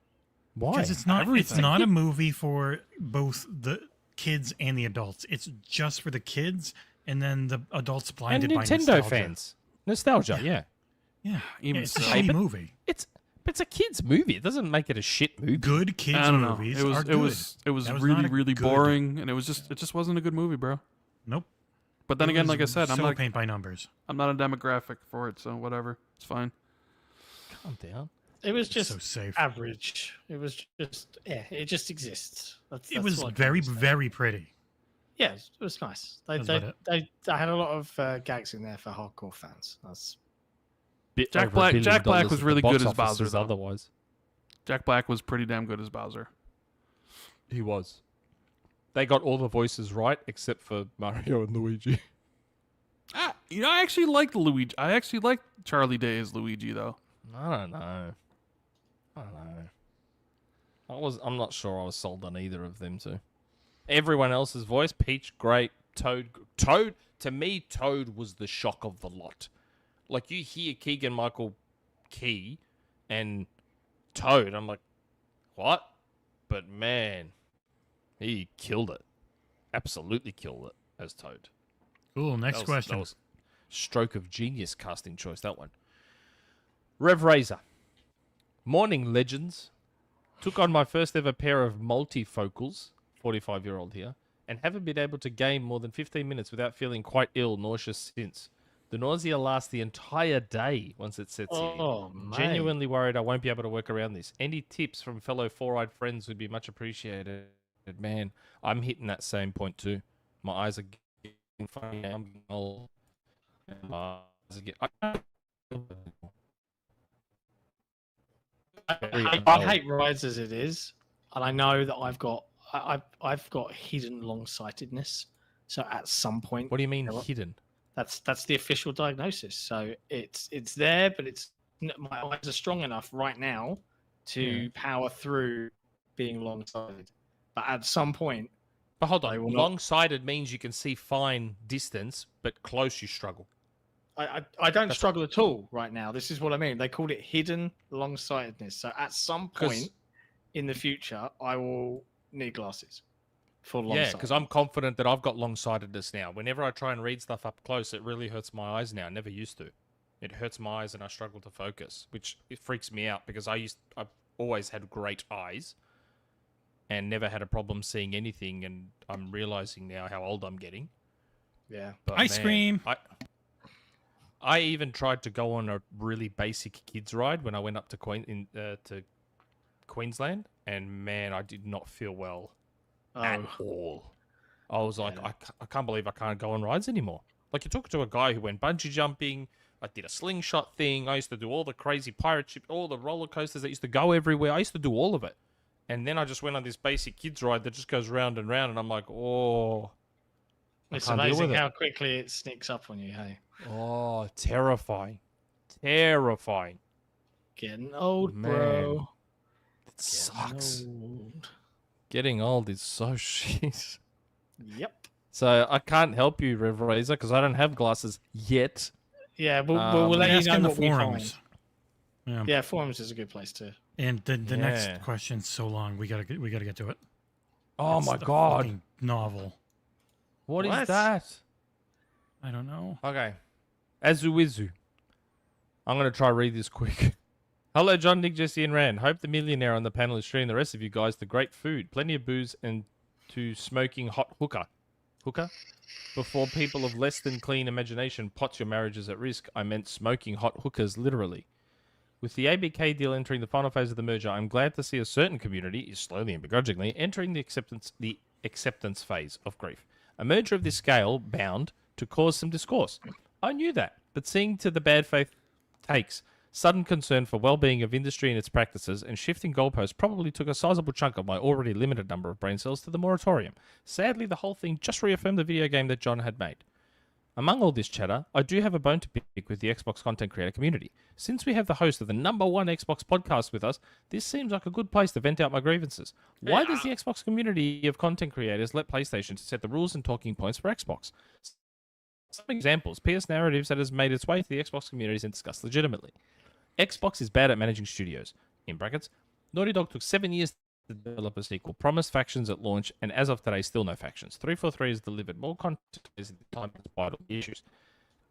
Why? Because it's not Everything. a movie for both the kids and the adults. It's just for the kids, and then the adults And blinded by Nintendo nostalgia. fans. Nostalgia, yeah. Yeah, Even it's a so. shitty But- movie. It's a kid's movie. It doesn't make it a shit movie. Good kids I don't know. movies It was are it good. was That was really not a really good- boring, and it just wasn't a good movie, bro. Nope. But then It again, was like I said, so paint by numbers. I'm not a demographic for it, so whatever, it's fine. Calm down. It was It's just so safe. average. It was just it just exists. It was very very pretty. Yeah, it was nice. That's about They had a lot of gags in there for hardcore fans. That's Bit Jack over $1 Black- billion Jack Black was at the really box good as office Bowser, though. Otherwise, Jack Black was pretty damn good as Bowser. he was. They got all the voices right except for Mario and Luigi. I actually liked Luigi. I actually liked Charlie Day as Luigi, though. I don't know. I'm not sure I was sold on either of them two. Everyone else's voice, Peach, great. Toad, to me, Toad was the shock of the lot. Like, you hear Keegan-Michael Key and Toad, I'm like, what? But man, he killed it. Absolutely killed it as Toad. Cool. Next That question. was stroke of genius casting choice, that one. Rev Razor. Morning, legends. Took on my first ever pair of multifocals, 45-year-old here, and haven't been able to game more than 15 minutes without feeling quite ill, nauseous since. The nausea lasts the entire day once it sets in. man. Genuinely worried I won't be able to work around this. Any tips from fellow four-eyed friends would be much appreciated. Man, I'm hitting that same point too. My eyes are getting funny now. I'm getting old. And my eyes are getting... I hate rides as it is, and I know that I've got hidden long-sightedness. So at some point, What do you mean Hello? hidden? that's the official diagnosis. So it's there, but my eyes are strong enough right now to power through being long-sighted. But at some point, But hold I on, will not- long-sighted means you can see fine distance, but close you struggle. I don't struggle at all right now. This is what I mean. They called it hidden long-sightedness. So at some 'Cause- point in the future, I will need glasses for long. Yeah, because I'm confident that I've got long-sightedness now. Whenever I try and read stuff up close, it really hurts my eyes now. Never used to. It hurts my eyes and I struggle to focus, which it freaks me out because I've always had great eyes and never had a problem seeing anything. And I'm realizing now how old I'm getting. Yeah. But Ice cream. I even tried to go on a really basic kids ride when I went up to Queensland, and man, I did not feel well at all. I was like, I can't believe I can't go on rides anymore. Like, you talk to a guy who went bungee jumping. I did a slingshot thing. I used to do all the crazy pirate ship, all the roller coasters that used to go everywhere. I used to do all of it. And then I just went on this basic kids ride that just goes round and round, and I'm like, oh. It's can't deal amazing with it. how quickly it sneaks up on you. Hey, Oh, terrifying. Terrifying. getting old, Man. bro. It sucks. Old. Getting old is so shit. Yep. So I can't help you, Rev Razor, because I don't have glasses yet. Yeah, we'll Um, let you Ask know in the what we forums. find. Yeah. Yeah, forums is a good place to. And the Yeah. next question's so long. We gotta get to it. Oh It's my the god. fucking novel. What is What? that? I don't know. Okay. Azuizu. I'm going to try read this quick. Hello, John, Nick, Jesse, and Rand. Hope the millionaire on the panel is treating the rest of you guys to great food, plenty of booze, and to smoking hot hookah. Hookah? Before people of less than clean imagination pots your marriages at risk, I meant smoking hot hookahs, literally. With the ABK deal entering the final phase of the merger, I'm glad to see a certain community is slowly and begrudgingly entering the acceptance phase of grief. A merger of this scale bound to cause some discourse. I knew that, but seeing to the bad faith takes, sudden concern for well-being of industry and its practices, and shifting goalposts probably took a sizable chunk of my already limited number of brain cells to the moratorium. Sadly, the whole thing just reaffirmed the video game that John had made. Among all this chatter, I do have a bone to pick with the Xbox content creator community. Since we have the host of the #1 Xbox podcast with us, this seems like a good place to vent out my grievances. Why does the Xbox community of content creators let PlayStation to set the rules and talking points for Xbox? Some examples. PS narratives that has made its way to the Xbox communities and discussed legitimately. Xbox is bad at managing studios. In brackets, Naughty Dog took 7 years to develop a sequel, promised factions at launch, and as of today, still no factions. 343 has delivered more content in time despite all the issues.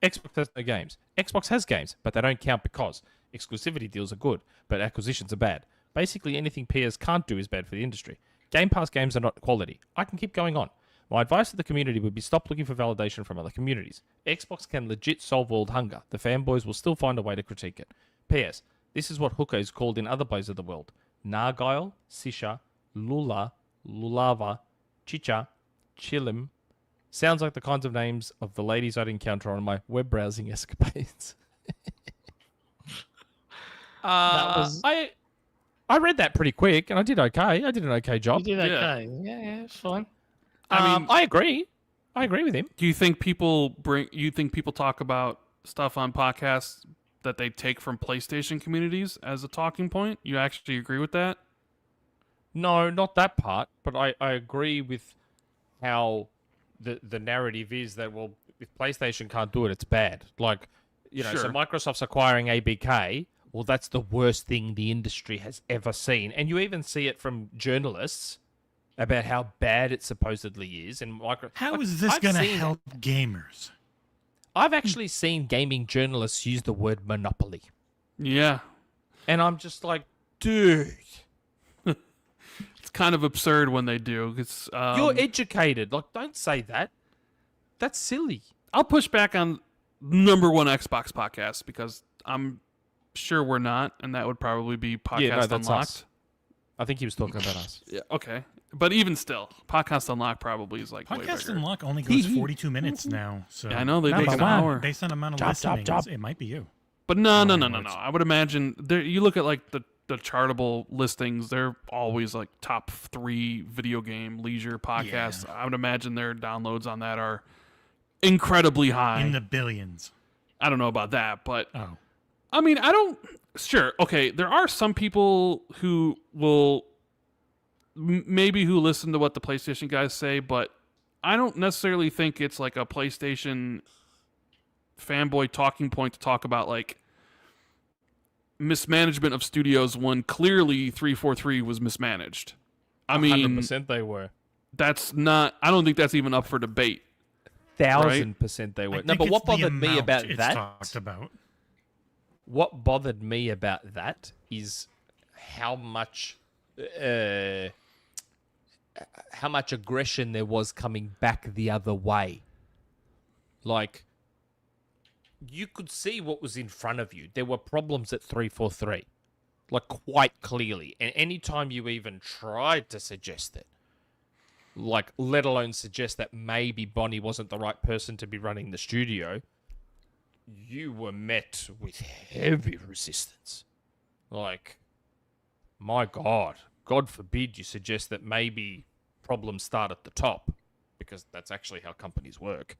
Xbox has no games. Xbox has games, but they don't count because exclusivity deals are good, but acquisitions are bad. Basically, anything PS can't do is bad for the industry. Game Pass games are not quality. I can keep going on. My advice to the community would be stop looking for validation from other communities. Xbox can legit solve world hunger. The fanboys will still find a way to critique it. P.S. This is what hookah is called in other places of the world. Nargile, Sisha, Lula, Lulava, Chicha, Chilim. Sounds like the kinds of names of the ladies I'd encounter on my web browsing escapades. I read that pretty quick, and I did okay. I did an okay job. You did okay. Yeah, it's fine. I mean, I agree. I agree with him. do you think people talk about stuff on podcasts that they take from PlayStation communities as a talking point? You actually agree with that? No, not that part, but I agree with how the narrative is that, well, if PlayStation can't do it, it's bad. Like, you know, so Sure. Microsoft's acquiring ABK. Well, that's the worst thing the industry has ever seen. And you even see it from journalists about how bad it supposedly is. And How is this going to help gamers? I've actually seen gaming journalists use the word monopoly. Yeah. And I'm just like, dude, It's kind of absurd when they do. It's you're educated. Like, don't say that. That's silly. I'll push back on #1 Xbox podcast because I'm sure we're not, and that would probably be Podcast that's Unlocked. us. I think he was talking about us. Yeah, okay. But even still, Podcast Unlocked probably is like way Podcast bigger. Unlock only goes 42 minutes now. So Yeah, I know they Number take an one. hour. based on amount of Chop, listening, chop. it might be you. But no. I would imagine you look at like the chartable listings, they're always like top 3 video game leisure podcasts. I would imagine their downloads on that are incredibly high. In the billions. I don't know about that, but Oh. I mean, sure, okay, there are some people who will maybe who listen to what the PlayStation guys say, but I don't necessarily think it's like a PlayStation fanboy talking point to talk about like mismanagement of studios when clearly 343 was mismanaged. I mean, 100% they were. that's not, I don't think that's even up for debate. 1,000% they I were. No, think but it's what the bothered me amount about it's that? talked about. What bothered me about that is how much aggression there was coming back the other way. Like, you could see what was in front of you. There were problems at 343, like quite clearly. And anytime you even tried to suggest it, like, let alone suggest that maybe Bonnie wasn't the right person to be running the studio, you were met with heavy resistance. Like, my God, God forbid you suggest that maybe problems start at the top, because that's actually how companies work.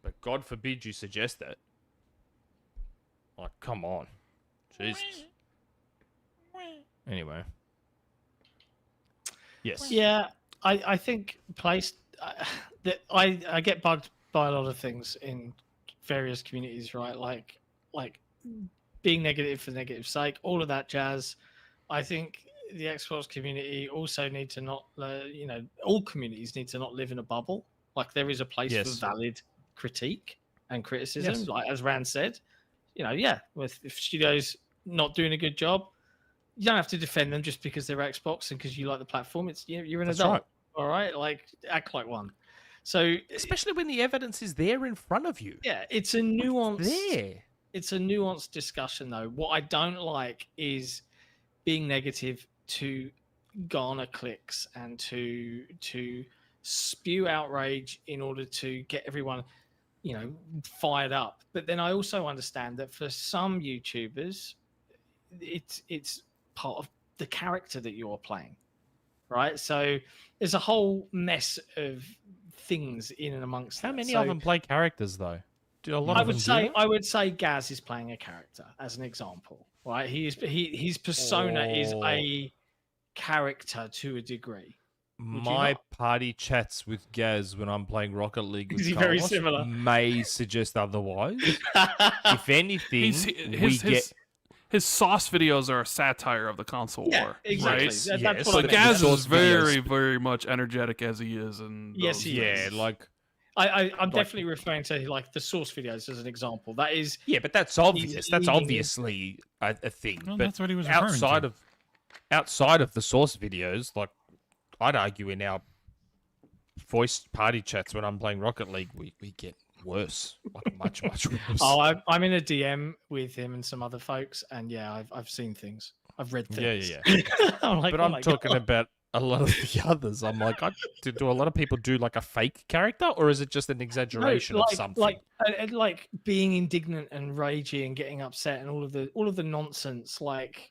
But God forbid you suggest that. Like, come on. Jesus. Anyway. Yes. Yeah, I think I get bugged by a lot of things in various communities, right? Like being negative for negative's sake, all of that jazz. I think the Xbox community also need to not, all communities need to not live in a bubble. Like, there is a place Yes. for valid critique and criticism. Yes. Like, as Rand said, if studios not doing a good job, you don't have to defend them just because they're Xbox and because you like the platform. It's you're an That's adult, right. all right? Like act like one. So Especially when the evidence is there in front of you. yeah, it's a nuanced. There. It's a nuanced discussion, though. What I don't like is being negative to garner clicks and to spew outrage in order to get everyone, fired up. But then I also understand that for some YouTubers, it's part of the character that you're playing, right? So there's a whole mess of things in and amongst. How that. many So of them play characters, though? Do a lot I of would them say do? I would say Gaz is playing a character as an example, right? His persona is a character to a degree. My party chats with Gaz when I'm playing Rocket League with Is he very Carlos similar? may suggest otherwise. If anything, his sauce videos are a satire of the console war, exactly. right? That's Yes, what I But meant. Gaz Sauce is very, videos. very much energetic as he is, and Yes, he is. like I'm definitely referring to like the source videos as an example. That is but that's obvious. That's leading- obviously a thing. Well, but that's what he was referring to. outside of the source videos, like I'd argue in our voice party chats when I'm playing Rocket League, we get worse, like much worse. I'm in a DM with him and some other folks, and yeah, I've seen things. I've read things. Yeah. I'm like, But oh I'm my talking God. about a lot of the others. I'm like, do a lot of people do like a fake character, or is it just an exaggeration of something? Like being indignant and ragey and getting upset and all of the nonsense. Like,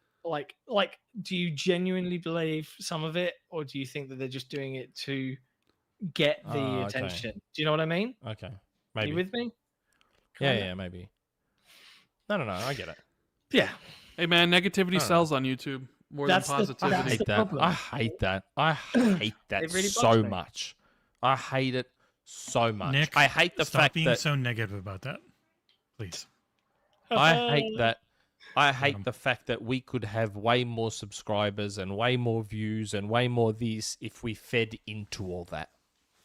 do you genuinely believe some of it, or do you think that they're just doing it to get the Okay. attention? Do you know what I mean? Okay, Are maybe. you with me? Yeah, maybe. No, I get it. Yeah. hey man, negativity know. sells on YouTube more That's than the- I positivity. that's hate the that. problem. I hate that. I hate that It really bugs so me. much. I hate it so much. Nick, I hate the stop fact being that so negative about that, please. I hate that. I hate him. the fact that we could have way more subscribers and way more views and way more this if we fed into all that.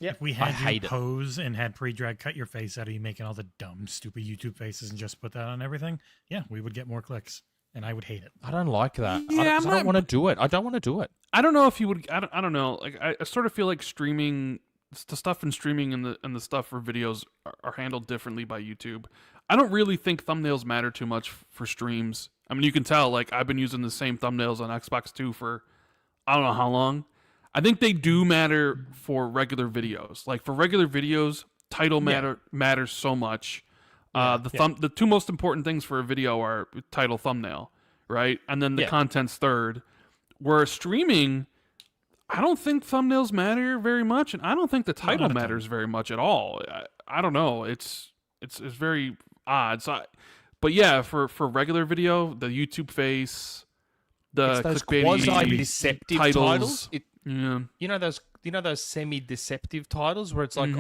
If we I had you hate it. pose and had pre-drag cut your face out of you making all the dumb, stupid YouTube faces and just put that on everything, yeah, we would get more clicks, and I would hate it. I don't like that. Yeah, I don't want to do it. I don't want to do it. I don't know if you would. I don't know. Like I sort of feel like streaming, the stuff in streaming and the stuff for videos are handled differently by YouTube. I don't really think thumbnails matter too much for streams. I mean, you can tell. Like I've been using the same thumbnails on Xbox 2 for I don't know how long. I think they do matter for regular videos. Like for regular videos, title matters so much. The two most important things for a video are title, thumbnail, right? And then the content's third. Where streaming, I don't think thumbnails matter very much, and I don't think the title matters very much at all. I don't know. It's very odd. But yeah, for regular video, the YouTube face, the It's those clickbaity quasi-deceptive titles. Yeah. You know those semi-deceptive titles where it's like,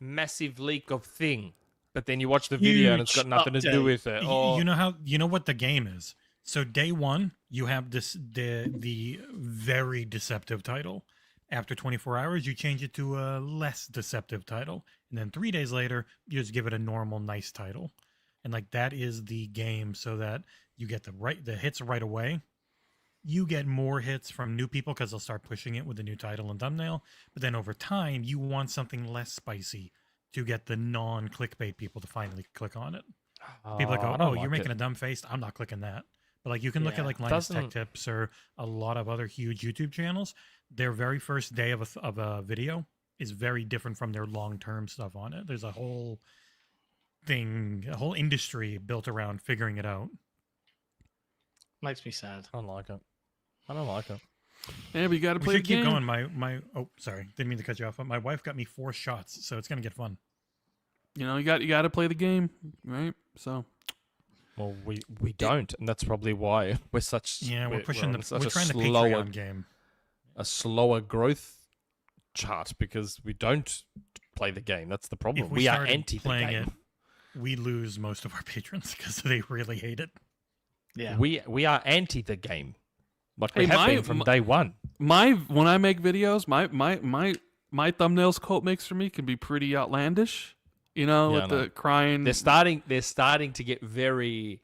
massive leak of thing, but then you watch the video and it's got nothing to do with it. Or You know what the game is. So day one, you have the very deceptive title. After 24 hours, you change it to a less deceptive title, and then 3 days later, you just give it a normal, nice title, and like that is the game, so that you get the hits right away. You get more hits from new people because they'll start pushing it with the new title and thumbnail. But then over time, you want something less spicy to get the non-clickbait people to finally click on it. People go, I don't you're like making it. a dumb face. I'm not clicking that. But like you can look at like Linus Doesn't- Tech Tips or a lot of other huge YouTube channels. Their very first day of a video is very different from their long-term stuff on it. There's a whole thing, a whole industry built around figuring it out. Makes me sad. I don't like it. I don't like it. Yeah, but you got to We play the should keep game. going. Oh, sorry, didn't mean to cut you off. But my wife got me 4 shots, so it's gonna get fun. You know, you got to play the game, right? So Well, we don't, and that's probably why we're such. Yeah, we're pushing on the. such We're a trying the slower, Patreon game. a slower growth chart because we don't play the game. That's the problem. If We are started anti the playing game. it, we lose most of our patrons because they really hate it. Yeah. We are anti the game. Like we Hey, have been from day one. when I make videos, my thumbnails Colt makes for me can be pretty outlandish. You know, Yeah, with I know. the crying. They're starting to get very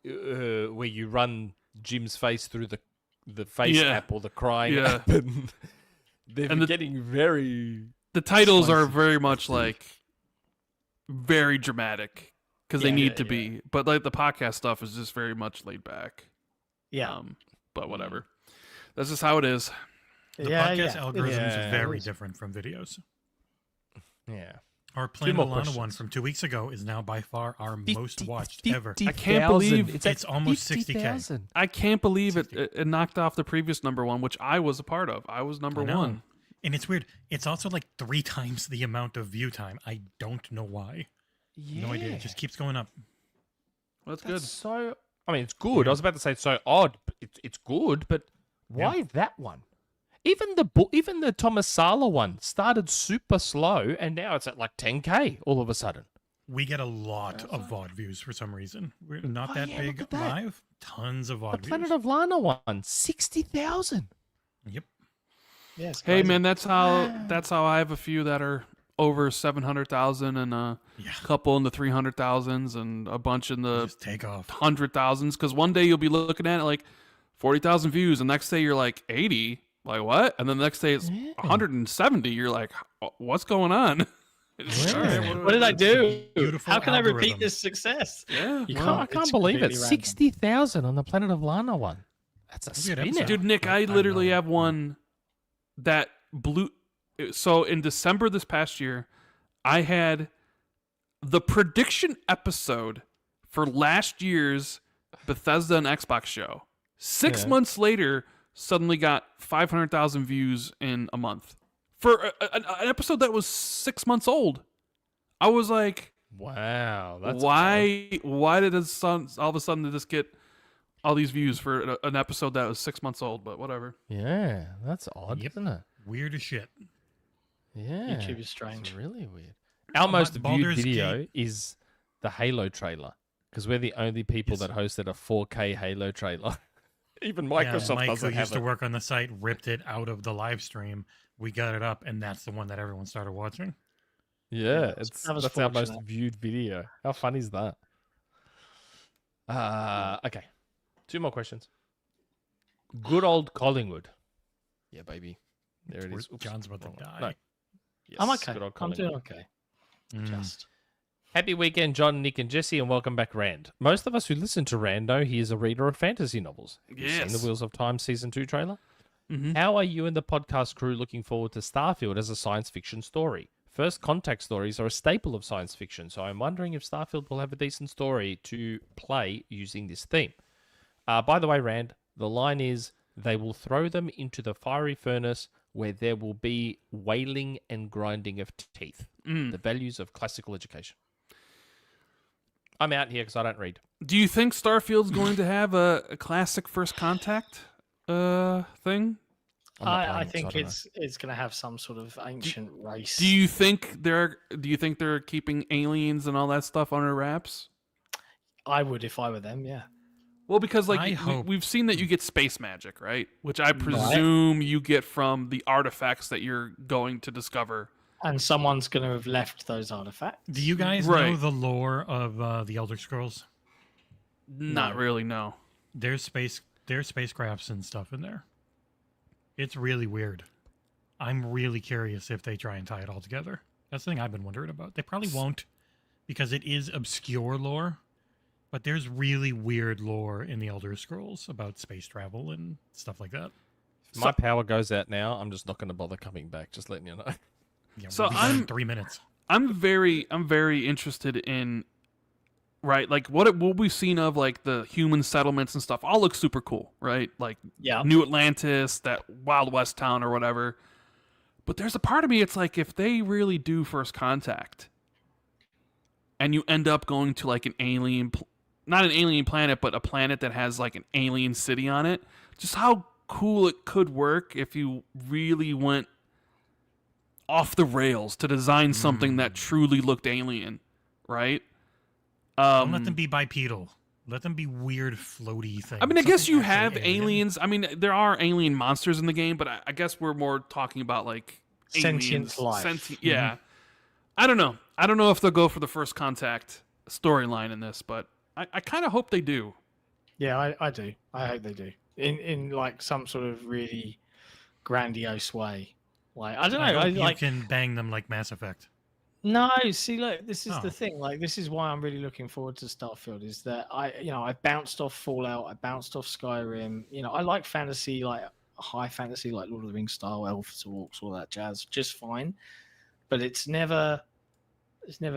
where you run Jim's face through the face Yeah. app or the crying Yeah. app, and they're And the- getting very. The titles are Spicy. very much like very dramatic because they Yeah, need yeah, to be. But like the podcast stuff is just very much laid back. Yeah. But whatever. That's just how it is. The yeah, podcast yeah. algorithm Yeah. is very different from videos. Yeah. Our Two Planet more Lana questions. one from 2 weeks ago is now by far our most watched ever. I can't believe it's almost 60K. 50,000. I can't believe it knocked off the previous number one, which I was a part of. I was number I know. one. And it's weird. It's also like 3 times the amount of view time. I don't know why. Yeah. No idea. It just keeps going up. That's That's good. so. I mean, it's good. I was about to say it's so odd. But it's good, but why that one? Even the Thomas Sala one started super slow, and now it's at like 10K all of a sudden. We get a lot of VOD views for some reason. We're not Oh, that yeah, big look at that. live. Tons of The VOD Planet views. of Lana one, 60,000. Yep. Yeah, it's Hey crazy. man, that's how I have a few that are over 700,000 and a Yeah. couple in the 300,000s and a bunch in the Just take off. 100,000s. Because one day you'll be looking at it like 40,000 views, and next day you're like 80. Like what? And then the next day it's 170. You're like, what's going on? It's, all right, What did I do? Beautiful How can I repeat algorithm. this success? Yeah. You Well, I It's can't believe it. completely random. 60,000 on the Planet of Lana one. That's a Weird spinner. episode. Dude, Nick, I I literally know. have one that blew. So in December this past year, I had the prediction episode for last year's Bethesda and Xbox show. 6 Yeah. months later, suddenly got 500,000 views in a month for an episode that was 6 months old. I was like, Wow. That's why did this all of a sudden did this get all these views for an episode that was 6 months old? But whatever. Yeah, that's odd, Yep. isn't it? Weird as shit. Yeah. YouTube is It's strange. really weird. Our most viewed Baldur's video Gate. is the Halo trailer because we're the only people Yes. that hosted a 4K Halo trailer. Even Yeah, Microsoft Mike, who doesn't have used to it. work on the site, ripped it out of the live stream. We got it up, and that's the one that everyone started watching. Yeah, that was that's our most fortunate. viewed video. How fun is that? Okay. 2 more questions. Good old Collingwood. Yeah, baby. There it is. Oops, John's about to wrong one. die. No. Yes, I'm okay. good old I'm doing Collingwood. okay. Mm. Just. Happy weekend, John, Nick, and Jesse, and welcome back, Rand. Most of us who listen to Rand know he is a reader of fantasy novels. Have you seen Yes. the Wheels of Time Season 2 trailer? Mhm. How are you and the podcast crew looking forward to Starfield as a science fiction story? First contact stories are a staple of science fiction, so I'm wondering if Starfield will have a decent story to play using this theme. By the way, Rand, the line is, they will throw them into the fiery furnace where there will be wailing and grinding of teeth. The values of classical education. I'm out here because I don't read. Do you think Starfield's going to have a classic First Contact thing? I'm not I playing it, so think don't know. it's going to have some sort of ancient race. Do you think they're keeping aliens and all that stuff under wraps? I would if I were them. Yeah. Well, because I like hope- we've seen that you get space magic, right? Which I presume you get from the artifacts that you're going to discover. And someone's going to have left those artifacts. Do you guys know Right. the lore of the Elder Scrolls? Not really, no. There's spacecrafts and stuff in there. It's really weird. I'm really curious if they try and tie it all together. That's the thing I've been wondering about. They probably won't, because it is obscure lore. But there's really weird lore in the Elder Scrolls about space travel and stuff like that. If my power goes out now, I'm just not going to bother coming back. Just letting you know. Yeah, So we'll be done in I'm- 3 minutes. I'm very interested in right, like what we've seen of like the human settlements and stuff. All looks super cool, right? Like Yeah. New Atlantis, that Wild West town or whatever. But there's a part of me, it's like if they really do First Contact, and you end up going to like an alien, not an alien planet, but a planet that has like an alien city on it, just how cool it could work if you really went off the rails to design something that truly looked alien, right? Don't let them be bipedal. Let them be weird, floaty things. I mean, I guess Something you have actually alien. aliens. I mean, there are alien monsters in the game, but I guess we're more talking about like Sentient aliens, life. yeah. I don't know. I don't know if they'll go for the First Contact storyline in this, but I kind of hope they do. Yeah, I do. I hope they do. In like some sort of really grandiose way. Like I don't know. I I hope like you can bang them like Mass Effect. no. See, look, this is Oh. the thing. Like this is why I'm really looking forward to Starfield. Is that I bounced off Fallout. I bounced off Skyrim. I like fantasy, like high fantasy, like Lord of the Rings style, elves, orcs, all that jazz, just fine. But it's never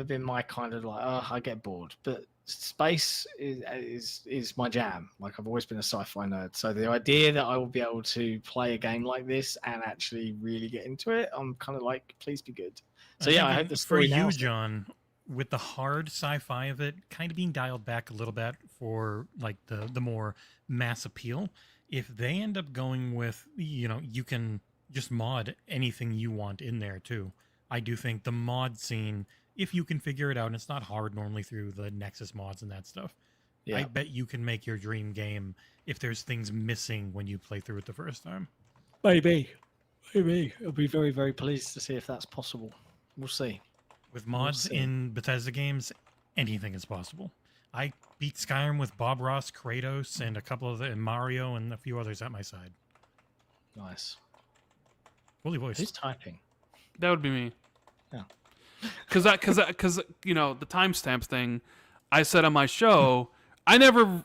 been my kind of like, oh, I get bored. But space is my jam. Like I've always been a sci-fi nerd. So the idea that I will be able to play a game like this and actually really get into it, I'm kind of like, please be good. So yeah, I hope the for story you, nails it. John, with the hard sci-fi of it kind of being dialed back a little bit for like the more mass appeal. If they end up going with, you can just mod anything you want in there too. I do think the mod scene, if you can figure it out, and it's not hard normally through the Nexus mods and that stuff, Yeah. I bet you can make your dream game if there's things missing when you play through it the first time. Maybe. I'll be very, very pleased to see if that's possible. We'll see. With mods see. in Bethesda games, anything is possible. I beat Skyrim with Bob Ross, Kratos, and a couple of and Mario and a few others at my side. Nice. Fully voiced. Who's typing? That would be me. Yeah. Because the timestamps thing, I said on my show, I never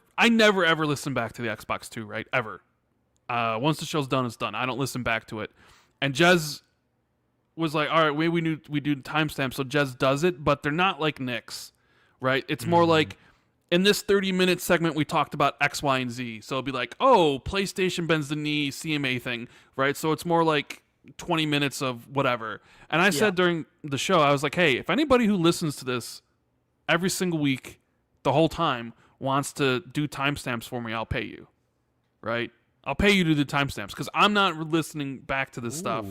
ever listen back to the Xbox 2, right? Ever. Once the show's done, it's done. I don't listen back to it. And Jez was like, all right, we do timestamps, so Jez does it, but they're not like Nick's, right? It's more like, in this 30-minute segment, we talked about X, Y, and Z. So it'll be like, oh, PlayStation bends the knee, CMA thing, right? So it's more like 20 minutes of whatever. And I said during the show, I was like, hey, if anybody who listens to this every single week, the whole time, wants to do timestamps for me, I'll pay you, right? I'll pay you to do timestamps because I'm not listening back to this stuff.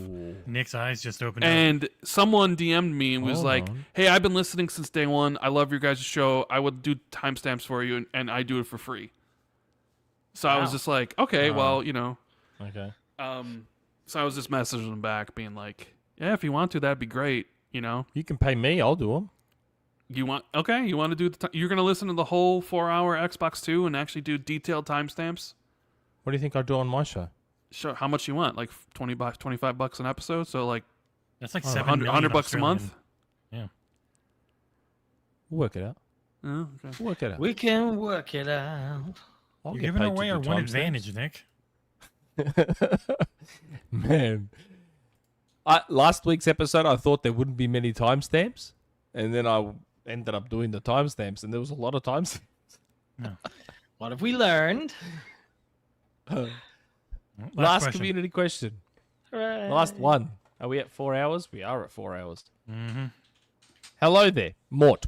Nick's eyes just opened up. And someone DM'd me and was Hold like, on. hey, I've been listening since day one. I love your guys' show. I would do timestamps for you, and I do it for free. So I was Wow. just like, okay, well, Okay. so I was just messaging him back being like, yeah, if you want to, that'd be great, You can pay me. I'll do them. You want to do you're going to listen to the whole 4-hour Xbox 2 and actually do detailed timestamps? What do you think I do on my show? Sure. How much you want? Like $25 an episode? So like That's like $100 bucks a month? Yeah. We'll work it out. Oh, okay. We'll work it out. We can work it out. I'll You're get giving paid to away do our one timestamps. advantage, Nick. Man. Last week's episode, I thought there wouldn't be many timestamps. And then I ended up doing the timestamps, and there was a lot of timestamps. What have we learned? Last question. community question. Hooray. Last one. Are we at 4 hours? We are at 4 hours. Mm-hmm. Hello there. Mort.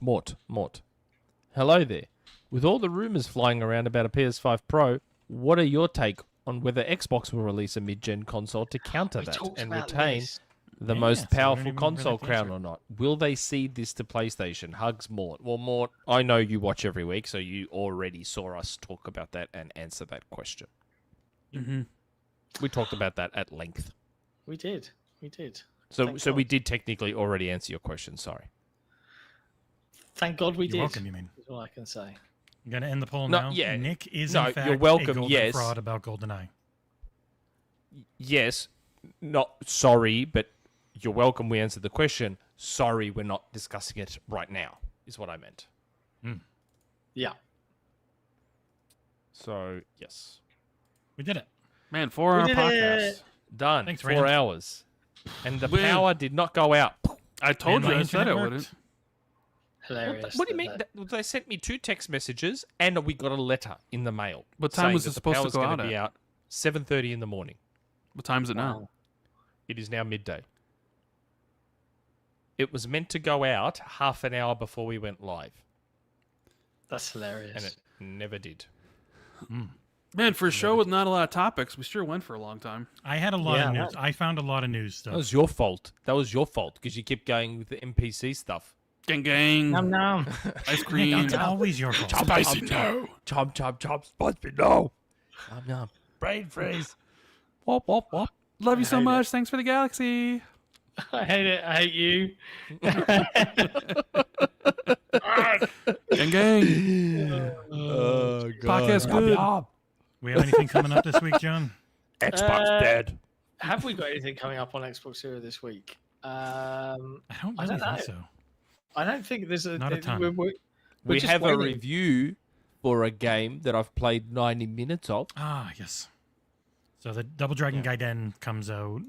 Hello there. With all the rumors flying around about a PS5 Pro, what are your take on whether Xbox will release a mid-gen console to counter We that talked and about retain this. the Yeah, most so we don't powerful even console really have to crown answer. or not? Will they cede this to PlayStation? Hugs, Mort. Well, Mort, I know you watch every week, so you already saw us talk about that and answer that question. Mm-hmm. We talked about that at length. We did. So Thank we God. did technically already answer your question, sorry. Thank God we You're did. welcome, you mean. Is all I can say. I'm going to end the poll No, now. yeah. Nick is, No, in fact, you're welcome, a golden yes. fraud about GoldenEye. Yes, not sorry, but you're welcome. We answered the question. Sorry, we're not discussing it right now, is what I meant. Yeah. So, yes. We did it. Man, 4-hour did podcast. it. Done. Thanks, 4 Rand. hours. And the Win. power did not go out. I told And you, my I said internet it worked. wouldn't. Hilarious. What do you mean? that- They sent me 2 text messages and we got a letter in the mail. What time saying was that it the supposed to power's go gonna out be at? out 7:30 in the morning. What time is it now? Wow. It is now midday. It was meant to go out half an hour before we went live, That's hilarious. and it never did. Man, for a show with not a lot of topics, we sure went for a long time. I had a lot Yeah, of news. man. I found a lot of news That stuff. was your fault. That was your fault because you kept going with the NPC stuff. Gang, gang, Nom nom. ice Nick, cream. it's always your fault. Spicy no. Chomp, chomp, chomp, spicy no. Nom, nom. Brain freeze. Wop, wop, wop. Love you so hate much. Thanks for the galaxy. I hate it. I hate you. Gang, gang. Podcast good. We have anything coming up this week, John? Xbox dead. Have we got anything coming up on XboxEra this week? I don't I really don't think know. so. I don't think there's a. Not a ton. We're We just have a waiting. review for a game that I've played 90 minutes of. Ah, yes. So the Double Dragon Gaiden comes out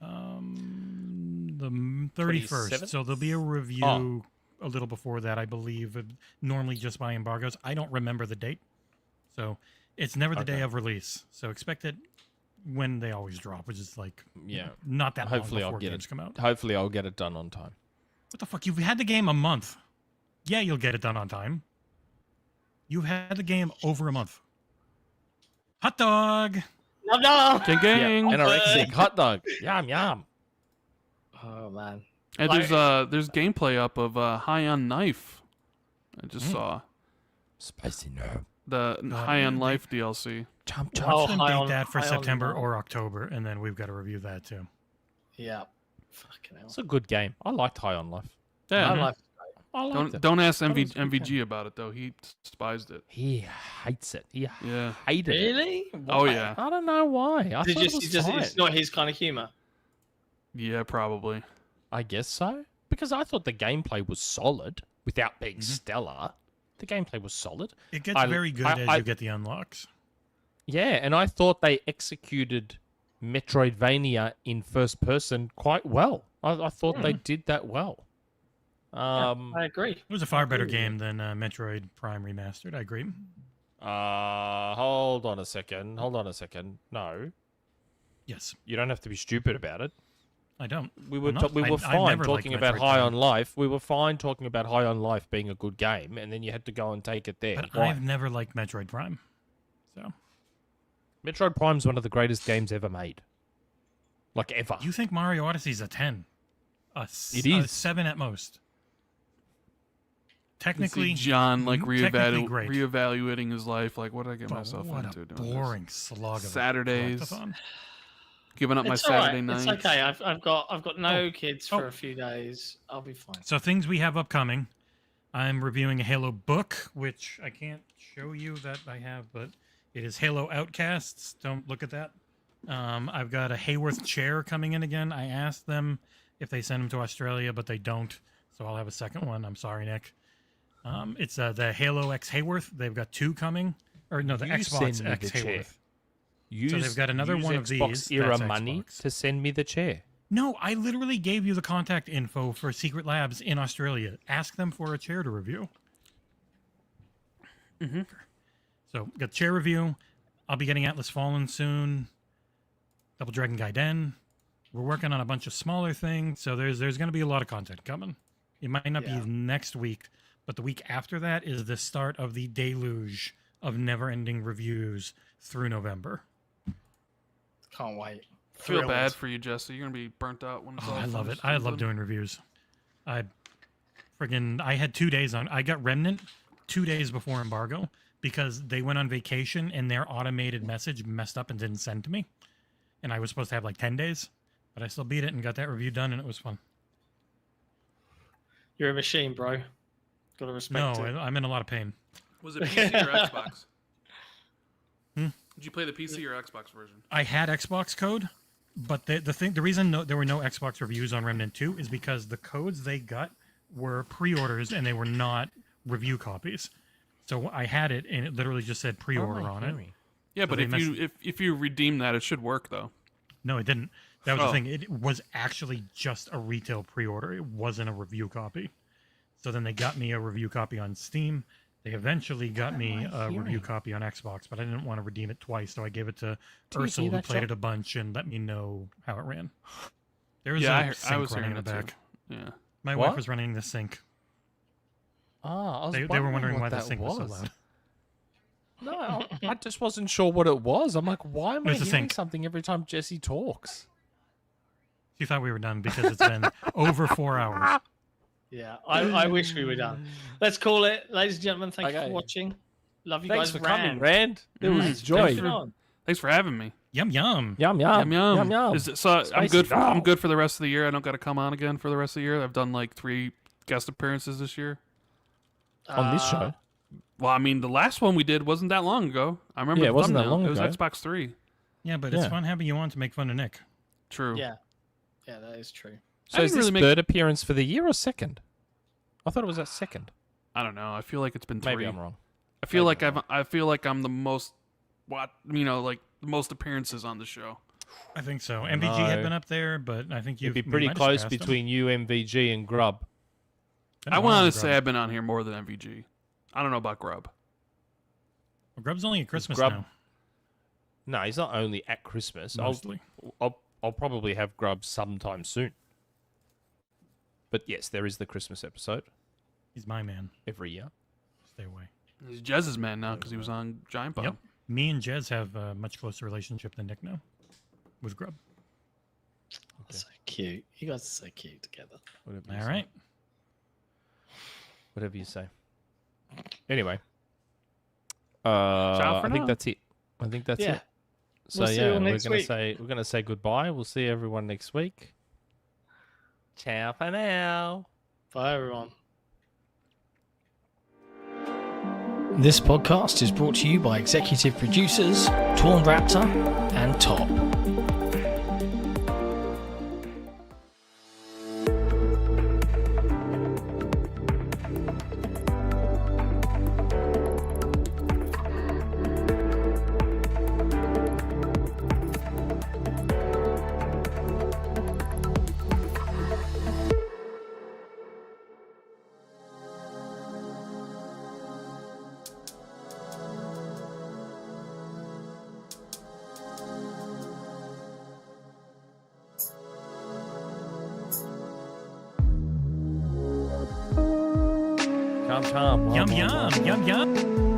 the 31st. 27th? So there'll be a review Oh. a little before that, I believe. Normally just by embargoes. I don't remember the date. So it's never the day of release. So expect it when they always drop, which is like not that Hopefully long I'll before get games it. come out. Hopefully I'll get it done on time. What the fuck? You've had the game a month. Yeah, you'll get it done on time. You've had the game over a month. Hot dog. No. Gang, gang. Anorexic hot dog. Yum yum. Oh man. And there's gameplay up of High on Knife. I just saw Spicy no. the High on Life DLC. Chomp Watch chomp. them High date on- that for High on September Life. or October, and then we've got to review that too. Yeah. Fucking hell. It's a good game. I liked High on Life. Yeah. I like. I liked it. Don't ask Thought it was a good MVG about it though. He despised it. He hates it. He Yeah. hated it. Really? Oh Why? yeah. I don't know why. I Did thought it you, was fine. it's not his kind of humor. Yeah, probably. I guess so. Because I thought the gameplay was solid without being stellar. The gameplay was solid. It gets I- very good I- as I- you get the unlocks. Yeah, and I thought they executed Metroidvania in first person quite well. I thought they did that well. I agree. It was a far better game than Metroid Prime Remastered. I agree. Hold on a second. No, Yes, you don't have to be stupid about it. I don't. We were I'm not. we were I've fine never liked talking about Metroid High Prime. on Life. We were fine talking about High on Life being a good game, and then you had to go and take it there. But Why? I've never liked Metroid Prime. So Metroid Prime's one of the greatest games ever made. Like ever. you think Mario Odyssey's a 10? It A is. 7 at most. I can see Technically, John like technically great. reevaluating his life. Like, what did I get but myself what into a doing boring slog of a Saturdays. collectathon. this? Giving up my It's all right. Saturday nights. It's okay. I've got no kids for Oh. a few days. I'll be fine. So things we have upcoming. I'm reviewing a Halo book, which I can't show you that I have, but it is Halo Outcasts. Don't look at that. I've got a Hayworth chair coming in again. I asked them if they send them to Australia, but they don't. So I'll have a second one. I'm sorry, Nick. It's the Halo X Hayworth. They've got 2 coming. Or no, the You Xbox send me X the chair. Hayworth. Use, they've got another use one of Xbox these, Era that's money Xbox. to send me the chair. No, I literally gave you the contact info for Secret Labs in Australia. Ask them for a chair to review. So, got chair review. I'll be getting Atlas Fallen soon. Double Dragon Gaiden. We're working on a bunch of smaller things, so there's going to be a lot of content coming. It might not Yeah. be next week, but the week after that is the start of the deluge of never-ending reviews through November. Can't wait. I feel bad Thrilled. for you, Jesse. You're gonna be burnt out when it's Oh, all I love it. finished I and love done. doing reviews. I had 2 days on. I got Remnant 2 days before embargo because they went on vacation and their automated message messed up and didn't send to me. And I was supposed to have like 10 days, but I still beat it and got that review done and it was fun. You're a machine, bro. Gotta respect No, it. I'm in a lot of pain. Was it PC or Xbox? Hmm? Did you play the PC or Xbox version? I had Xbox code, but the reason there were no Xbox reviews on Remnant 2 is because the codes they got were pre-orders and they were not review copies. So I had it and it literally just said pre-order on it. Yeah, So but they if you redeem that, it should work though. No, it didn't. That was Oh. the thing. It was actually just a retail pre-order. It wasn't a review copy. So then they got me a review copy on Steam. They eventually got me a review copy on Xbox, but I didn't want to redeem it twice, so I gave it to you Ursula, hear who that, played John? it a bunch and let me know how it ran. There was Yeah, a I sink was running hearing in the it too. back. Yeah. My What? wife was running the sink. Ah, I was They were wondering what why the that sink was so loud. No, I just wasn't sure what it was. I'm like, why am I was the hearing sink. something every time Jesse talks? She thought we were done because it's been over 4 hours. Yeah, I wish we were done. Let's call it, ladies and gentlemen. Thank you Okay. for watching. Love you Thanks guys. for coming, Rand. Rand. It was a Thanks joy. for- Thanks for having me. Yum yum. Yum yum Yum yum. yum yum. Is it, so I'm Spicy good. I'm dog. good for the rest of the year. I don't got to come on again for the rest of the year. I've done like 3 guest appearances this year. on this show. Well, I mean, the last one we did wasn't that long ago. I remember. Yeah, the it wasn't that thumbnail. long It was ago. Xbox 3. Yeah, but it's Yeah. fun having you on to make fun of Nick. True. Yeah, that is true. So I is didn't this really make- third appearance for the year or second? I thought it was that second. I don't know. I feel like it's been 3. Maybe I'm wrong. I feel Maybe like I feel like I'm the most the most appearances on the show. I think so. MVG had No. been up there, but I think you've It'd be pretty might have close surpassed him. between you, MVG, and Grub. I don't know wanted about to say Grub. I've been on here more than MVG. I don't know about Grub. Well, Grub's only at Christmas Grub- now, No, he's not only at Christmas. mostly. I'll probably have Grub sometime soon. But yes, there is the Christmas episode He's my man. every year. Stay away. He's Jez's man now because he was on Giant Bomb. Yep. Me and Jez have a much closer relationship than Nick now with Grub. So cute. You guys are so cute together. Whatever you All say. right. Whatever you say. Anyway. Ciao for I think now. that's it. I think that's Yeah. it. So We'll see you yeah, all we're next gonna week. say goodbye. We'll see everyone next week. Ciao for now. Bye, everyone. This podcast is brought to you by executive producers TornRaptor and Top. Come, come. Yum, yum, yum, yum.